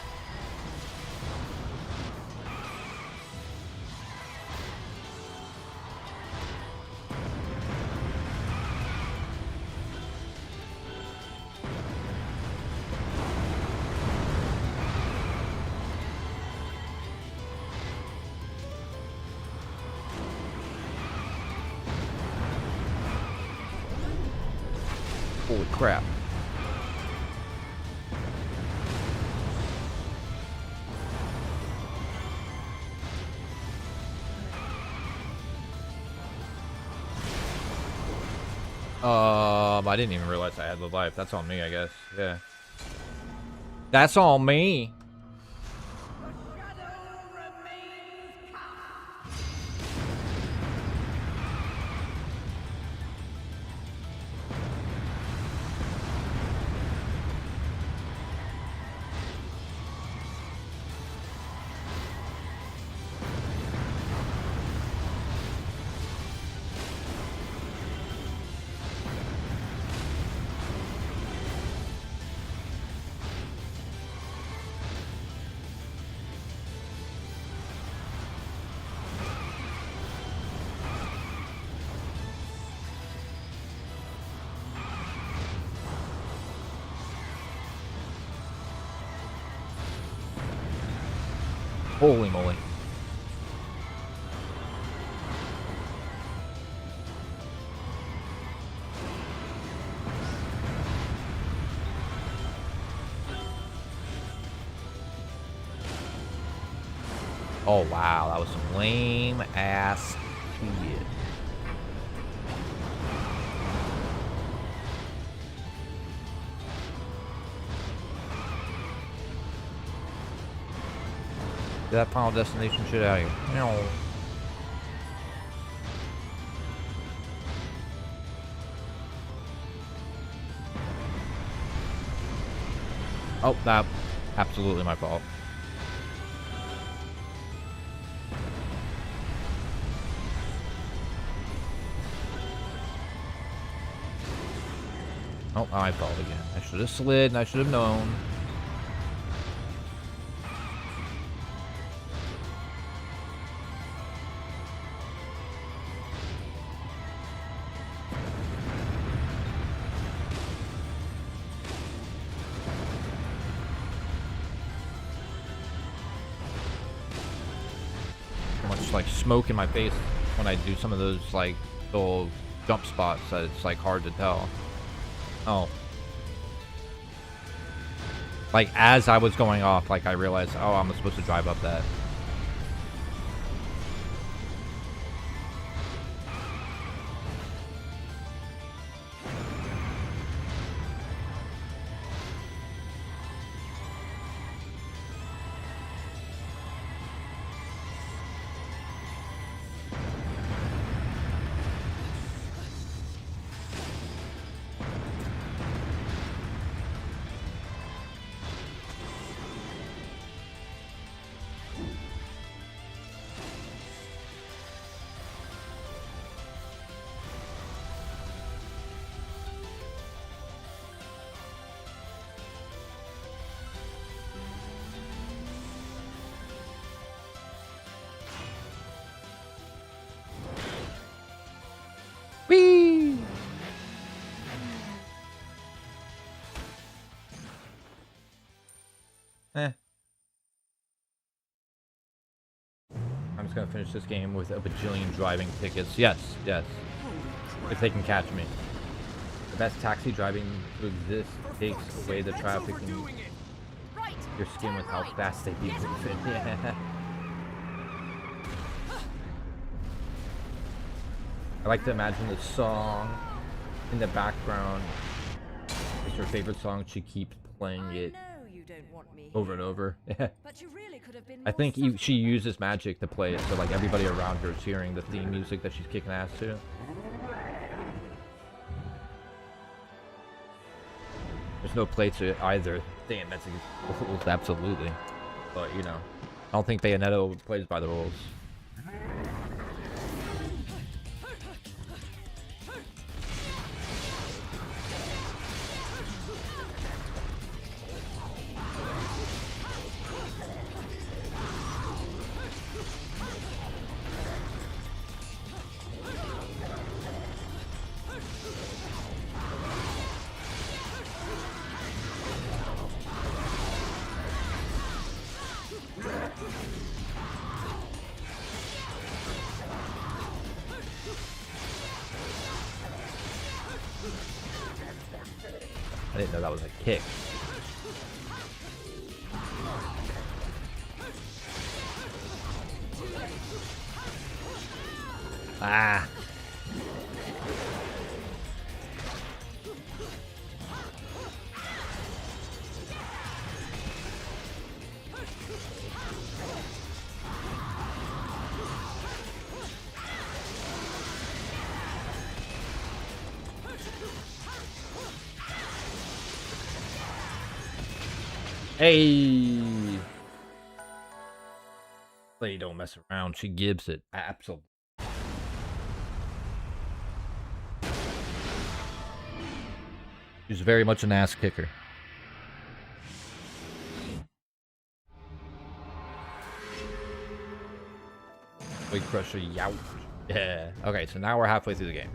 Holy crap. I didn't even realize I had the life. That's on me, I guess. Yeah. That's on me. Holy moly. Oh wow, that was some lame ass shit. Get that Final Destination shit out of here. No. Oh, that absolutely my fault. Oh, my fault again. I should have slid and I should have known. Like smoke in my face when I do some of those like little jump spots that it's like hard to tell. Oh, like as I was going off, like I realized, oh, I'm supposed to drive up that. finish this game with a bajillion driving tickets. Yes, yes. If they can catch me. The best taxi driving to exist takes away the traffic and your skin with how fast they be moving. Yeah. I like to imagine the song in the background. It's her favorite song. She keeps playing it over and over. I think she uses magic to play it, so like everybody around her is hearing the theme music that she's kicking ass to. There's no play to it either. Damn, that's against the rules, absolutely. But, you know, I don't think Bayonetta plays by the rules. I didn't know that was a kick. Ah. Hey, lady don't mess around. She gives it. Absolutely. She's very much an ass kicker. Weight crusher, youch. Yeah. Okay, so now we're halfway through the game.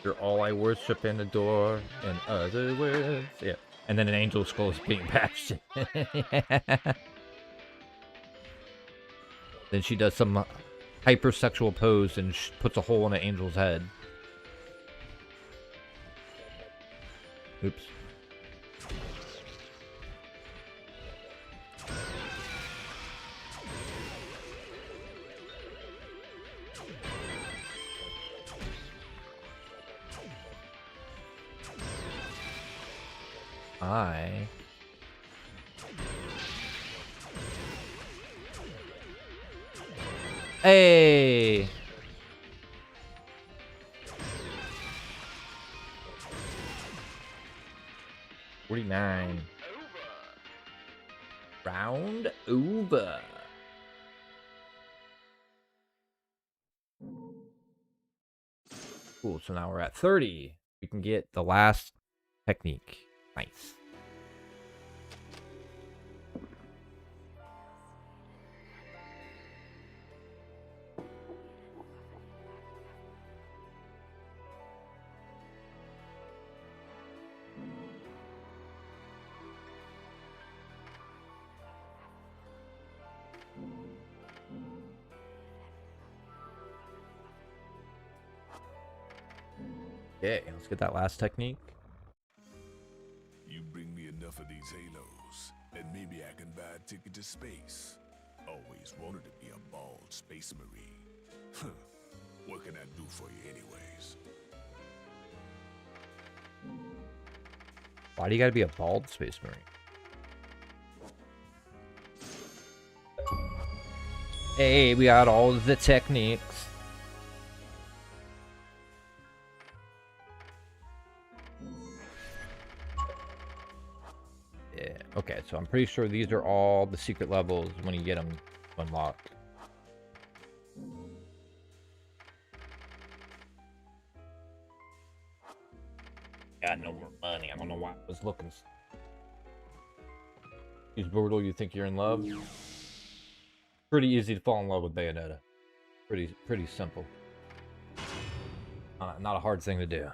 You're all I worship and adore, in other words. Yeah. And then an angel skull is being patched. Then she does some hypersexual pose and puts a hole in an angel's head. Oops. Hey! $49. Round over. Cool, so now we're at 30. We can get the last technique. Nice. Okay, let's get that last technique. You bring me enough of these halos, and maybe I can buy a ticket to space. Always wanted to be a bald space marine. Huh. What can I do for you anyways? Why do you gotta be a bald space marine? Hey, we got all the techniques. Yeah, okay, so I'm pretty sure these are all the secret levels when you get them unlocked. Got no more money. I don't know why I was looking. He's brutal. You think you're in love? Pretty easy to fall in love with Bayonetta. Pretty simple. Not a hard thing to do.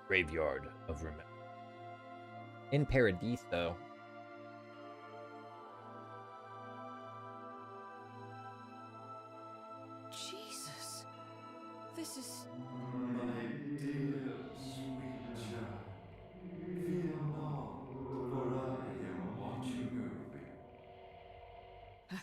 Graveyard of Remembrance. In Paradiso. Jesus. This is... My dear sweet child, fear not, for I am watching over you.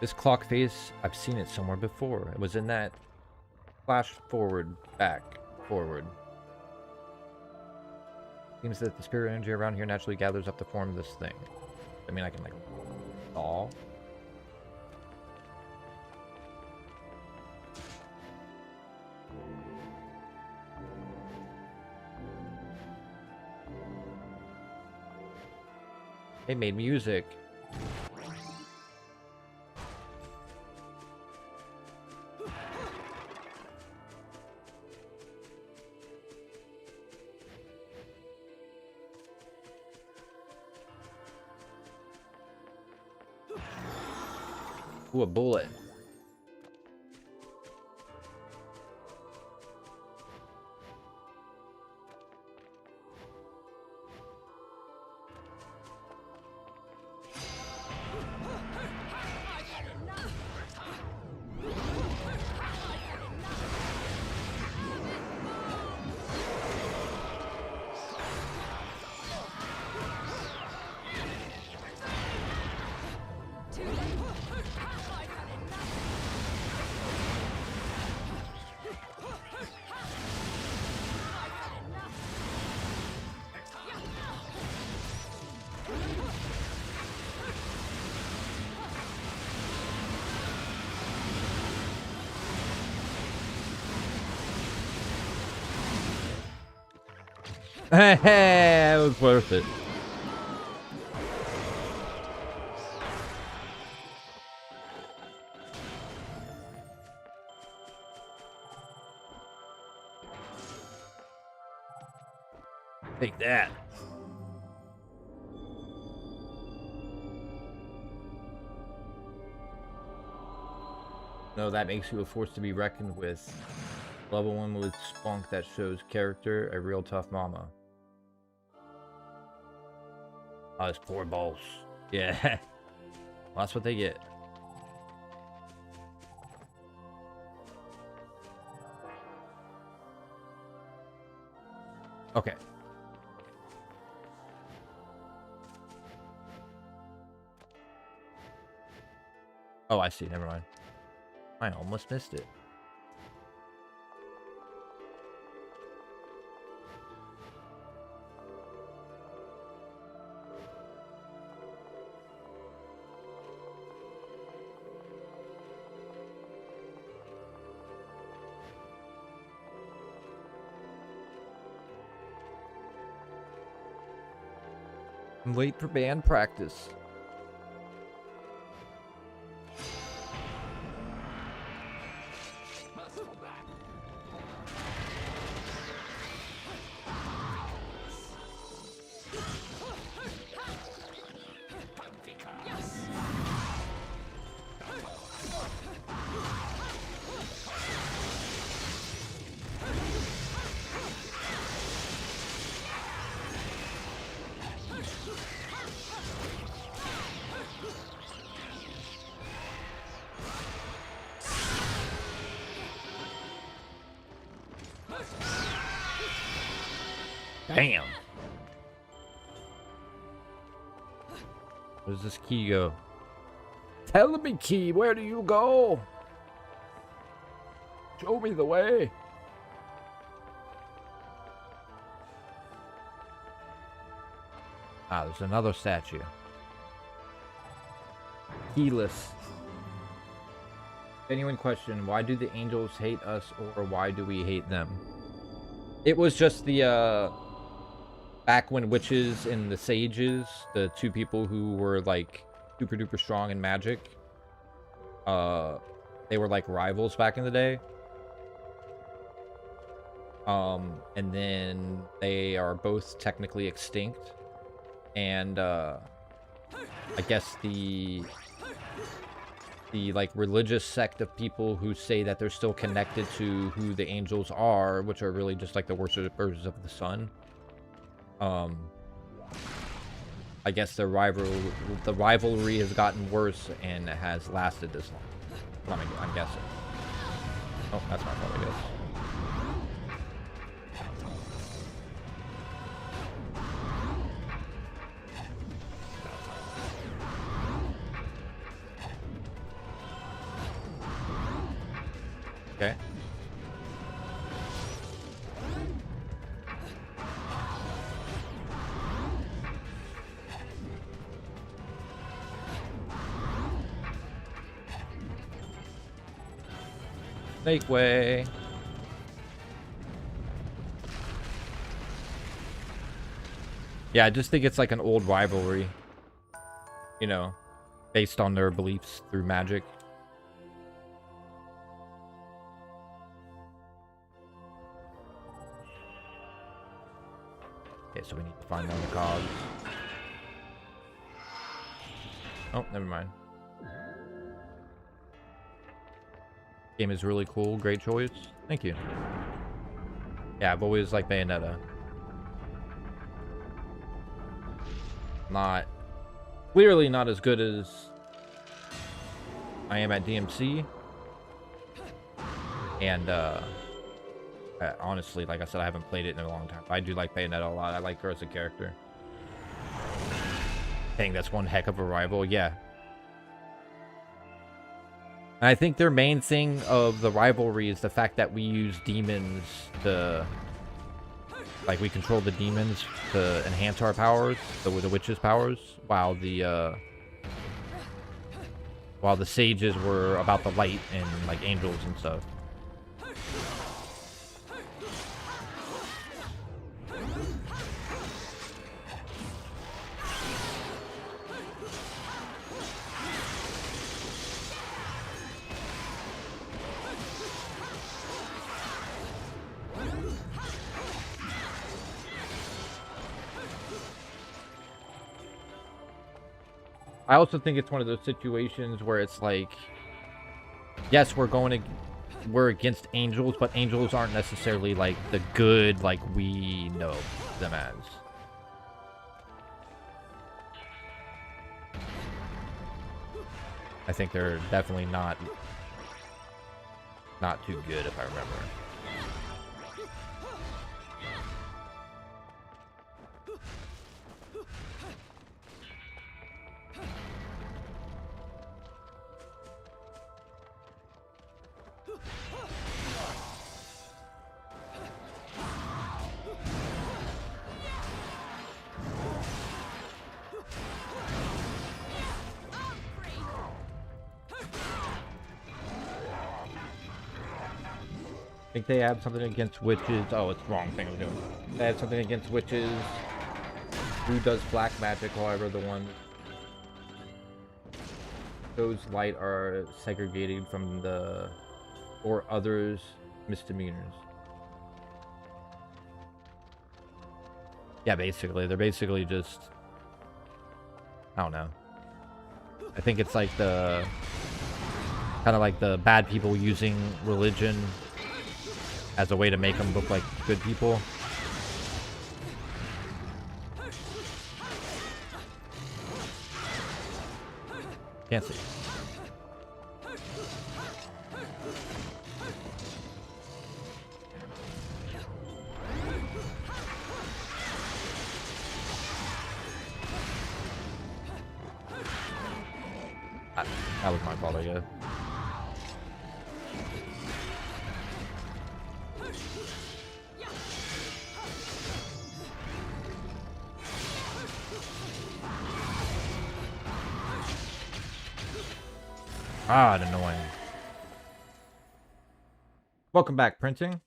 This clock face, I've seen it somewhere before. It was in that flash forward, back, forward. Seems that the spirit energy around here naturally gathers up to form this thing. I mean, I can like saw. They made music. Ooh, a bullet. It was worth it. Take that. No, that makes you a force to be reckoned with. Level 1 with spunk that shows character, a real tough mama. Oh, it's poor balls. Yeah. Well, that's what they get. Okay. Oh, I see. Never mind. I almost missed it. I'm late for band practice. Damn. Where does this key go? Tell me, key, where do you go? Show me the way. Ah, there's another statue. Keyless. Genuine question, why do the angels hate us, or why do we hate them? It was just the, back when witches and the sages, the two people who were, like, super duper strong in magic, they were, like, rivals back in the day. And then they are both technically extinct. And I guess the like religious sect of people who say that they're still connected to who the angels are, which are really just like the worshippers of the sun. I guess the rivalry has gotten worse and has lasted this long. I'm guessing. Oh, that's my fault, I guess. Okay. Snake way. Yeah, I just think it's like an old rivalry. You know, based on their beliefs through magic. Okay, so we need to find one of the cogs. Oh, never mind. Game is really cool. Great choice. Thank you. Yeah, I've always liked Bayonetta. Clearly not as good as I am at DMC. And, honestly, like I said, I haven't played it in a long time. I do like Bayonetta a lot. I like her as a character. Dang, that's one heck of a rival. Yeah. And I think their main thing of the rivalry is the fact that we use demons to... Like, we control the demons to enhance our powers, the witches' powers, while the sages were about the light and, like, angels and stuff. I also think it's one of those situations where it's like, yes, we're against angels, but angels aren't necessarily like the good like we know them as. I think they're definitely not too good, if I remember. I think they have something against witches. Oh, it's the wrong thing I'm doing. They have something against witches. Who does black magic, however, the one... Those light are segregated from the... or others' misdemeanors. Yeah, basically. They're basically just... I don't know. I think it's like the... kind of like the bad people using religion as a way to make them look like good people. Can't see. That was my fault, I guess. Ah, annoying. Welcome back, printing.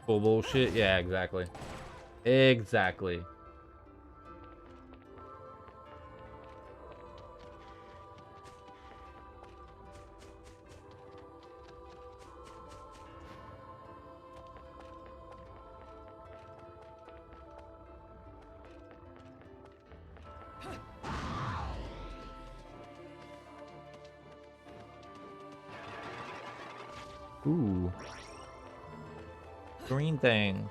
Full bullshit? Yeah, exactly. Exactly. Ooh. Green thing.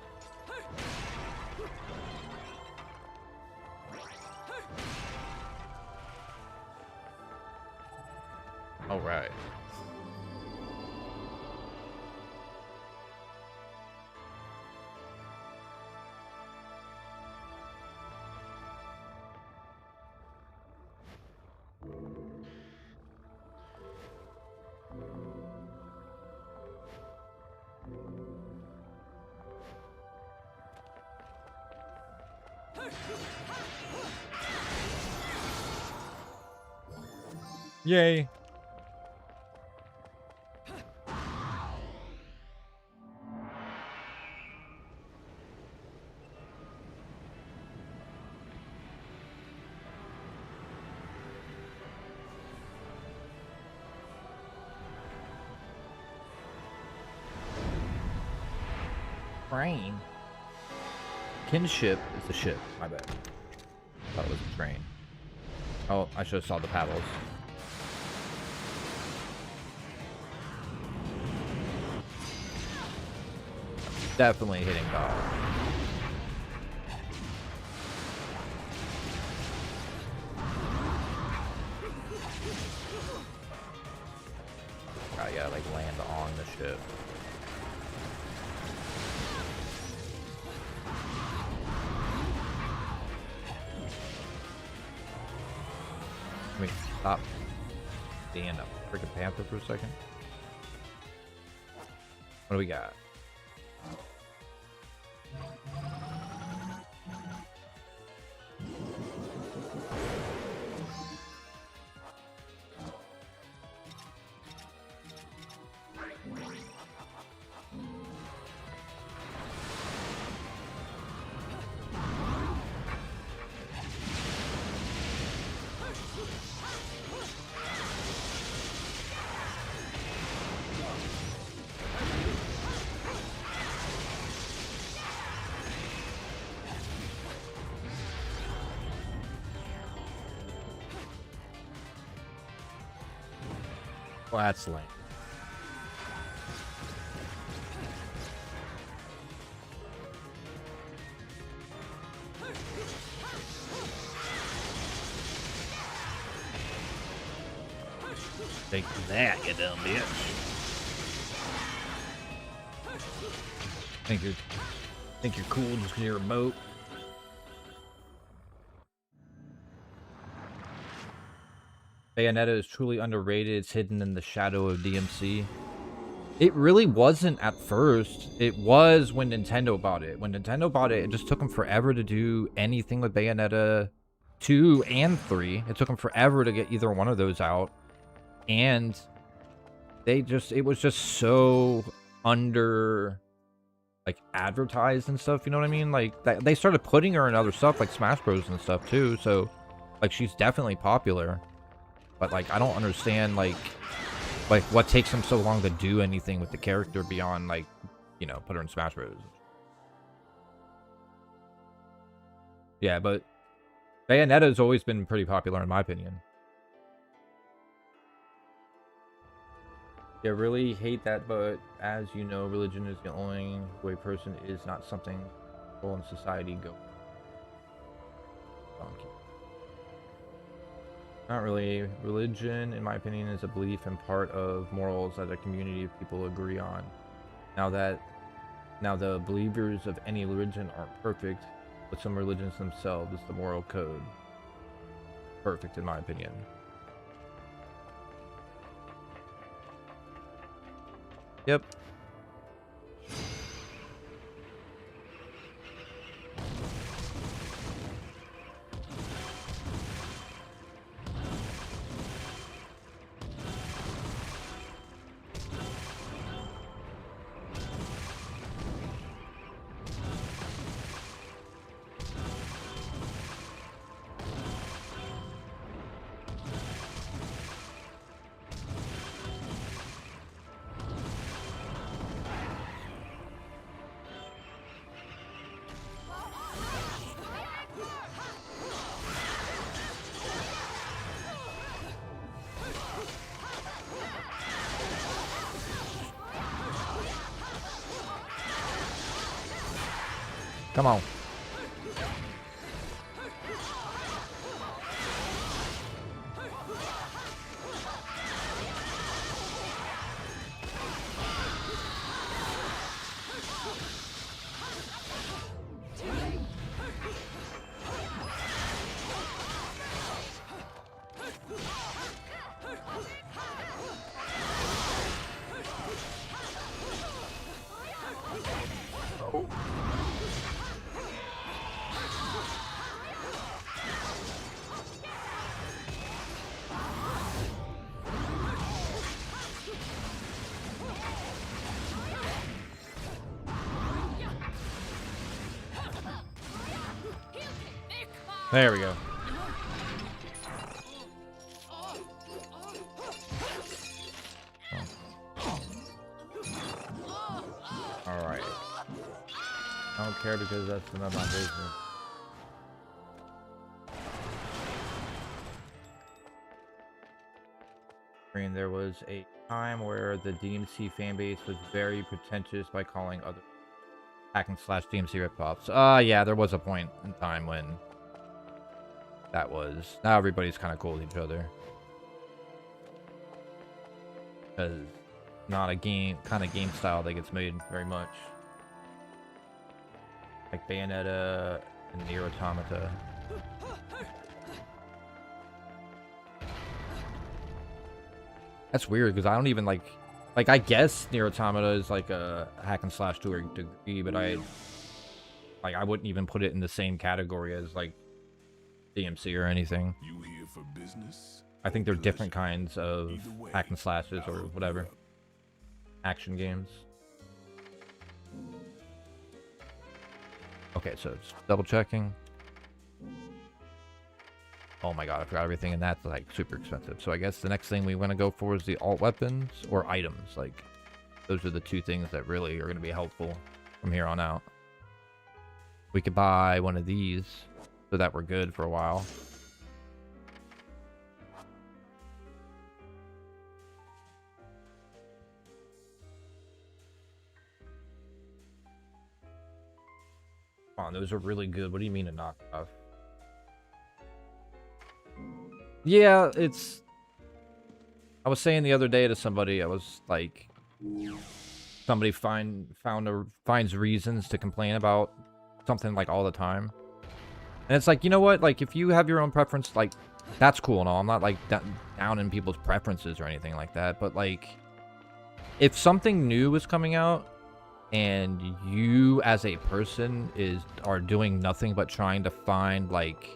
All right. Yay. Train. Kinship is the ship. My bad. Thought it was a train. Oh, I should have saw the paddles. Definitely hitting dog. I gotta like land on the ship. Let me stop being a freaking panther for a second. What do we got? Well, that's lame. Take that, you dumb bitch. Think you're cool just because you're a boat? Bayonetta is truly underrated. It's hidden in the shadow of DMC. It really wasn't at first. It was when Nintendo bought it. When Nintendo bought it, it just took them forever to do anything with Bayonetta 2 and 3. It took them forever to get either one of those out. And it was just so under, like, advertised and stuff, you know what I mean? Like, they started putting her in other stuff, like Smash Bros. And stuff, too. So, like, she's definitely popular. But, like, I don't understand, like, what takes them so long to do anything with the character beyond, like, you know, put her in Smash Bros. Yeah, but Bayonetta's always been pretty popular, in my opinion. Yeah, really hate that, but as you know, religion is the only way a person is not something people in society go. Donkey. Not really. Religion, in my opinion, is a belief and part of morals that a community of people agree on. Now the believers of any religion aren't perfect, but some religions themselves is the moral code. Perfect, in my opinion. Yep. Come on. There we go. Alright. I don't care because that's none of my business. There was a time where the DMC fanbase was very pretentious by calling other hack and slash DMC ripoffs. Yeah, there was a point in time when that was. Now everybody's kind of cool with each other. Because not a game kind of game style that gets made very much. Like Bayonetta and Nier Automata. That's weird because I don't even like I guess Nier Automata is like a hack and slash to a degree, but I wouldn't even put it in the same category as like DMC or anything. You here for business? I think they're different kinds of hack and slashes or whatever. Action games. Okay, so it's double checking. Oh my god, I forgot everything, and that's like super expensive. So I guess the next thing we want to go for is the alt weapons or items. Like, those are the two things that really are going to be helpful from here on out. We could buy one of these so that we're good for a while. Come on, those are really good. What do you mean a knockoff? Yeah, it's... I was saying the other day to somebody, I was like... Somebody finds reasons to complain about something like all the time. And it's like, you know what? Like, if you have your own preference, like, that's cool and all. I'm not, like, down in people's preferences or anything like that. But, like, if something new is coming out, and you as a person are doing nothing but trying to find, like,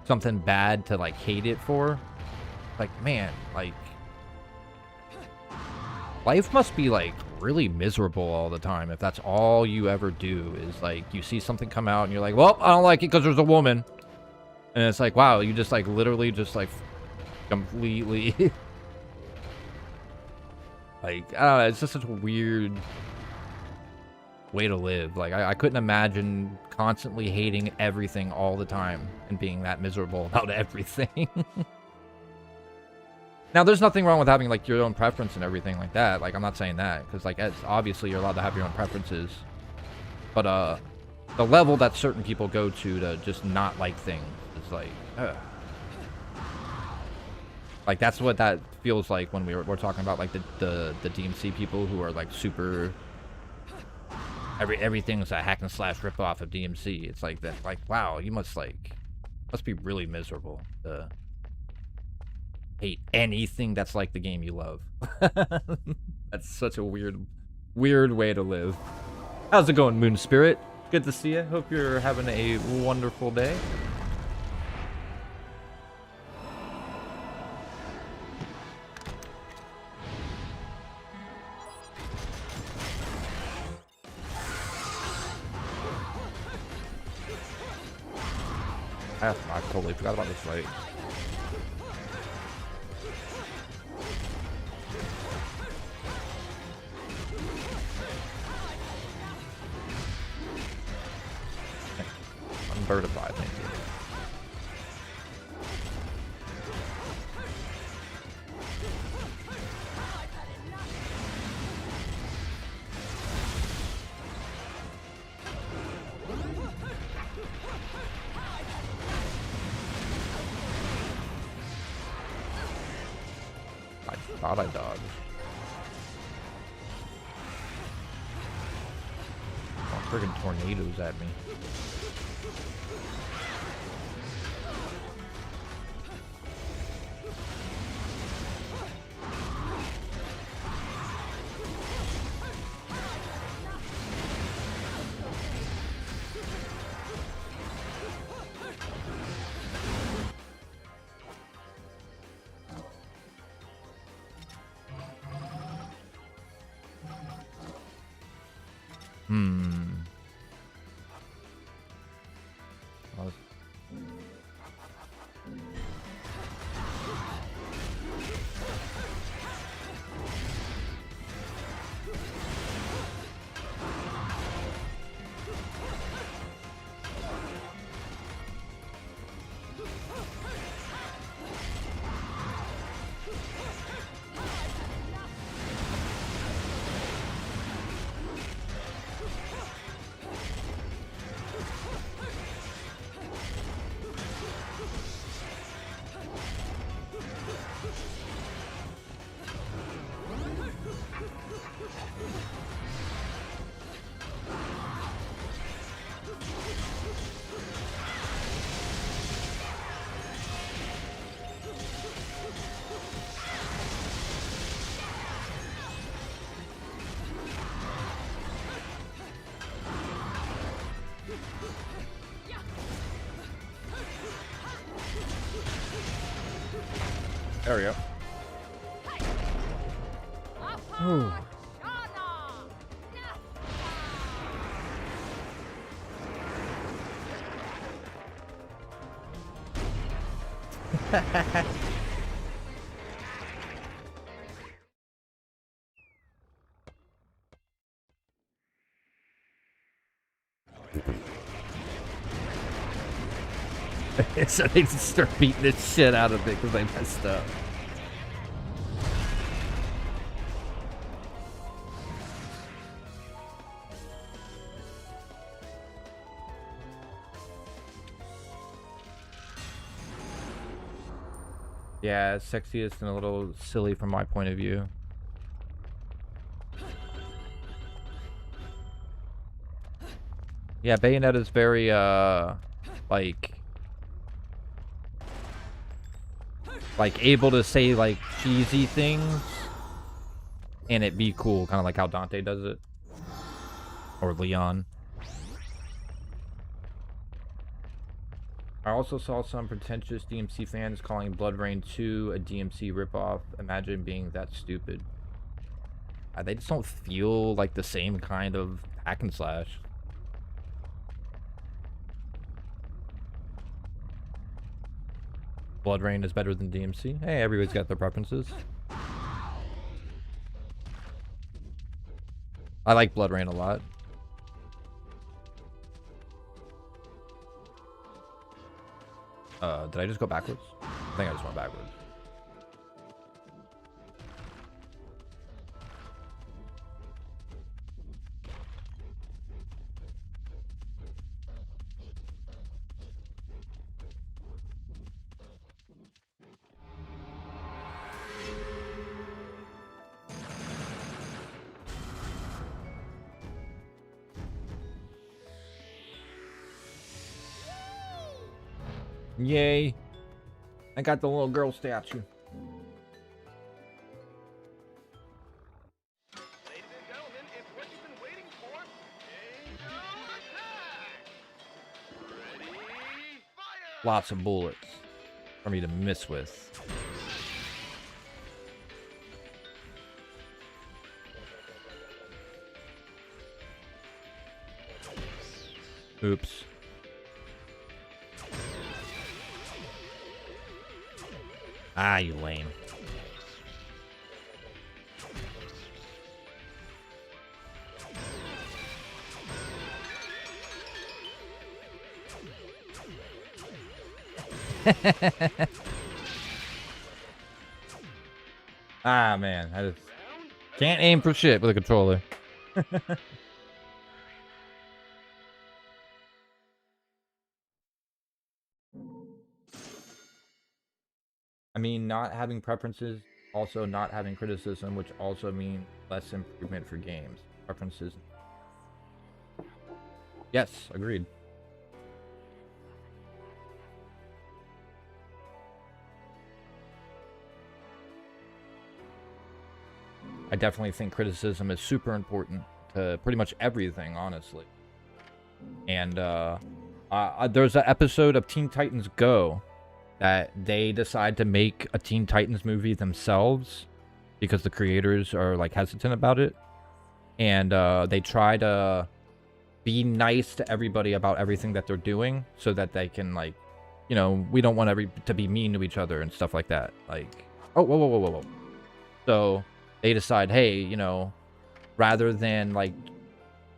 something bad to, like, hate it for, like, man, like, life must be, like, really miserable all the time if that's all you ever do is, like, you see something come out and you're like, well, I don't like it because there's a woman. And it's like, wow, you just, like, literally just, like, completely... like, I don't know, it's just such a weird way to live. Like, I couldn't imagine constantly hating everything all the time and being that miserable about everything. Now, there's nothing wrong with having, like, your own preference and everything like that. Like, I'm not saying that, because, like, obviously you're allowed to have your own preferences. But, the level that certain people go to just not like things is, like, like, that's what that feels like when we're talking about, like, the DMC people who are, like, super... Everything's a hack and slash ripoff of DMC. It's like that. Like, wow, you must be really miserable to hate anything that's like the game you love. That's such a weird way to live. How's it going, Moon Spirit? Good to see you. Hope you're having a wonderful day. I totally forgot about this fight. Unvertified, thank you. I thought I dodged. Oh, friggin' tornadoes at me. There we go. Ooh. So they just start beating the shit out of it because they messed up. Yeah, it's sexiest and a little silly from my point of view. Yeah, Bayonetta's very, like able to say, like, cheesy things and it be cool, kind of like how Dante does it. Or Leon. I also saw some pretentious DMC fans calling Blood Rain 2 a DMC ripoff. Imagine being that stupid. They just don't feel like the same kind of hack and slash. Blood Rain is better than DMC. Hey, everybody's got their preferences. I like Blood Rain a lot. Did I just go backwards? I think I just went backwards. Yay. I got the little girl statue. Ladies and gentlemen, it's what you've been waiting for. Angel attack! Ready, fire! Lots of bullets for me to miss with. Oops. Ah, you lame. Ah, man. I just can't aim for shit with a controller. I mean, not having preferences Also, not having criticism, which also means less improvement for games. Preferences. Yes, agreed. I definitely think criticism is super important to pretty much everything, honestly. And there's an episode of Teen Titans Go that they decide to make a Teen Titans movie themselves because the creators are like hesitant about it. And they try to be nice to everybody about everything that they're doing so that they can, like, you know, we don't want to be mean to each other and stuff like that. Like, oh, whoa, whoa, whoa, whoa, whoa. So they decide, hey, you know, rather than like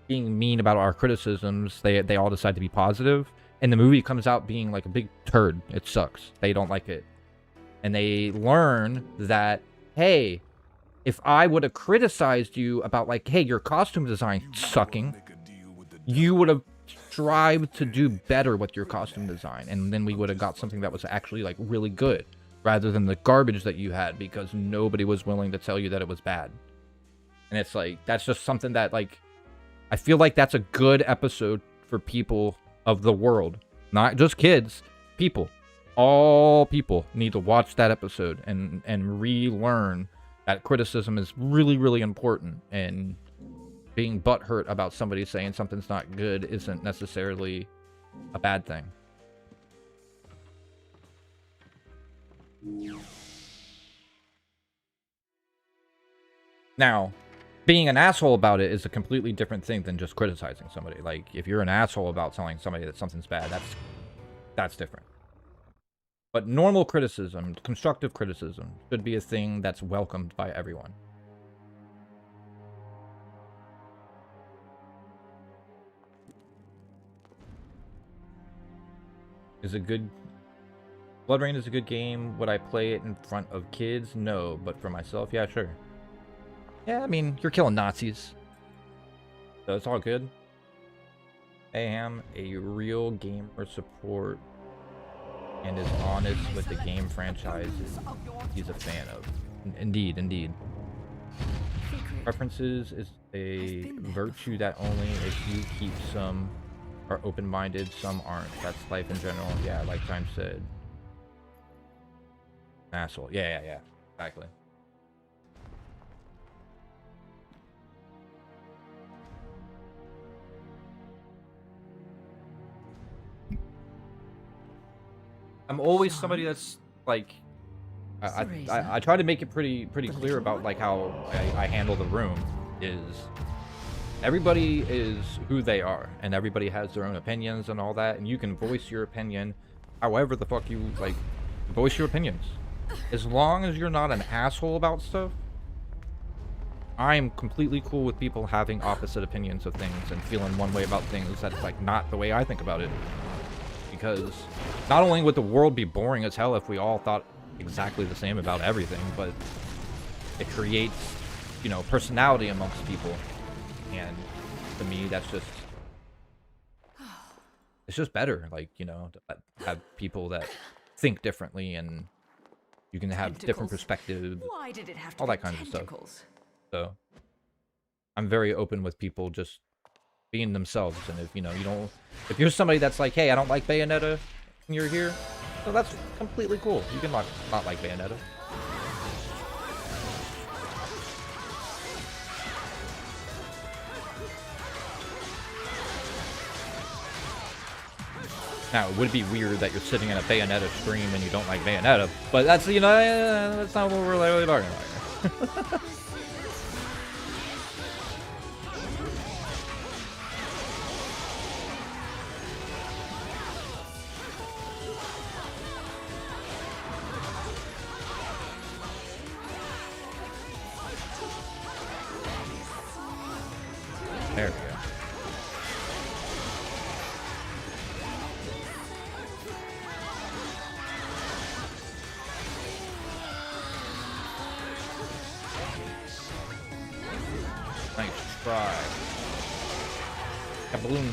being mean about our criticisms, they all decide to be positive, and the movie comes out being like a big turd. It sucks. They don't like it, and they learn that, hey, if I would have criticized you about like, hey, your costume design sucking, you would have strived to do better with your costume design, and then we would have got something that was actually like really good, rather than the garbage that you had because nobody was willing to tell you that it was bad. And it's like, that's just something that, like, I feel like that's a good episode for people of the world. Not just kids, people. All people need to watch that episode and relearn that criticism is really, really important. And being butthurt about somebody saying something's not good isn't necessarily a bad thing. Now, being an asshole about it is a completely different thing than just criticizing somebody. Like, if you're an asshole about telling somebody that something's bad, that's different. But normal criticism, constructive criticism, should be a thing that's welcomed by everyone. Is a good... Blood Rain is a good game. Would I play it in front of kids? No, but for myself, yeah, sure. Yeah, I mean, you're killing Nazis. So it's all good. Aham, a real gamer support and is honest with the game franchises he's a fan of. Indeed, indeed. Preferences is a virtue that only a few keep. Some are open-minded, some aren't. That's life in general. Yeah, like Chime said. Asshole. Yeah. Exactly. I'm always somebody that's like, I try to make it pretty clear about like how I handle the room. Is everybody is who they are, and everybody has their own opinions and all that, and you can voice your opinion however the fuck you like. Voice your opinions, as long as you're not an asshole about stuff. I'm completely cool with people having opposite opinions of things and feeling one way about things that's like not the way I think about it. Because not only would the world be boring as hell if we all thought exactly the same about everything, but it creates, you know, personality amongst people. And to me, that's just, it's just better, like, you know, to have people that think differently, and you can have different perspectives. Why did it have to all be that kind of stuff. tentacles? So I'm very open with people just being themselves. And if, you know, if you're somebody that's like, hey, I don't like Bayonetta, and you're here, so that's completely cool. You can not like Bayonetta. Now, it would be weird that you're sitting in a Bayonetta stream and you don't like Bayonetta, but that's, you know, that's not what we're really talking about here. There we go. Nice try. Kabloom.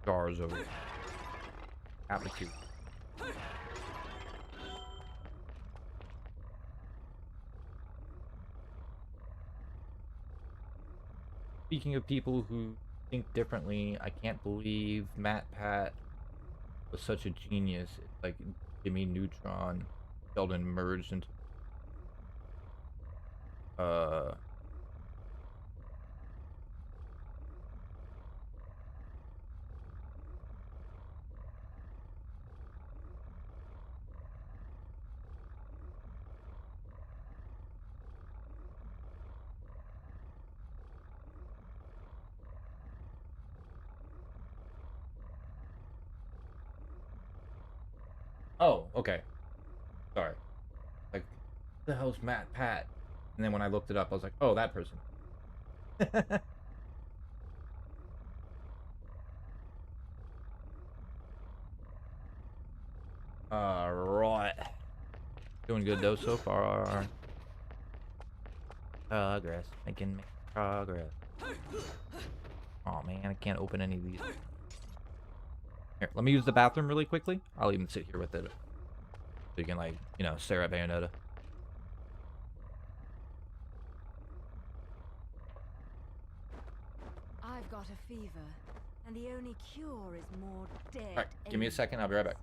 jars of aptitude. Speaking of people who think differently, I can't believe Matt Pat was such a genius. It's like Jimmy Neutron, Sheldon merged into uh oh, okay. Sorry. Like, the hell's Matt Pat? And then when I looked it up, I was like, oh, that person. Alright. Doing good though so far. Progress. Making progress. Oh man, I can't open any of these. Here, let me use the bathroom really quickly. I'll even sit here with it. So you can, like, you know, stare at Bayonetta. I've got a fever, and the only cure is more dead. Alright, give me a second, I'll be right back.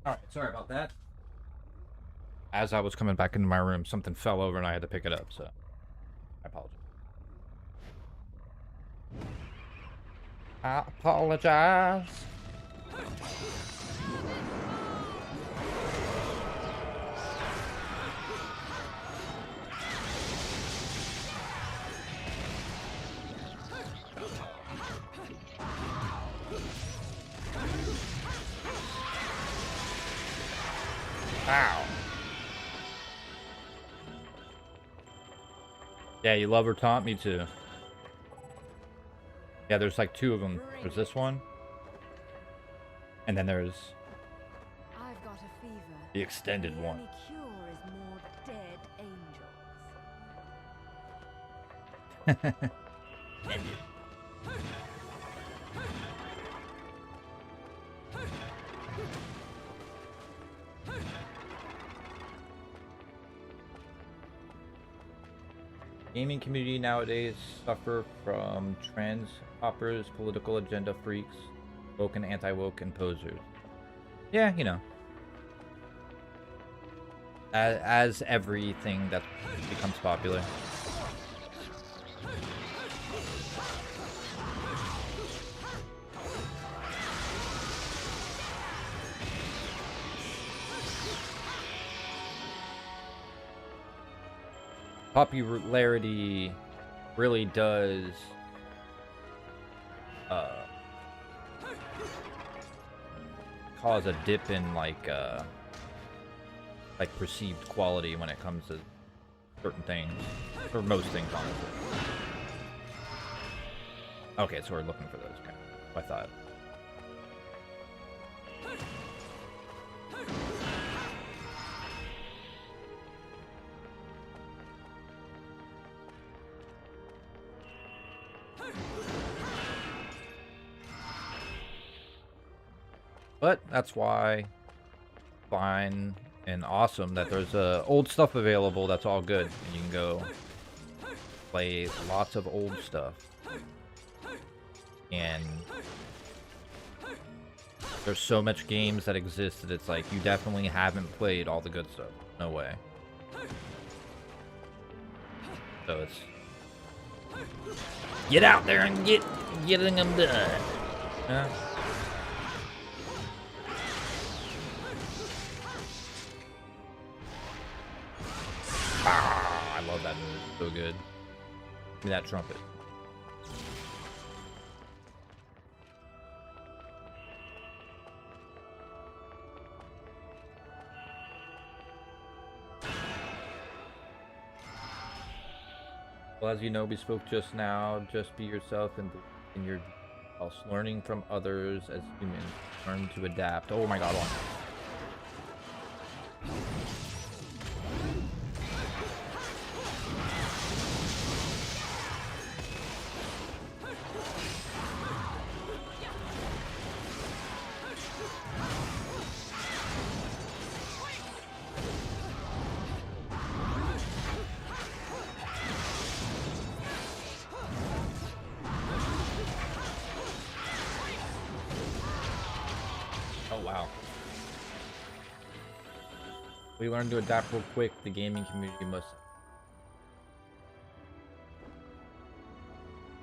Alright, sorry about that. As I was coming back into my room, something fell over and I had to pick it up, so I apologize. I apologize. Ow. Yeah, you love her taunt? Me too. Yeah, there's like 2 of them. There's this one. And then there's I've got a fever. the extended The one. only cure is more dead angels. Gaming community nowadays suffer from trends hoppers, political agenda freaks, woke and anti-woke, and posers. Yeah, you know. As everything that becomes popular. Popularity really does cause a dip in like perceived quality when it comes to certain things, or most things, honestly. Okay, so we're looking for those. Okay, I thought. But that's why fine and awesome that there's old stuff available that's all good. And you can go play lots of old stuff. And there's so much games that exist that it's like you definitely haven't played all the good stuff. No way. So it's get out there and getting them done. Yeah. Ah, I love that move. So good. Give me that trumpet. Well, as you know, we spoke just now. Just be yourself and in your whilst learning from others as humans. Learn to adapt. Oh my god, hold on. Oh wow. We learn to adapt real quick. The gaming community must.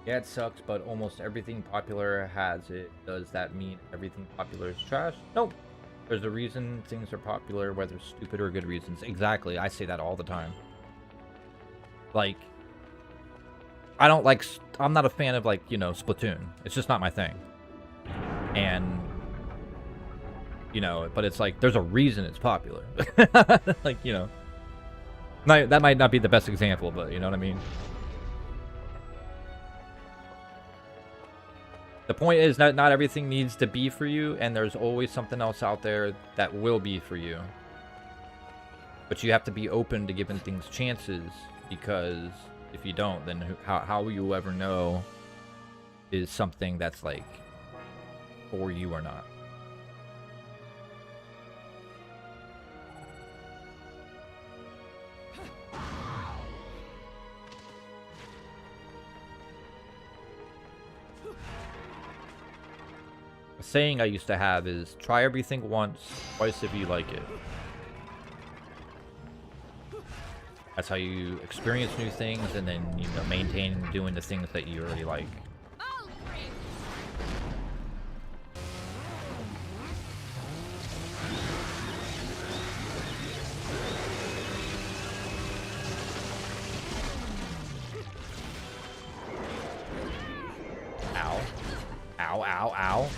Yeah, it sucks, but almost everything popular has it. Does that mean everything popular is trash? Nope. There's a reason things are popular, whether stupid or good reasons. Exactly. I say that all the time. Like, I don't like. I'm not a fan of, like, you know, Splatoon. It's just not my thing. And you know, but it's like there's a reason it's popular. Like, you know, that might not be the best example, but you know what I mean. The point is that not everything needs to be for you, and there's always something else out there that will be for you. But you have to be open to giving things chances, because if you don't, then how will you ever know is something that's like for you or not? A saying I used to have is try everything once, twice if you like it. That's how you experience new things, and then, you know, maintain doing the things that you already like. Ow. Ow, ow, ow.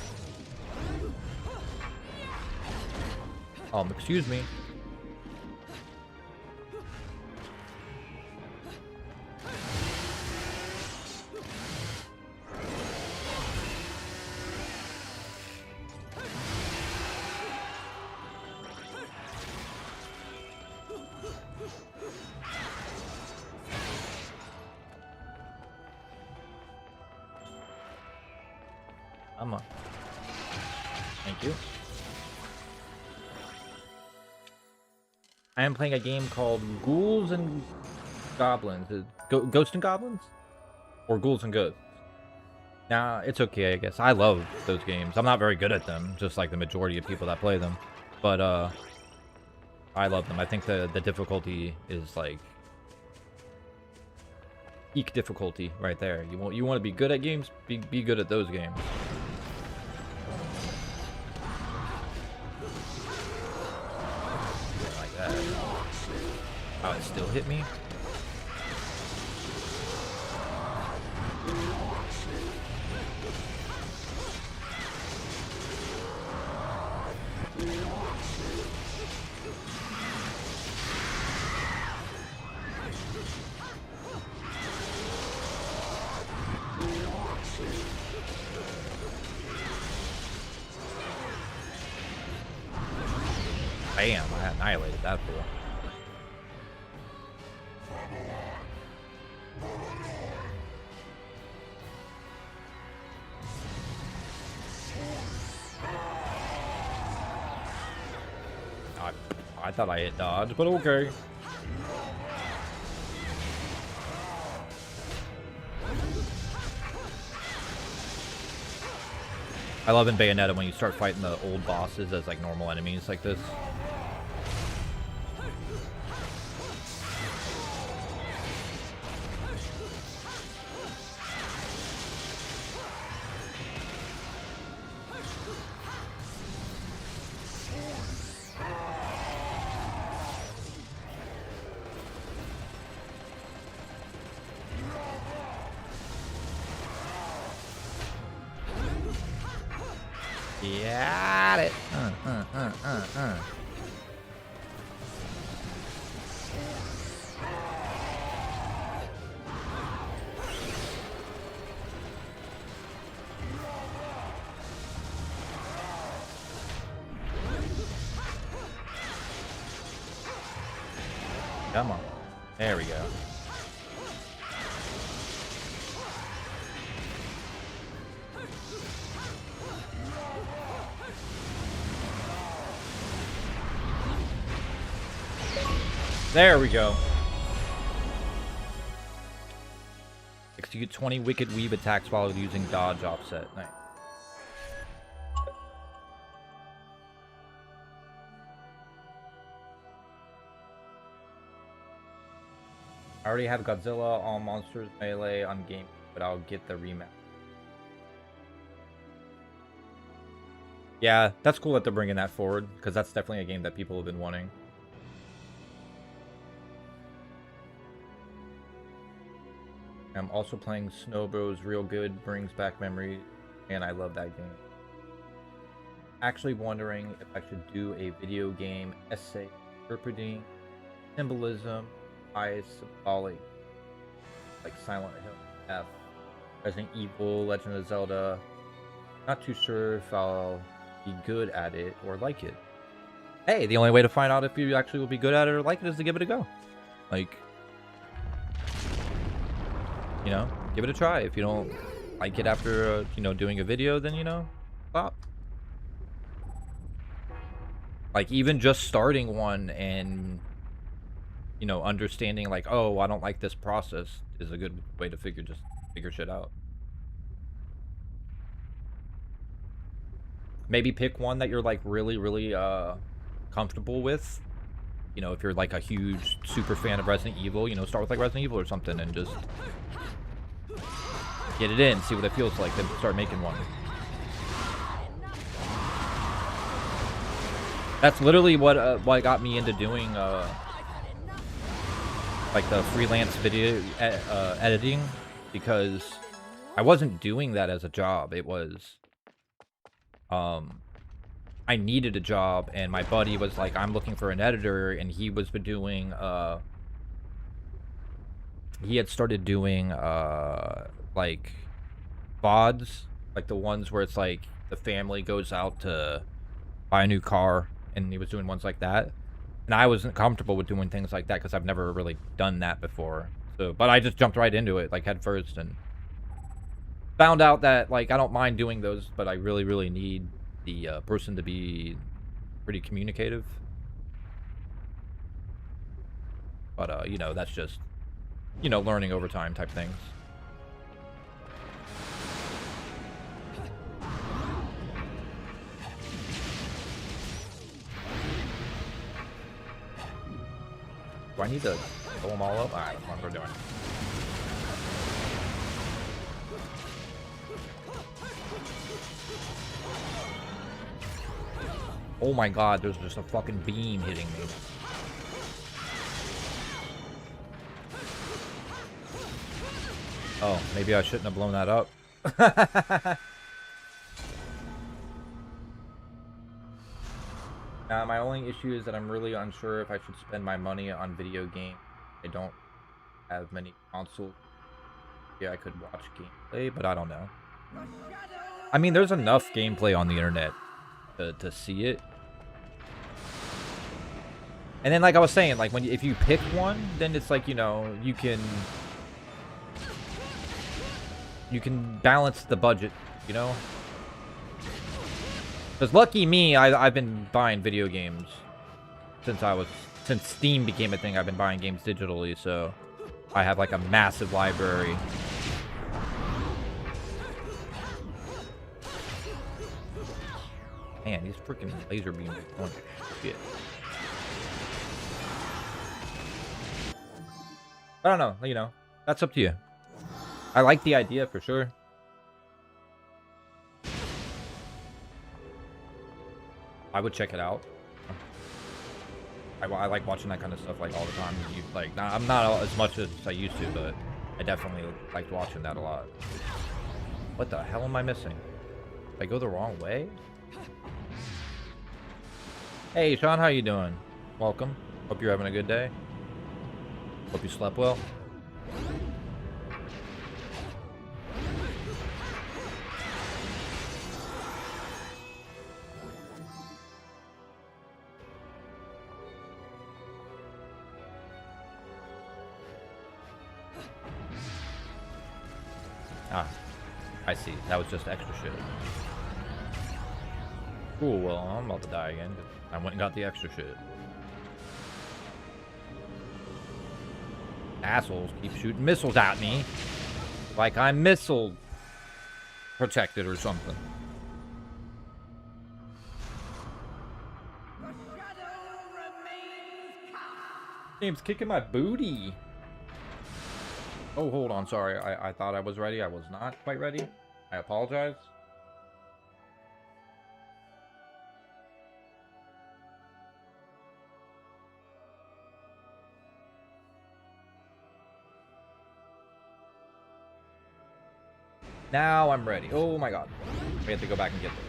Excuse me. Come on. Thank you. I am playing a game called Ghouls and Goblins. Ghosts and Goblins? Or Ghouls and Ghosts? Nah, it's okay, I guess. I love those games. I'm not very good at them, just like the majority of people that play them. But, I love them. I think the difficulty is, like, peak difficulty right there. You want to be good at games? Be good at those games. Like that. Oh, it still hit me? Bam, I annihilated that fool. I thought I hit dodge, but okay. I love in Bayonetta when you start fighting the old bosses as like normal enemies like this. Got it. Come on. There we go. There we go. Execute 20 wicked weave attacks while using dodge offset. Nice. I already have Godzilla, all monsters, melee on game, but I'll get the remap. Yeah, that's cool that they're bringing that forward, because that's definitely a game that people have been wanting. I'm also playing Snow Bros real good, brings back memories, and I love that game. Actually wondering if I should do a video game essay interpreting symbolism by symbolic, like Silent Hill F, Resident Evil, Legend of Zelda. Not too sure if I'll be good at it or like it. Hey, the only way to find out if you actually will be good at it or like it is to give it a go. Like, you know, give it a try. If you don't like it after, you know, doing a video, then, you know, stop. Like, even just starting one and, you know, understanding, like, oh, I don't like this process is a good way to figure shit out. Maybe pick one that you're, like, really, really, comfortable with. You know, if you're like a huge super fan of Resident Evil, you know, start with like Resident Evil or something and just get it in, see what it feels like, then start making one. That's literally what got me into doing like the freelance video editing, because I wasn't doing that as a job. It was I needed a job, and my buddy was like, I'm looking for an editor, and he was doing he had started doing like VODs, like the ones where it's like the family goes out to buy a new car, and he was doing ones like that. And I wasn't comfortable with doing things like that because I've never really done that before. So, but I just jumped right into it, like head first, and found out that like I don't mind doing those, but I really, really need the person to be pretty communicative. But you know, that's just, you know, learning over time type things. Do I need to blow them all up? Alright, that's what we're doing. Oh my god, there's just a fucking beam hitting me. Oh, maybe I shouldn't have blown that up. My only issue is that I'm really unsure if I should spend my money on video games. I don't have many consoles. Yeah, I could watch gameplay, but I don't know. I mean, there's enough gameplay on the internet to see it. And then, like I was saying, like if you pick one, then it's like, you know, you can balance the budget, you know? Because lucky me, I've been buying video games since Steam became a thing. I've been buying games digitally, so I have like a massive library. Man, these freaking laser beams are going to shit. I don't know, you know, that's up to you. I like the idea for sure. I would check it out. I like watching that kind of stuff like all the time. I'm not as much as I used to, but I definitely liked watching that a lot. What the hell am I missing? Did I go the wrong way? Hey, Sean, how you doing? Welcome. Hope you're having a good day. Hope you slept well. Ah, I see. That was just extra shit. Cool, well, I'm about to die again. I went and got the extra shit. Assholes keep shooting missiles at me. Like I'm missile protected or something. Game's kicking my booty. Oh, hold on. Sorry. I thought I was ready. I was not quite ready. I apologize. Now I'm ready. Oh my god. We have to go back and get there.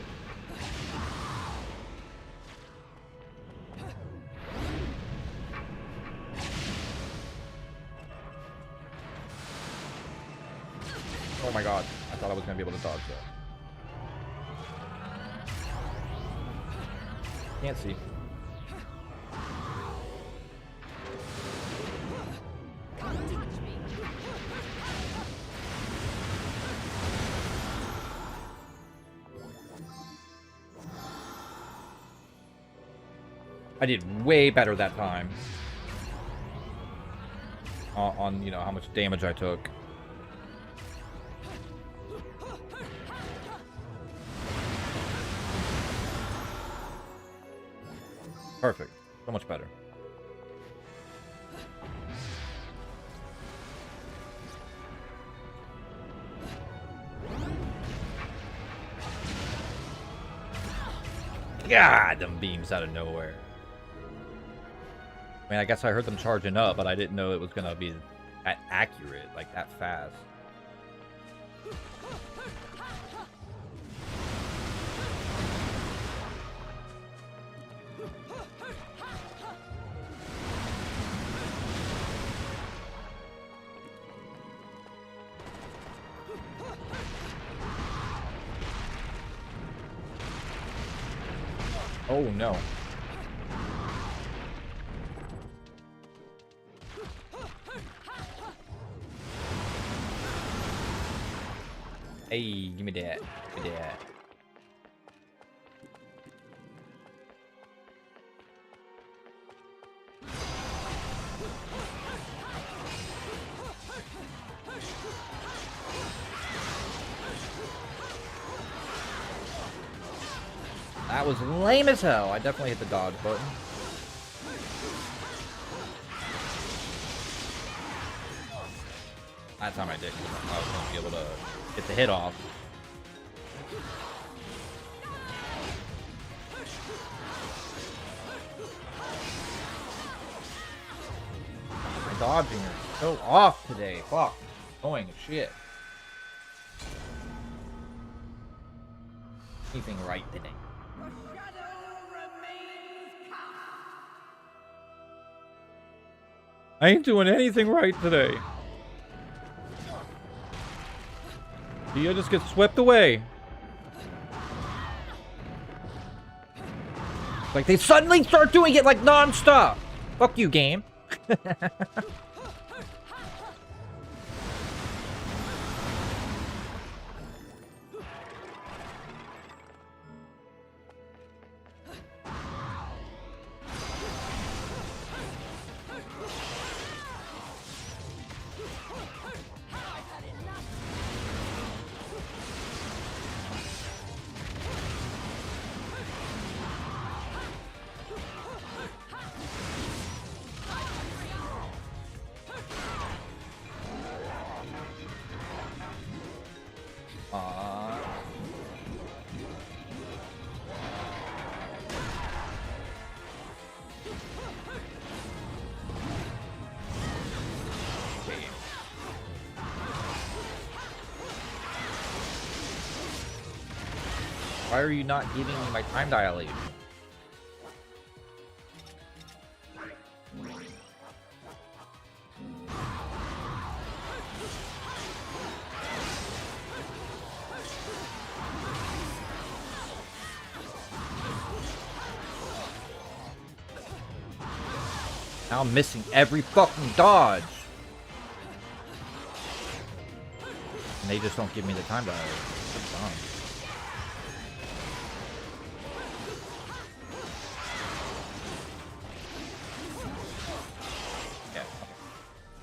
Oh my god. I thought I was going to be able to dodge that. Can't see. I did way better that time. On, you know, how much damage I took. Perfect. So much better. God, them beams out of nowhere. I mean, I guess I heard them charging up, but I didn't know it was gonna be that accurate, like that fast. Oh no. Hey, give me that. Give me that. That was lame as hell. I definitely hit the dodge button. That time I didn't. I was going to be able to get the hit off. My dodging is so off today. Fuck. Annoying as shit. Anything right today. I ain't doing anything right today. You just get swept away. Like they suddenly start doing it like non-stop. Fuck you, game. Why are you not giving me my time dilation? Now I'm missing every fucking dodge. And they just don't give me the time dilation. It's dumb.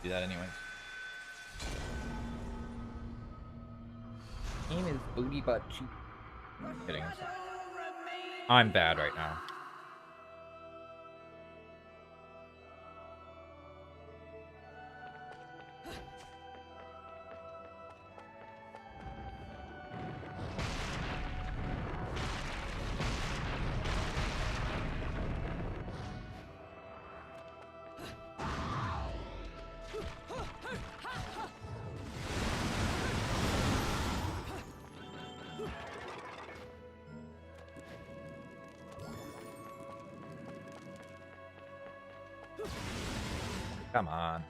Do that anyways. Game is booty butt cheap. I'm kidding. I'm bad right now. Come on.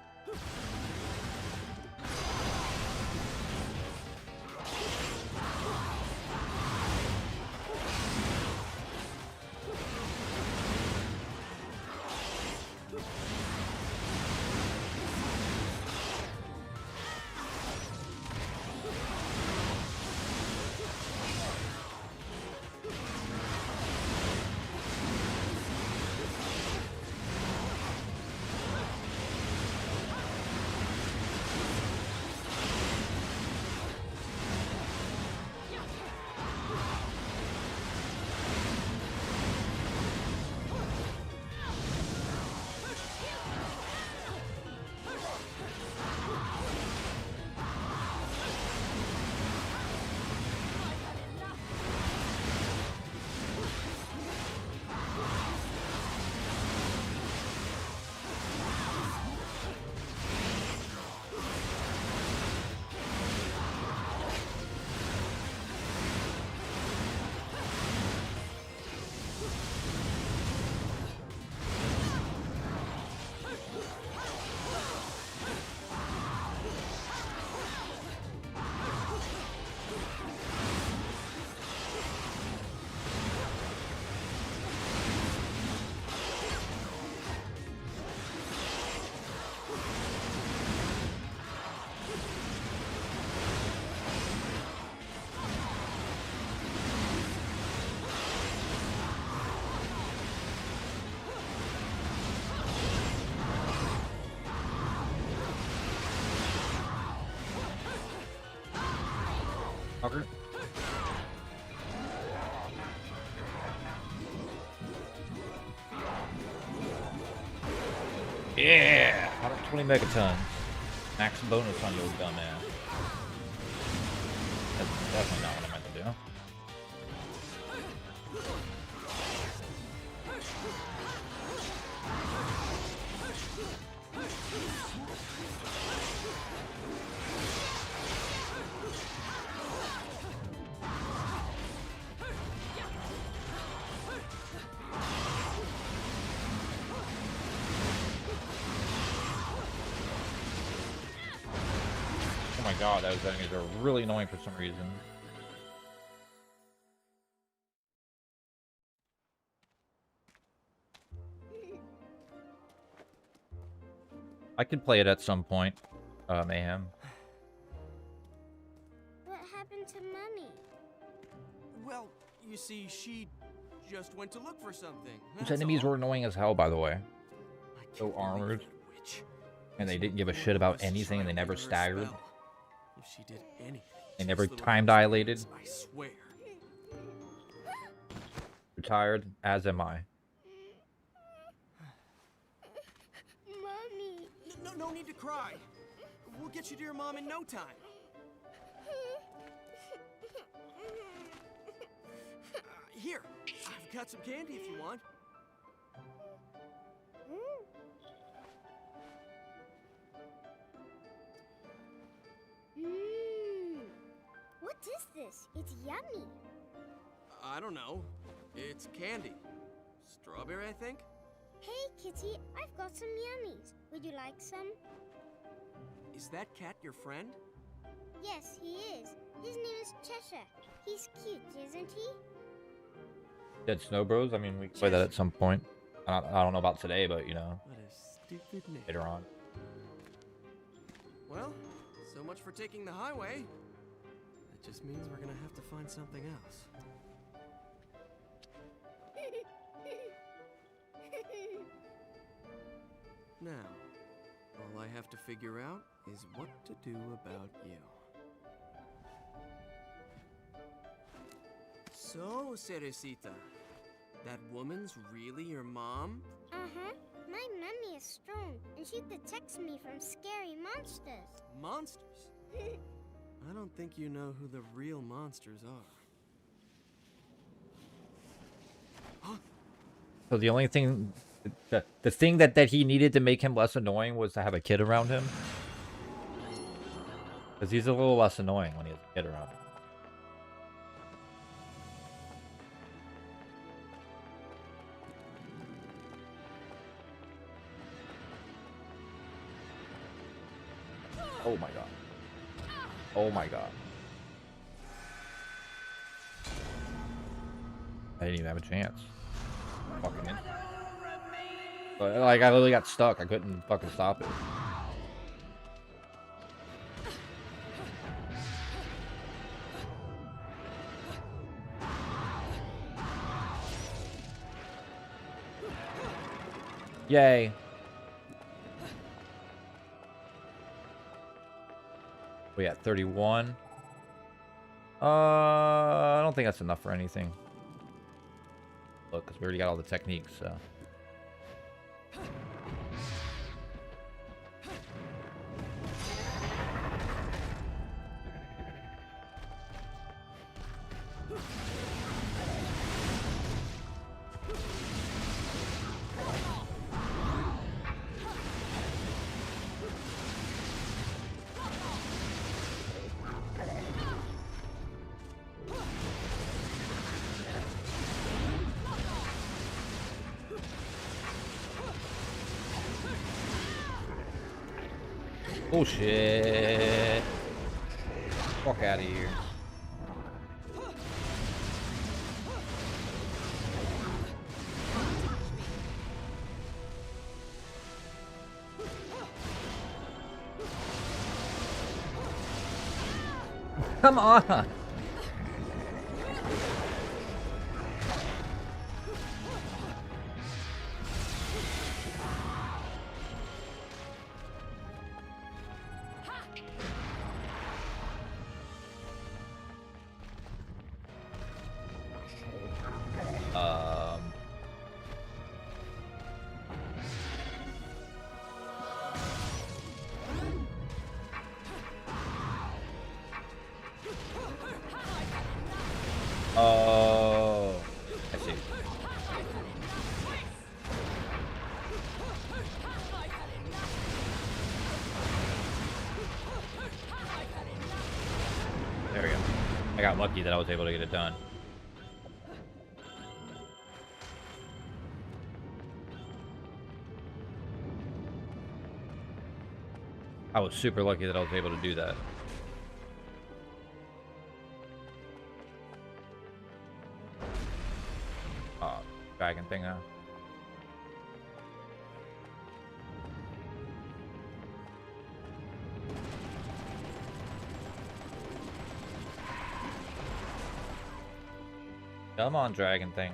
Yeah! 120 megatons. Max bonus on your dumb ass. That's definitely not what I meant to do. Oh my god, those enemies are really annoying for some reason. I could play it at some point, Mayhem. What happened to Mummy? Well, you see, she just went to look for something. Those That's enemies all. were annoying as hell, by the way. So armored. And they didn't give a shit about anything, and they never staggered. If she did anything, They never just the time little dilated. I swear. Retired, as am I. Mommy. No need to cry. We'll get you to your mom in no time. Here, I've got some candy if you want. Mmm. What is this? It's yummy. I don't know. It's candy. Strawberry, I think? Hey, Kitty, I've got some yummies. Would you like some? Is that cat your friend? Yes, he is. His name is Cheshire. He's cute, isn't he? Dead Snow Bros? I mean, we can play that at some point. I don't know about today, but, you know, What a stupid name. later on. Well, so much for taking the highway. That just means we're gonna have to find something else. Now, all I have to figure out is what to do about you. So, Cerecita, that woman's really your mom? Uh-huh. My mummy is strong, and she protects me from scary monsters. Monsters? I don't think you know who the real monsters are. So the only thing, the thing that he needed to make him less annoying was to have a kid around him. Because he's a little less annoying when he has a kid around him. Oh my god. Oh my god. I didn't even have a chance. Fucking it. But, like, I literally got stuck. I couldn't fucking stop it. Yay. We at 31. I don't think that's enough for anything. Look, because we already got all the techniques, so. Bullshit. Fuck out of here. Come on. Oh, I see. There we go. I got lucky that I was able to get it done. I was super lucky that I was able to do that. Dragon thing now. Come on, dragon thing.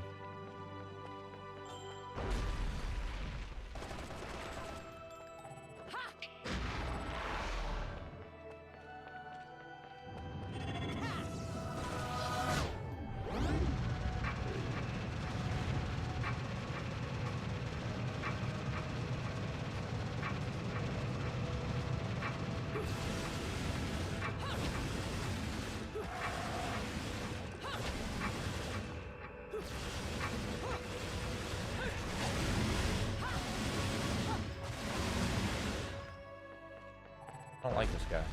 I don't like this guy.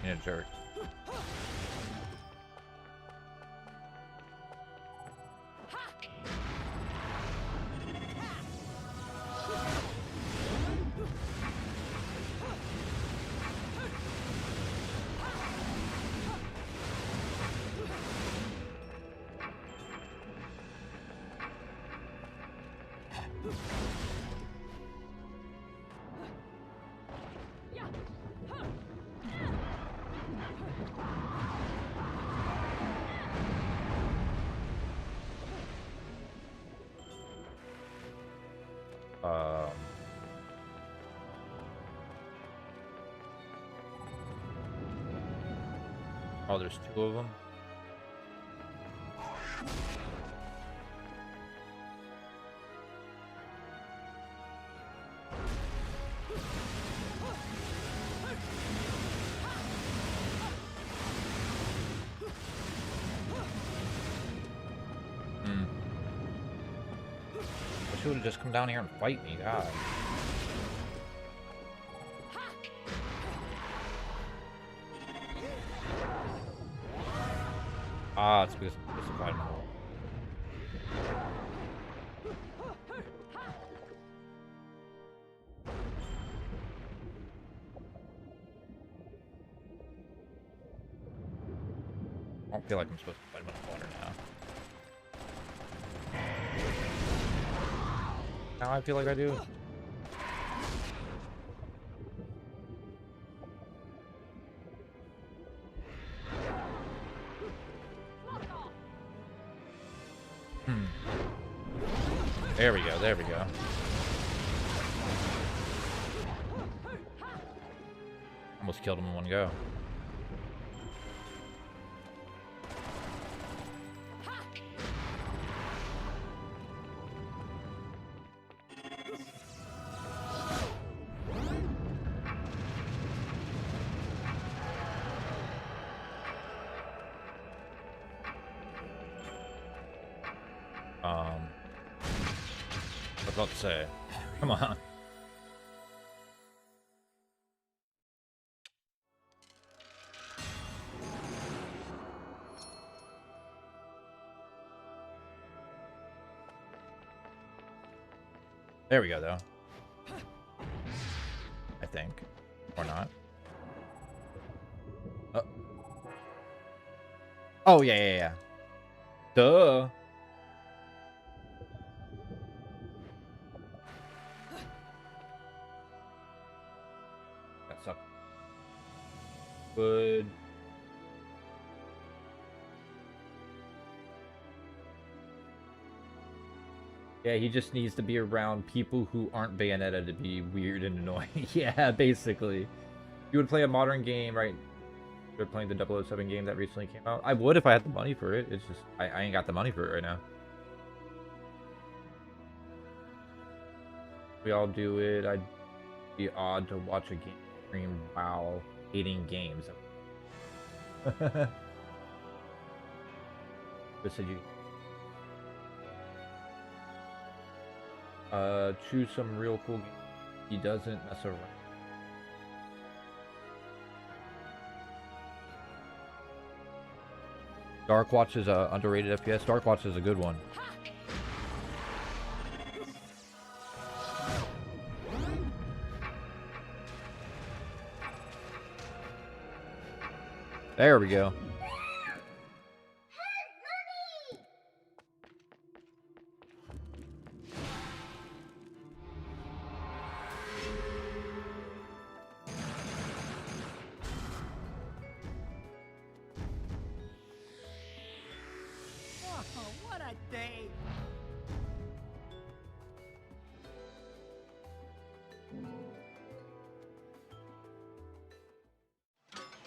He's a jerk. Oh, there's two of them. Wish you would have just come down here and fight me, God. Ah, it's because it's a vitamin hole. I don't feel like I'm supposed to fight him with water now. Now I feel like I do. There we go, there we go. Almost killed him in one go. I was about to say, come on. There we go, though. I think. Or not. Oh, yeah. Duh. That sucked. Good. Yeah, he just needs to be around people who aren't Bayonetta to be weird and annoying. Yeah, basically. You would play a modern game, right? You're playing the 007 game that recently came out. I would if I had the money for it. It's just, I ain't got the money for it right now. We all do it. I'd be odd to watch a game stream while hating games. Chris said you. Choose some real cool game. He doesn't mess around. Darkwatch is a underrated FPS. Darkwatch is a good one. There we go. Oh, what a day!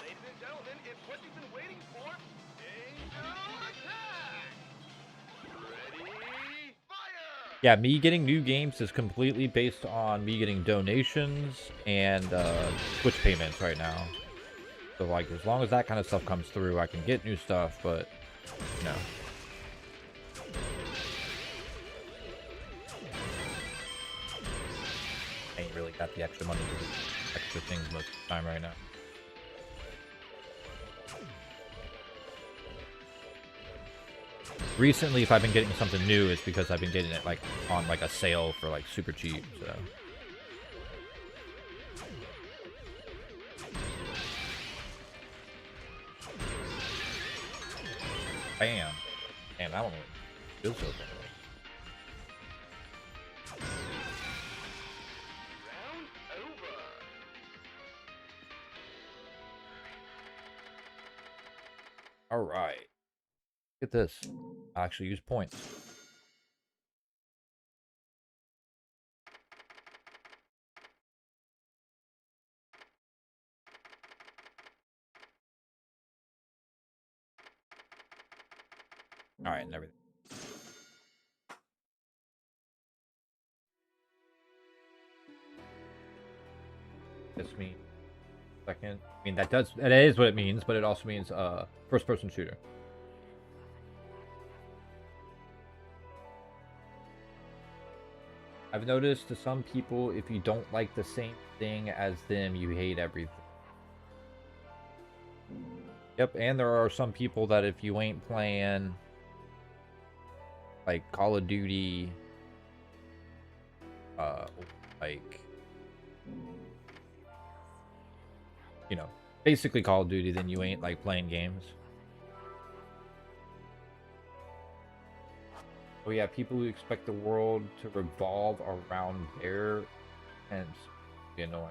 Ladies and gentlemen, it's what you've been waiting for. Angel attack! Ready, fire! Yeah, me getting new games is completely based on me getting donations and Twitch payments right now. So like, as long as that kind of stuff comes through, I can get new stuff, but no. I ain't really got the extra money to do extra things most of the time right now. Recently, if I've been getting something new, it's because I've been getting it like on like a sale for like super cheap, so. Bam. Damn, that one feels so good. Round over. All right. Look at this. I actually use points. All right, and everything. This means second. I mean, that is what it means, but it also means first-person shooter. I've noticed to some people, if you don't like the same thing as them, you hate everything. Yep, and there are some people that if you ain't playing like Call of Duty, like, you know, basically Call of Duty, then you ain't like playing games. Oh yeah, people who expect the world to revolve around their ends. Be annoying.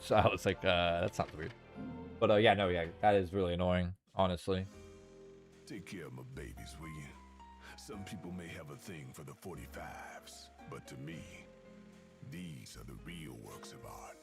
So I was like, that sounds weird. But yeah, no, yeah, that is really annoying, honestly. Take care of my babies, will you? Some people may have a thing for the 45s, but to me, these are the real works of art.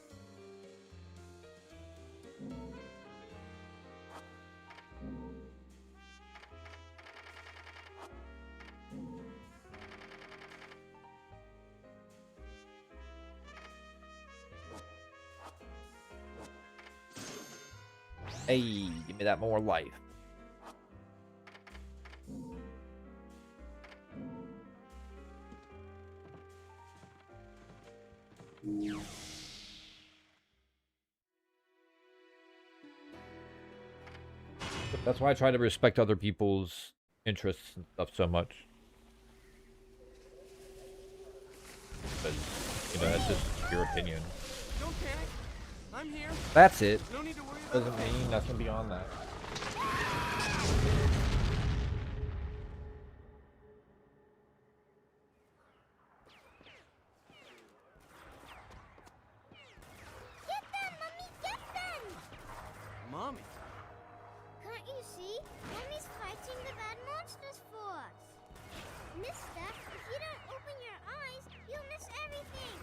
Hey, give me that more life. That's why I try to respect other people's interests and stuff so much. But, you know, that's just your opinion. Don't panic. I'm here. That's it. No need to worry about Doesn't mean nothing beyond that. Get them, Mommy, get them! Mommy. Can't you see? Mommy's fighting the bad monsters for us. Mister, if you don't open your eyes, you'll miss everything.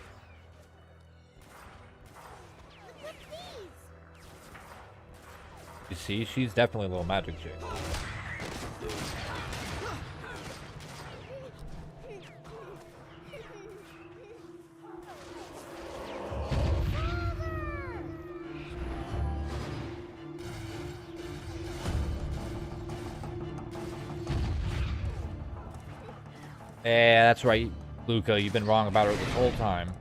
Look at these. You see, she's definitely a little magic chick. Yeah, that's right, Luca. You've been wrong about her this whole time.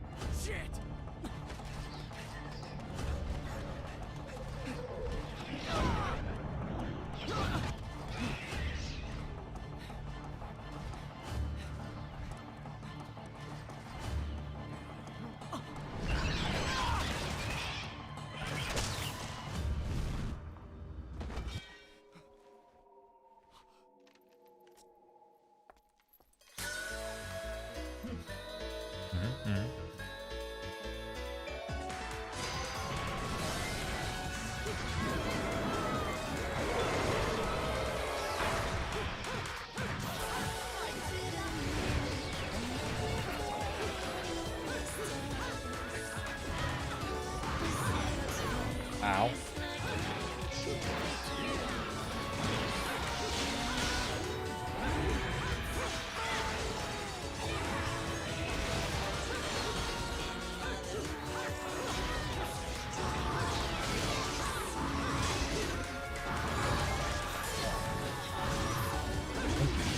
Ow.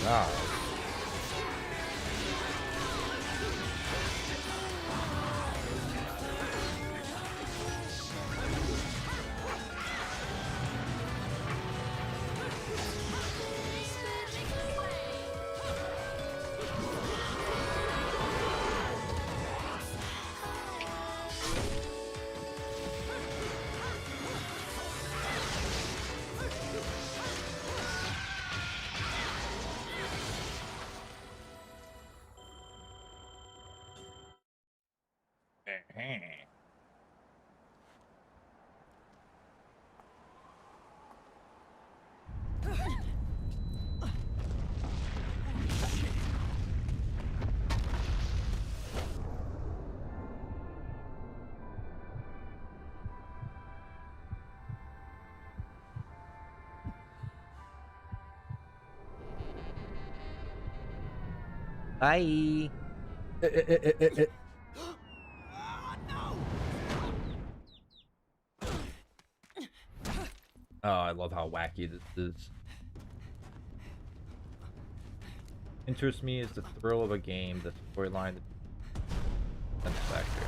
God. Bye. Oh, I love how wacky this is. Interests me is the thrill of a game, the storyline, the factor.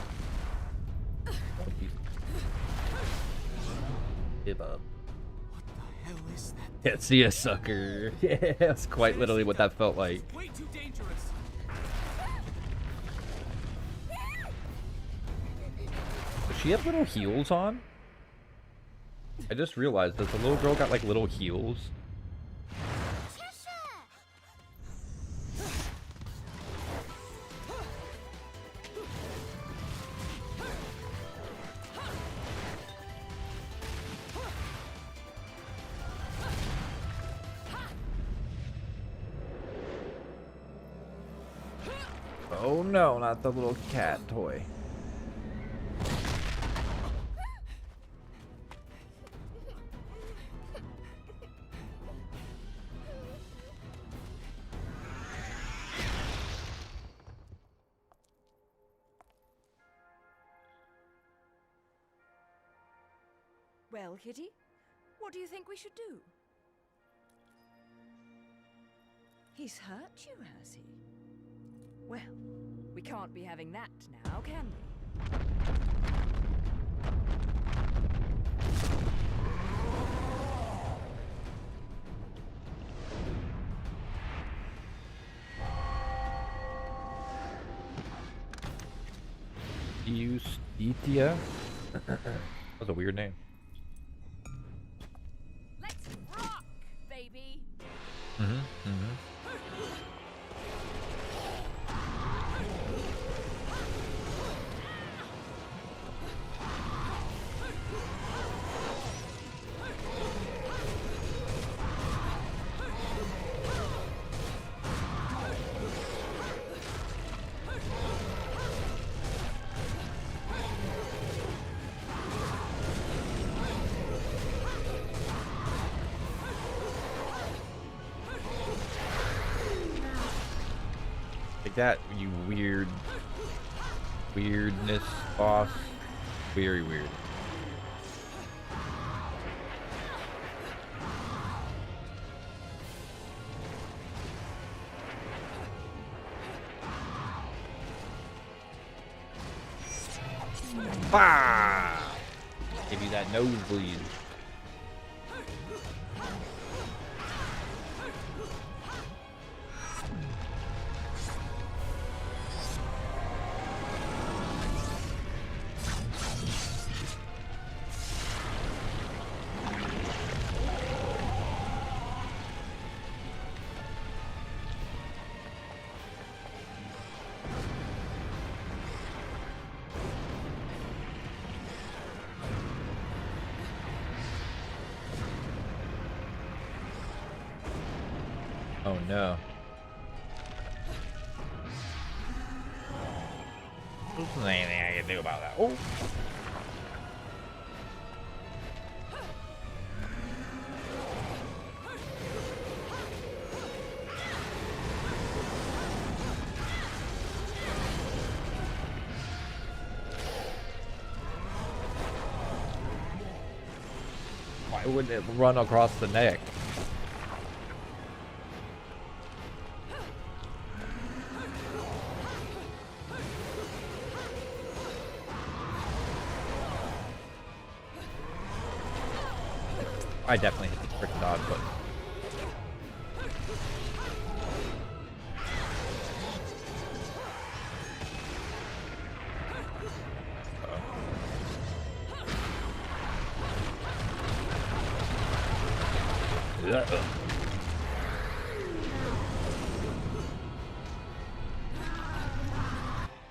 Give up. What the hell is that? Can't see a sucker. Yeah, that's quite literally what that felt like. Way too dangerous. Does she have little heels on? I just realized that the little girl got like little heels. Oh no, not the little cat toy. Well, Kitty, what do you think we should do? He's hurt you, has he? Well, we can't be having that now, can we? Eustitia? That's a weird name. Let's rock, baby! Like that, you weirdness boss. Very weird. Bah! Give you that nosebleed. Oh no. There's anything I can do about that. Oh! Why wouldn't it run across the neck? I definitely hit the freaking dodge button.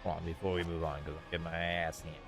Come on, before we move on, because I'm getting my ass handed.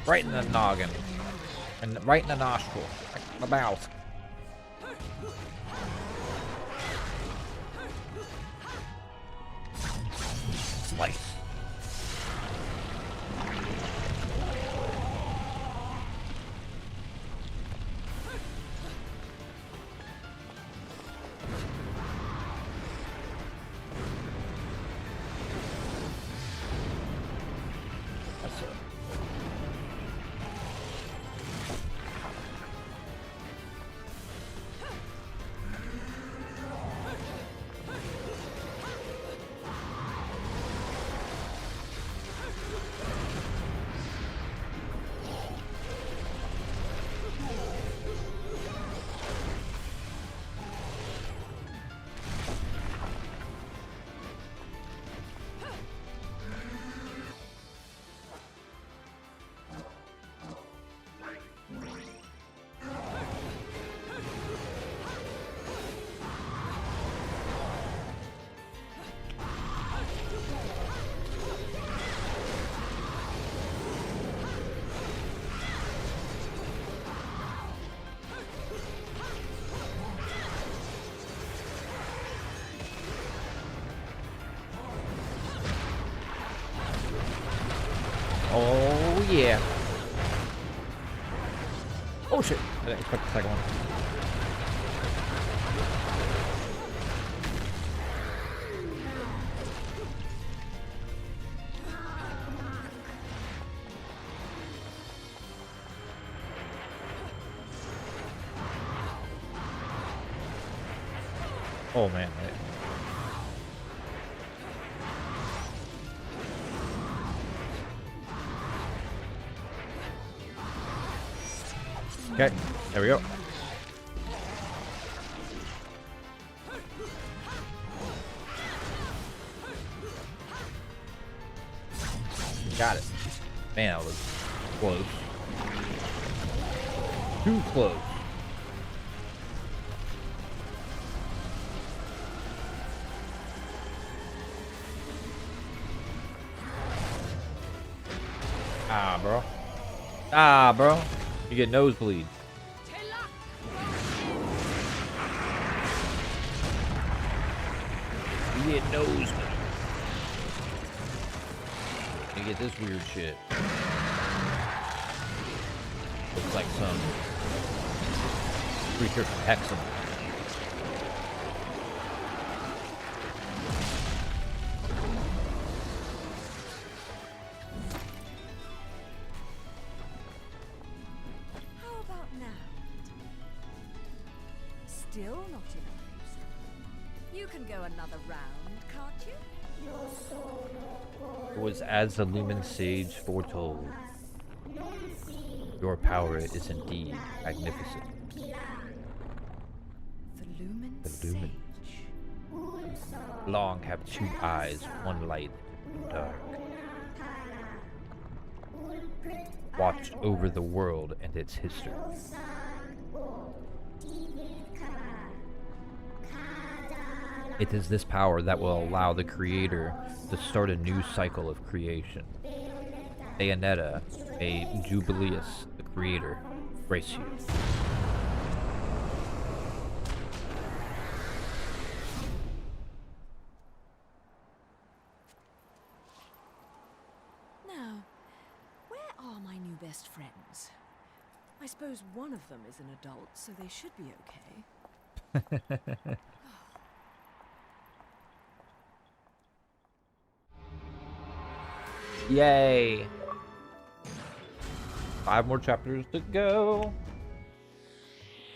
Right in the noggin. And right in the nostril. Like the mouth. Slice. That's it. Oh yeah. Oh shit. I didn't expect the second one. Oh man. Okay, there we go. Got it. Man, that was close. Too close. Ah, bro. Ah, bro. You get nosebleed. You get nosebleed. You get this weird shit. Looks like some creature from Hexam. How about now? Still not enough. You can go another round, can't you? It was as the Lumen Sage foretold. Your power is indeed magnificent. The Lumen The Lumen. Long have two eyes, one light, one dark. Watch over the world and its history. It is this power that will allow the Creator to start a new cycle of creation. Bayonetta, a Jubileus, the Creator, brace you. Now, where are my new best friends? I suppose one of them is an adult, so they should be okay. Yay! 5 more chapters to go.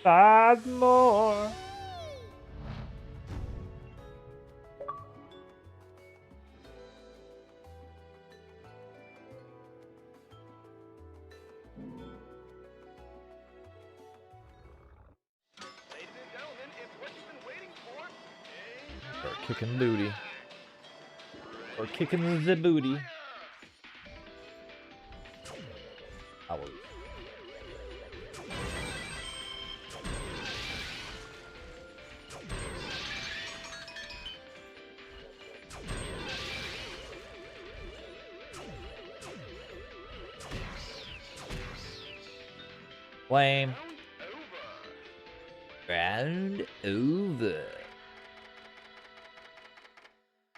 5 more. Ladies and gentlemen, it's what you've been waiting for. Start kicking booty. Or kicking the booty. I will. Flame. Round over.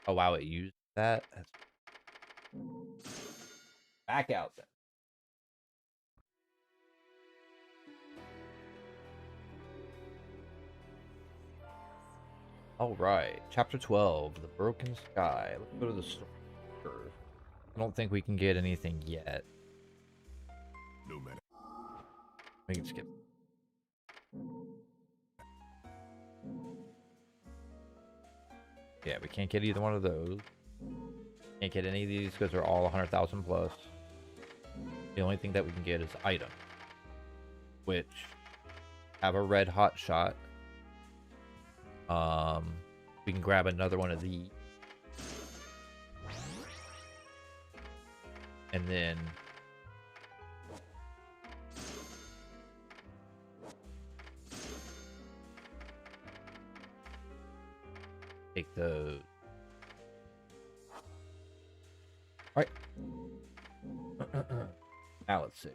Oh wow, it used that. That's... Back out then. All right, chapter 12, the broken sky. Let's go to the store. I don't think we can get anything yet. No matter. We can skip. Yeah, we can't get either one of those. Can't get any of these because they're all 100,000 plus. The only thing that we can get is item, which have a red hot shot. We can grab another one of these, and then take those. All right. Now let's see.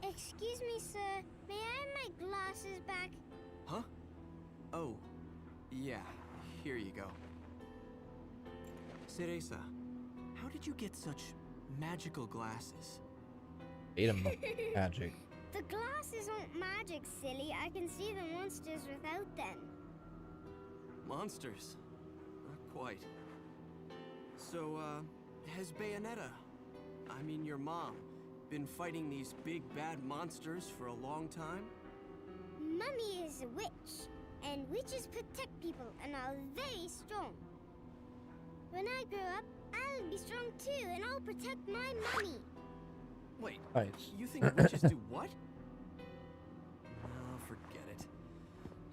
Excuse me, sir. May I have my glasses back? Huh? Oh, yeah. Here you go. Cereza, how did you get such magical glasses? Ate 'em magic. The glasses aren't magic, silly. I can see the monsters without them. Monsters? Not quite. So, has Bayonetta, I mean your mom, been fighting these big bad monsters for a long time? Mummy is a witch, and witches protect people and are very strong. When I grow up, I'll be strong too, and I'll protect my mummy. Wait, Nice. you think witches do what? Oh, forget it.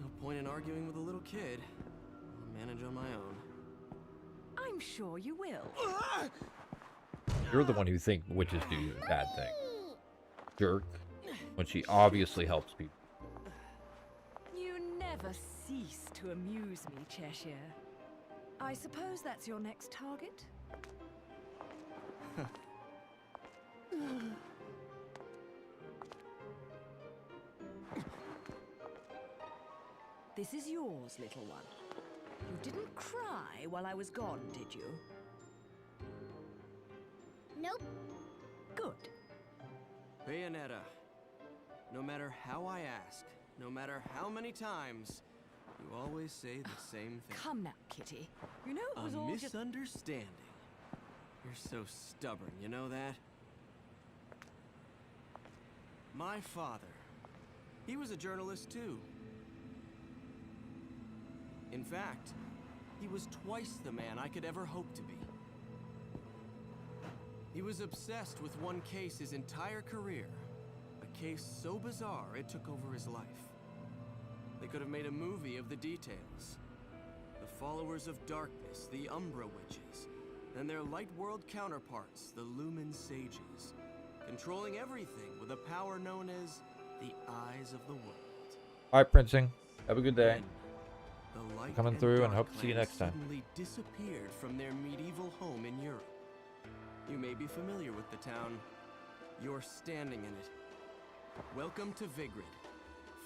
No point in arguing with a little kid. I'll manage on my own. I'm sure you will. You're the one who think witches do bad things. Jerk. When she obviously helps people. You never cease to amuse me, Cheshire. I suppose that's your next target? This is yours, little one. You didn't cry while I was gone, did you? Nope. Good. Bayonetta, no matter how I ask, no matter how many times, you always say the same thing. Come now, Kitty. You know it was A all just... misunderstanding. You're so stubborn, you know that? My father, he was a journalist too. In fact, he was twice the man I could ever hope to be. He was obsessed with one case his entire career. A case so bizarre it took over his life. They could have made a movie of the details. The followers of darkness, the Umbra witches, and their light world counterparts, the Lumen sages, controlling everything with a power known as the eyes of the world. Alright, Princing. Have a good day. The light Coming and through and dark hope to see you clans next time. Suddenly disappeared from their medieval home in Europe. You may be familiar with the town. You're standing in it. Welcome to Vigrid,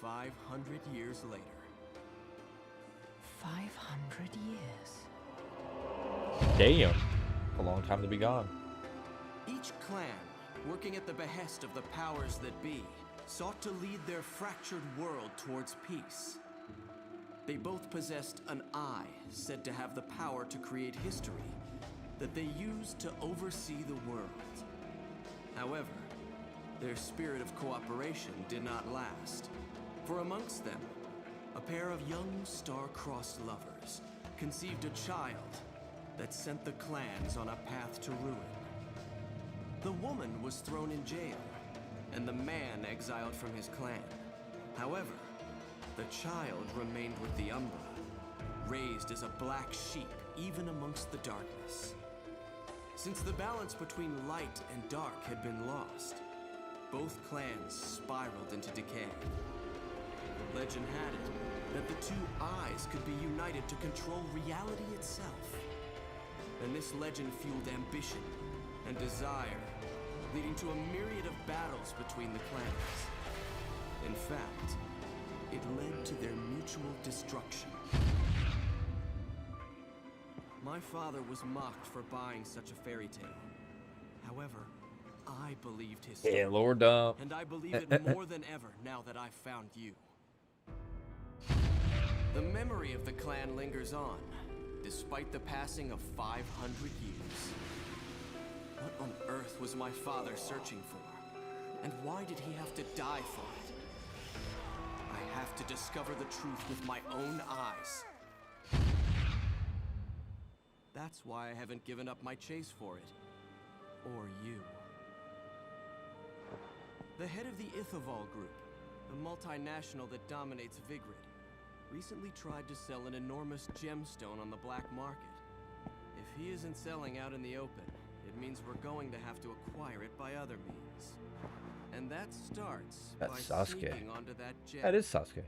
500 years later. 500 years. Damn. A long time to be gone. Each clan, working at the behest of the powers that be, sought to lead their fractured world towards peace. They both possessed an eye said to have the power to create history that they used to oversee the world. However, their spirit of cooperation did not last, for amongst them, a pair of young star-crossed lovers conceived a child that sent the clans on a path to ruin. The woman was thrown in jail, and the man exiled from his clan. However, the child remained with the Umbra, raised as a black sheep even amongst the darkness. Since the balance between light and dark had been lost, both clans spiraled into decay. Legend had it that the two eyes could be united to control reality itself. And this legend fueled ambition and desire, leading to a myriad of battles between the clans. In fact, it led to their mutual destruction. My father was mocked for buying such a fairy tale. However, I believed his story. Yeah, Lord up. And I believe it more than ever now that I've found you. The memory of the clan lingers on, despite the passing of 500 years. What on earth was my father searching for? And why did he have to die for it? I have to discover the truth with my own eyes. That's why I haven't given up my chase for it. Or you. The head of the Ithaval Group, the multinational that dominates Vigrid, recently tried to sell an enormous gemstone on the black market. If he isn't selling out in the open, it means we're going to have to acquire it by other means. And that starts by sneaking onto that gem. That is Sasuke.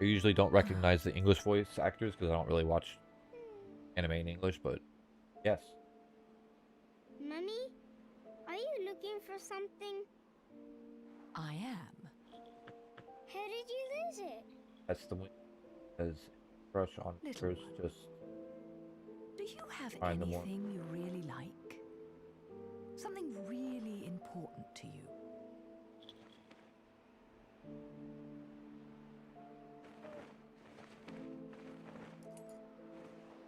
I usually don't recognize the English voice actors because I don't really watch anime in English, but yes. Mummy, are you looking for something? I am. How did you lose it? That's the one. As crush on Little first, one. just Do you have find them more. anything you really like? Something really important to you?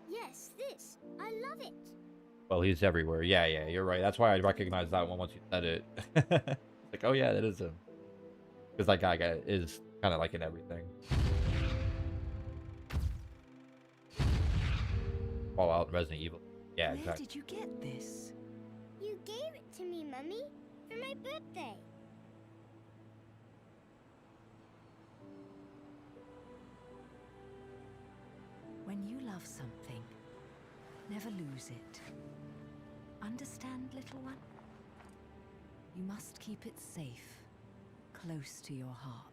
Yes, this. I love it. Well, he's everywhere. Yeah, you're right. That's why I recognized that one once you said it. Like, oh yeah, that is him. Because that guy is kind of like in everything. Fallout and Resident Evil. Yeah, Where exactly. did you get this? You gave it to me, Mummy, for my birthday. When you love something, never lose it. Understand, little one? You must keep it safe, close to your heart.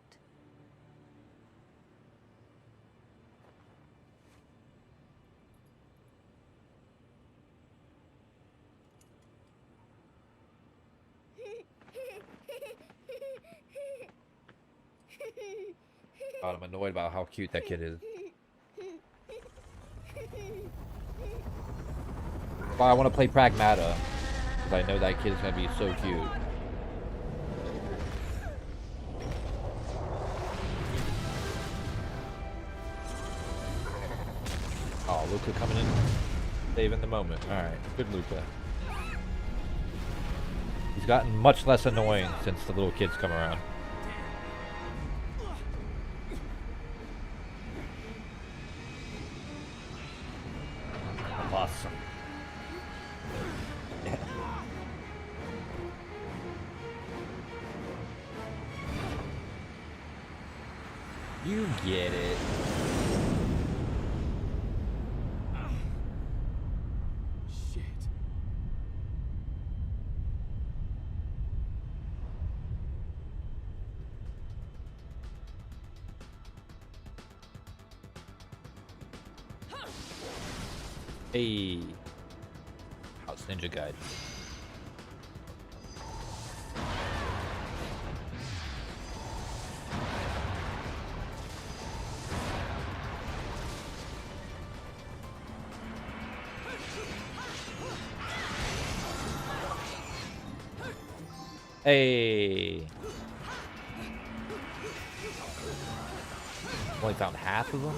God, I'm annoyed about how cute that kid is. But I want to play Pragmata, because I know that kid's gonna be so cute. Oh, Luca coming in, saving the moment. All right, good Luca. He's gotten much less annoying since the little kids come around. Awesome. Yeah. You get it. Shit. Hey. House Ninja Guide. Hey. Only found half of them?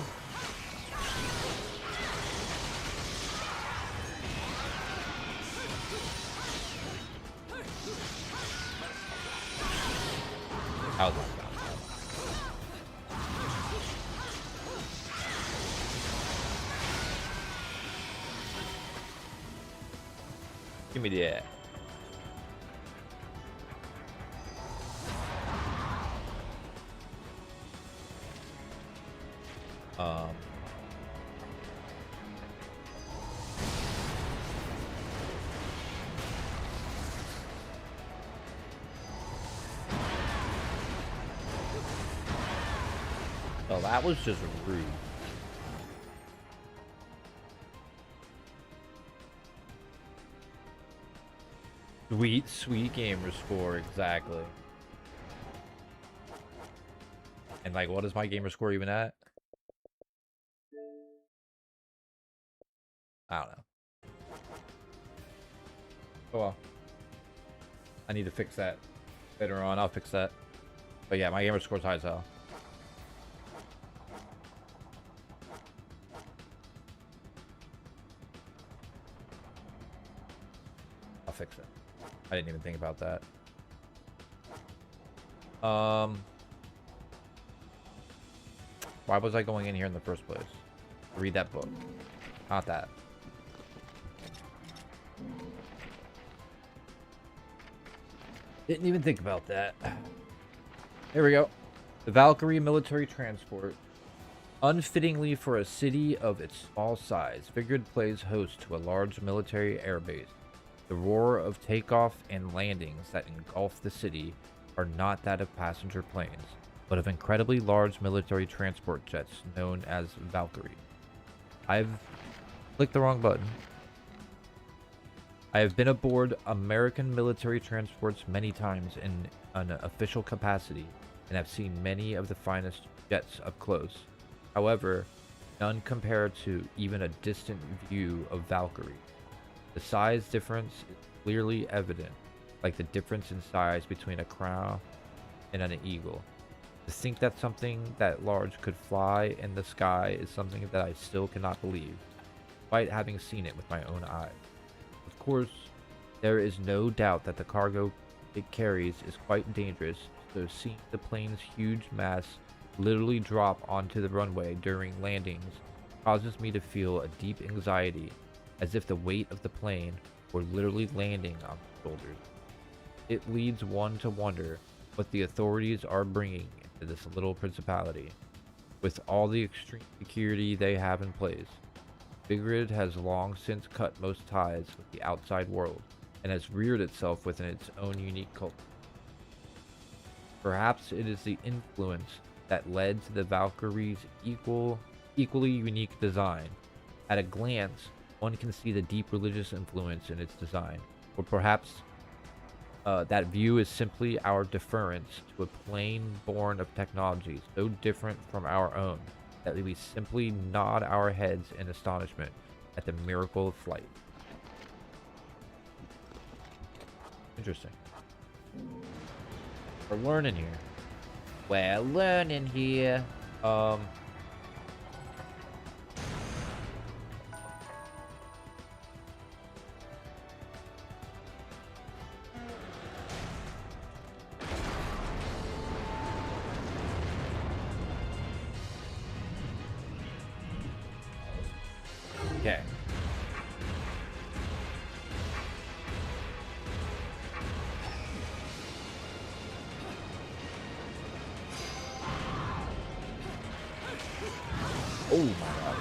How's that sound? Give me that. Oh, that was just rude. Sweet, sweet gamer score, exactly. And like, what is my gamer score even at? I don't know. Oh well. I need to fix that later on. I'll fix that. But yeah, my gamer score's high as hell. I'll fix it. I didn't even think about that. Why was I going in here in the first place? To read that book. Not that. Didn't even think about that. Here we go. The Valkyrie military transport. Unfittingly for a city of its small size, Vigrid plays host to a large military airbase. The roar of takeoff and landings that engulf the city are not that of passenger planes, but of incredibly large military transport jets known as Valkyrie. I've clicked the wrong button. I have been aboard American military transports many times in an official capacity and have seen many of the finest jets up close. However, none compare to even a distant view of Valkyrie. The size difference is clearly evident, like the difference in size between a crow and an eagle. To think that something that large could fly in the sky is something that I still cannot believe, despite having seen it with my own eyes. Of course, there is no doubt that the cargo it carries is quite dangerous, so seeing the plane's huge mass literally drop onto the runway during landings causes me to feel a deep anxiety, as if the weight of the plane were literally landing on my shoulders. It leads one to wonder what the authorities are bringing into this little principality. With all the extreme security they have in place, Vigrid has long since cut most ties with the outside world and has reared itself within its own unique culture. Perhaps it is the influence that led to the Valkyrie's equally unique design. At a glance, one can see the deep religious influence in its design, or perhaps that view is simply our deference to a plane born of technology so different from our own that we simply nod our heads in astonishment at the miracle of flight. Interesting. We're learning here. We're learning here. Okay. Oh my god.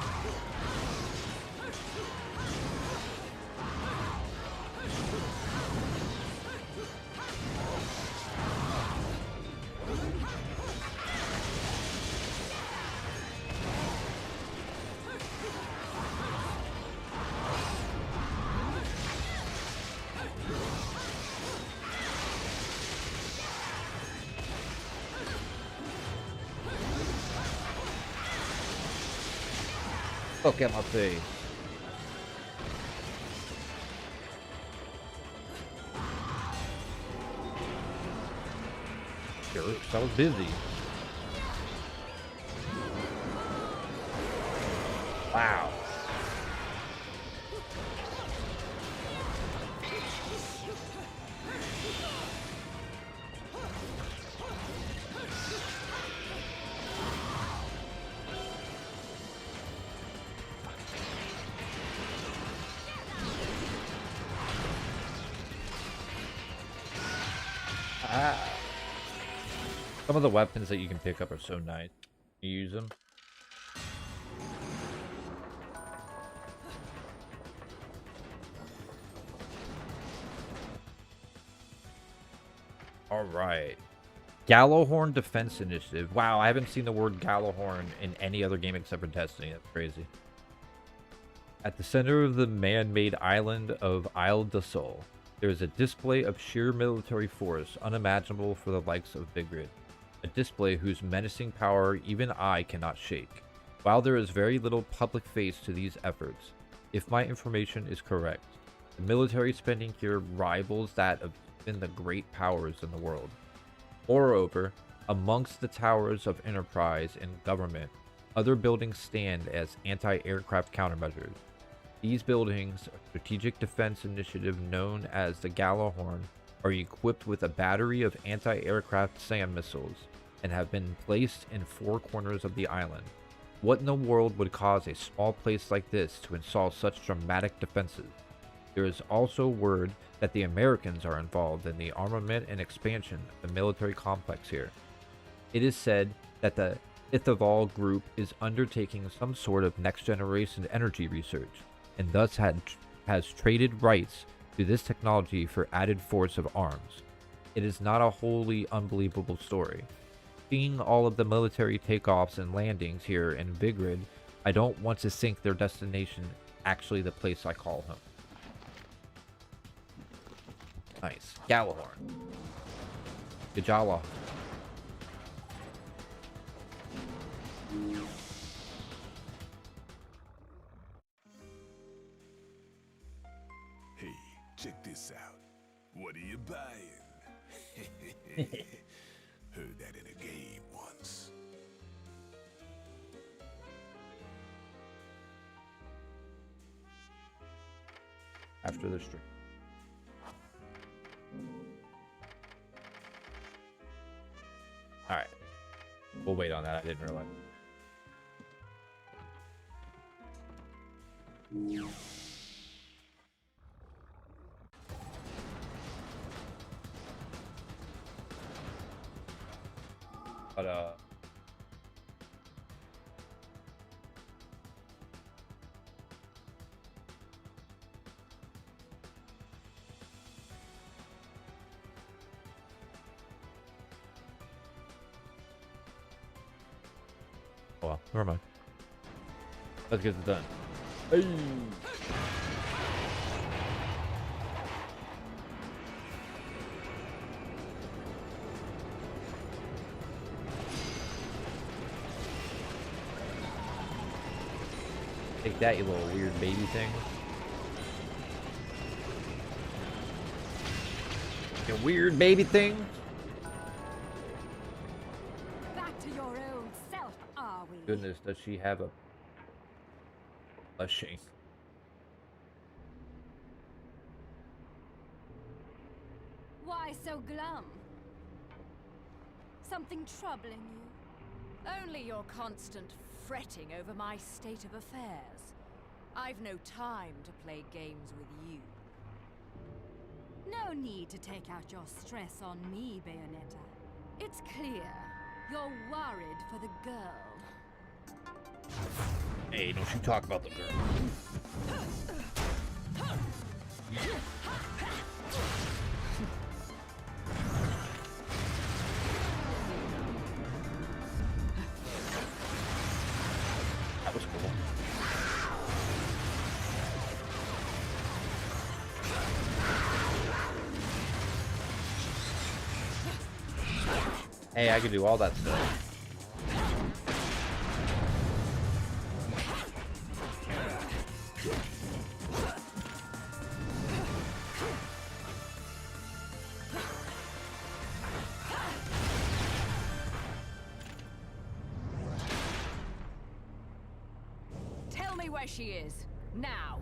Look at my face. Jerks, I was busy. Wow. Some of the weapons that you can pick up are so nice. You use them. All right. Gallowhorn Defense Initiative. Wow, I haven't seen the word Gallowhorn in any other game except for Destiny. That's crazy. At the center of the man-made island of Isle de Sol, there is a display of sheer military force unimaginable for the likes of Vigrid. A display whose menacing power even I cannot shake. While there is very little public face to these efforts, if my information is correct, the military spending here rivals that of even the great powers in the world. Moreover, amongst the towers of enterprise and government, other buildings stand as anti-aircraft countermeasures. These buildings, a strategic defense initiative known as the Gallowhorn, are equipped with a battery of anti-aircraft SAM missiles and have been placed in 4 corners of the island. What in the world would cause a small place like this to install such dramatic defenses? There is also word that the Americans are involved in the armament and expansion of the military complex here. It is said that the Ithaval group is undertaking some sort of next-generation energy research, and thus has traded rights to this technology for added force of arms. It is not a wholly unbelievable story. Seeing all of the military takeoffs and landings here in Vigrid, I don't want to think their destination actually the place I call home. Nice. Gallowhorn. Gajala. Hey, check this out. What are you buying? Heard that in a game once. After the stream. Alright. We'll wait on that. I didn't realize. But oh well, never mind. Let's get this done. Hey. Take that, you little weird baby thing. You weird baby thing. Back to your old self, are we? Goodness, does she have a blushing? Why so glum? Something troubling you? Only your constant fretting over my state of affairs. I've no time to play games with you. No need to take out your stress on me, Bayonetta. It's clear you're worried for the girl. Hey, don't you talk about the girl. That was cool. Hey, I can do all that stuff. Tell me where she is, now.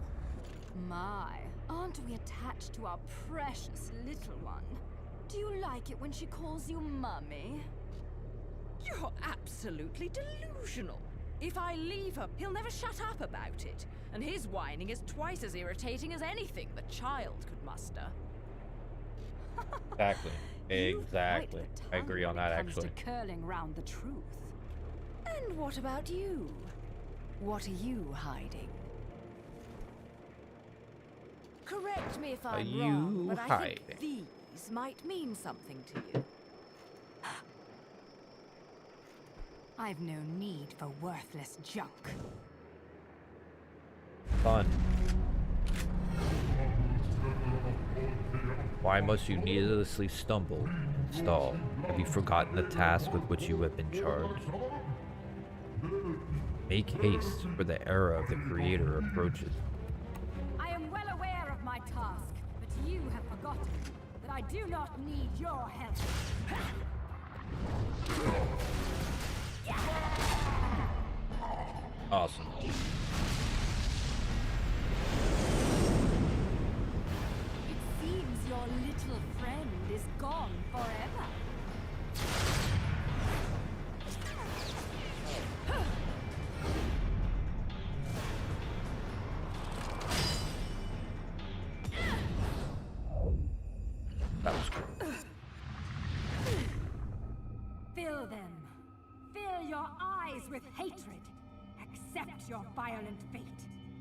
My, aren't we attached to our precious little one? Do you like it when she calls you Mummy? You're absolutely delusional. If I leave her, he'll never shut up about it. And his whining is twice as irritating as anything the child could muster. Exactly. Exactly. I agree on that, actually. To curling round the truth. And what about you? What are you hiding? Correct me if I'm wrong, but I think these might mean something to you. I've no need for worthless junk. Fun. Why must you needlessly stumble and stall? Have you forgotten the task with which you have been charged? Make haste, for the era of the Creator approaches. I am well aware of my task, but you have forgotten that I do not need your help. Awesome. It seems your little friend is gone forever. That was cool. Fill them. Fill your eyes with hatred. Accept your violent fate.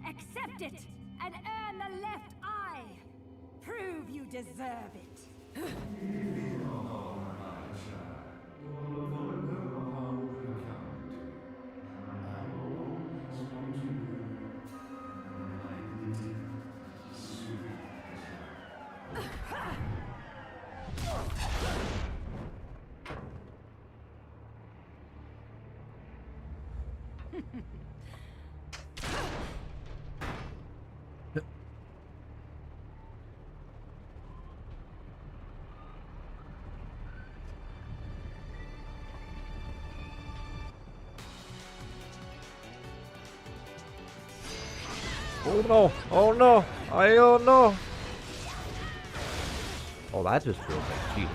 Accept it and earn the left eye. Prove you deserve it. Oh no! Oh no! I don't know! Oh, that just feels like cheating.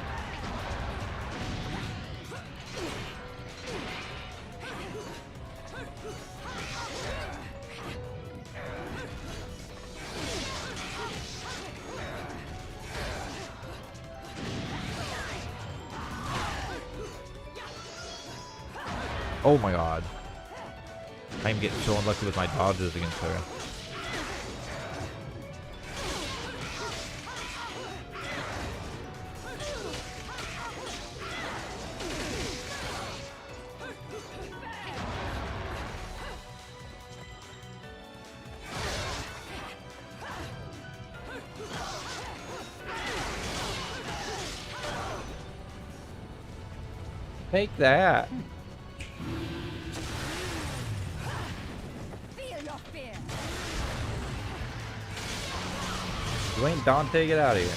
Oh my god. I'm getting so unlucky with my dodges against her. Take that. Feel your fear. You ain't Dante, get out of here.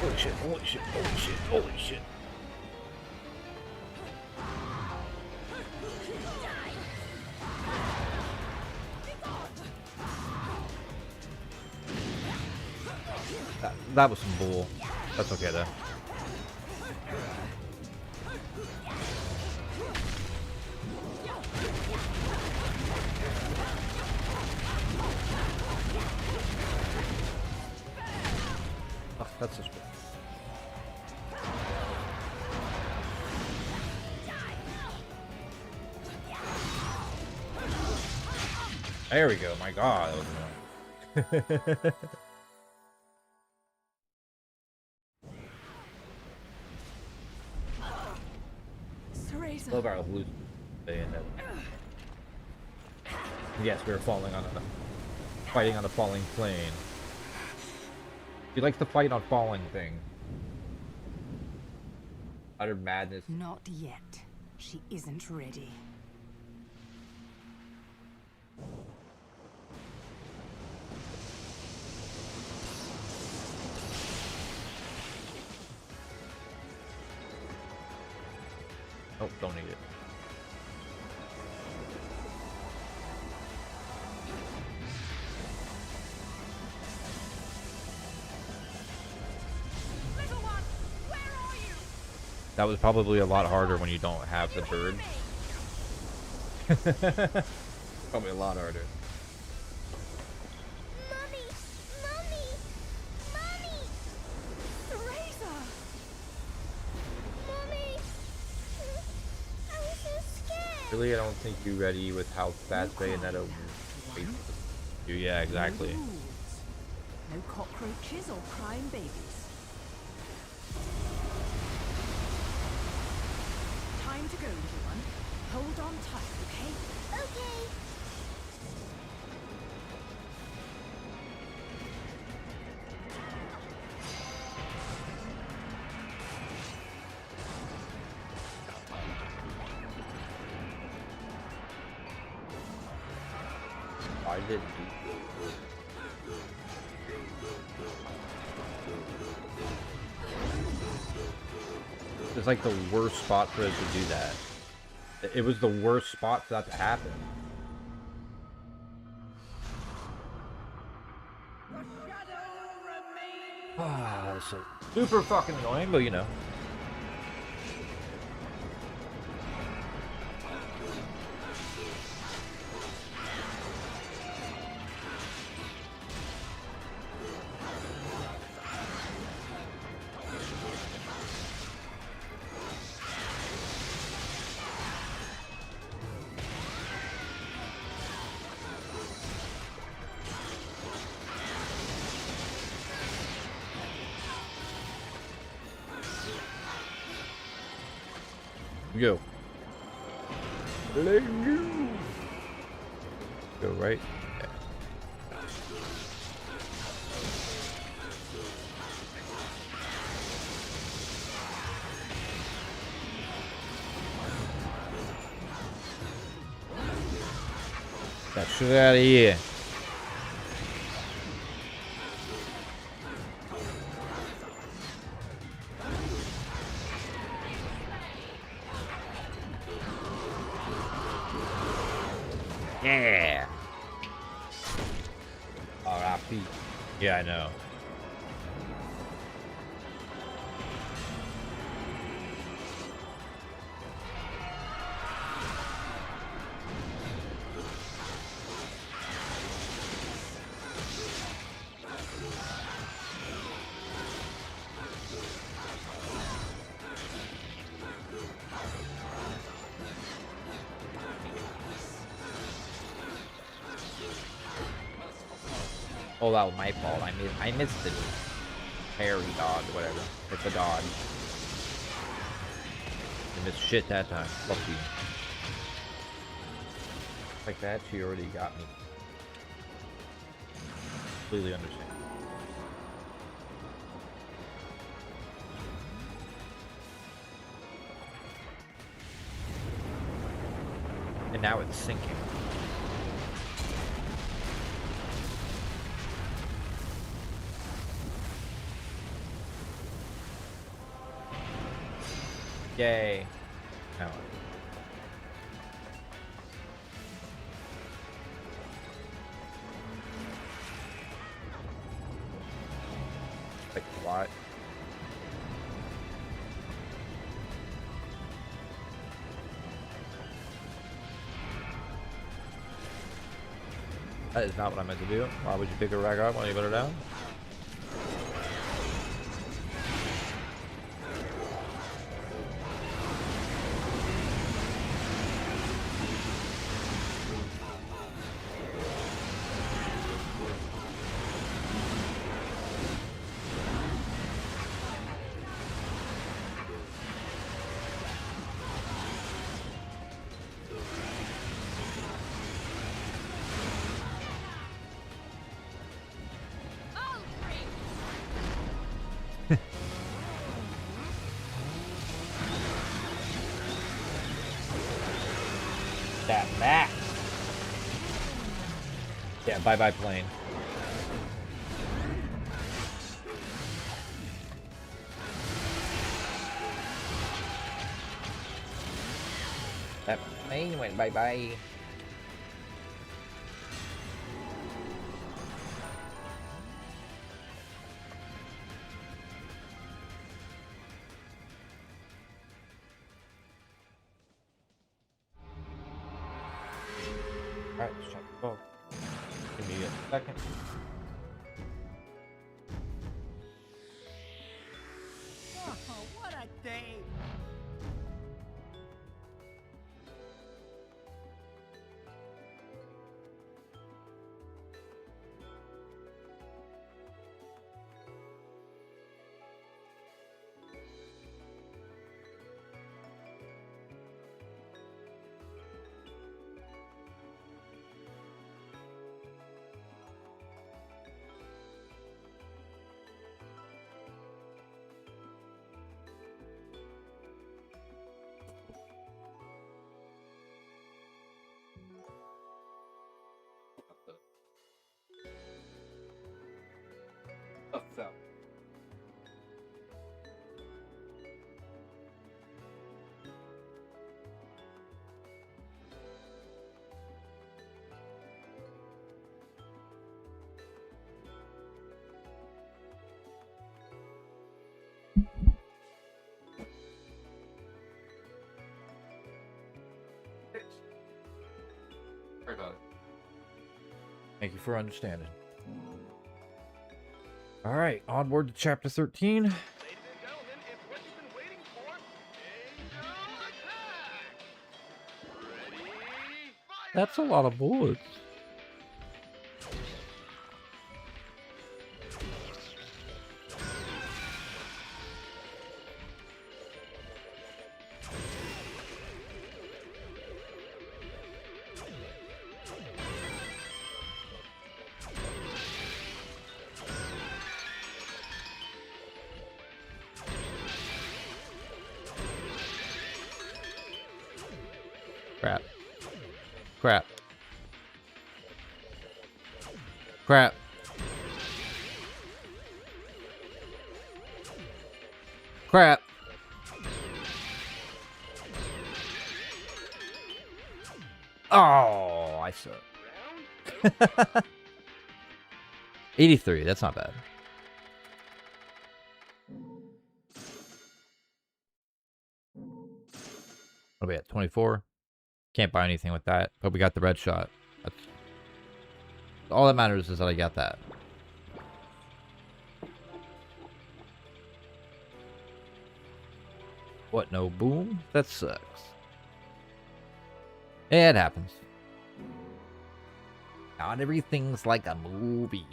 Holy shit, holy shit, holy shit, holy shit. That was some bull. That's okay though. Oh, that's just. There we go. My God. Love our loot. Yes, we were falling on a fighting on a falling plane. He likes to fight on falling things. Utter madness. Not yet. She isn't ready. Oh, don't need it. Little one, where are you? That was probably a lot harder when you don't have the bird. Probably a lot harder. Mommy! Mommy! Mommy! Teresa! Mommy! I was so scared. Really, I don't think you're ready with how fast Bayonetta will. Yeah, exactly. No cockroaches or crying babies. Time to go, little one. Hold on tight, okay? Okay. I didn't. It's like the worst spot for it to do that. It was the worst spot for that to happen. Ah, that's so super fucking annoying, but you know. Go. Let's go. Go right. Yeah. That shit out of here. Yeah. R.I.P. Yeah, I know. Oh, that was my fault. I missed the parry dodge, whatever. It's a dodge. I missed shit that time. Lucky. Like that, she already got me. Completely understand. And now it's sinking. Yay. Now. Like what? That is not what I meant to do. Why would you pick her back up when you put her down? That max. Yeah, bye-bye plane. That plane went bye-bye. Alright, let's check the book. Give me a second. Oh, what a day! Sorry about it. Thank you for understanding. All right, onward to chapter 13. Ladies and gentlemen, it's what you've been waiting for. Angel attack! Ready? Fire! That's a lot of bullets. Crap. Crap. Crap. Crap. Oh, I suck. 83, that's not bad. What are we at? 24? Can't buy anything with that, but we got the red shot. That's all that matters is that I got that. What, no boom? That sucks. It happens. Not everything's like a movie.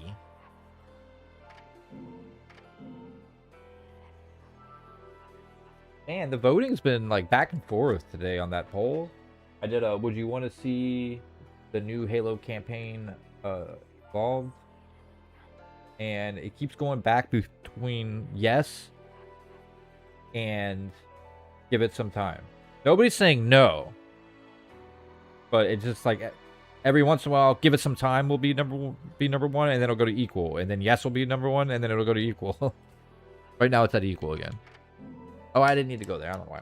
Man, the voting's been like back and forth today on that poll. I did a would you want to see the new Halo campaign evolved? And it keeps going back between yes and give it some time. Nobody's saying no. But it's just like every once in a while, give it some time will be number one, and then it'll go to equal, and then yes will be number one, and then it'll go to equal. Right now it's at equal again. Oh, I didn't need to go there. I don't know why.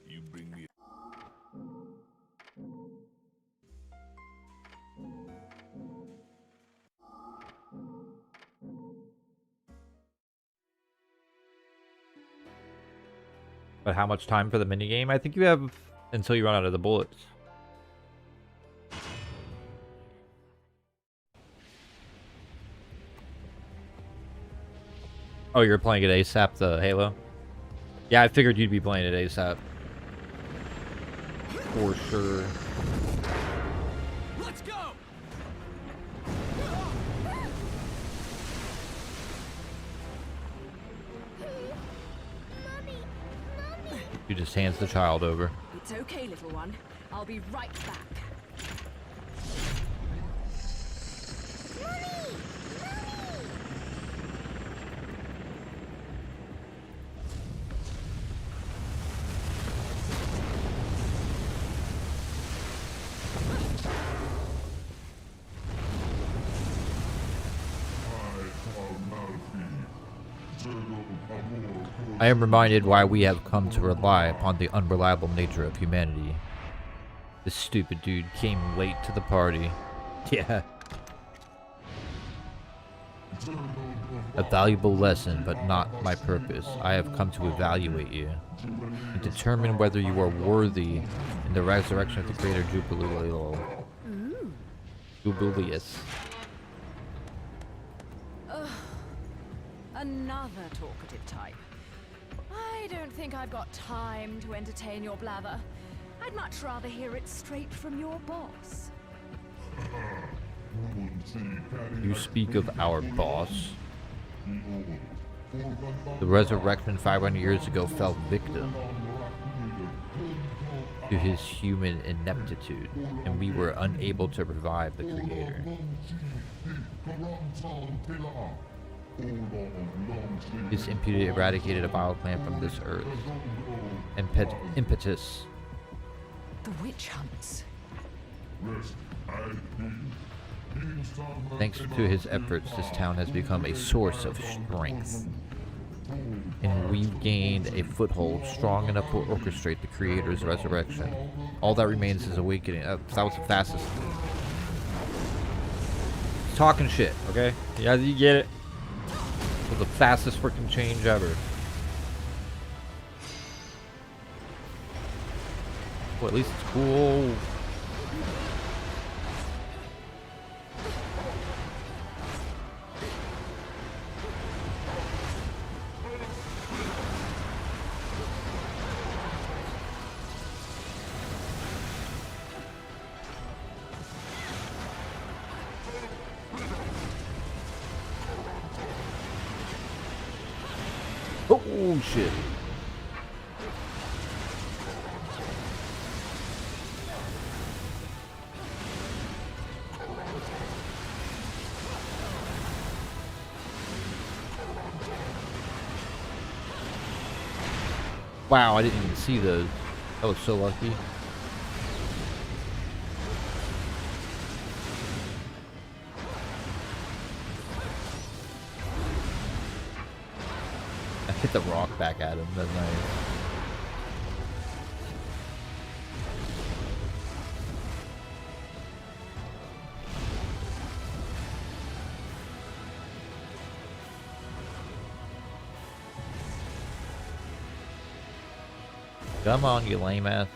You bring me. But how much time for the minigame? I think you have until you run out of the bullets. Oh, you're playing it ASAP, the Halo? Yeah, I figured you'd be playing it ASAP. For sure. Let's go. He just hands the child over. It's okay, little one. I'll be right back. I am reminded why we have come to rely upon the unreliable nature of humanity. This stupid dude came late to the party. Yeah. A valuable lesson, but not my purpose. I have come to evaluate you and determine whether you are worthy in the resurrection of the greater Jubileus. Another talkative type. I don't think I've got time to entertain your blather. I'd much rather hear it straight from your boss. You speak of our boss. The resurrection 500 years ago fell victim to his human ineptitude, and we were unable to revive the creator. His impunity eradicated a vile plan from this earth. Impetus. The witch hunts. Thanks to his efforts, this town has become a source of strength. And we've gained a foothold strong enough to orchestrate the creator's resurrection. All that remains is awakening. That was the fastest. Talking shit, okay? Yeah, you get it. Was the fastest freaking change ever. Well, at least it's cool. Oh shit. Wow, I didn't even see those. That was so lucky. I hit the rock back at him. That's nice. Come on, you lame ass.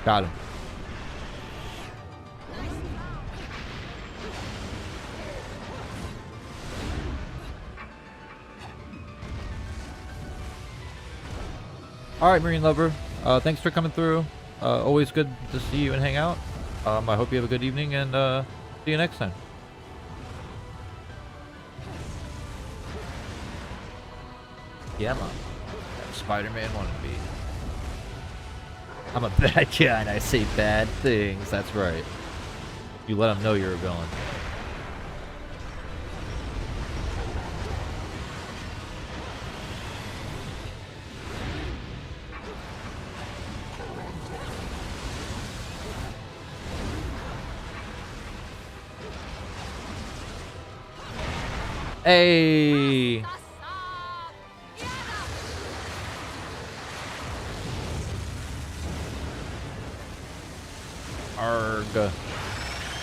Got him. Alright, Marine Lover. Thanks for coming through. Always good to see you and hang out. I hope you have a good evening, and see you next time. Yeah, man. Spider-Man wannabe. I'm a bad guy and I say bad things. That's right. You let them know you're a villain. Hey! Arg.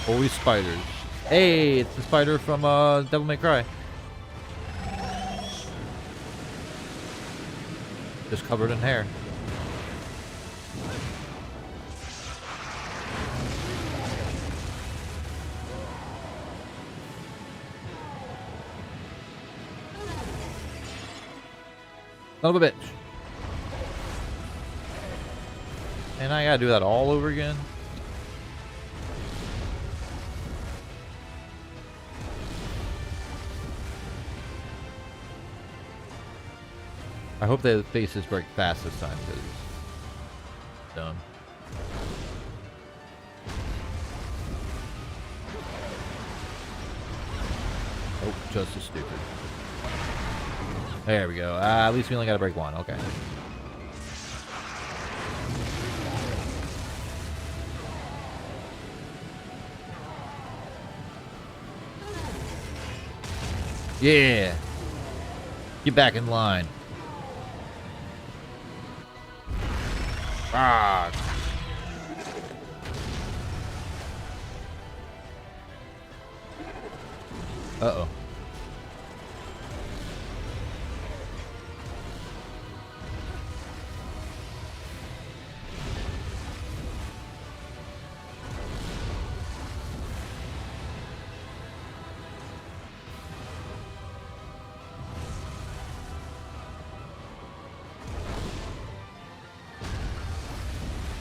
Always spiders. Hey, it's the spider from Devil May Cry. Just covered in hair. Son of a bitch. And I gotta do that all over again. I hope the faces break fast this time, because it's dumb. Oh, just as stupid. There we go. At least we only gotta break one. Okay. Yeah. Get back in line. Ah. Uh-oh.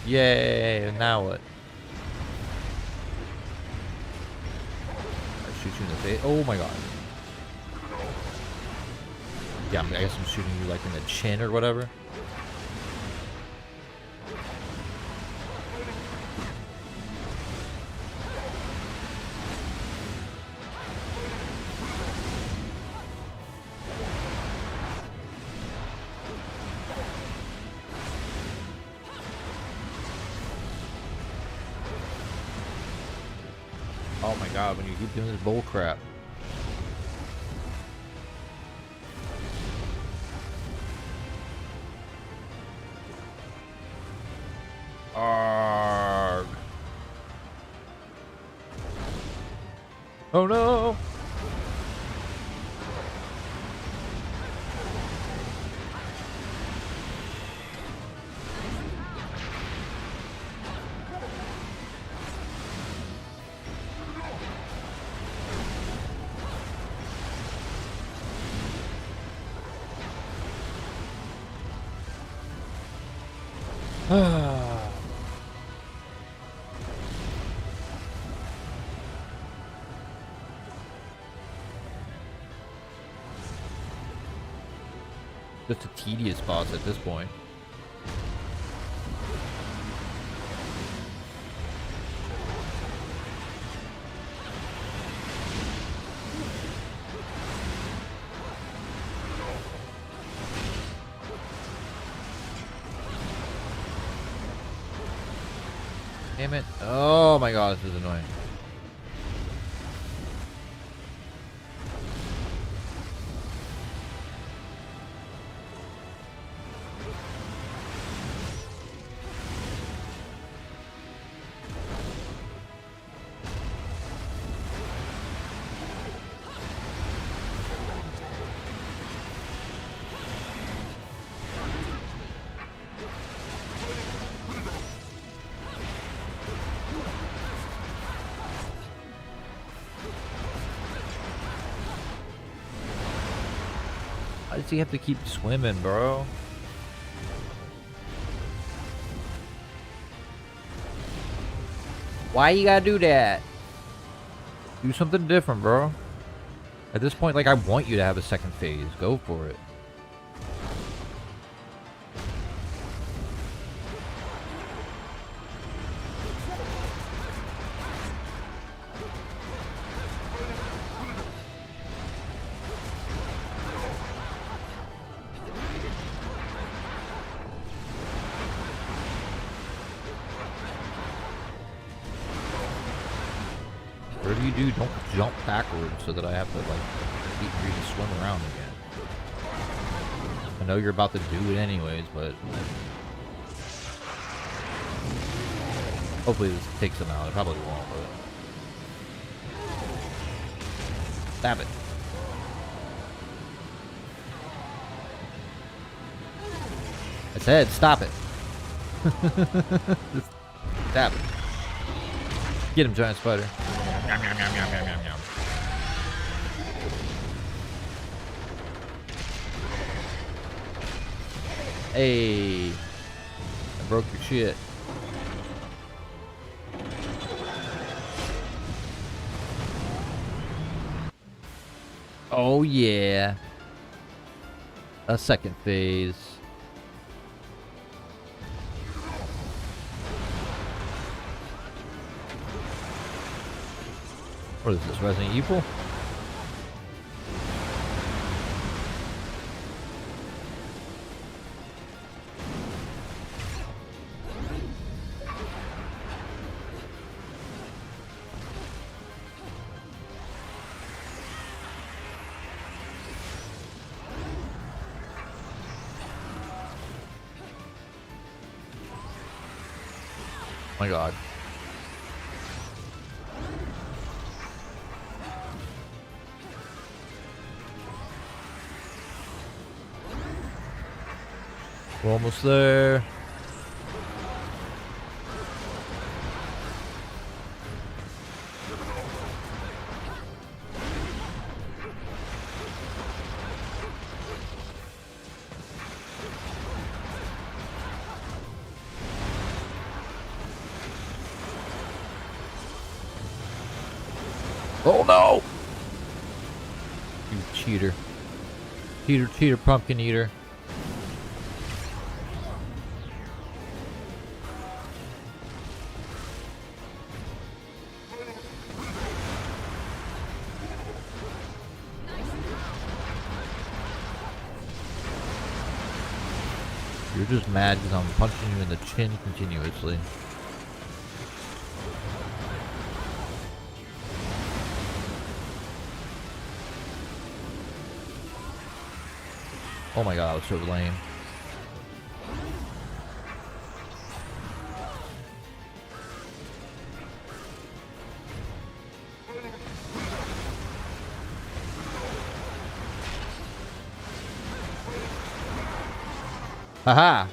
Yay, now what? I shoot you in the face. Oh my god. Yeah, I guess I'm shooting you like in the chin or whatever. Oh my god, when you keep doing this bull crap. Arrgh. Oh no! Just a tedious boss at this point. Damn it. Oh my god, this is annoying. Why does he have to keep swimming, bro? Why you gotta do that? Do something different, bro. At this point, like, I want you to have a second phase. Go for it. Whatever you do, don't jump backwards so that I have to, like, keep you to swim around again. I know you're about to do it anyways, but hopefully this takes him out. It probably won't, but stab it. I said stop it. Just stab it. Get him, giant spider. Yum, yum, yum, yum, yum, yum, yum. Hey, I broke your shit. Oh yeah, a second phase. What is this, Resident Evil? Oh my god. We're almost there. Oh no! You cheater. Cheater, pumpkin eater. You're just mad because I'm punching you in the chin continuously. Oh my god, that was so lame. Haha!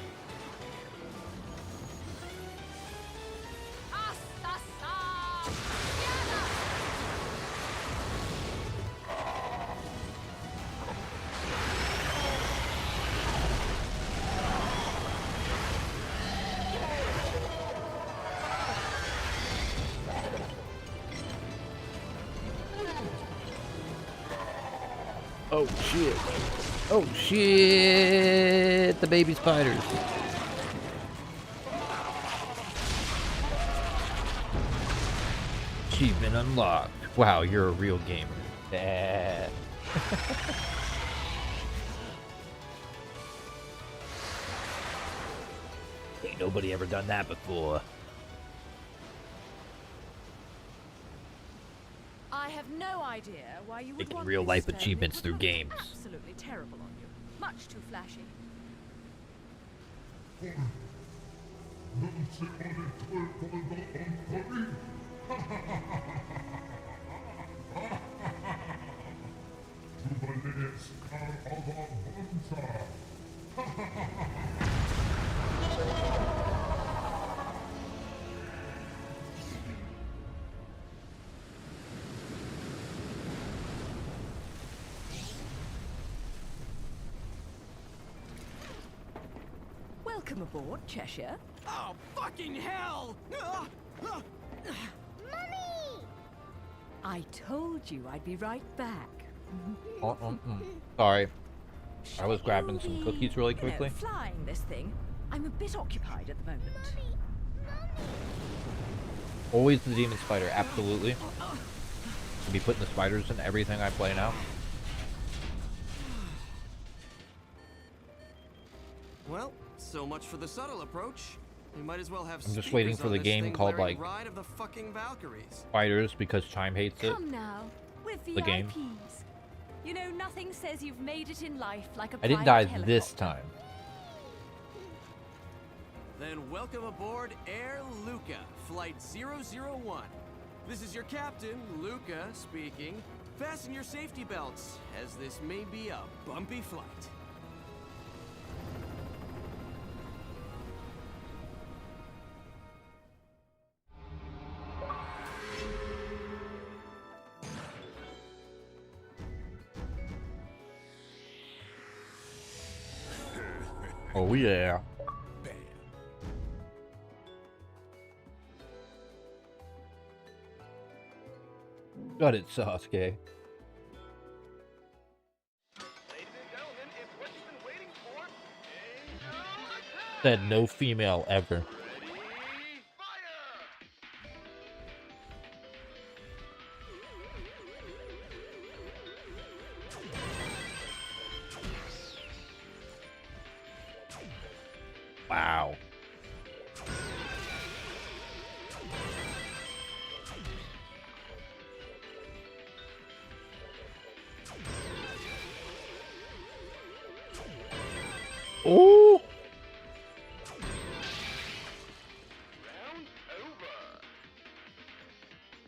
Oh shit. Oh shit. The baby spiders. Achievement unlocked. Wow, you're a real gamer. Yeah. Ain't nobody ever done that before. I have no idea why you would Making want real this life stone. achievements It through would look games. Absolutely terrible on you. Much too flashy. Welcome aboard, Cheshire. Oh, fucking hell! Mummy! I told you I'd be right back. Sorry. I was grabbing some cookies really You know, quickly. flying this thing. I'm a bit occupied at the moment. Always the demon spider, absolutely. Should be putting the spiders in everything I play now. Well, so much for the subtle approach. We might as well have I'm just waiting speakers for on the this game thing called, blaring like, Ride of the fucking Valkyries. Spiders, because Chime hates it. Come now, with The game. VIPs. You know, nothing says you've made it in life like a I didn't private die this helicopter. time. Then welcome aboard Air Luca, Flight 001. This is your captain, Luca, speaking. Fasten your safety belts, as this may be a bumpy flight. Oh yeah. Got it, Sasuke. Ladies and gentlemen, it's what you've been waiting for. Angel attack! Said no female ever. Ready, fire! Wow. Oh! Round over.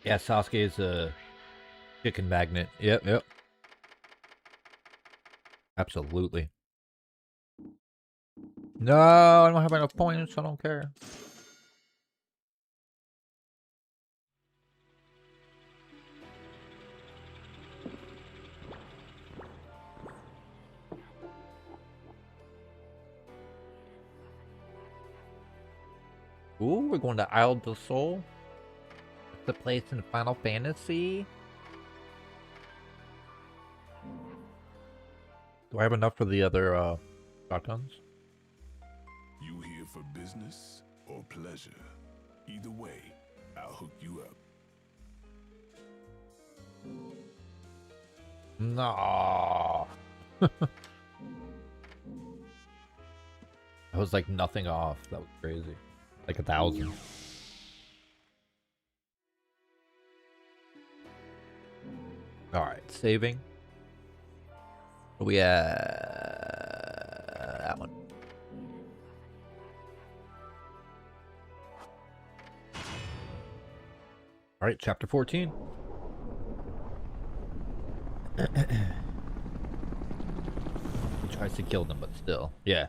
Yeah, Sasuke is a chicken magnet. Yep, yep. Absolutely. No, I don't have enough points. I don't care. Ooh, we're going to Isle del Sol. It's the place in Final Fantasy. Do I have enough for the other shotguns? You here for business or pleasure? Either way, I'll hook you up. No. That was like nothing off. That was crazy. Like 1,000. Alright, saving. We that one. Alright, chapter 14. He tries to kill them, but still. Yeah.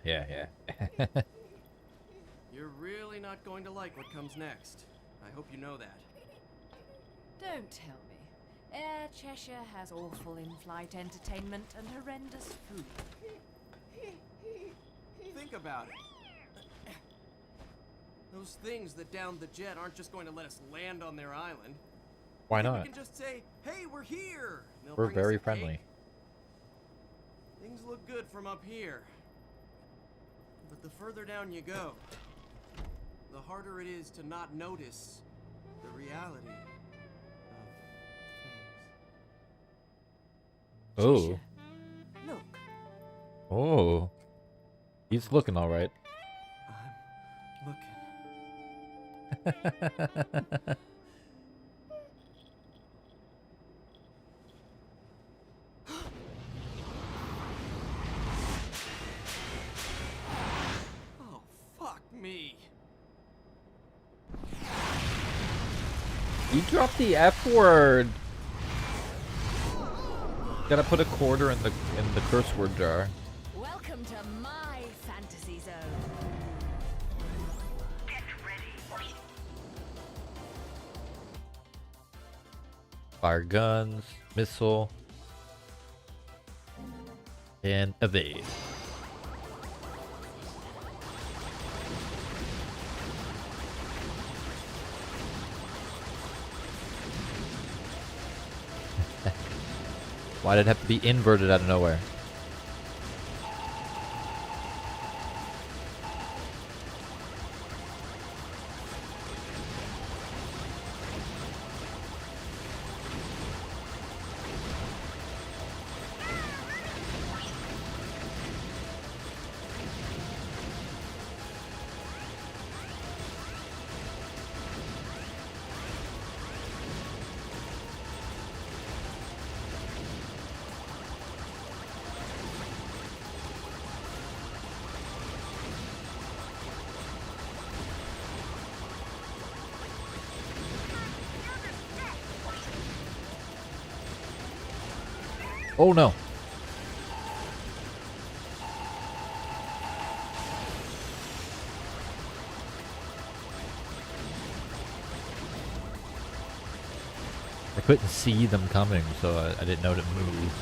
You're really not going to like what comes next. I hope you know that. Don't tell me. Air Cheshire has awful in-flight entertainment and horrendous food. Think about it. Those things that downed the jet aren't just going to let us land on their island. Why We not? can just say, "Hey, we're here." and they'll We're bring us very a friendly. cake. look good from up here. But the further down you go, the harder it is to not notice the reality of things. Oh. Look. Oh. He's looking all right. I'm looking. Oh, fuck me. You dropped the F word. Gotta put a quarter in the curse word jar. Welcome to my fantasy zone. Get ready. Fire guns, missile, and evade. Why did it have to be inverted out of nowhere? Oh no. I couldn't see them coming, so I didn't know to move.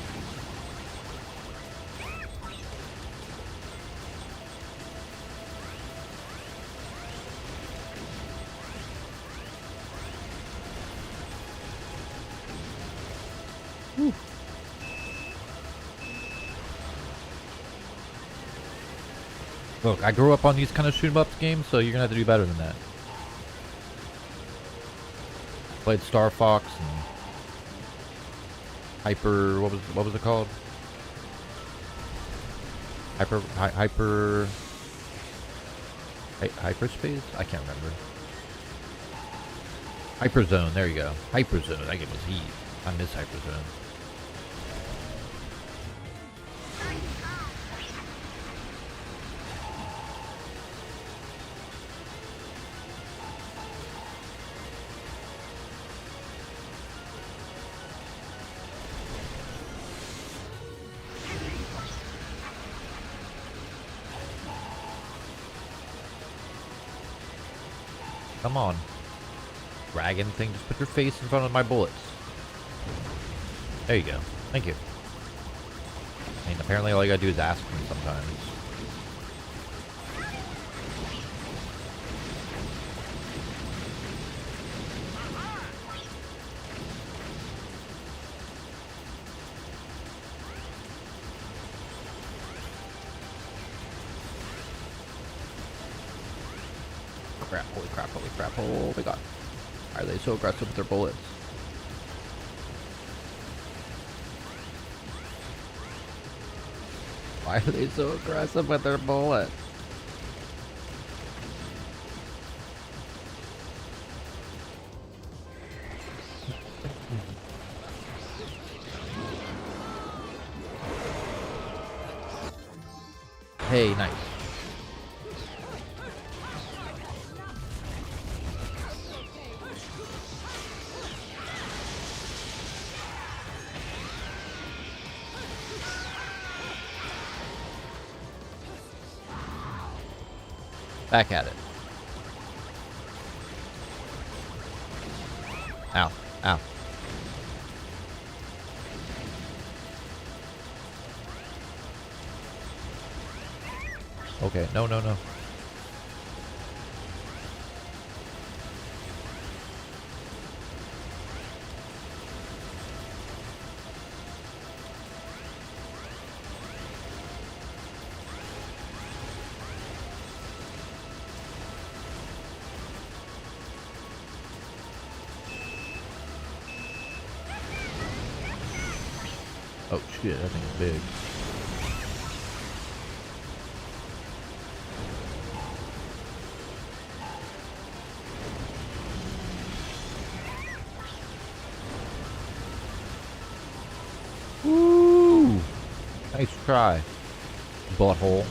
Look, I grew up on these kind of shoot-em-up games, so you're gonna have to do better than that. Played Star Fox and Hyper. What was it called? Hyperspace? I can't remember. Hyperzone. There you go. Hyperzone. That game was heat. I miss Hyperzone. Come on. Dragon thing, just put your face in front of my bullets. There you go. Thank you. I mean, apparently all you gotta do is ask me sometimes. Crap, holy crap, holy crap, oh my god. Why are they so aggressive with their bullets? Why are they so aggressive with their bullets? Hey, nice. Back at it. Ow. Ow. Okay, no, no, no. Oh shit, that thing's big. Woo! Nice try, butthole.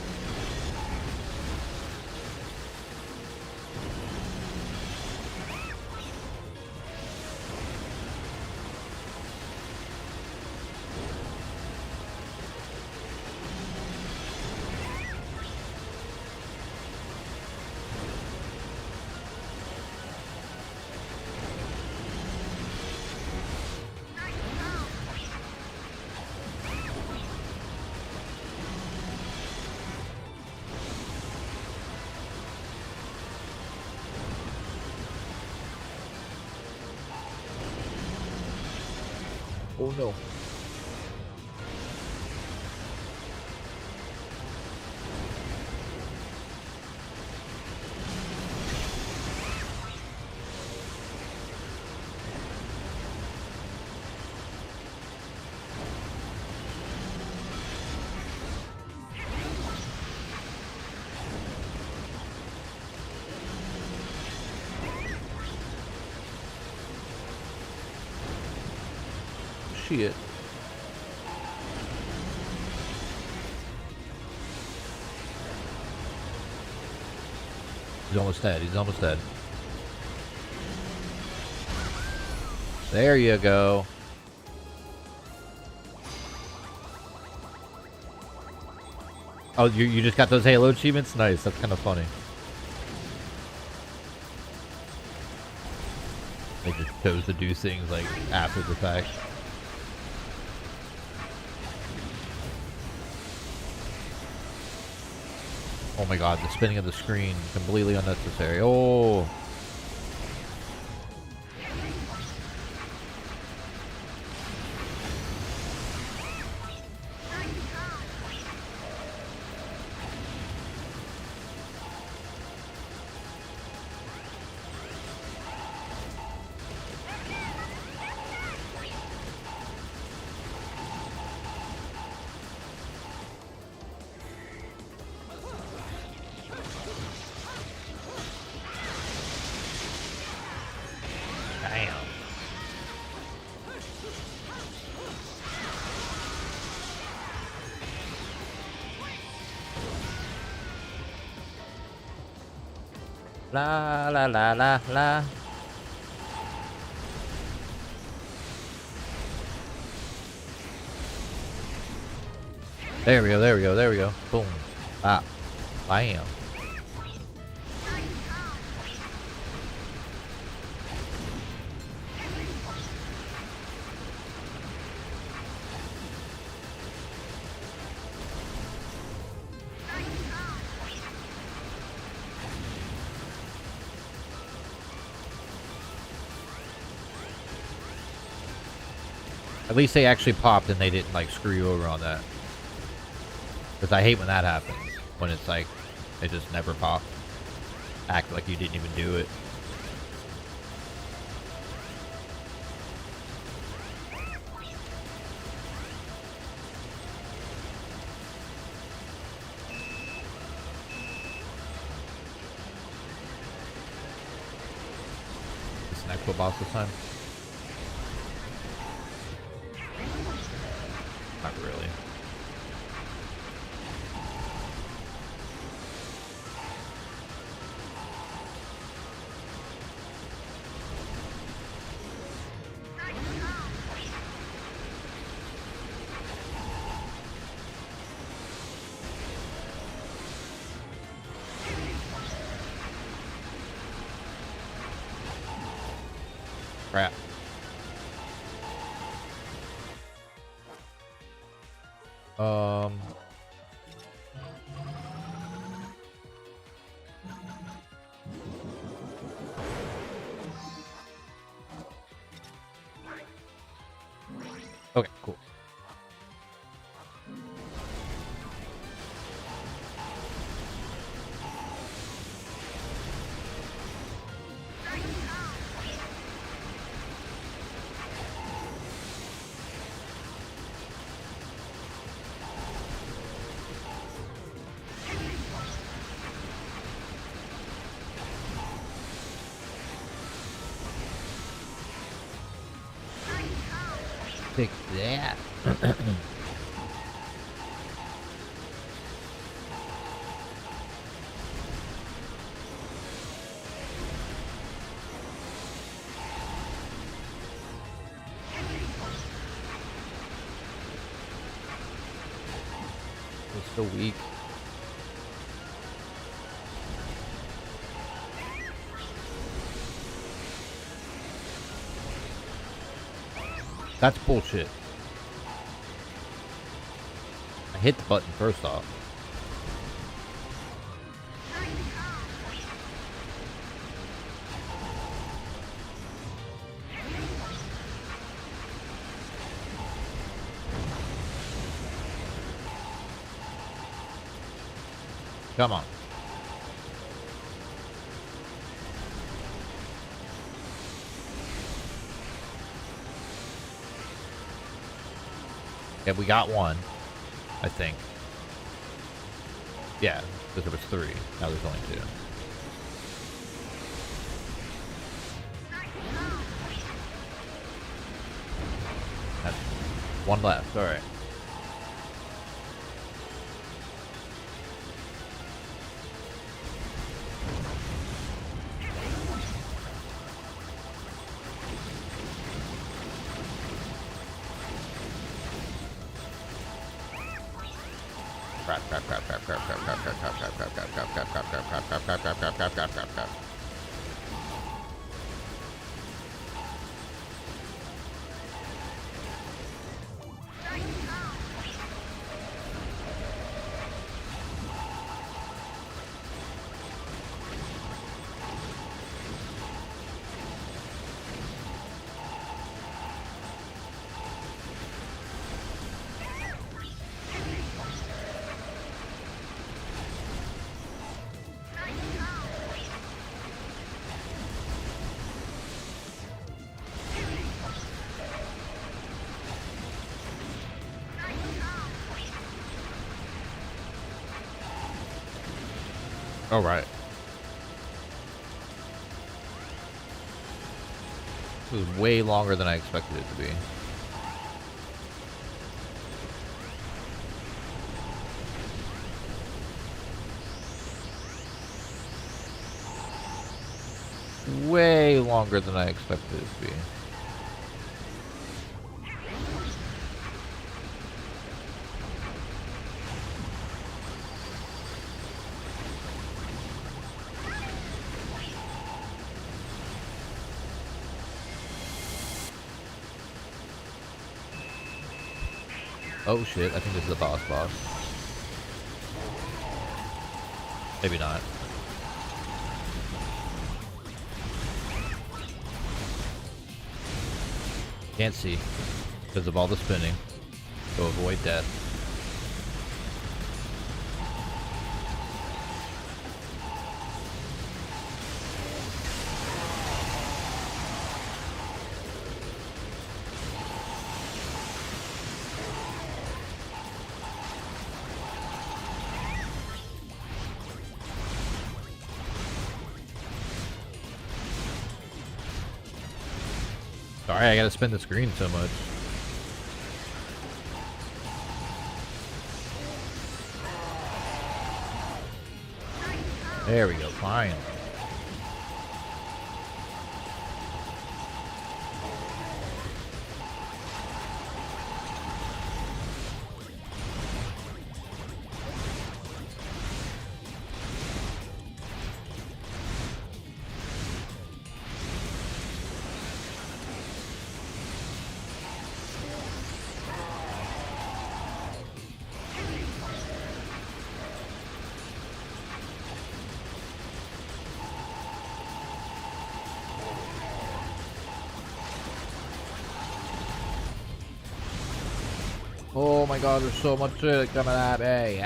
Oh no. Shit. He's almost dead. He's almost dead. There you go. Oh, you just got those Halo achievements? Nice. That's kind of funny. They just chose to do things like after the fact. Oh my god, the spinning of the screen, completely unnecessary. Oh! La la la la la. There we go, there we go, there we go. Boom. Ah. Bam. At least they actually popped and they didn't like screw you over on that. Because I hate when that happens. When it's like, they just never pop. Act like you didn't even do it. Is an actual boss this time? Not really. Crap. Okay, cool. Take that. It's so weak. That's bullshit. I hit the button first off. Come on. Yeah, we got one, I think. Yeah, because there was 3. Now there's only 2. That's 1 left. All right. All right. This was way longer than I expected it to be. Way longer than I expected it to be. Oh shit, I think this is the boss. Maybe not. Can't see because of all the spinning. So avoid death. Sorry, I gotta spin the screen so much. There we go, fine. Oh my god, there's so much shit coming at me.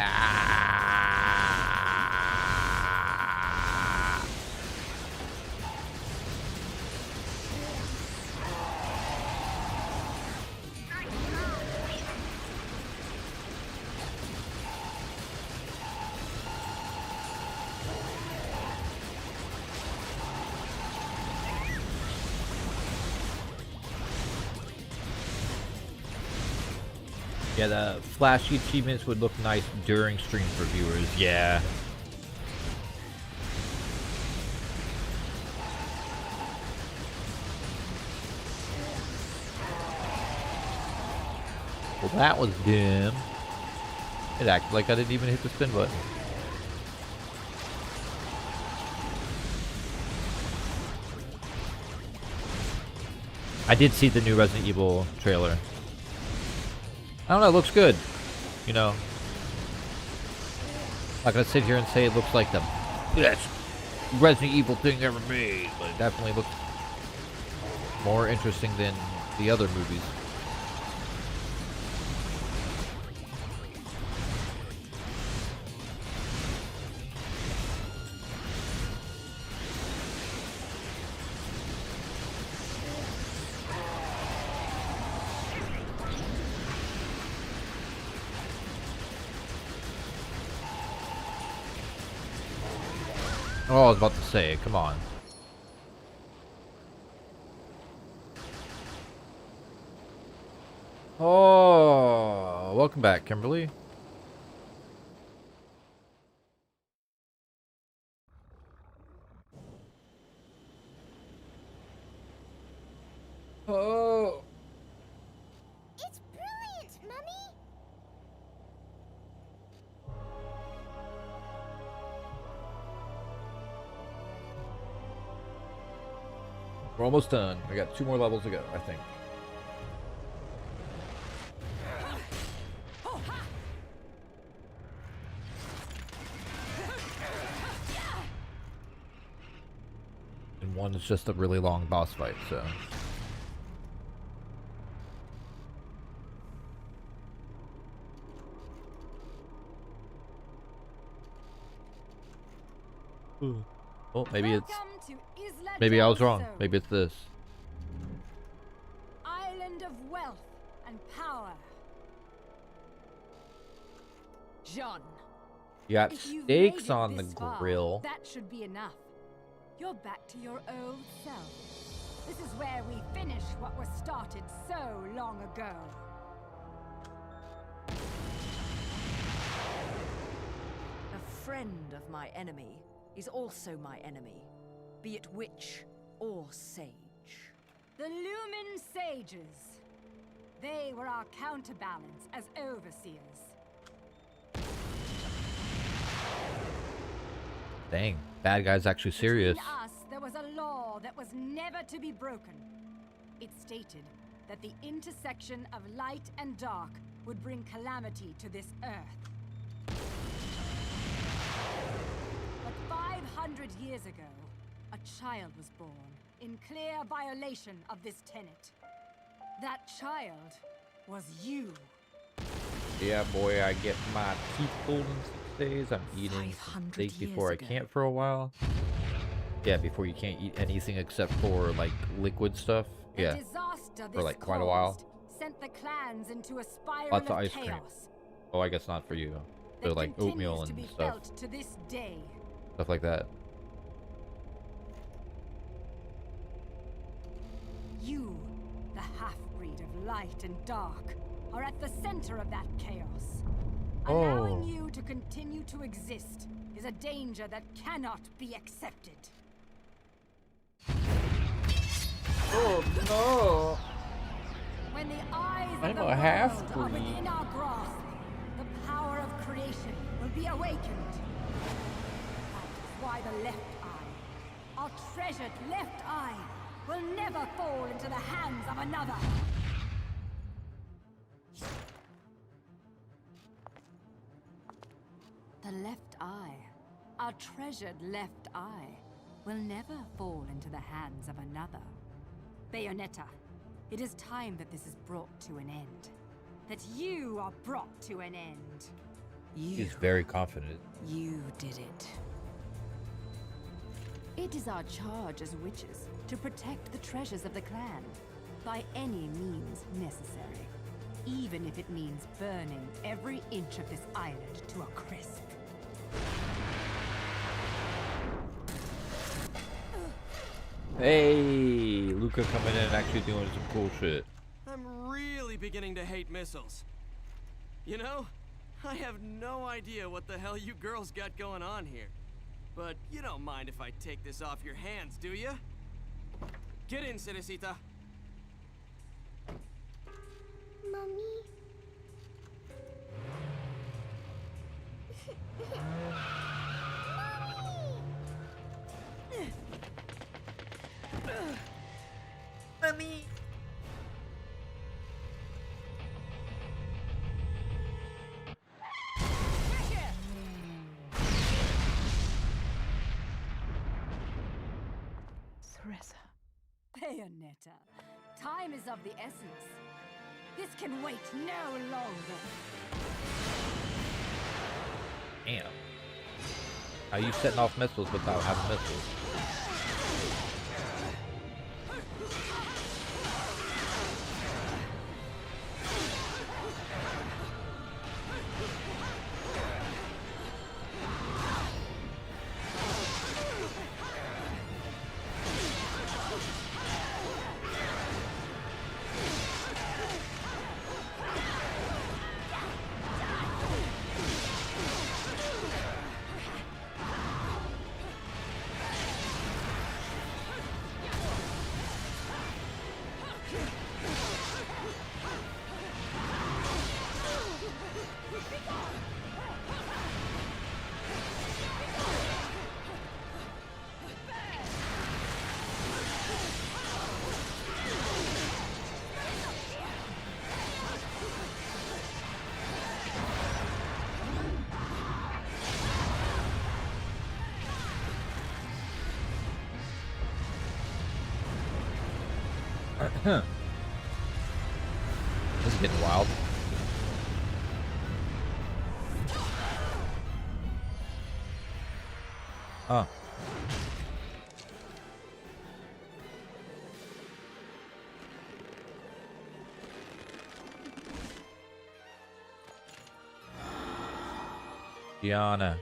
Yeah, the flashy achievements would look nice during stream for viewers. Yeah. Well, that was dim. It acted like I didn't even hit the spin button. I did see the new Resident Evil trailer. I don't know, it looks good. You know. I'm not gonna sit here and say it looks like the best Resident Evil thing ever made, but it definitely looks more interesting than the other movies. Oh, I was about to say, come on. Oh, welcome back, Kimberly. Oh. It's brilliant, Mummy! We're almost done. I got 2 more levels to go, I think. And one is just a really long boss fight, so. Oh, maybe it's... Maybe I was wrong. Maybe it's this. Island of wealth and power. John. You got if you've steaks made it on the this far, grill. that should be enough. You're back to your old self. This is where we finish what was started so long ago. A friend of my enemy is also my enemy, be it witch or sage. The Lumen Sages. They were our counterbalance as overseers. Dang, bad guy's actually serious. Between us, there was a law that was never to be broken. It stated that the intersection of light and dark would bring calamity to this earth. But 500 years ago, a child was born in clear violation of this tenet. That child was you. Yeah, boy, I get my teeth pulled in 6 days. I'm eating steak before I can't for a while. Yeah, before you can't eat anything except for, like, liquid stuff. Yeah, for, like, quite a while. Sent the clans into a spiral Lots of of ice chaos. cream. Oh, I guess not for you. So, like, oatmeal and to be stuff. felt to this day. Stuff like that. You, the half-breed of light and dark, are at the center of that chaos. Allowing you to continue to exist is a danger that cannot be accepted. Oh no! When the eyes I'm of the a world half-breed. are within our grasp, the power of creation will be awakened. That is why the left eye, our treasured left eye, will never fall into the hands of another. The left eye, our treasured left eye, will never fall into the hands of another. Bayonetta, it is time that this is brought to an end. That you are brought to an end. He's very confident. You did it. It is our charge as witches to protect the treasures of the clan by any means necessary, even if it means burning every inch of this island to a crisp. Hey, Luca coming in and actually doing some cool shit. I'm really beginning to hate missiles. You know, I have no idea what the hell you girls got going on here. But you don't mind if I take this off your hands, do you? Get in, Cerecita. Mommy. Mommy. Cereza. Bayonetta, time is of the essence. This can wait no longer. Damn. How you setting off missiles without having missiles? This is getting wild. Huh. Diana.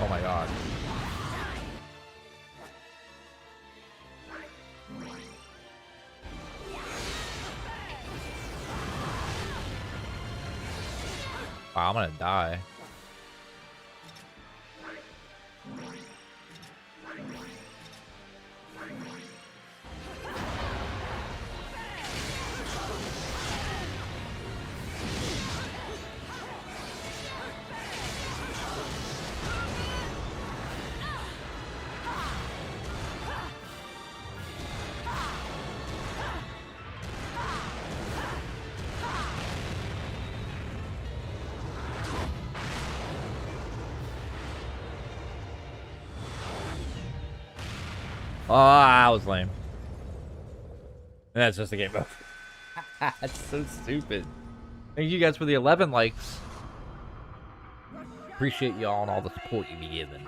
Oh my god. Wow, I'm gonna die. Oh, that was lame. That's just a game over. That's so stupid. Thank you guys for the 11 likes. Appreciate y'all and all the support you be giving.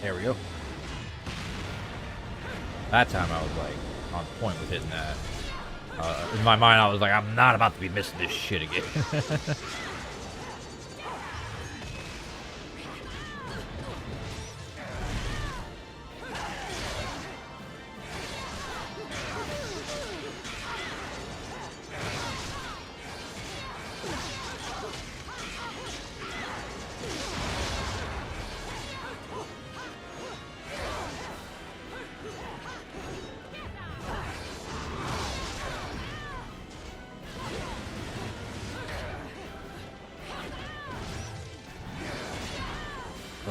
There we go. That time I was like on point with hitting that. In my mind I was like, I'm not about to be missing this shit again.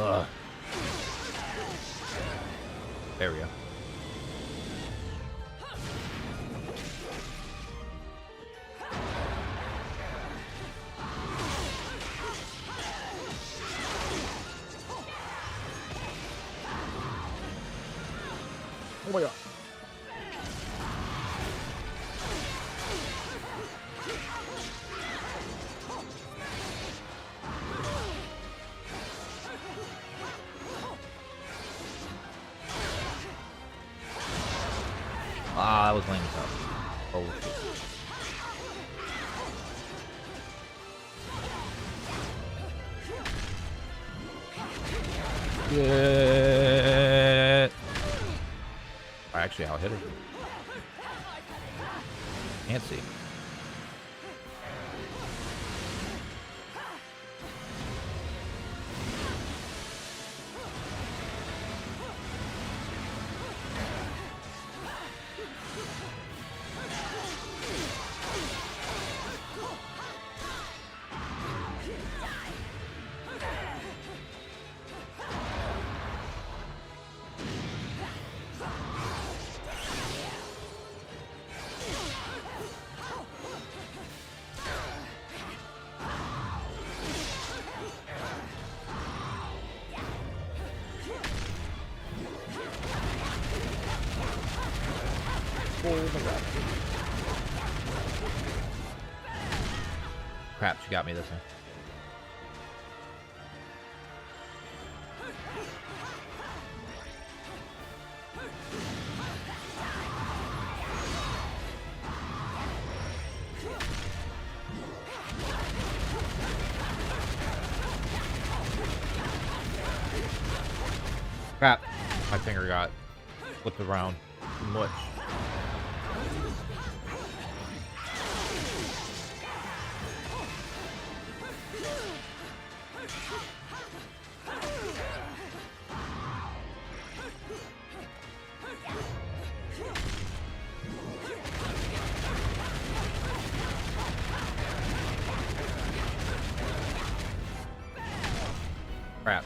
Ugh. There we go. Oh my god. Ah, that was lame stuff. Oh shit. Yeah. Actually, I'll hit it. Can't see. Crap, she got me this one. Crap, my finger got flipped around too much. Crap.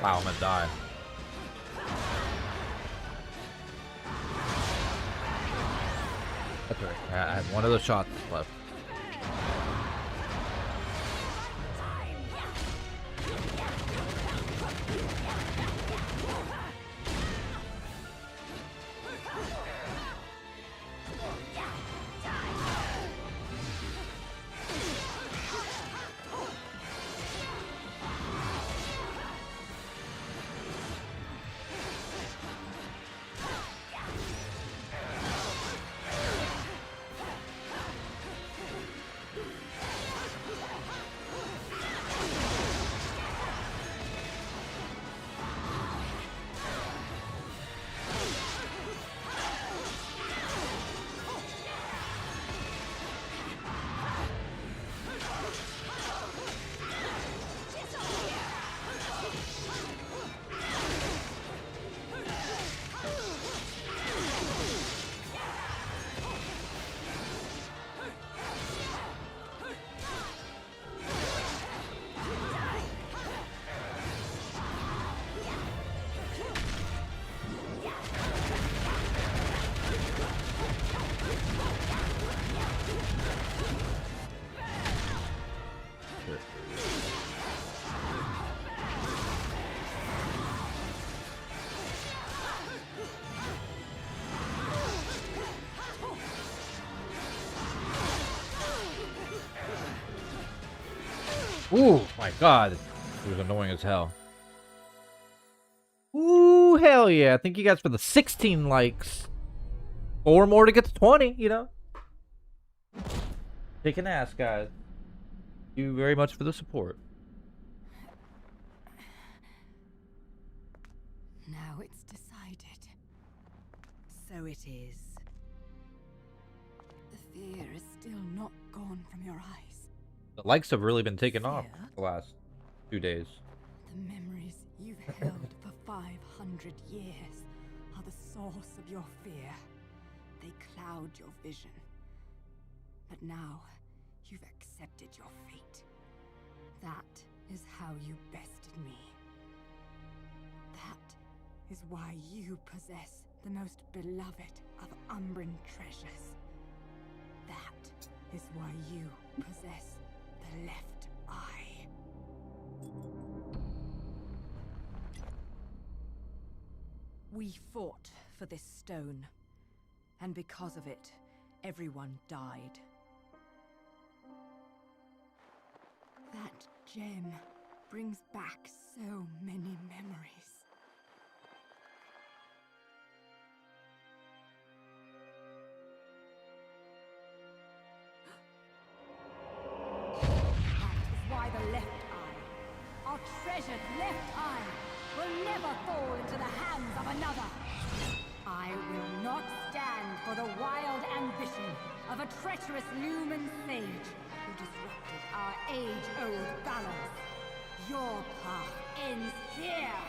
Wow, I'm gonna die. That's right. I had one of those shots left. Ooh, my god. It was annoying as hell. Ooh, hell yeah. Thank you guys for the 16 likes. 4 more to get to 20, you know? Kicking ass, guys. Thank you very much for the support. Now it's decided. So it is. gone from your eyes. The likes have really been taken off the last 2 days. The memories you've held for 500 years are the source of your fear. They cloud your vision. But now, you've accepted your fate. That is how you bested me. That is why you possess the most beloved of Umbran treasures. That is why you possess the left eye. We fought for this stone, and because of it, everyone died. That gem brings back so many memories. That is why the left eye, our treasured left eye, will never fall into the hands of another. I will not stand for the wild ambition of a treacherous Lumen sage who disrupted our age-old balance. Your path ends here!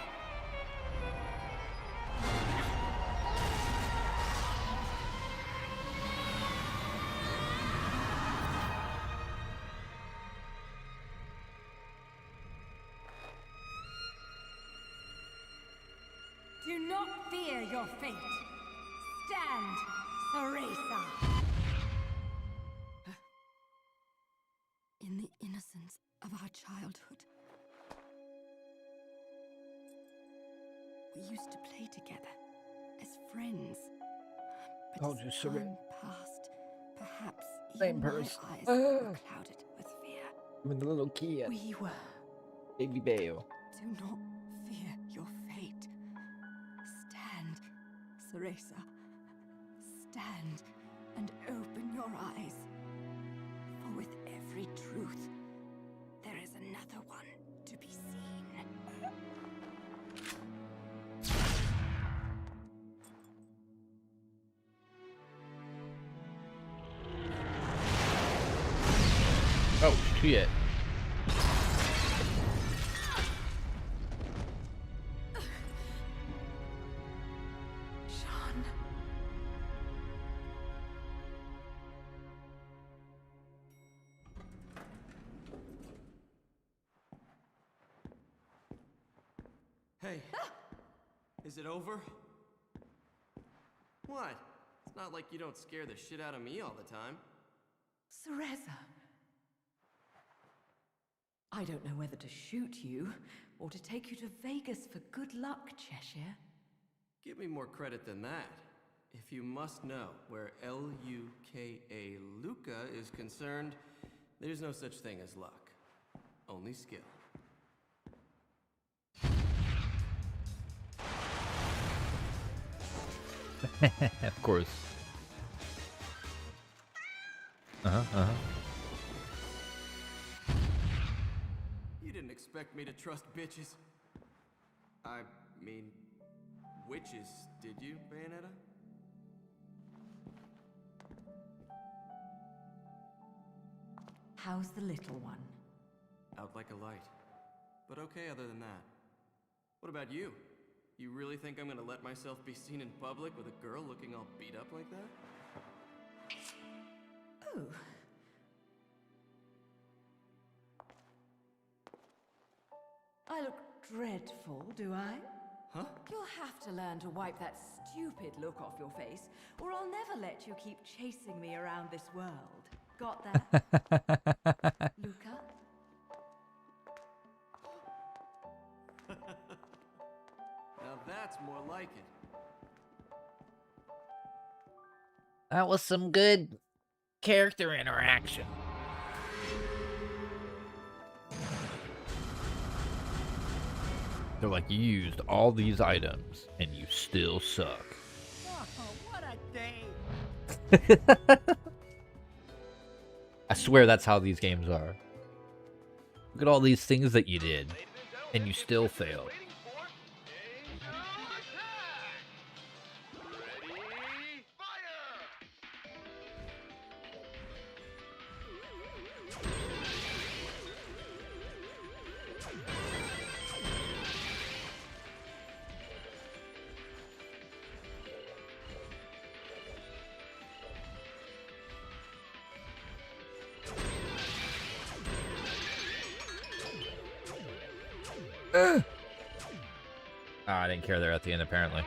Do not fear your fate. Stand, Theresa. In the innocence of our childhood, we used to play together as friends. But Told as you, time Serena. passed, perhaps Same even my person. eyes were clouded with fear. When the little kid. We were. Baby Bayo. Do not fear your fate. Stand, Theresa. Stand and open your eyes. For with every truth, there is another one to be seen. Oh, shit. Sean. Hey, is it over? What? It's not like you don't scare the shit out of me all the time. Theresa. I don't know whether to shoot you or to take you to Vegas for good luck, Cheshire. Give me more credit than that. If you must know where L-U-K-A Luca is concerned, there's no such thing as luck. Only skill. Of course. You didn't expect me to trust bitches. I mean, witches, did you, Bayonetta? How's the little one? Out like a light. But okay other than that. What about you? You really think I'm gonna let myself be seen in public with a girl looking all beat up like that? Oh. I look dreadful, do I? Huh? You'll have to learn to wipe that stupid look off your face, or I'll never let you keep chasing me around this world. Got that? Luca? Now that's more like it. That was some good character interaction. They're like, you used all these items and you still suck. Oh, what a day! I swear that's how these games are. Look at all these things that you did and you still failed. Ready, fire! I didn't care there at the end, apparently.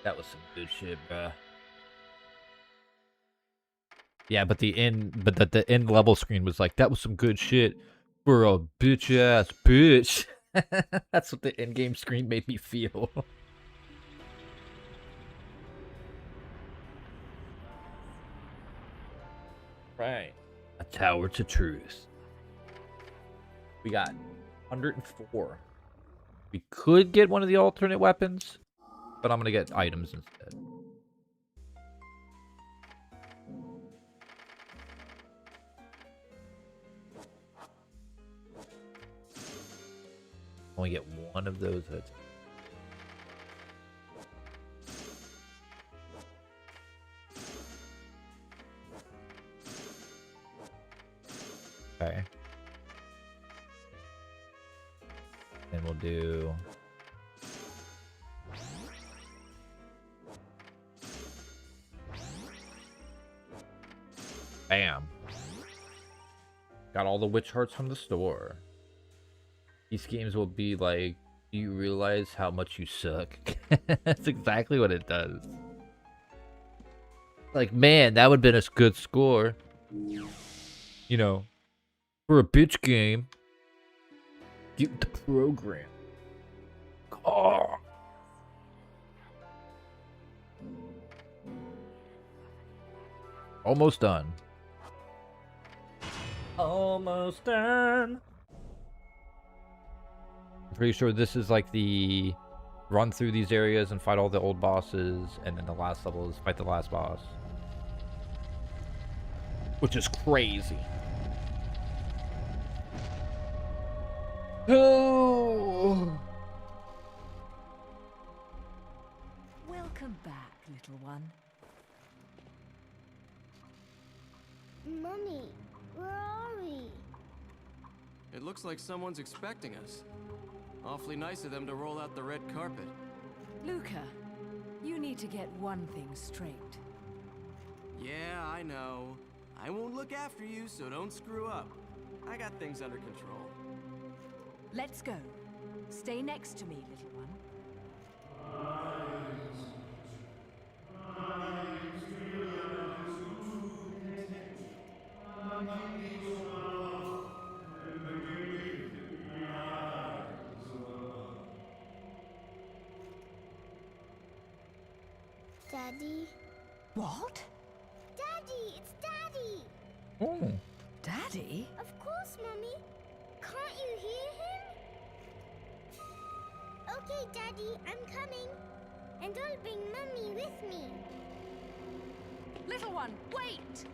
That was some good shit, bruh. Yeah, but the end level screen was like, that was some good shit for a bitch ass bitch. That's what the end game screen made me feel. Right. A tower to truth. We got 104. We could get one of the alternate weapons, but I'm gonna get items instead. Only get one of those hits. Okay. Then we'll do... Bam. Got all the witch hearts from the store. These games will be like, do you realize how much you suck? That's exactly what it does. Like, man, that would have been a good score. You know, for a bitch game. Get the program. Oh. Almost done. Almost done. I'm pretty sure this is like the run through these areas and fight all the old bosses, and then the last level is fight the last boss. Which is crazy. Oh. Welcome back, little one. Mummy, where are we? It looks like someone's expecting us. Awfully nice of them to roll out the red carpet. Luca, you need to get one thing straight. Yeah, I know. I won't look after you, so don't screw up. I got things under control. Let's go. Stay next to me, little one. Daddy? What? Daddy, it's Daddy! Oh. Daddy? Of course, Mummy. Can't you hear him? Okay, Daddy, I'm coming. And I'll bring Mummy with me. Little one, wait!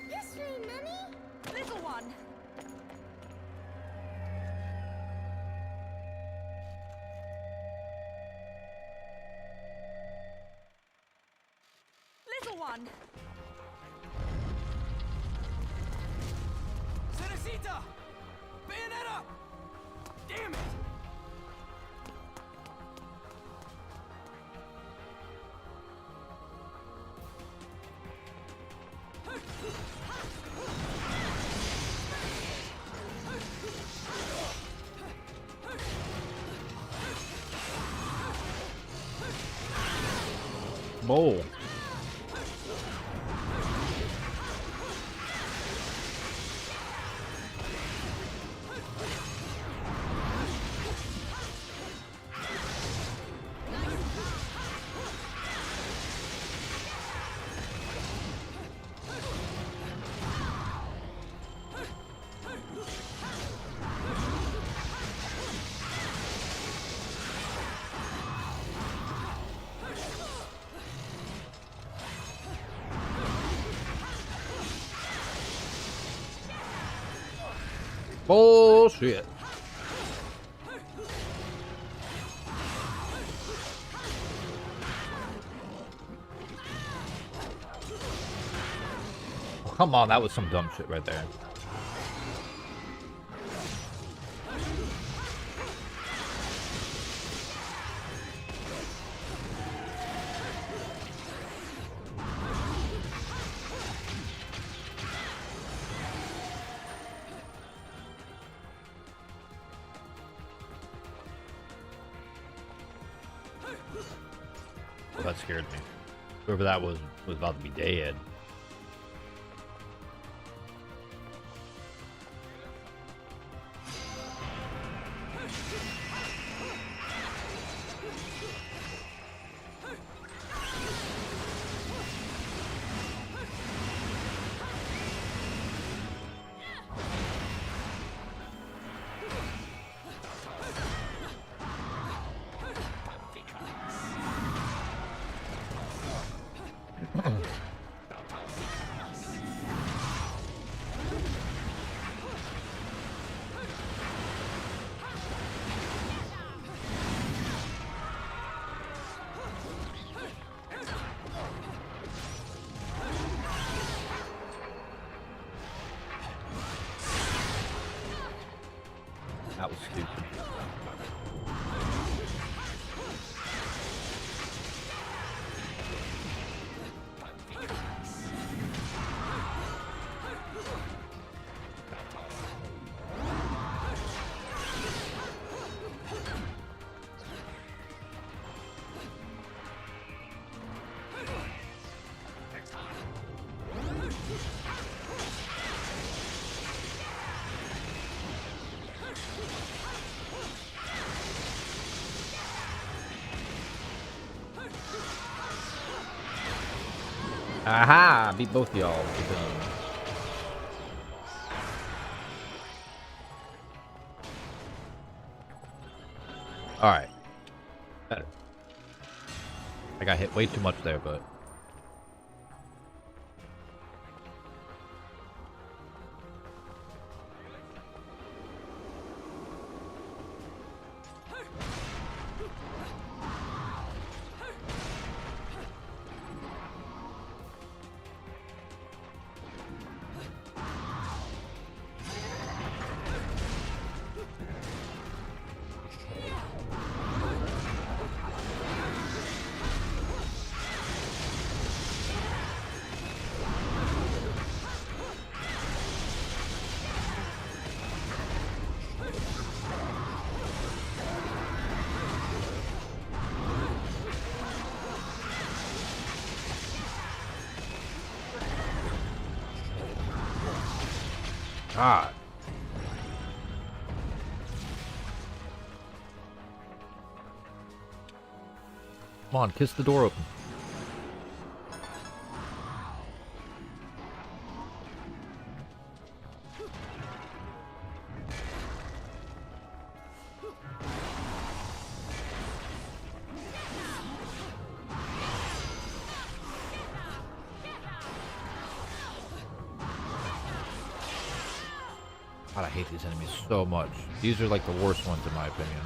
This way, Mummy. Little one! Little one! Cerecita! Bayonetta! Damn it! Bowl. Bullshit. Oh, come on, that was some dumb shit right there. that scared me. Whoever that was about to be dead. That was stupid. Aha! Beat both of y'all. Alright. Better. I got hit way too much there, but... God. Come on, kiss the door open. God, I hate these enemies so much. These are like the worst ones in my opinion.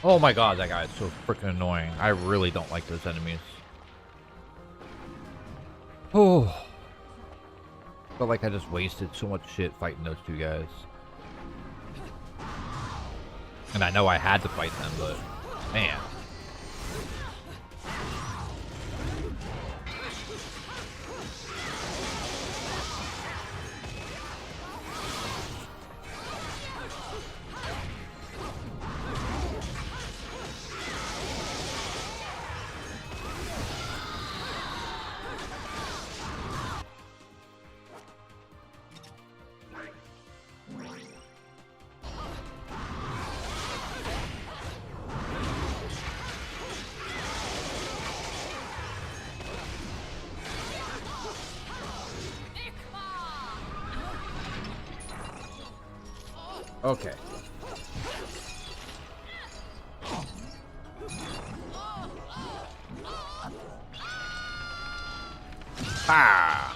Oh my god, that guy is so freaking annoying. I really don't like those enemies. Oh. Felt like I just wasted so much shit fighting those two guys. And I know I had to fight them, but man. Okay. Ah.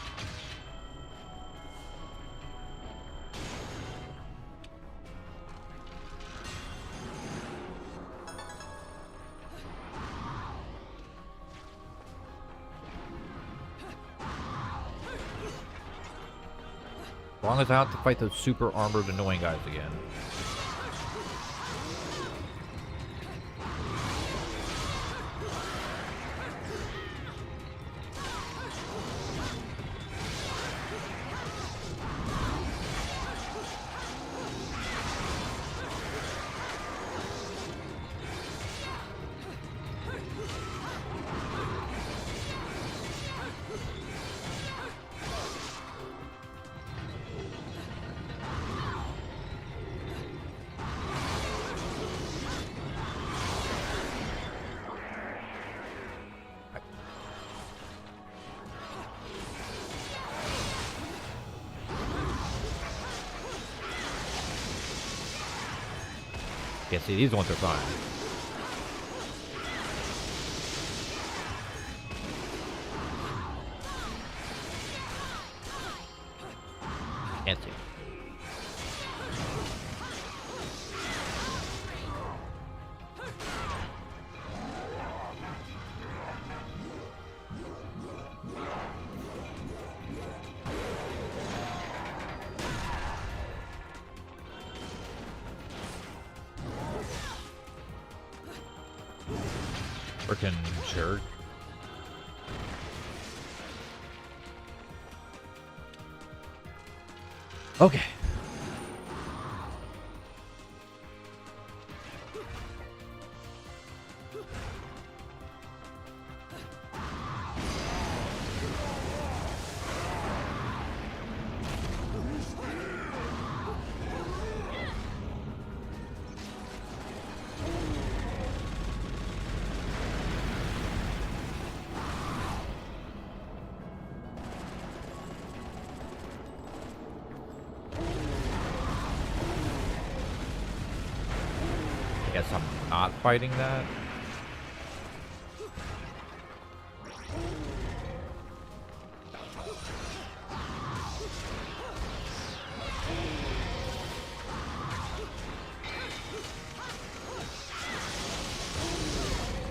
As long as I have to fight those super armored annoying guys again. Yeah, see, these ones are fine. Can't see. Frickin' jerk. Okay. I guess I'm not fighting that.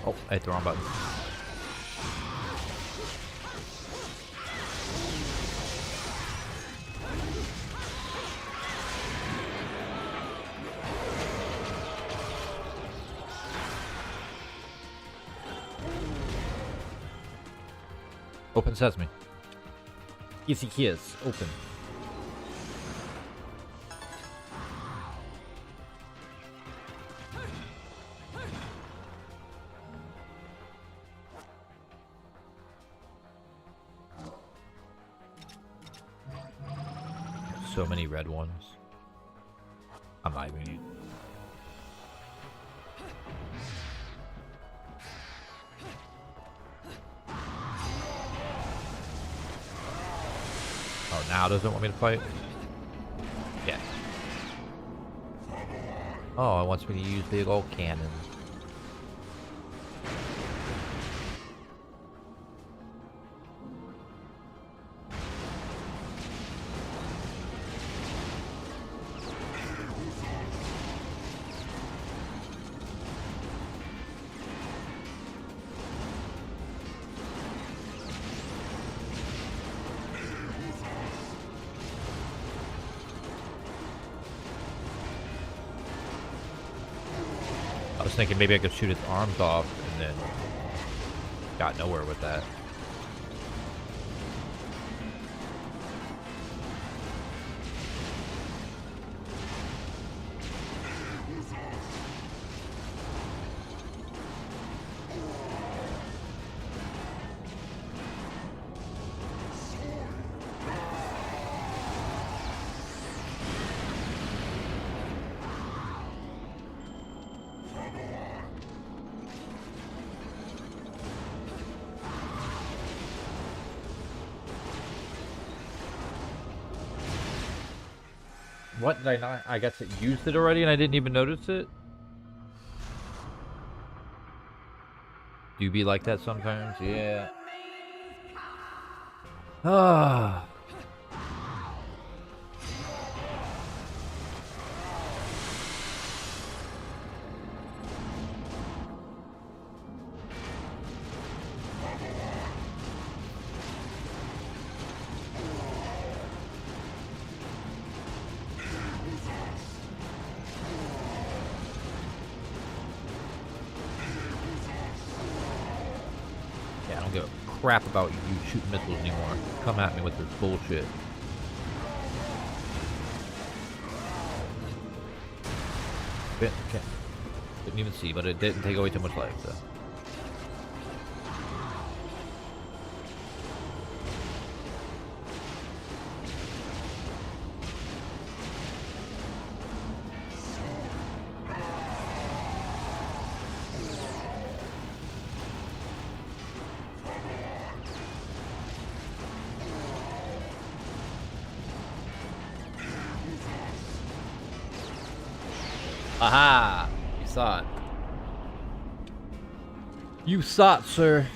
Oh, I hit the wrong button. Open sesame. Easy keys. Open. So many red ones. I'm not even. Oh, now doesn't want me to fight? Yes. Oh, it wants me to use big old cannons. was thinking maybe I could shoot his arms off, and then got nowhere with that. What did I not? I guess it used it already and I didn't even notice it? Do you be like that sometimes? Yeah. Ah. Yeah, I don't give a crap about you shooting missiles anymore. Come at me with this bullshit. Okay. Didn't even see, but it didn't take away too much life, so. Aha! You saw it. You saw it, sir.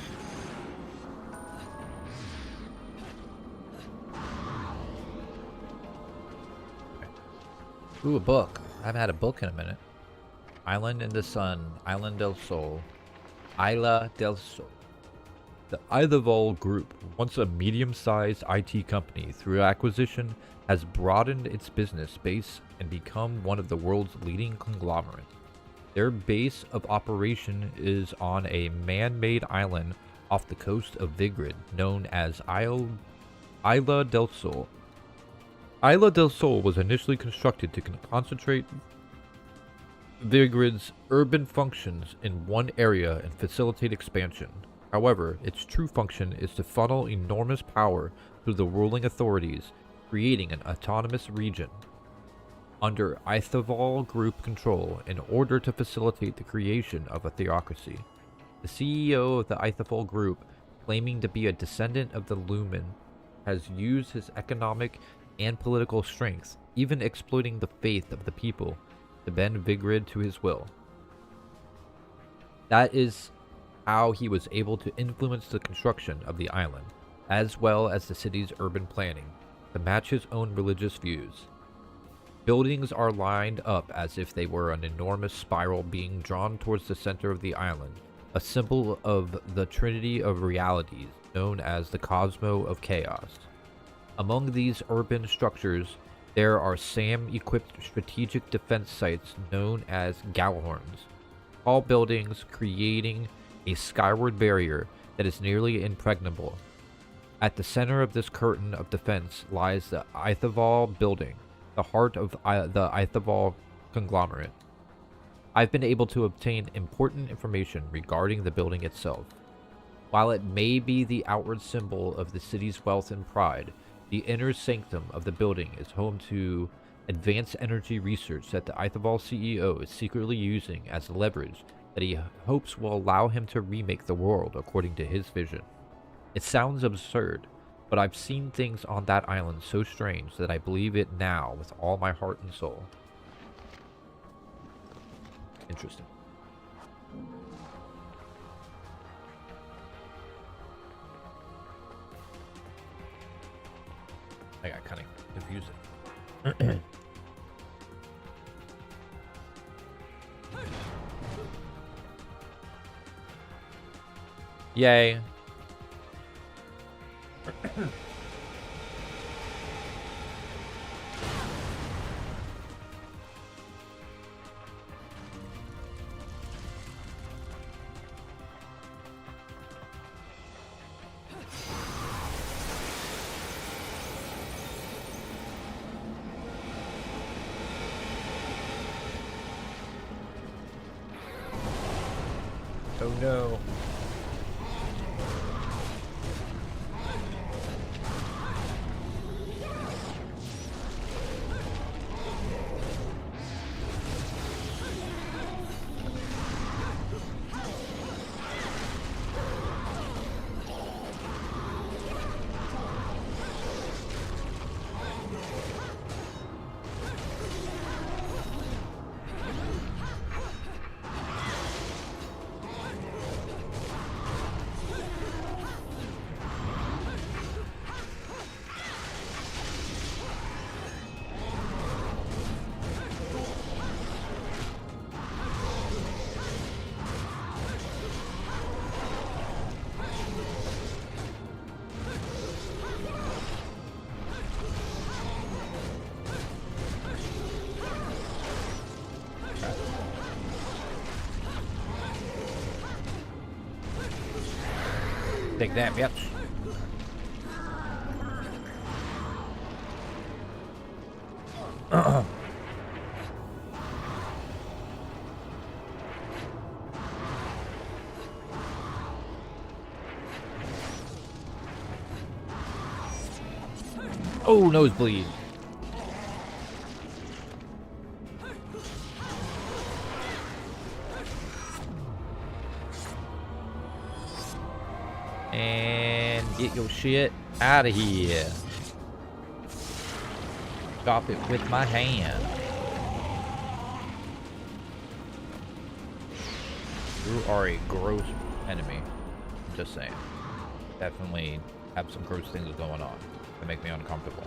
Ooh, a book. I haven't had a book in a minute. Island in the Sun. Island del Sol. Isla del Sol. The Ithavoll Group, once a medium-sized IT company, through acquisition, has broadened its business base and become one of the world's leading conglomerates. Their base of operation is on a man-made island off the coast of Vigrid, known as Isla del Sol. Isla del Sol was initially constructed to concentrate Vigrid's urban functions in one area and facilitate expansion. However, its true function is to funnel enormous power through the ruling authorities, creating an autonomous region under Ithavoll Group control in order to facilitate the creation of a theocracy. The CEO of the Ithavoll Group, claiming to be a descendant of the Lumen, has used his economic and political strength, even exploiting the faith of the people, to bend Vigrid to his will. That is how he was able to influence the construction of the island, as well as the city's urban planning, to match his own religious views. Buildings are lined up as if they were an enormous spiral being drawn towards the center of the island, a symbol of the trinity of realities known as the Cosmo of Chaos. Among these urban structures, there are SAM-equipped strategic defense sites known as Gallhorns, tall buildings creating a skyward barrier that is nearly impregnable. At the center of this curtain of defense lies the Ithavoll building, the heart of the Ithavoll conglomerate. I've been able to obtain important information regarding the building itself. While it may be the outward symbol of the city's wealth and pride, the inner sanctum of the building is home to advanced energy research that the Ithavoll CEO is secretly using as leverage that he hopes will allow him to remake the world according to his vision. It sounds absurd, but I've seen things on that island so strange that I believe it now with all my heart and soul. Interesting. I got kind of confused. Yay. Oh no. Take that, bitch. Oh, nosebleed. And get your shit out of here. Stop it with my hand. You are a gross enemy. Just saying. Definitely have some gross things going on that make me uncomfortable.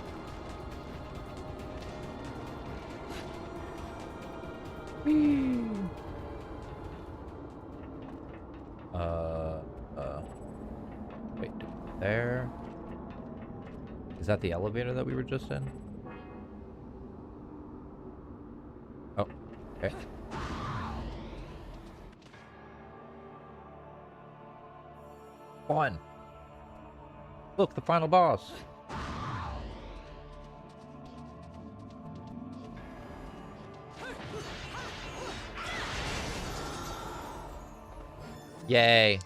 Wait, there. Is that the elevator that we were just in? Oh, okay. Fun. Look, the final boss. Yay.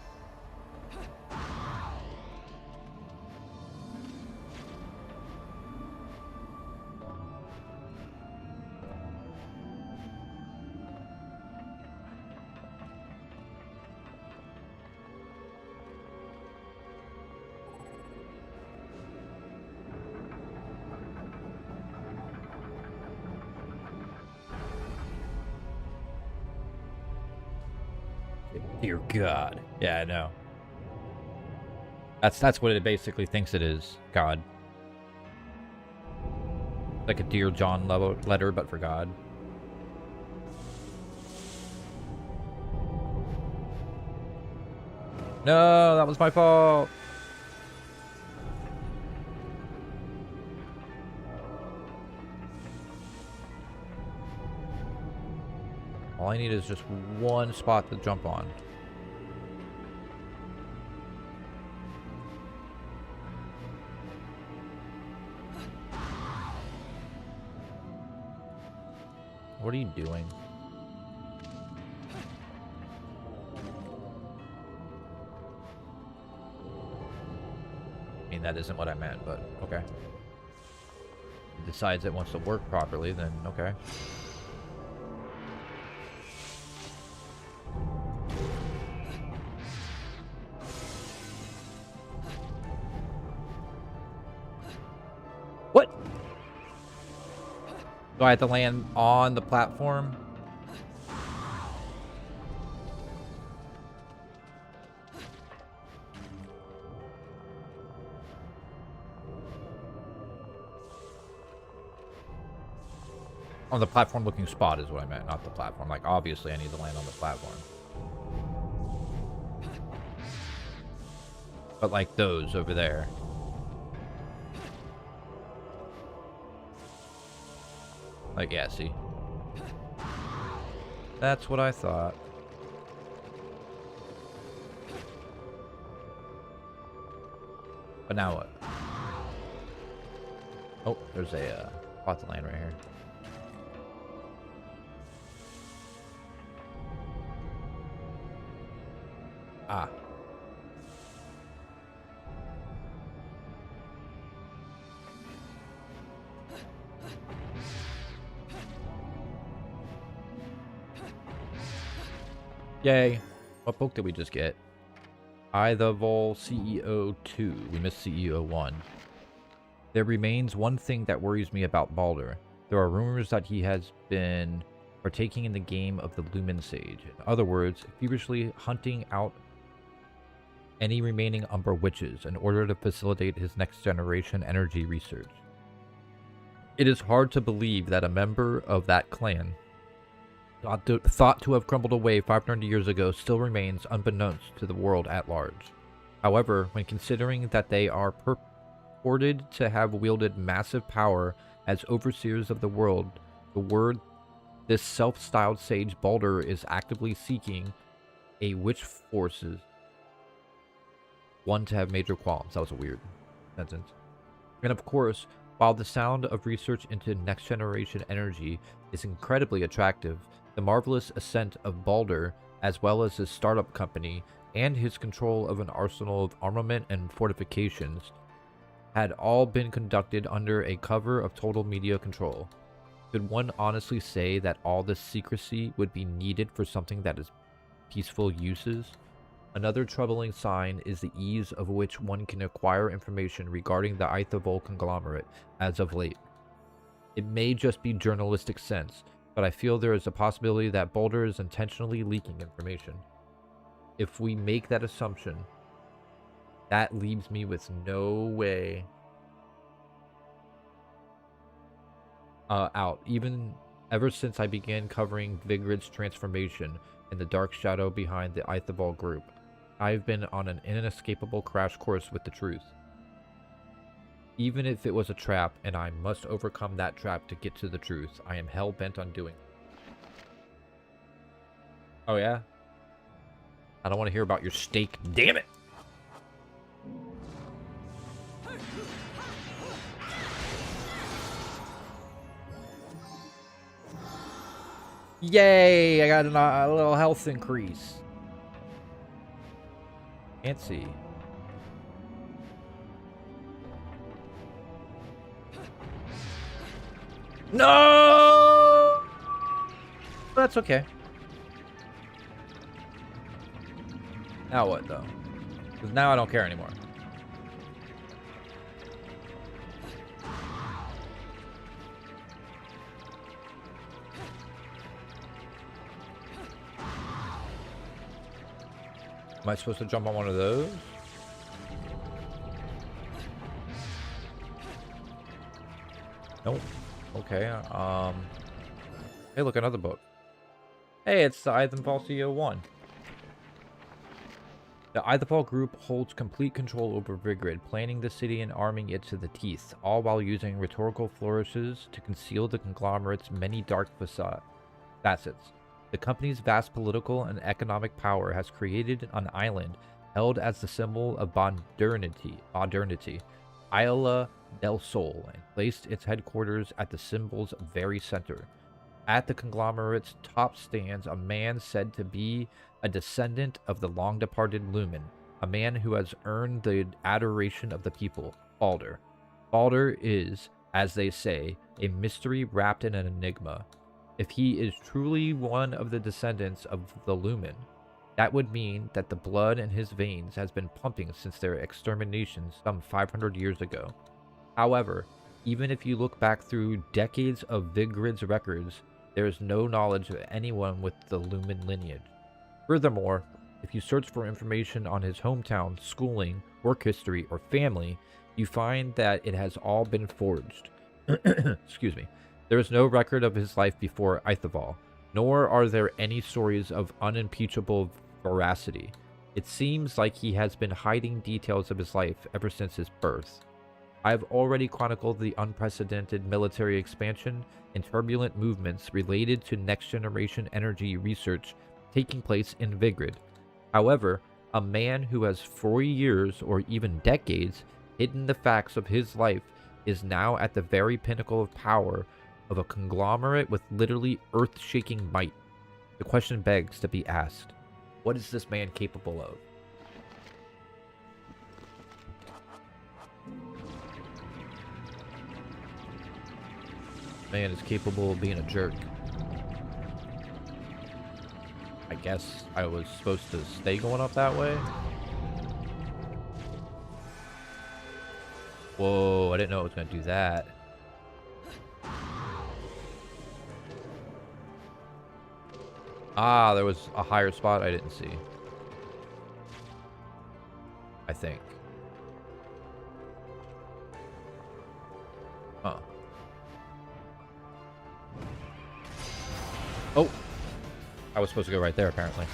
Dear God. Yeah, I know. That's what it basically thinks it is. God. Like a Dear John letter, but for God. No, that was my fault. All I need is just one spot to jump on. What are you doing? I mean, that isn't what I meant, but okay. It decides it wants to work properly, then okay. What? Do I have to land on the platform? On the platform looking spot is what I meant, not the platform. Like, obviously I need to land on the platform. But like those over there. Like, yeah, see? That's what I thought. But now what? Oh, there's a spot to land right here. Ah. Yay. What book did we just get? I the Vol CEO 2. We missed CEO 1. There remains one thing that worries me about Baldur. There are rumors that he has been partaking in the game of the Lumen Sage. In other words, feverishly hunting out any remaining Umbra witches in order to facilitate his next generation energy research. It is hard to believe that a member of that clan, thought to have crumbled away 500 years ago, still remains unbeknownst to the world at large. However, when considering that they are purported to have wielded massive power as overseers of the world, the word this self-styled sage Baldur is actively seeking a witch forces one to have major qualms. That was a weird sentence. And of course, while the sound of research into next generation energy is incredibly attractive, the marvelous ascent of Baldur, as well as his startup company and his control of an arsenal of armament and fortifications, had all been conducted under a cover of total media control. Could one honestly say that all this secrecy would be needed for something that is peaceful uses? Another troubling sign is the ease of which one can acquire information regarding the Ithavoll conglomerate as of late. It may just be journalistic sense, but I feel there is a possibility that Baldur is intentionally leaking information. If we make that assumption, that leaves me with no way out. Even ever since I began covering Vigrid's transformation in the dark shadow behind the Ithavoll group, I've been on an inescapable crash course with the truth. Even if it was a trap, and I must overcome that trap to get to the truth, I am hell-bent on doing it. Oh yeah? I don't want to hear about your steak. Damn it! Yay! I got a little health increase. Can't see. No! That's okay. Now what, though? Because now I don't care anymore. Am I supposed to jump on one of those? Nope. Okay, hey, look, another book. Hey, it's the Ithavoll CEO 1. The Ithavoll group holds complete control over Vigrid, planning the city and arming it to the teeth, all while using rhetorical flourishes to conceal the conglomerate's many dark facets. The company's vast political and economic power has created an island held as the symbol of modernity, Isla del Sol, and placed its headquarters at the symbol's very center. At the conglomerate's top stands a man said to be a descendant of the long-departed Lumen, a man who has earned the adoration of the people, Baldur. Baldur is, as they say, a mystery wrapped in an enigma. If he is truly one of the descendants of the Lumen, that would mean that the blood in his veins has been pumping since their extermination some 500 years ago. However, even if you look back through decades of Vigrid's records, there is no knowledge of anyone with the Lumen lineage. Furthermore, if you search for information on his hometown, schooling, work history, or family, you find that it has all been forged. Excuse me. There is no record of his life before Ithavoll, nor are there any stories of unimpeachable veracity. It seems like he has been hiding details of his life ever since his birth. I have already chronicled the unprecedented military expansion and turbulent movements related to next-generation energy research taking place in Vigrid. However, a man who has for years or even decades hidden the facts of his life is now at the very pinnacle of power of a conglomerate with literally earth-shaking might. The question begs to be asked, what is this man capable of? Man is capable of being a jerk. I guess I was supposed to stay going up that way. Whoa, I didn't know it was going to do that. Ah, there was a higher spot I didn't see. I think. Huh. Oh! I was supposed to go right there, apparently.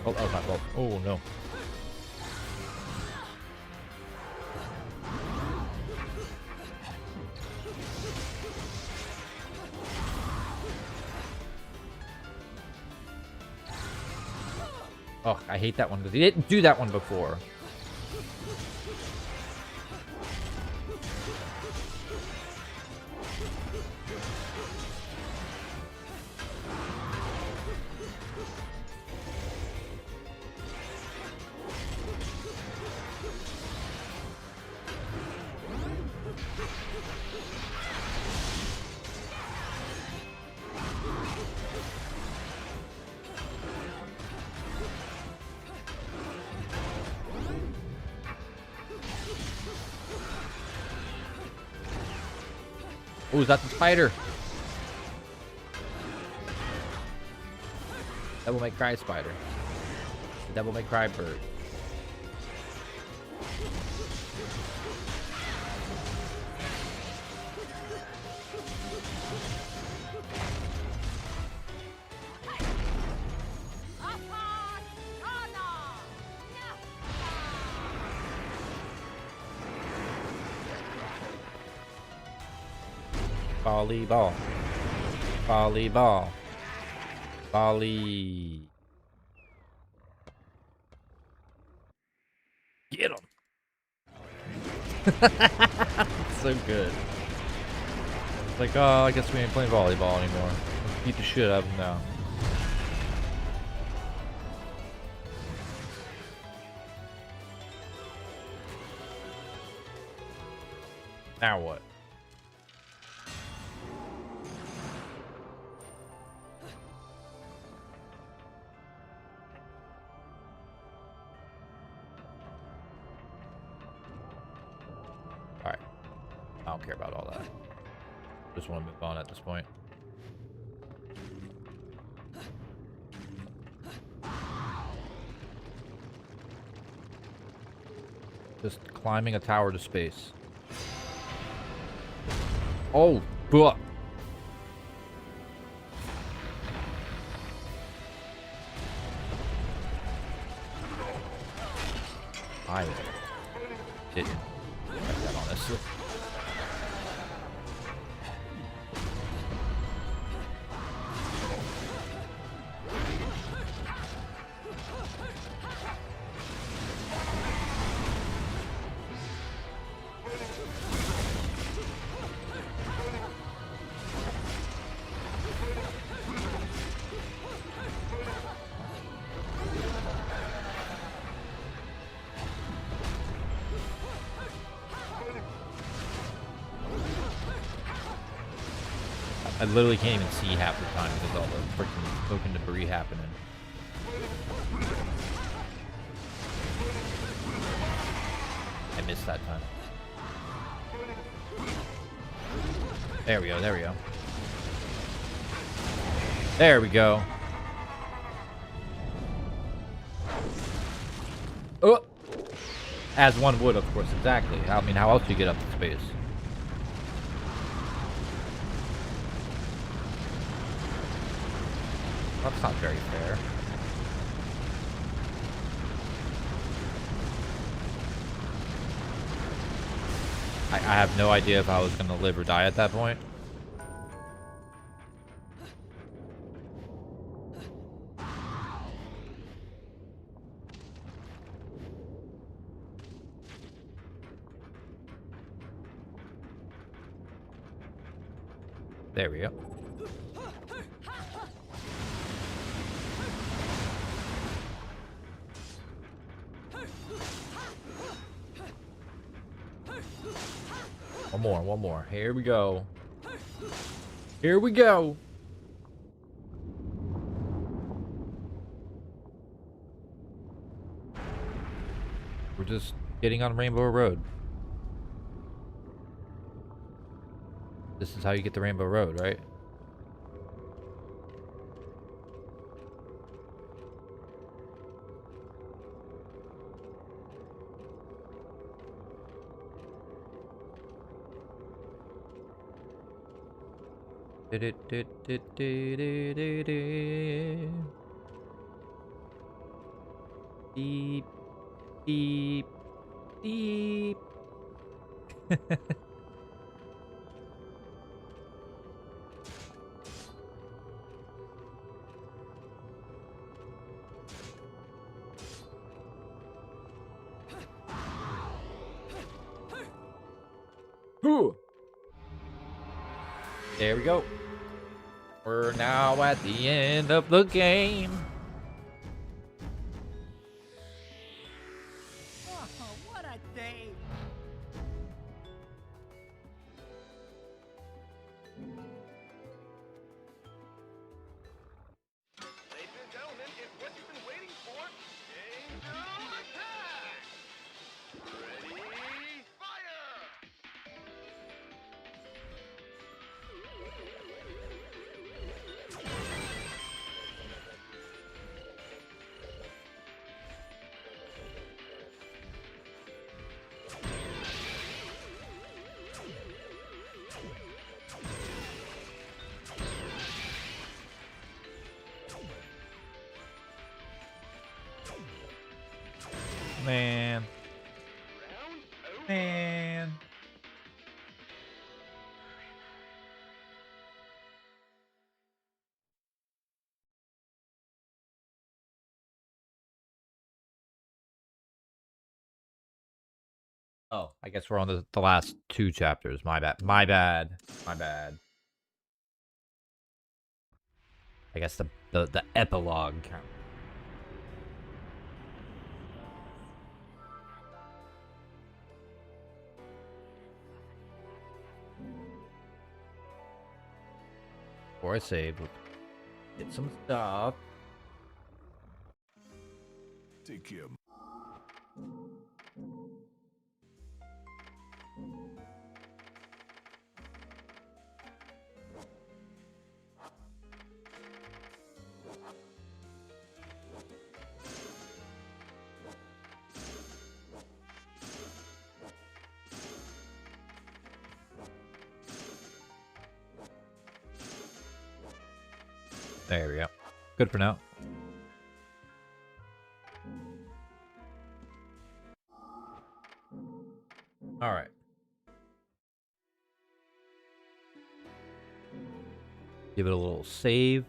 Oh, that was my fault. Oh, no. Oh, I hate that one. They didn't do that one before. Oh, is that the spider? Devil May Cry spider. Devil May Cry bird. Volleyball. Volleyball. Volley. Get him. So good. It's like, oh, I guess we ain't playing volleyball anymore. Let's beat the shit out of him now. Now what? Alright. I don't care about all that. Just want to move on at this point. Just climbing a tower to space. Oh, buh. I didn't expect that, honestly. I literally can't even see half the time because all the freaking broken debris happening. I missed that time. There we go, there we go. There we go. Oh! As one would, of course, exactly. I mean, how else do you get up to space? That's not very fair. I have no idea if I was going to live or die at that point. There we go. One more. Here we go. Here we go. We're just getting on Rainbow Road. This is how you get the Rainbow Road, right? Beep, beep, beep. There we go. We're now at the end of the game. Oh, what a day! Ladies and gentlemen, it's what you've been waiting for. Angel attack! Ready, fire! Man. Man. Oh, I guess we're on the last two chapters. My bad. My bad. My bad. I guess the epilogue count. Before I save, get some stuff. Take care. There we go. Good for now. All right. Give it a little save.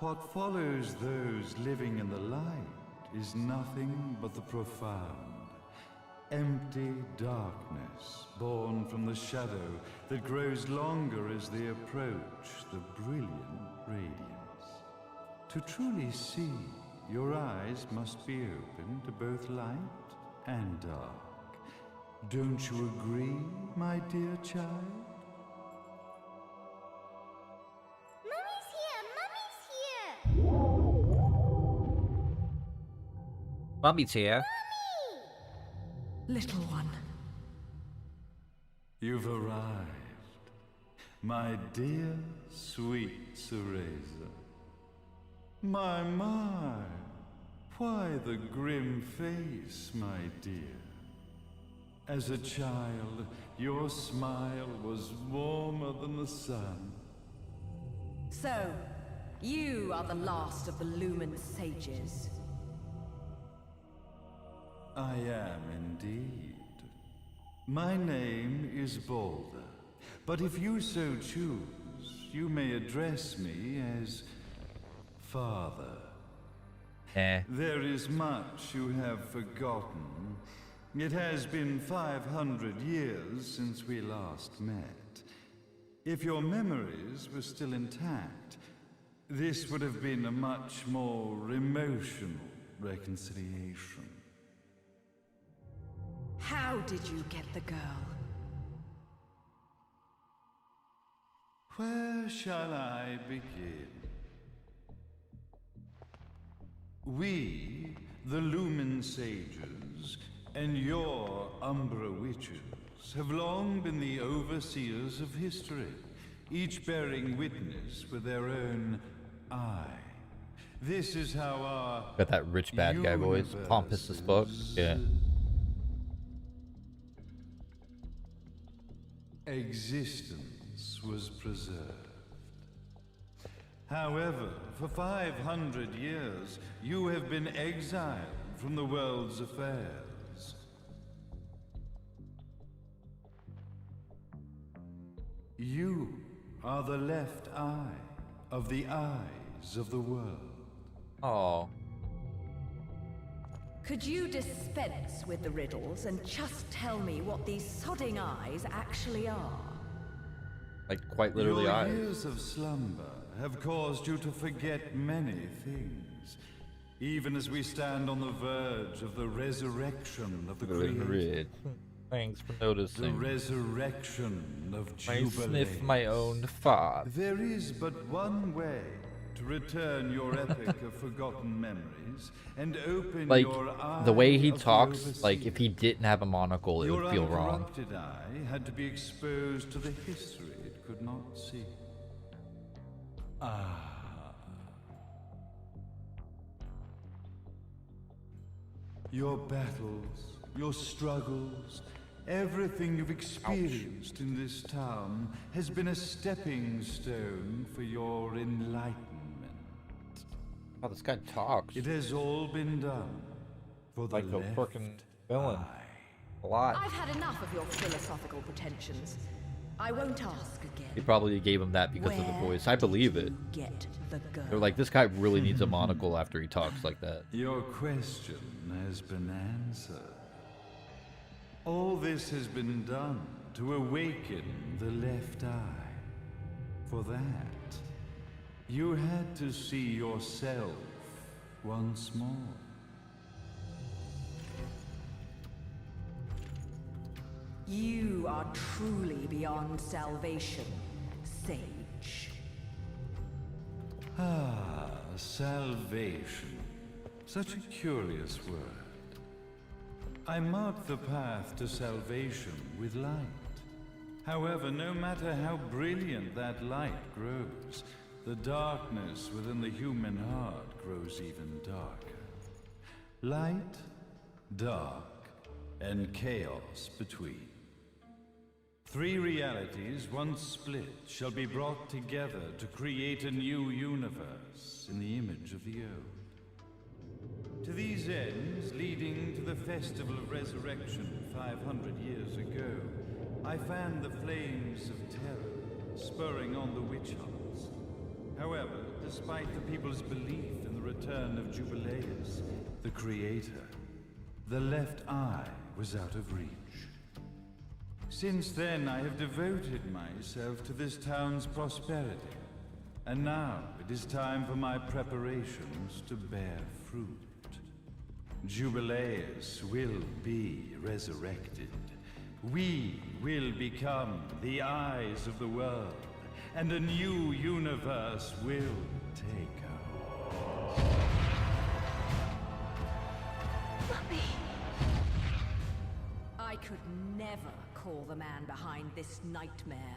What follows those living in the light is nothing but the profound, empty darkness born from the shadow that grows longer as they approach the brilliant radiance. To truly see, your eyes must be open to both light and dark. Don't you agree, my dear child? Mommy's here. Little one. You've arrived, my dear, sweet Cereza. My, why the grim face, my dear? As a child, your smile was warmer than the sun. So, you are the last of the Lumen sages. I am indeed. My name is Balder, but if you so choose, you may address me as Father. There is much you have forgotten. It has been 500 years since we last met. If your memories were still intact, this would have been a much more emotional reconciliation. How did you get the girl? Where shall I begin? We, the Lumen Sages, and your Umbra Witches, have long been the overseers of history, each bearing witness with their own eye. This is how our Got that rich bad guy voice, pompous as fuck. Yeah. Existence was preserved. However, for 500 years, you have been exiled from the world's affairs. You are the left eye of the eyes of the world. Oh. Could you dispense with the riddles and just tell me what these sodding eyes actually are? Like, quite literally Your eyes. years of slumber have caused you to forget many things, even as we stand on the verge of the resurrection of the Creator. Thanks for noticing. The resurrection of I Jubilee. sniff my own fart. There is but one way to return your epic of forgotten memories and open Like, your eye the way he of the talks, like, overseer. if he didn't have a monocle, it Your would feel wrong. uncorrupted eye had to be exposed to the history it could not see. Ah. Your battles, your struggles, everything you've experienced in this town has been a stepping stone for your enlightenment. Oh, this guy talks. It has all been done for the Like a left freaking villain. eye. A lot. I've had enough of your philosophical pretensions. I won't ask again. He probably gave him that because of the Where voice. I believe it. Get the girl. They're like, this guy really needs a monocle after he talks like that. Your question has been answered. All this has been done to awaken the left eye. For that, you had to see yourself once more. You are truly beyond salvation, sage. Ah, salvation. Such a curious word. I mark the path to salvation with light. However, no matter how brilliant that light grows, the darkness within the human heart grows even darker. Light, dark, and chaos between. Three realities, once split, shall be brought together to create a new universe in the image of the old. To these ends, leading to the Festival of Resurrection 500 years ago, I fanned the flames of terror, spurring on the witch hunts. However, despite the people's belief in the return of Jubileus, the Creator, the left eye was out of reach. Since then, I have devoted myself to this town's prosperity. And now, it is time for my preparations to bear fruit. Jubileus will be resurrected. We will become the eyes of the world, and a new universe will take our I could never call the man behind this nightmare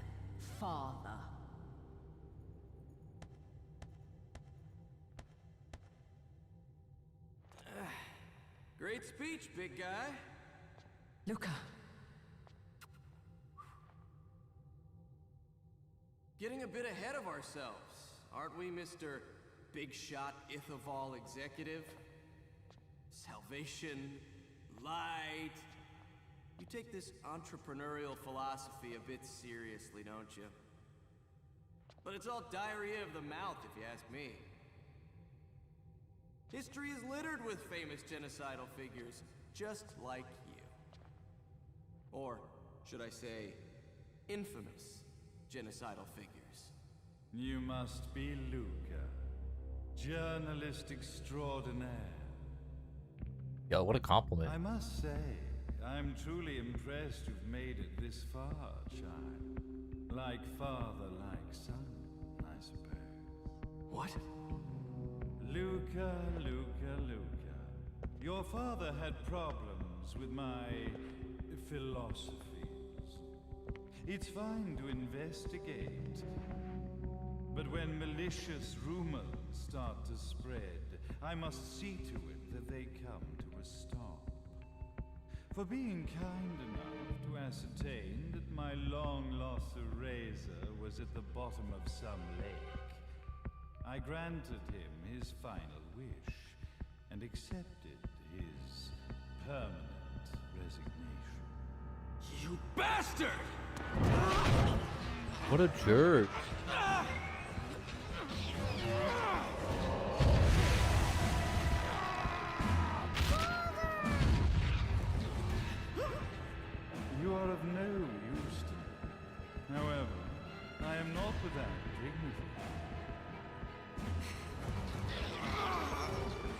father. Great speech, big guy. Luca. Getting a bit ahead of ourselves, aren't we, Mr. Big Shot Ithaval Executive? Salvation, light. You take this entrepreneurial philosophy a bit seriously, don't you? But it's all diarrhea of the mouth, if you ask me. History is littered with famous genocidal figures, just like you. Or, should I say, infamous genocidal figures. You must be Luca, journalist extraordinaire. Yo, what a compliment. I must say, I'm truly impressed you've made it this far, Chime. Like father, like son, I suppose. What? Luca. Your father had problems with my philosophies. It's fine to investigate, but when malicious rumors start to spread, I must see to it that they come to a stop. For being kind enough to ascertain that my long-lost eraser was at the bottom of some lake, I granted him his final wish and accepted his permanent resignation. You bastard! What a jerk. You are of no use to me. However, I am not without dignity.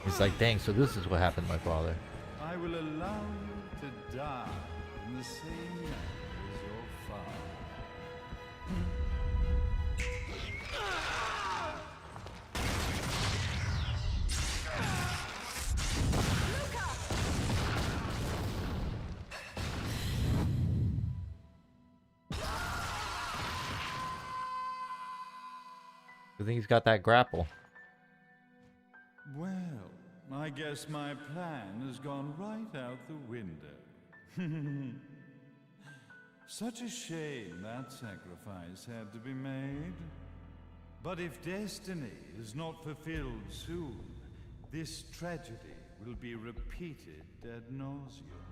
He's like, dang, so this is what happened to my father. I will allow you to die in the same manner as your father. I think he's got that grapple. Well, I guess my plan has gone right out the window. Such a shame that sacrifice had to be made. But if destiny is not fulfilled soon, this tragedy will be repeated ad nauseum.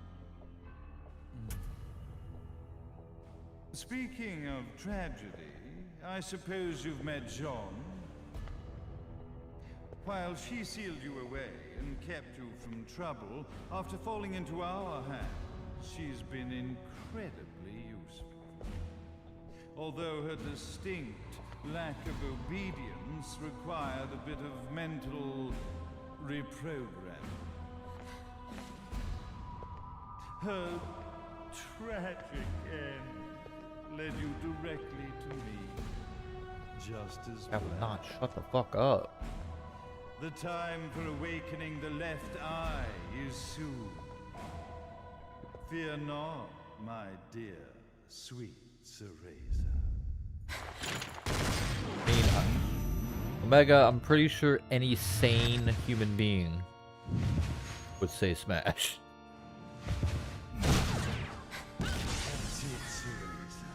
Speaking of tragedy, I suppose you've met Jean. While she sealed you away and kept you from trouble, after falling into our hands, she's been incredibly useful. Although her distinct lack of obedience required a bit of mental reprogramming. Her tragic end led you directly to me, just as I will planned. not shut the fuck up. The time for awakening the left eye is soon. Fear not, my dear, sweet Cereza. I mean, Omega, I'm pretty sure any sane human being would say smash. That's it, Cereza.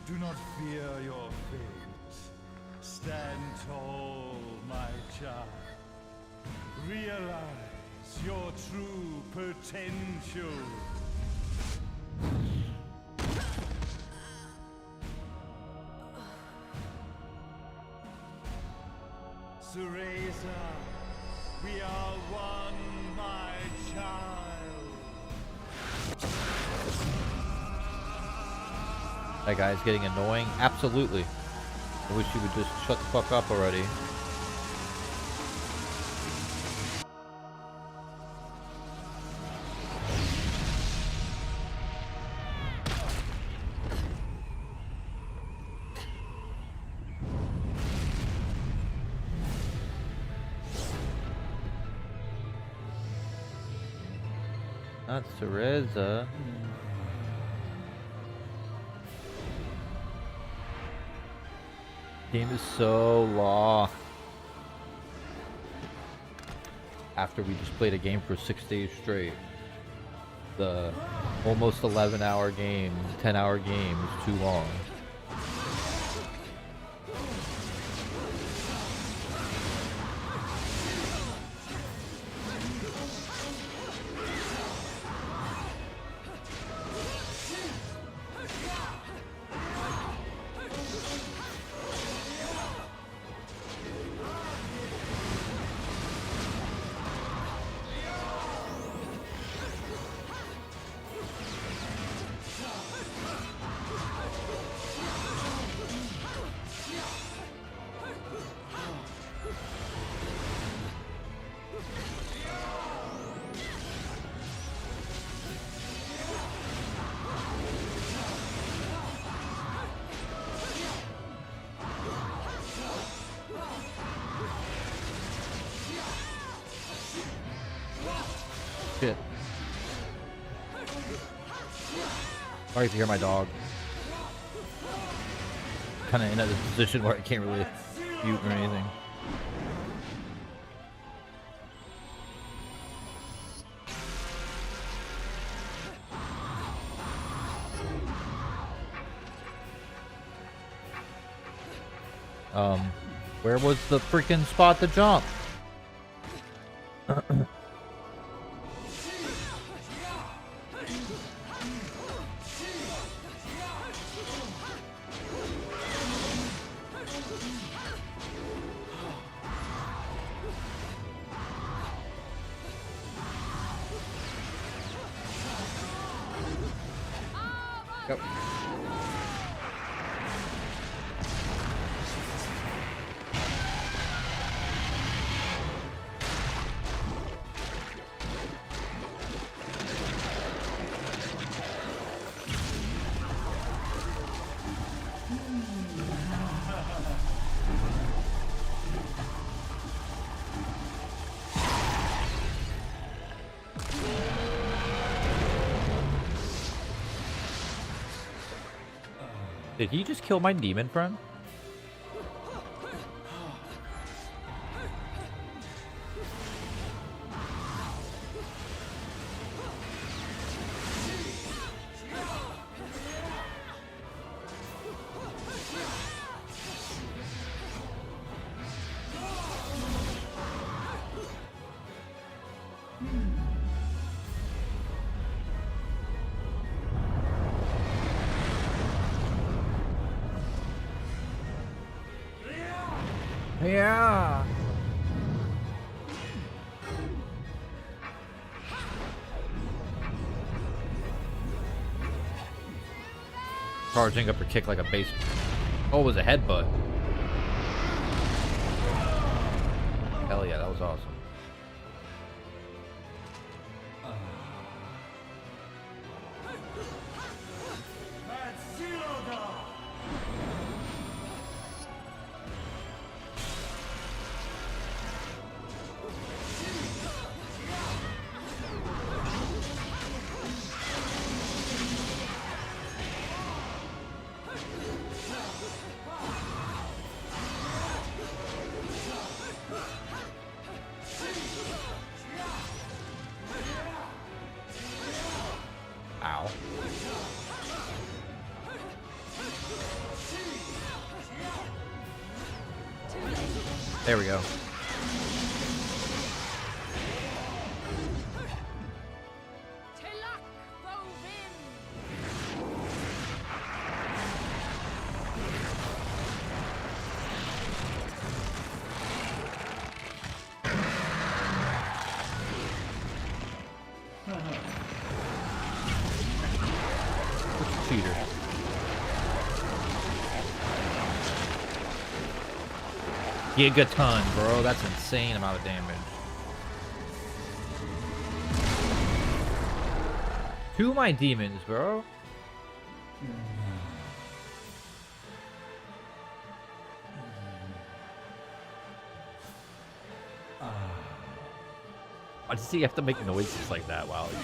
Do not fear your fate. Stand tall, my child. Realize your true potential. Cereza, we are one, my child. That guy's getting annoying? Absolutely. I wish he would just shut the fuck up already. Not Cereza. Game is so long. After we just played a game for 6 days straight. The almost 11-hour game, 10-hour game is too long. Shit. Sorry if you hear my dog. Kind of in a position where I can't really mute or anything. Where was the freaking spot to jump? Yep. Did he just kill my demon friend? Yeah. Charging up her kick like a base. Oh, it was a headbutt. Hell yeah, that was awesome. Ow. There we go. Cheater. Gigaton, bro. That's insane amount of damage. 2 of my demons, bro. Why does he have to make noises like that while he's...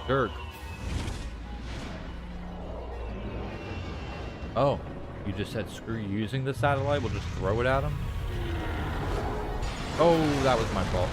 Jerk. Oh, you just said screw using the satellite, we'll just throw it at him? Oh, that was my fault.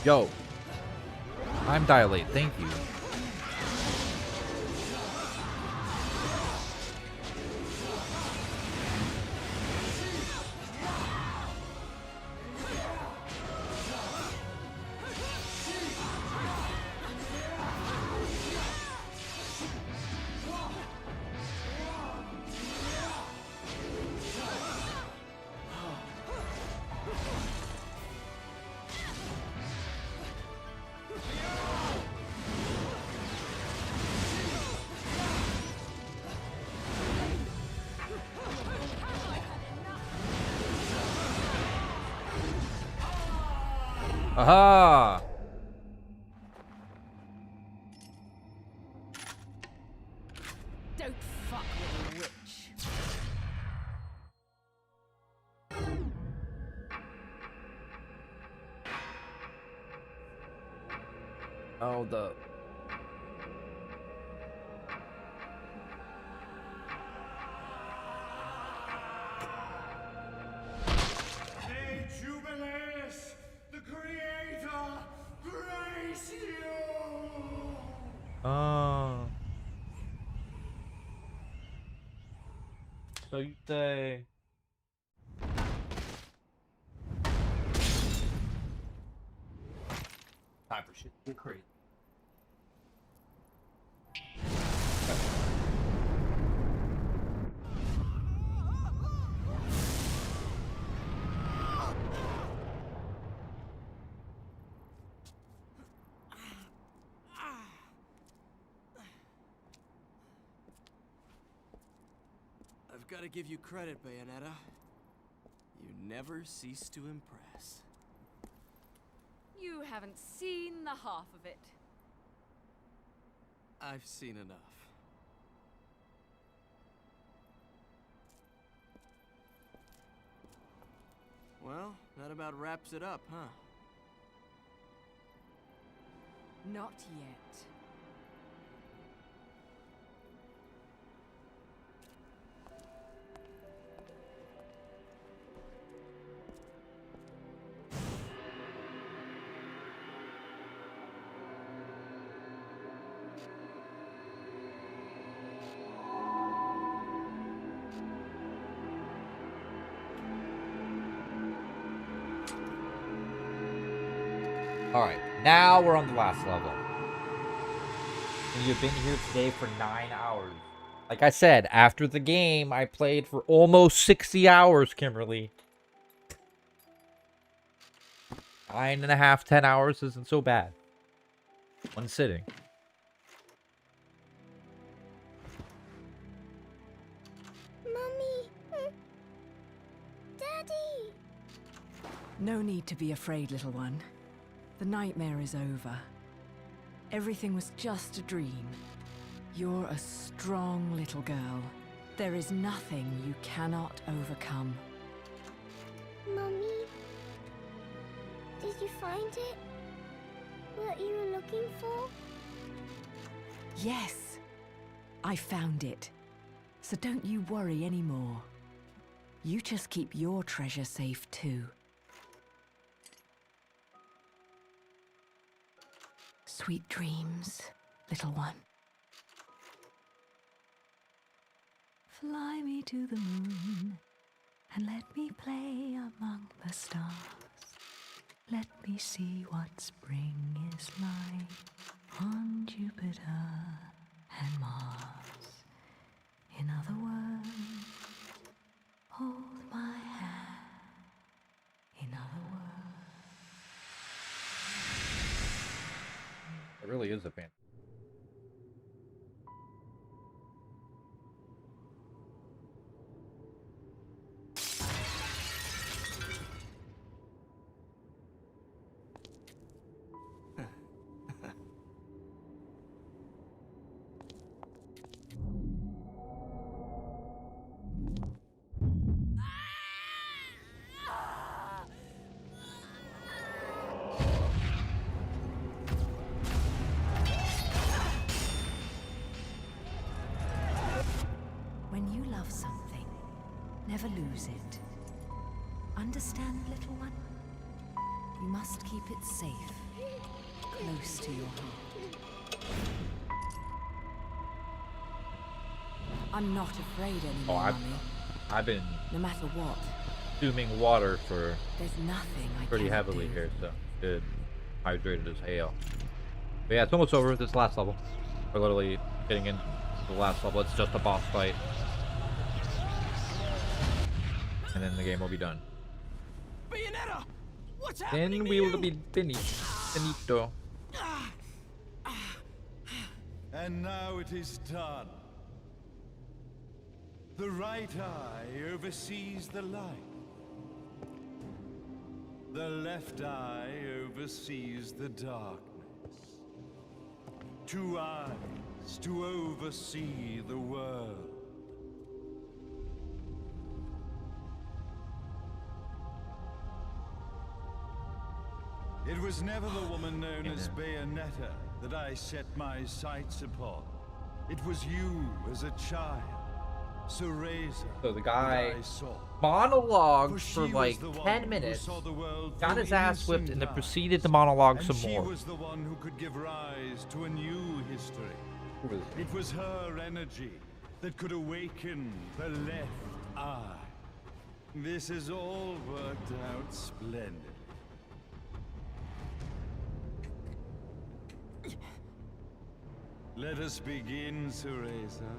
Yo. Time dilate. Thank you. Aha! Don't fuck with a witch. Oh, the... Hey, Jubileus, the Creator, grace you! Oh. So you say... Time for shit to get crazy. I've got to give you credit, Bayonetta. You never cease to impress. You haven't seen the half of it. I've seen enough. Well, that about wraps it up, huh? Not yet. Alright, now we're on the last level. And you've been here today for 9 hours. Like I said, after the game, I played for almost 60 hours, Kimberly. 9.5, 10 hours isn't so bad. One sitting. Mommy! Daddy! No need to be afraid, little one. The nightmare is over. Everything was just a dream. You're a strong little girl. There is nothing you cannot overcome. Mommy? Did you find it? What you were looking for? Yes, I found it. So don't you worry anymore. You just keep your treasure safe too. Sweet dreams, little one. Fly me to the moon and let me play among the stars. Let me see what spring is like on Jupiter and Mars. In other words, hold my hand. In other words. It really is a fan. When you love something, never lose it. Understand, little one? You must keep it safe. close to your heart. I'm not afraid Oh, anymore, Mummy. I've been No matter what, consuming water for there's nothing I pretty cannot heavily do. here, so good. Hydrated as hell. But yeah, it's almost over. This last level. We're literally getting into the last level. It's just a boss fight. And then the game will be done. Bayonetta! What's happening Then to we you? will be finished. Finito. And now it is done. The right eye oversees the light. The left eye oversees the darkness. Two eyes to oversee the world. It was never the woman known as Bayonetta that I set my sights upon. It was you as a child, Cereza. So the guy that I saw. monologued she for was like the one 10 who minutes, saw the world got through his ass whipped, and then innocent proceeded eyes. to monologue And some she more. was the one who could give rise to a new history. It was her energy that could awaken the left eye. This has all worked out splendidly. Let us begin, Cereza.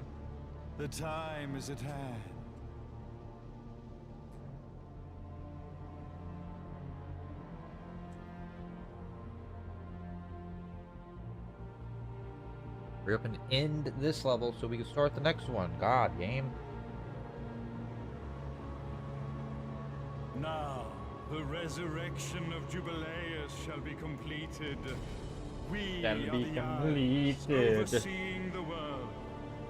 The time is at hand. Hurry up and end this level so we can start the next one. God, game. Now, the resurrection of Jubileus shall be completed. We Shall are be the eyes completed. overseeing the world.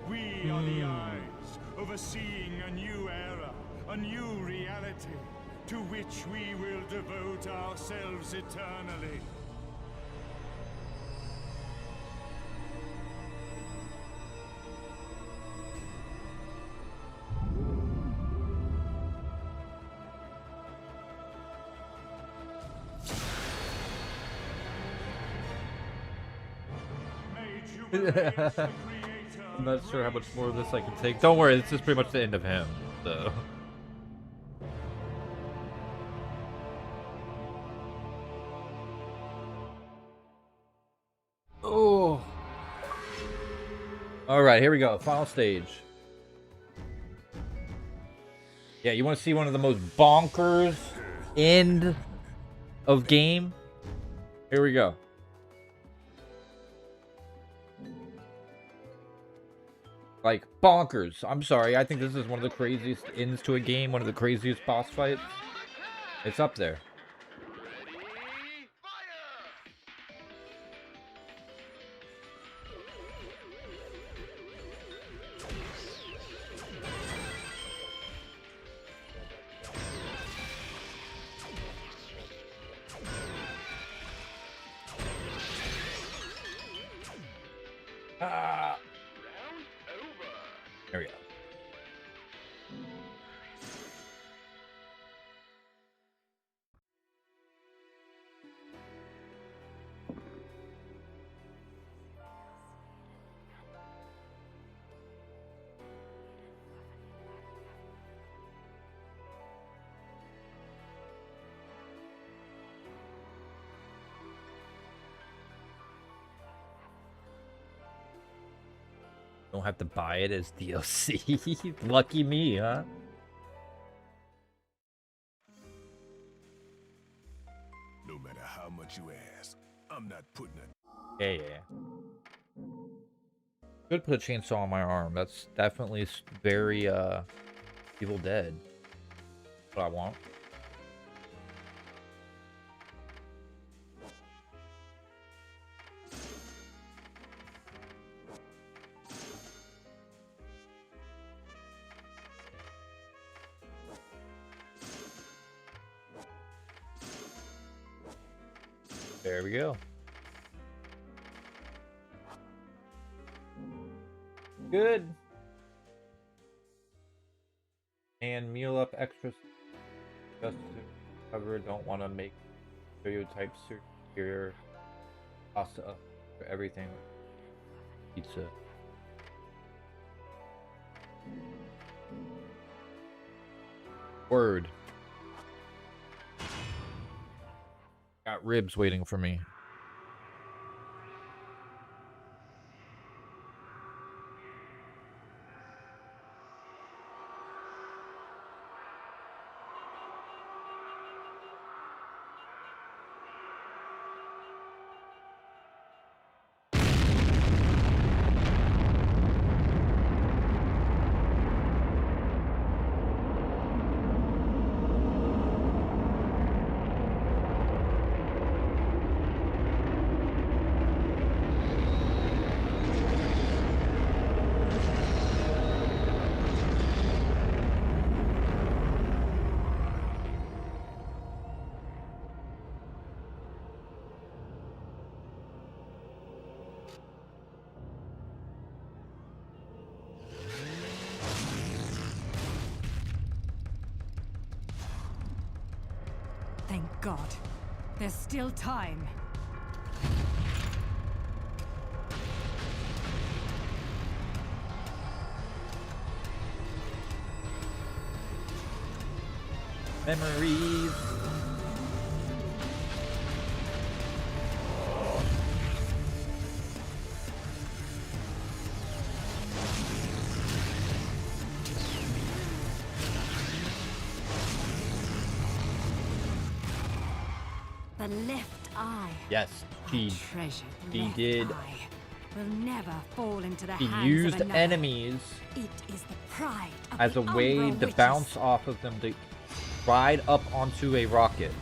We are the eyes overseeing a new era, a new reality, to which we will devote ourselves eternally. I'm not sure how much more of this I can take. Don't worry, this is pretty much the end of him, so. Oh. Alright, here we go. Final stage. Yeah, you want to see one of the most bonkers end of game? Here we go. Like, bonkers. I'm sorry, I think this is one of the craziest ends to a game, one of the craziest boss fights. It's up there. Ah. There we go. Don't have to buy it as DLC. Lucky me, huh? No matter how much you ask, I'm not putting it. Yeah. Could put a chainsaw on my arm. That's definitely very Evil Dead. What I want. There we go. Good. And meal up extras just to cover. Don't want to make stereotypes superior. Pasta for everything. Pizza. Word. Got ribs waiting for me. Thank God. There's still time. Memories. The left eye. Yes, she Left did. eye will never fall into the He hands used of another. enemies It is the pride of as the a way Umbra to witches. bounce off of them to ride up onto a rocket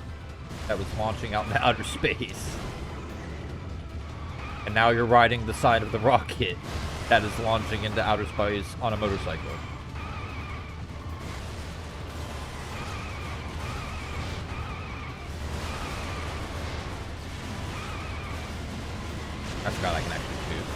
that was launching out into outer space. And now you're riding the side of the rocket that is launching into outer space on a motorcycle. I forgot I can actually shoot.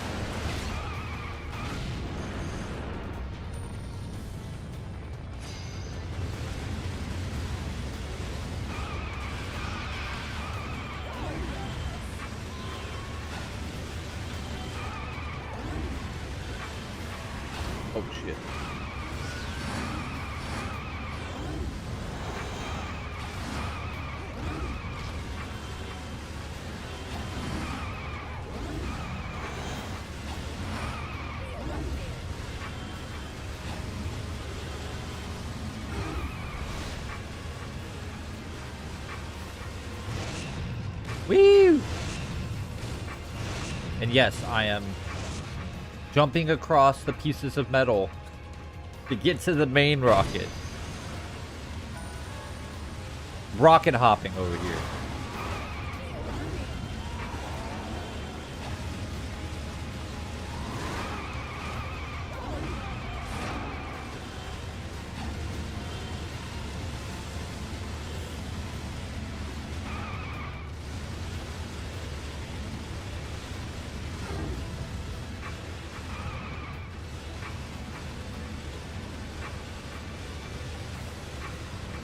Oh shit. Woo! And yes, I am jumping across the pieces of metal to get to the main rocket. Rocket hopping over here.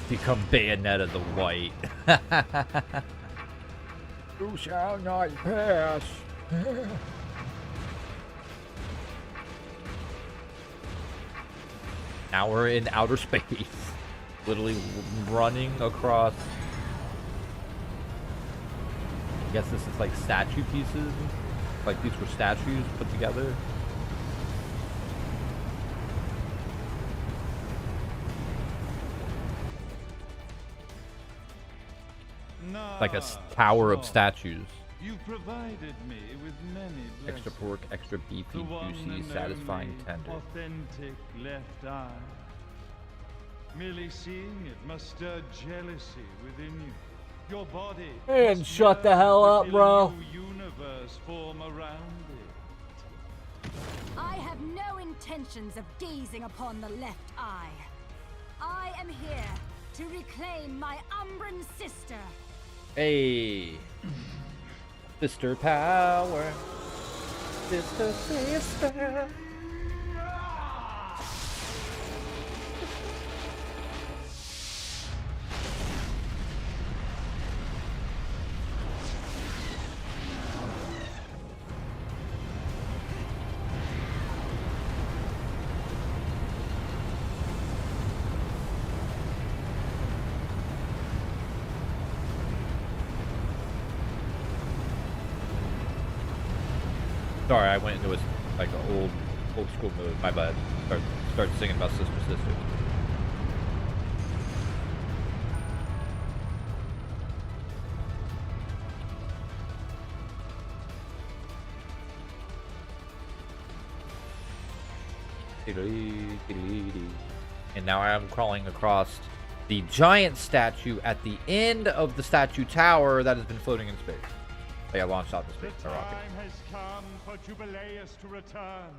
Become Bayonetta the White. You shall not pass. Now we're in outer space. Literally running across. I guess this is like statue pieces. Like these were statues put together. Like a tower of statues. You provided me with many Extra pork, extra beefy, juicy, satisfying, tender. Authentic left eye. Merely seeing it must stir jealousy within you. Your body. And must shut the yearn hell to up, feel bro. a new universe form around it. I have no intentions of gazing upon the left eye. I am here to reclaim my Umbran sister. Hey. Sister power. Sister, sister. Sorry, I went into a like an old school mode. My bad. Start singing about Sister Sister. And now I am crawling across the giant statue at the end of the statue tower that has been floating in space. Like I launched out the space rocket. Time has come for Jubileus to return.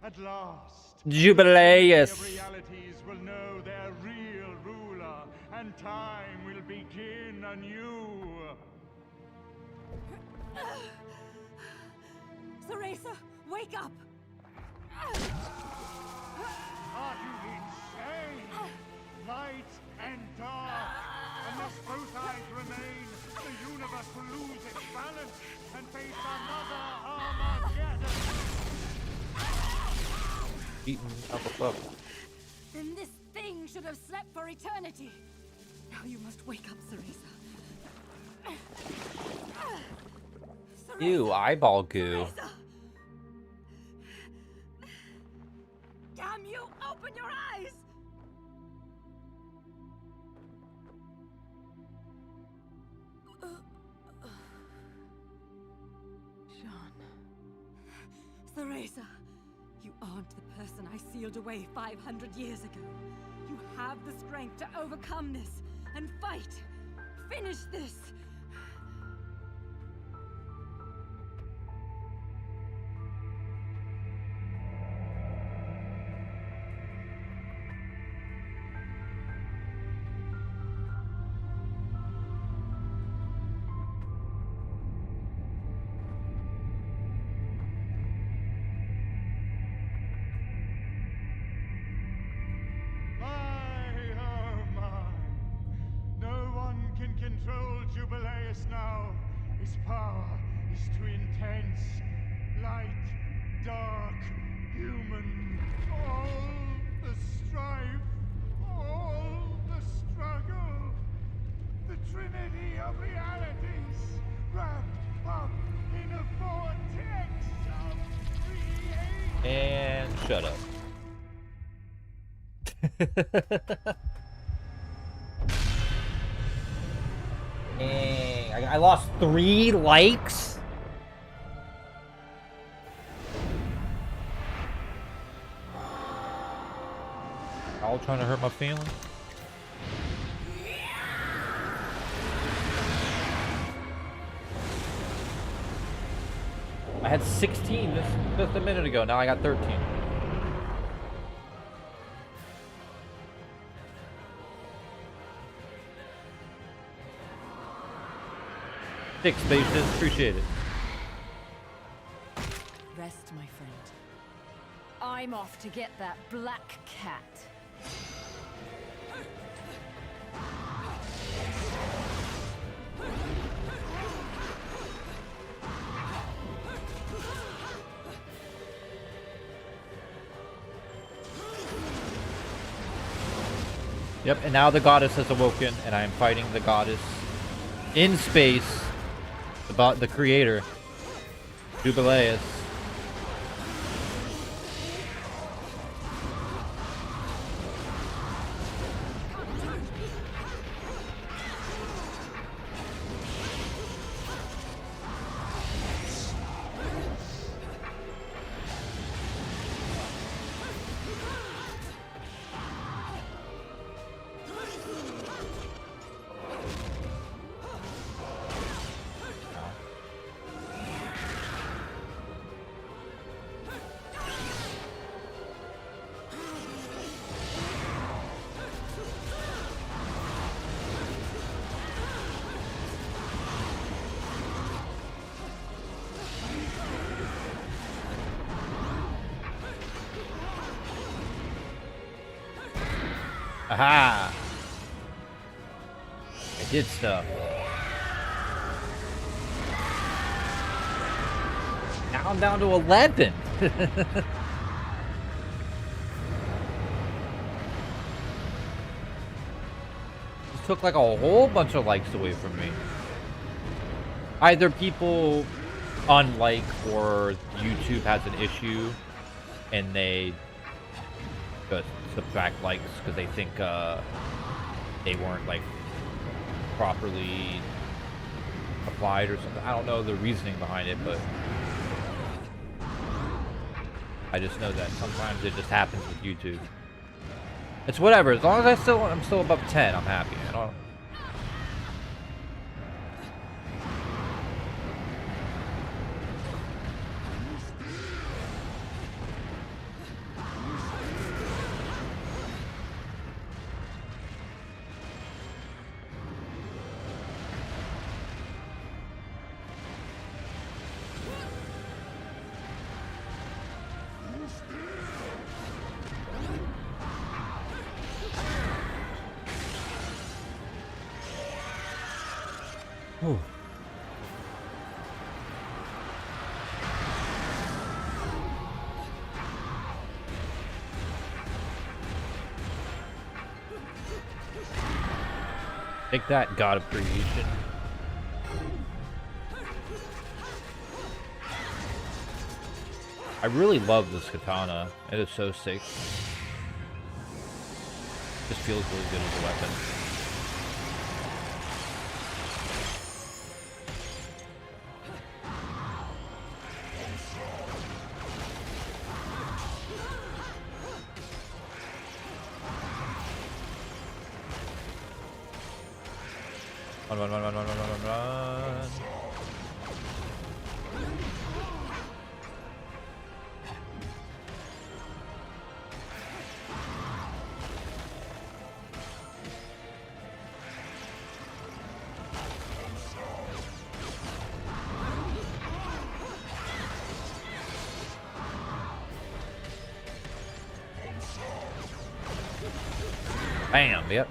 At last. Jubileus. The realities will know their real ruler, and time will begin anew. Cereza, wake up! Are you insane? Light and dark. Unless both eyes remain, the universe will lose its balance and face another Armageddon. Beaten up above. Then this thing should have slept for eternity. Now you must wake up, Cereza. Ew, eyeball goo. Cereza! Damn you! Open your eyes! Jean. Cereza, you aren't the person I sealed away 500 years ago. You have the strength to overcome this and fight. Finish this. Control Jubileus now. His power is too intense. Light, dark, human. All the strife, all the struggle. The trinity of realities wrapped up in a vortex of creation. And shut up. Dang, I lost 3 likes? All trying to hurt my feelings? I had 16 just a minute ago, now I got 13. Thanks, Spacious. Appreciate it. Rest, my friend. I'm off to get that black cat. Yep, and now the goddess has awoken, and I am fighting the goddess in space. About the creator, Jubileus. Aha! I did stuff. Now I'm down to 11. This took like a whole bunch of likes away from me. Either people unlike or YouTube has an issue and they just subtract likes because they think they weren't like properly applied or something. I don't know the reasoning behind it, but I just know that sometimes it just happens with YouTube. It's whatever. As long as I'm still above 10, I'm happy. I don't. Ooh. Take that, God of Creation. I really love this katana. It is so sick. Just feels really good as a weapon. Run, run, run, run, run, run, run, run. Bam, yep.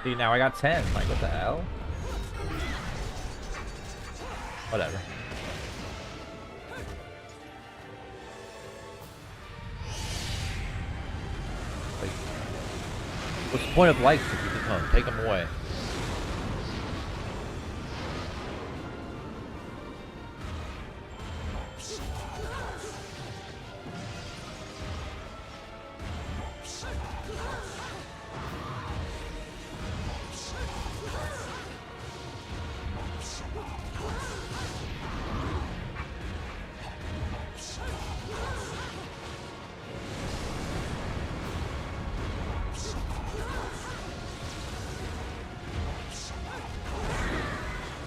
See, now I got 10. Like, what the hell? Whatever. Like, what's the point of likes if you just don't take them away?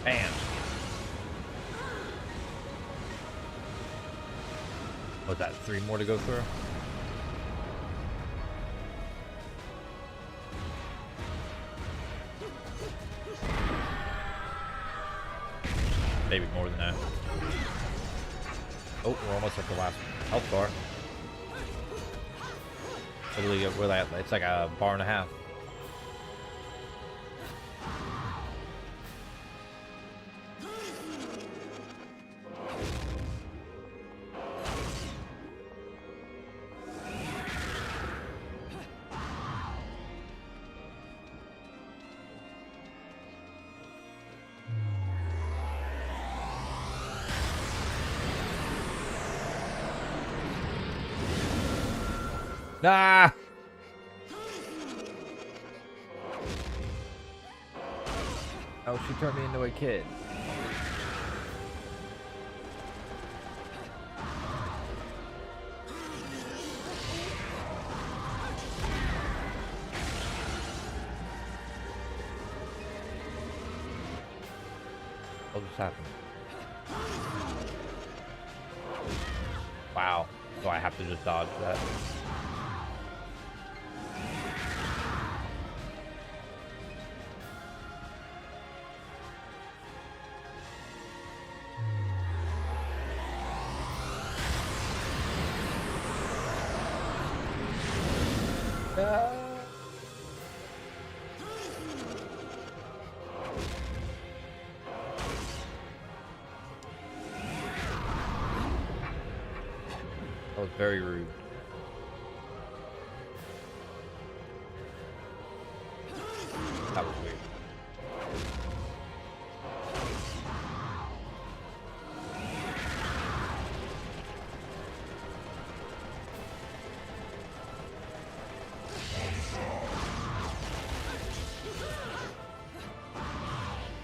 Bam. What's that? 3 more to go through? Maybe more than that. Oh, we're almost at the last health bar. Literally, we're at, it's like a bar and a half. Ah! Oh, she turned me into a kid. What just happened? Wow. So I have to just dodge that. was very rude. That was weird.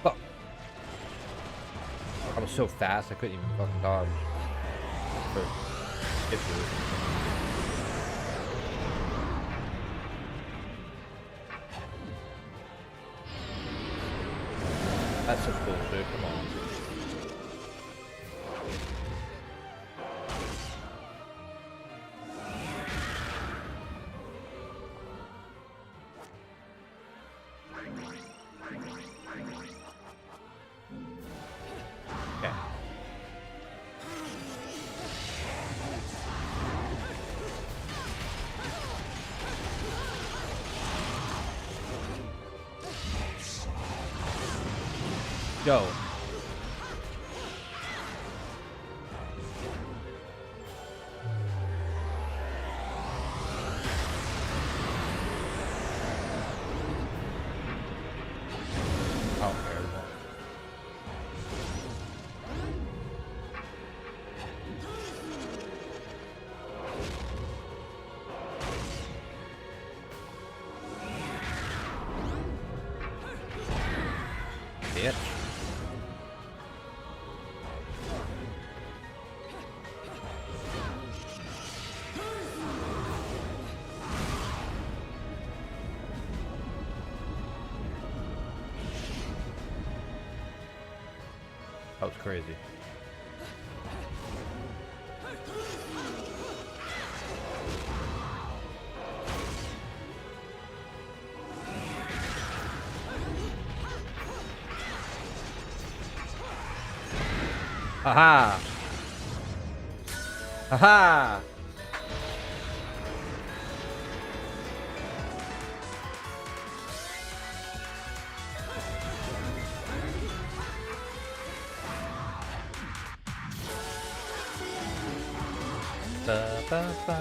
Fuck. I was so fast I couldn't even fucking dodge. Or get through it. That's some bullshit, come on. Okay. Go. I don't care. Bitch. That was crazy. Aha! Aha! Ba, ba, ba.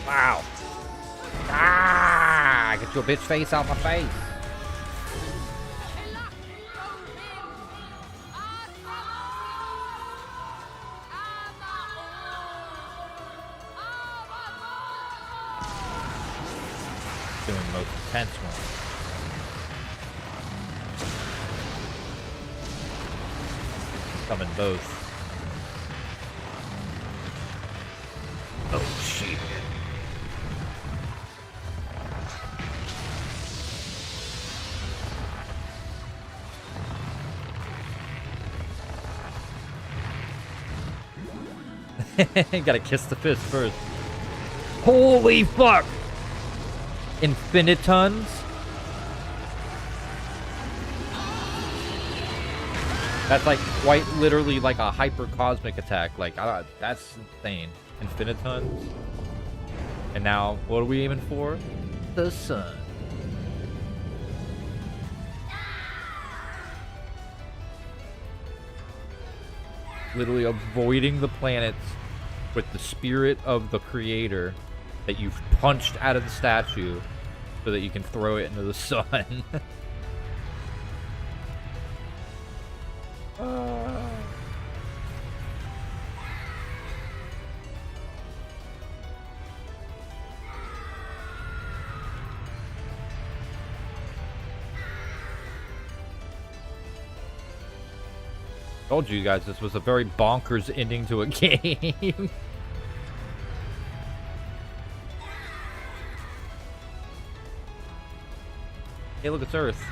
Wow. Ah! Get your bitch face out my face. Doing the most intense one. Summon both. Oh shit. Gotta kiss the fist first. Holy fuck! Infinitons? That's like quite literally like a hyper cosmic attack. Like, that's insane. Infinitons. And now, what are we aiming for? The sun. Literally avoiding the planets with the spirit of the creator that you've punched out of the statue so that you can throw it into the sun. Told you guys this was a very bonkers ending to a game. Hey, look, it's Earth.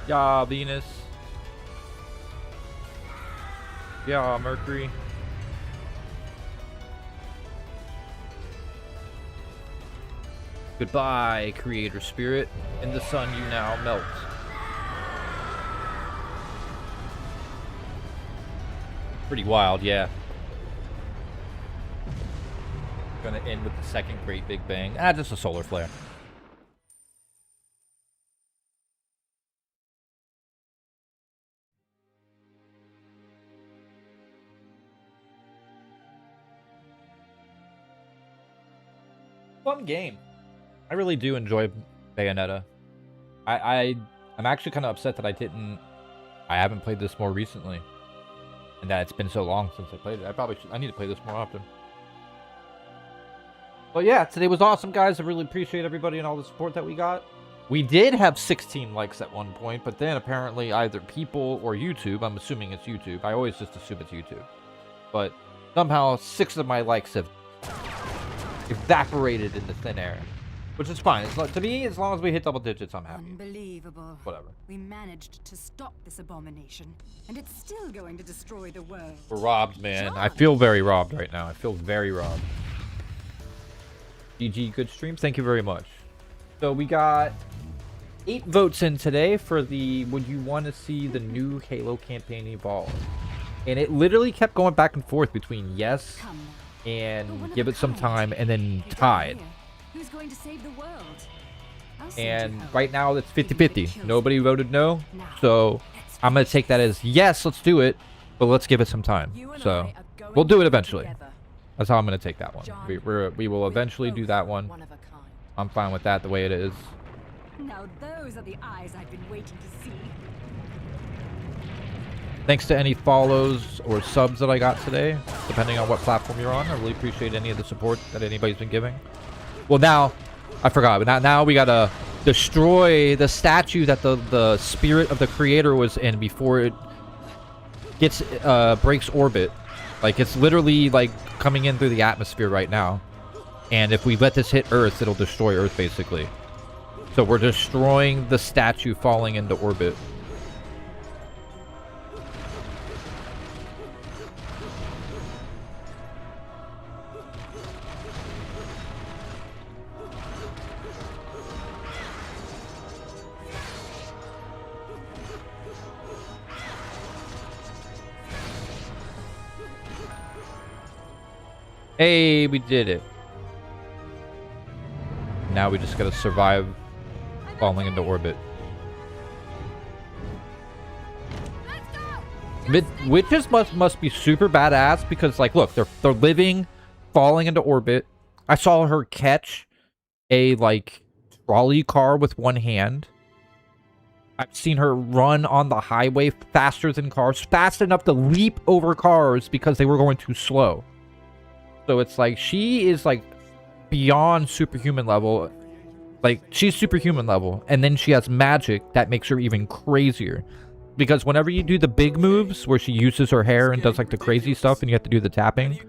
Yeah, Venus. Yeah, Mercury. Goodbye, creator spirit. In the sun you now melt. Pretty wild, yeah. Gonna end with the second Great Big Bang. Ah, just a solar flare. Fun game. I really do enjoy Bayonetta. I'm actually kind of upset that I haven't played this more recently. And that it's been so long since I played it. I need to play this more often. But yeah, today was awesome, guys. I really appreciate everybody and all the support that we got. We did have 16 likes at one point, but then apparently either people or YouTube, I'm assuming it's YouTube. I always just assume it's YouTube. But somehow 6 of my likes have evaporated into thin air. Which is fine. To me, as long as we hit double digits, I'm happy. Unbelievable. Whatever. We managed to stop this abomination, and it's still going to destroy the world. We're robbed, man. I feel very robbed right now. I feel very robbed. GG, good stream. Thank you very much. So we got 8 votes in today for the would you want to see the new Halo campaign evolve? And it literally kept going back and forth between yes and give it some time and then tied. Who's going to save the world? And right now it's 50-50. Nobody voted no. So I'm going to take that as yes, let's do it, but let's give it some time. So we'll do it eventually. That's how I'm going to take that one. We will eventually do that one. I'm fine with that the way it is. Now those are the eyes I've been waiting to see. Thanks to any follows or subs that I got today, depending on what platform you're on. I really appreciate any of the support that anybody's been giving. Well, now, I forgot, but now we gotta destroy the statue that the spirit of the creator was in before it gets, breaks orbit. Like, it's literally, like, coming in through the atmosphere right now. And if we let this hit Earth, it'll destroy Earth, basically. So we're destroying the statue falling into orbit. Hey, we did it. Now we just gotta survive falling into orbit. Witches must be super badass because, like, look, they're living, falling into orbit. I saw her catch a, like, trolley car with one hand. I've seen her run on the highway faster than cars, fast enough to leap over cars because they were going too slow. So it's like, she is, like, beyond superhuman level. Like, she's superhuman level. And then she has magic that makes her even crazier. Because whenever you do the big moves, where she uses her hair and does, like, the crazy stuff, and you have to do the tapping,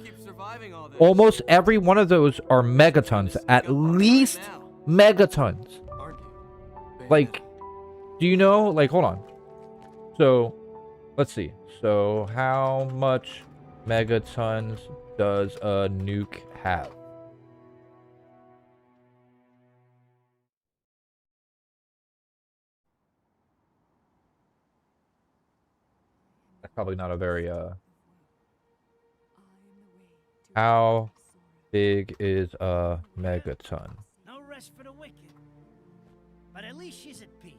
almost every one of those are megatons. At least megatons. Like, do you know? Like, hold on. So, let's see. So, how much megatons does a nuke have? That's probably not a very how big is a megaton? No rest for the wicked. But at least she's at peace.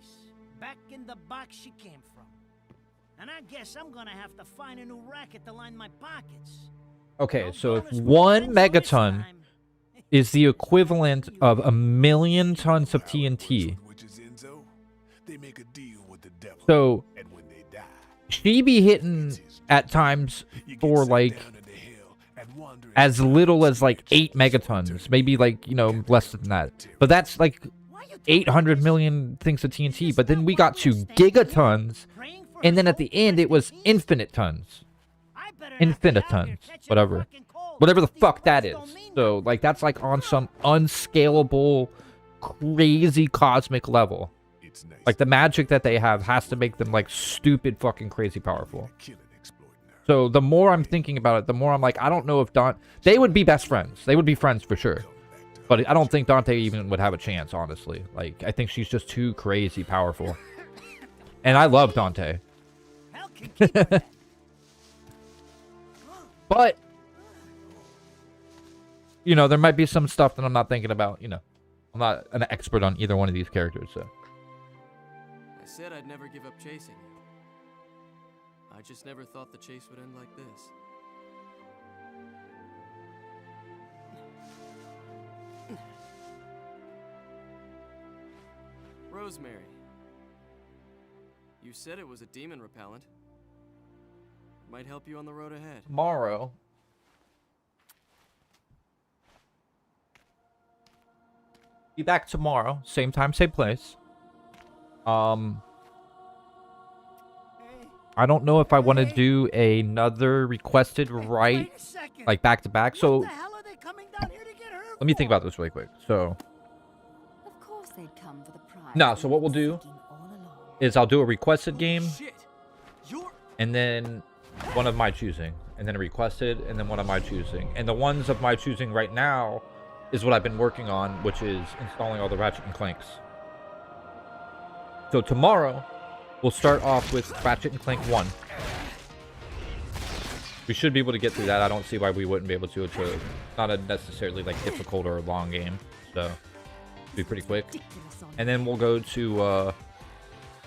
Back in the box she came from. And I guess I'm gonna have to find a new racket to line my pockets. Okay, so if 1 megaton is the equivalent of 1,000,000 tons of TNT. So she be hitting at times for, like, as little as, like, 8 megatons. Maybe, like, you know, less than that. But that's, like, 800 million things of TNT. But then we got to gigatons. And then at the end, it was infinite tons. Infinitons. Whatever. Whatever the fuck that is. So, like, that's, like, on some unscalable, crazy cosmic level. Like, the magic that they have has to make them, like, stupid fucking crazy powerful. So, the more I'm thinking about it, the more I'm like, I don't know if Dawn... They would be best friends. They would be friends for sure. But I don't think Dante even would have a chance, honestly. Like, I think she's just too crazy powerful. And I love Dante. But, you know, there might be some stuff that I'm not thinking about, you know. I'm not an expert on either one of these characters, so. I said I'd never give up chasing you. I just never thought the chase would end like this. Rosemary. You said it was a demon repellent. Might help you on the road ahead. Tomorrow. Be back tomorrow. Same time, same place. I don't know if I want to do another requested right, like back to back. So let me think about this really quick. So Of course they'd come for the prize. no, so what we'll do is I'll do a requested game, and then one of my choosing, and then a requested, and then one of my choosing. And the ones of my choosing right now is what I've been working on, which is installing all the Ratchet and Clanks. So tomorrow, we'll start off with Ratchet and Clank 1. We should be able to get through that. I don't see why we wouldn't be able to. It's not a necessarily like difficult or a long game, so it'll be pretty quick. And then we'll go to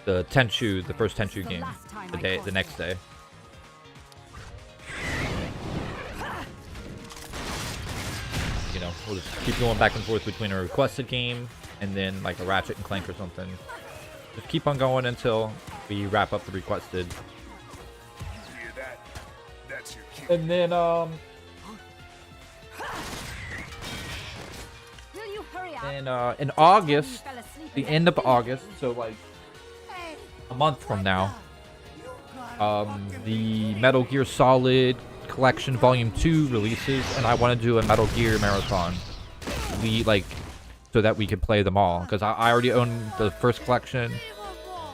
the Tenchu, the first Tenchu game, the next day. You know, we'll just keep going back and forth between a requested game and then like a Ratchet and Clank or something. Just keep on going until we wrap up the requested. And then, in August, the end of August, so like a month from now, the Metal Gear Solid Collection Volume 2 releases, and I want to do a Metal Gear marathon. So that we could play them all, because I already own the first collection.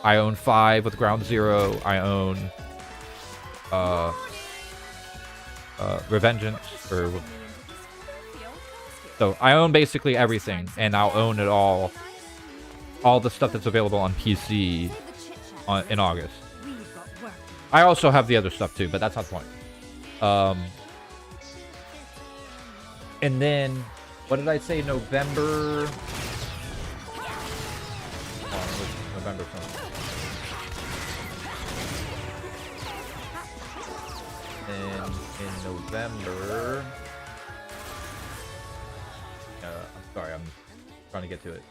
I own 5 with Ground Zero. I own Revengeance, so I own basically everything, and I'll own it all the stuff that's available on PC in August. I also have the other stuff too, but that's not the point. And then what did I say? November. November something. And in November. I'm sorry, I'm trying to get to it.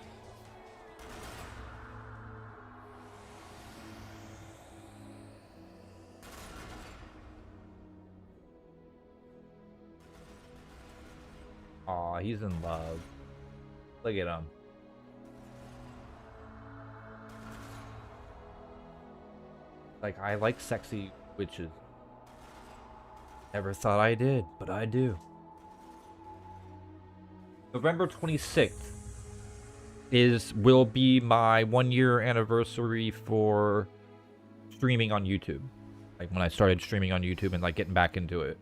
Aw, he's in love. Look at him. Like, I like sexy witches. Never thought I did, but I do. November 26th will be my 1-year anniversary for streaming on YouTube. Like, when I started streaming on YouTube and like getting back into it.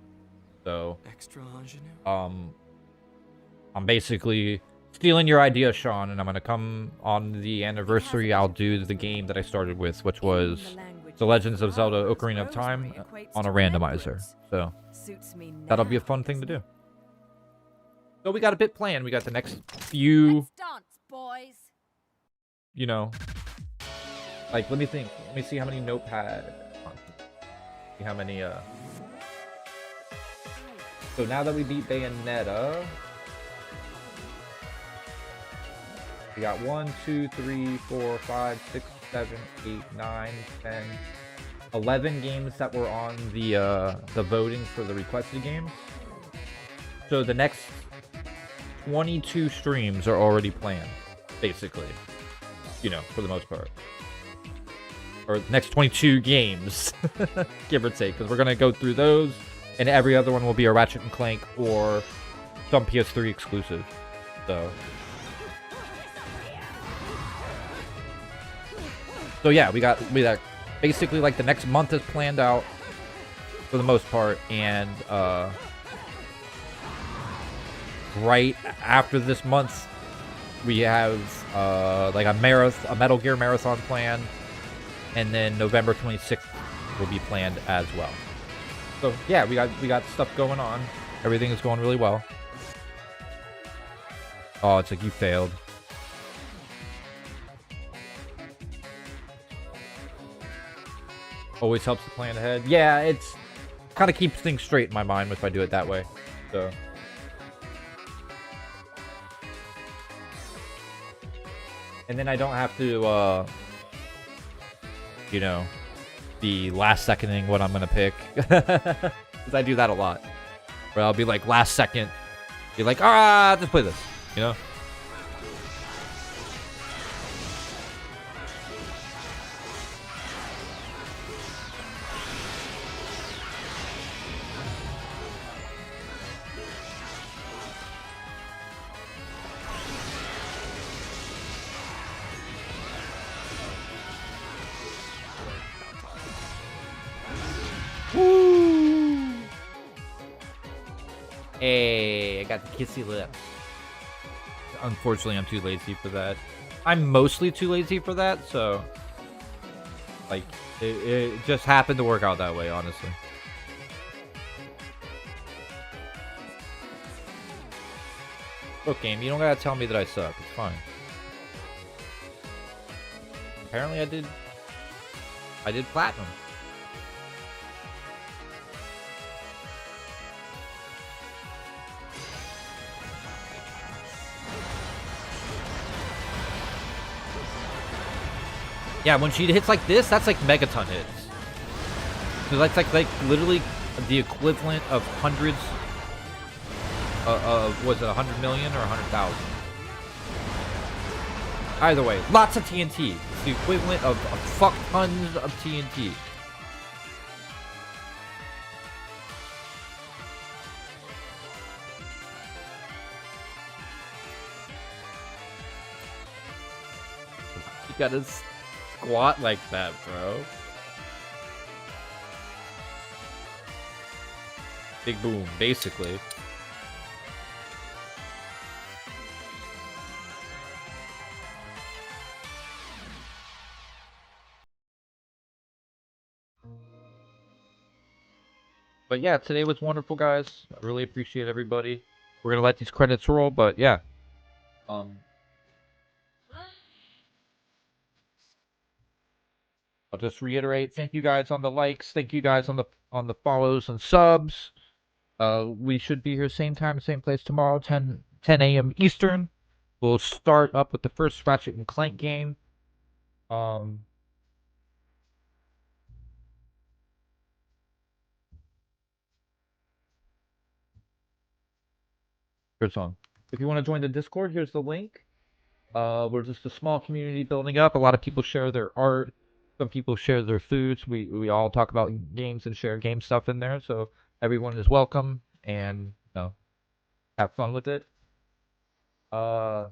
So extra ingenue. I'm basically stealing your idea, Sean, and I'm gonna come on the anniversary. I'll do the game that I started with, which was The Legends of Zelda: Ocarina of Time on a randomizer. So that'll be a fun thing to do. So we got a bit planned. We got the next few. Dance, boys. You know, like let me think. Let me see how many notepad. See how many. So now that we beat Bayonetta. We got 1, 2, 3, 4, 5, 6, 7, 8, 9, 10, 11 games that were on the voting for the requested games. So the next 22 streams are already planned, basically. You know, for the most part. Or next 22 games, give or take, because we're gonna go through those, and every other one will be a Ratchet and Clank or some PS3 exclusive. So yeah, we got basically like the next month is planned out for the most part, and right after this month, we have like a Metal Gear marathon planned, and then November 26th will be planned as well. So yeah, we got stuff going on. Everything is going really well. Oh, it's like you failed. Always helps to plan ahead. Yeah, it's kind of keeps things straight in my mind if I do it that way. So. And then I don't have to, you know, be last seconding what I'm going to pick. Because I do that a lot. Where I'll be like last second. Be like, let's play this. You know? Woo! Hey, I got the kissy lips. Unfortunately, I'm too lazy for that. I'm mostly too lazy for that, so... Like, it just happened to work out that way, honestly. Look, game, you don't gotta tell me that I suck. It's fine. Apparently I did platinum. Yeah, when she hits like this, that's like megaton hits. So that's like literally the equivalent of hundreds. Was it 100 million or 100,000? Either way, lots of TNT. It's the equivalent of a fuck tons of TNT. You gotta squat like that, bro. Big boom, basically. But yeah, today was wonderful, guys. I really appreciate everybody. We're gonna let these credits roll, but yeah. I'll just reiterate, thank you guys on the likes, thank you guys on the follows and subs. We should be here same time, same place tomorrow, 10 a.m. Eastern. We'll start up with the first Ratchet and Clank game. Here's on. If you want to join the Discord, here's the link. We're just a small community building up. A lot of people share their art. Some people share their foods. We all talk about games and share game stuff in there. So everyone is welcome and have fun with it. I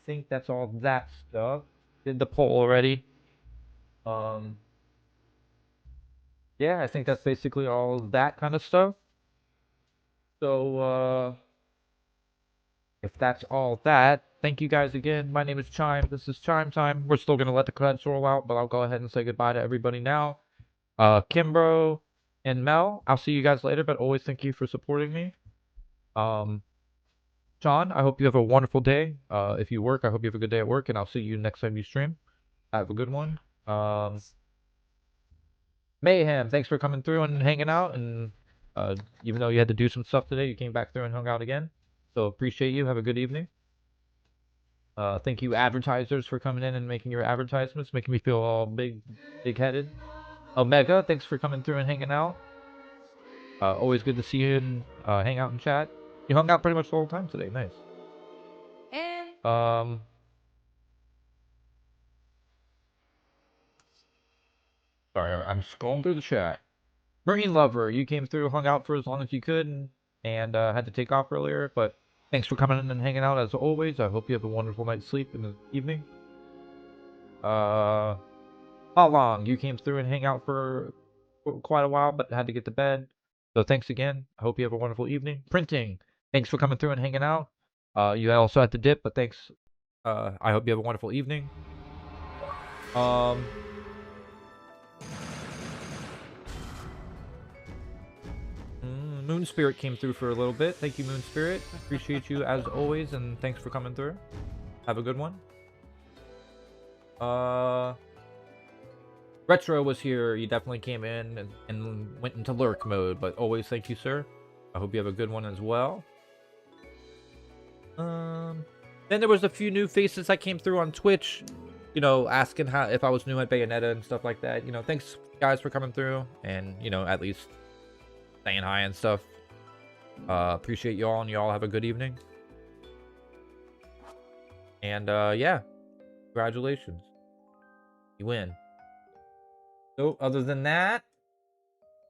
think that's all that stuff. Did the poll already. Yeah, I think that's basically all that kind of stuff. So, if that's all that, thank you guys again. My name is Chime. This is Chime Time. We're still gonna let the credits roll out, but I'll go ahead and say goodbye to everybody now. Kimbro and Mel, I'll see you guys later, but always thank you for supporting me. John, I hope you have a wonderful day. If you work, I hope you have a good day at work, and I'll see you next time you stream. Have a good one. Mayhem, thanks for coming through and hanging out, and even though you had to do some stuff today, you came back through and hung out again. So appreciate you. Have a good evening. Thank you, advertisers, for coming in and making your advertisements, making me feel all big-headed. Omega, thanks for coming through and hanging out. Always good to see you and hang out and chat. You hung out pretty much the whole time today. Nice. Sorry, I'm scrolling through the chat. Marine Lover, you came through, hung out for as long as you could, and had to take off earlier, but thanks for coming in and hanging out as always. I hope you have a wonderful night's sleep in the evening. How long? You came through and hang out for quite a while, but had to get to bed. So thanks again. I hope you have a wonderful evening. Printing, thanks for coming through and hanging out. You also had to dip, but thanks. I hope you have a wonderful evening. Moon Spirit came through for a little bit. Thank you, Moon Spirit. Appreciate you as always, and thanks for coming through. Have a good one. Retro was here. You definitely came in and went into lurk mode, but always thank you, sir. I hope you have a good one as well. Then there was a few new faces that came through on Twitch, you know, asking if I was new at Bayonetta and stuff like that. You know, thanks guys for coming through and, you know, at least saying hi and stuff. Appreciate y'all, and y'all have a good evening. And yeah, congratulations, you win. So other than that,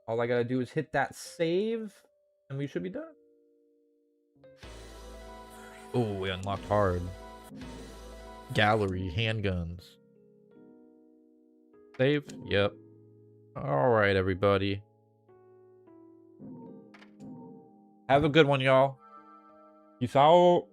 all I gotta do is hit that save and we should be done. Oh, we unlocked hard. Gallery, handguns. Save? Yep. Alright, everybody. Have a good one, y'all. Peace out.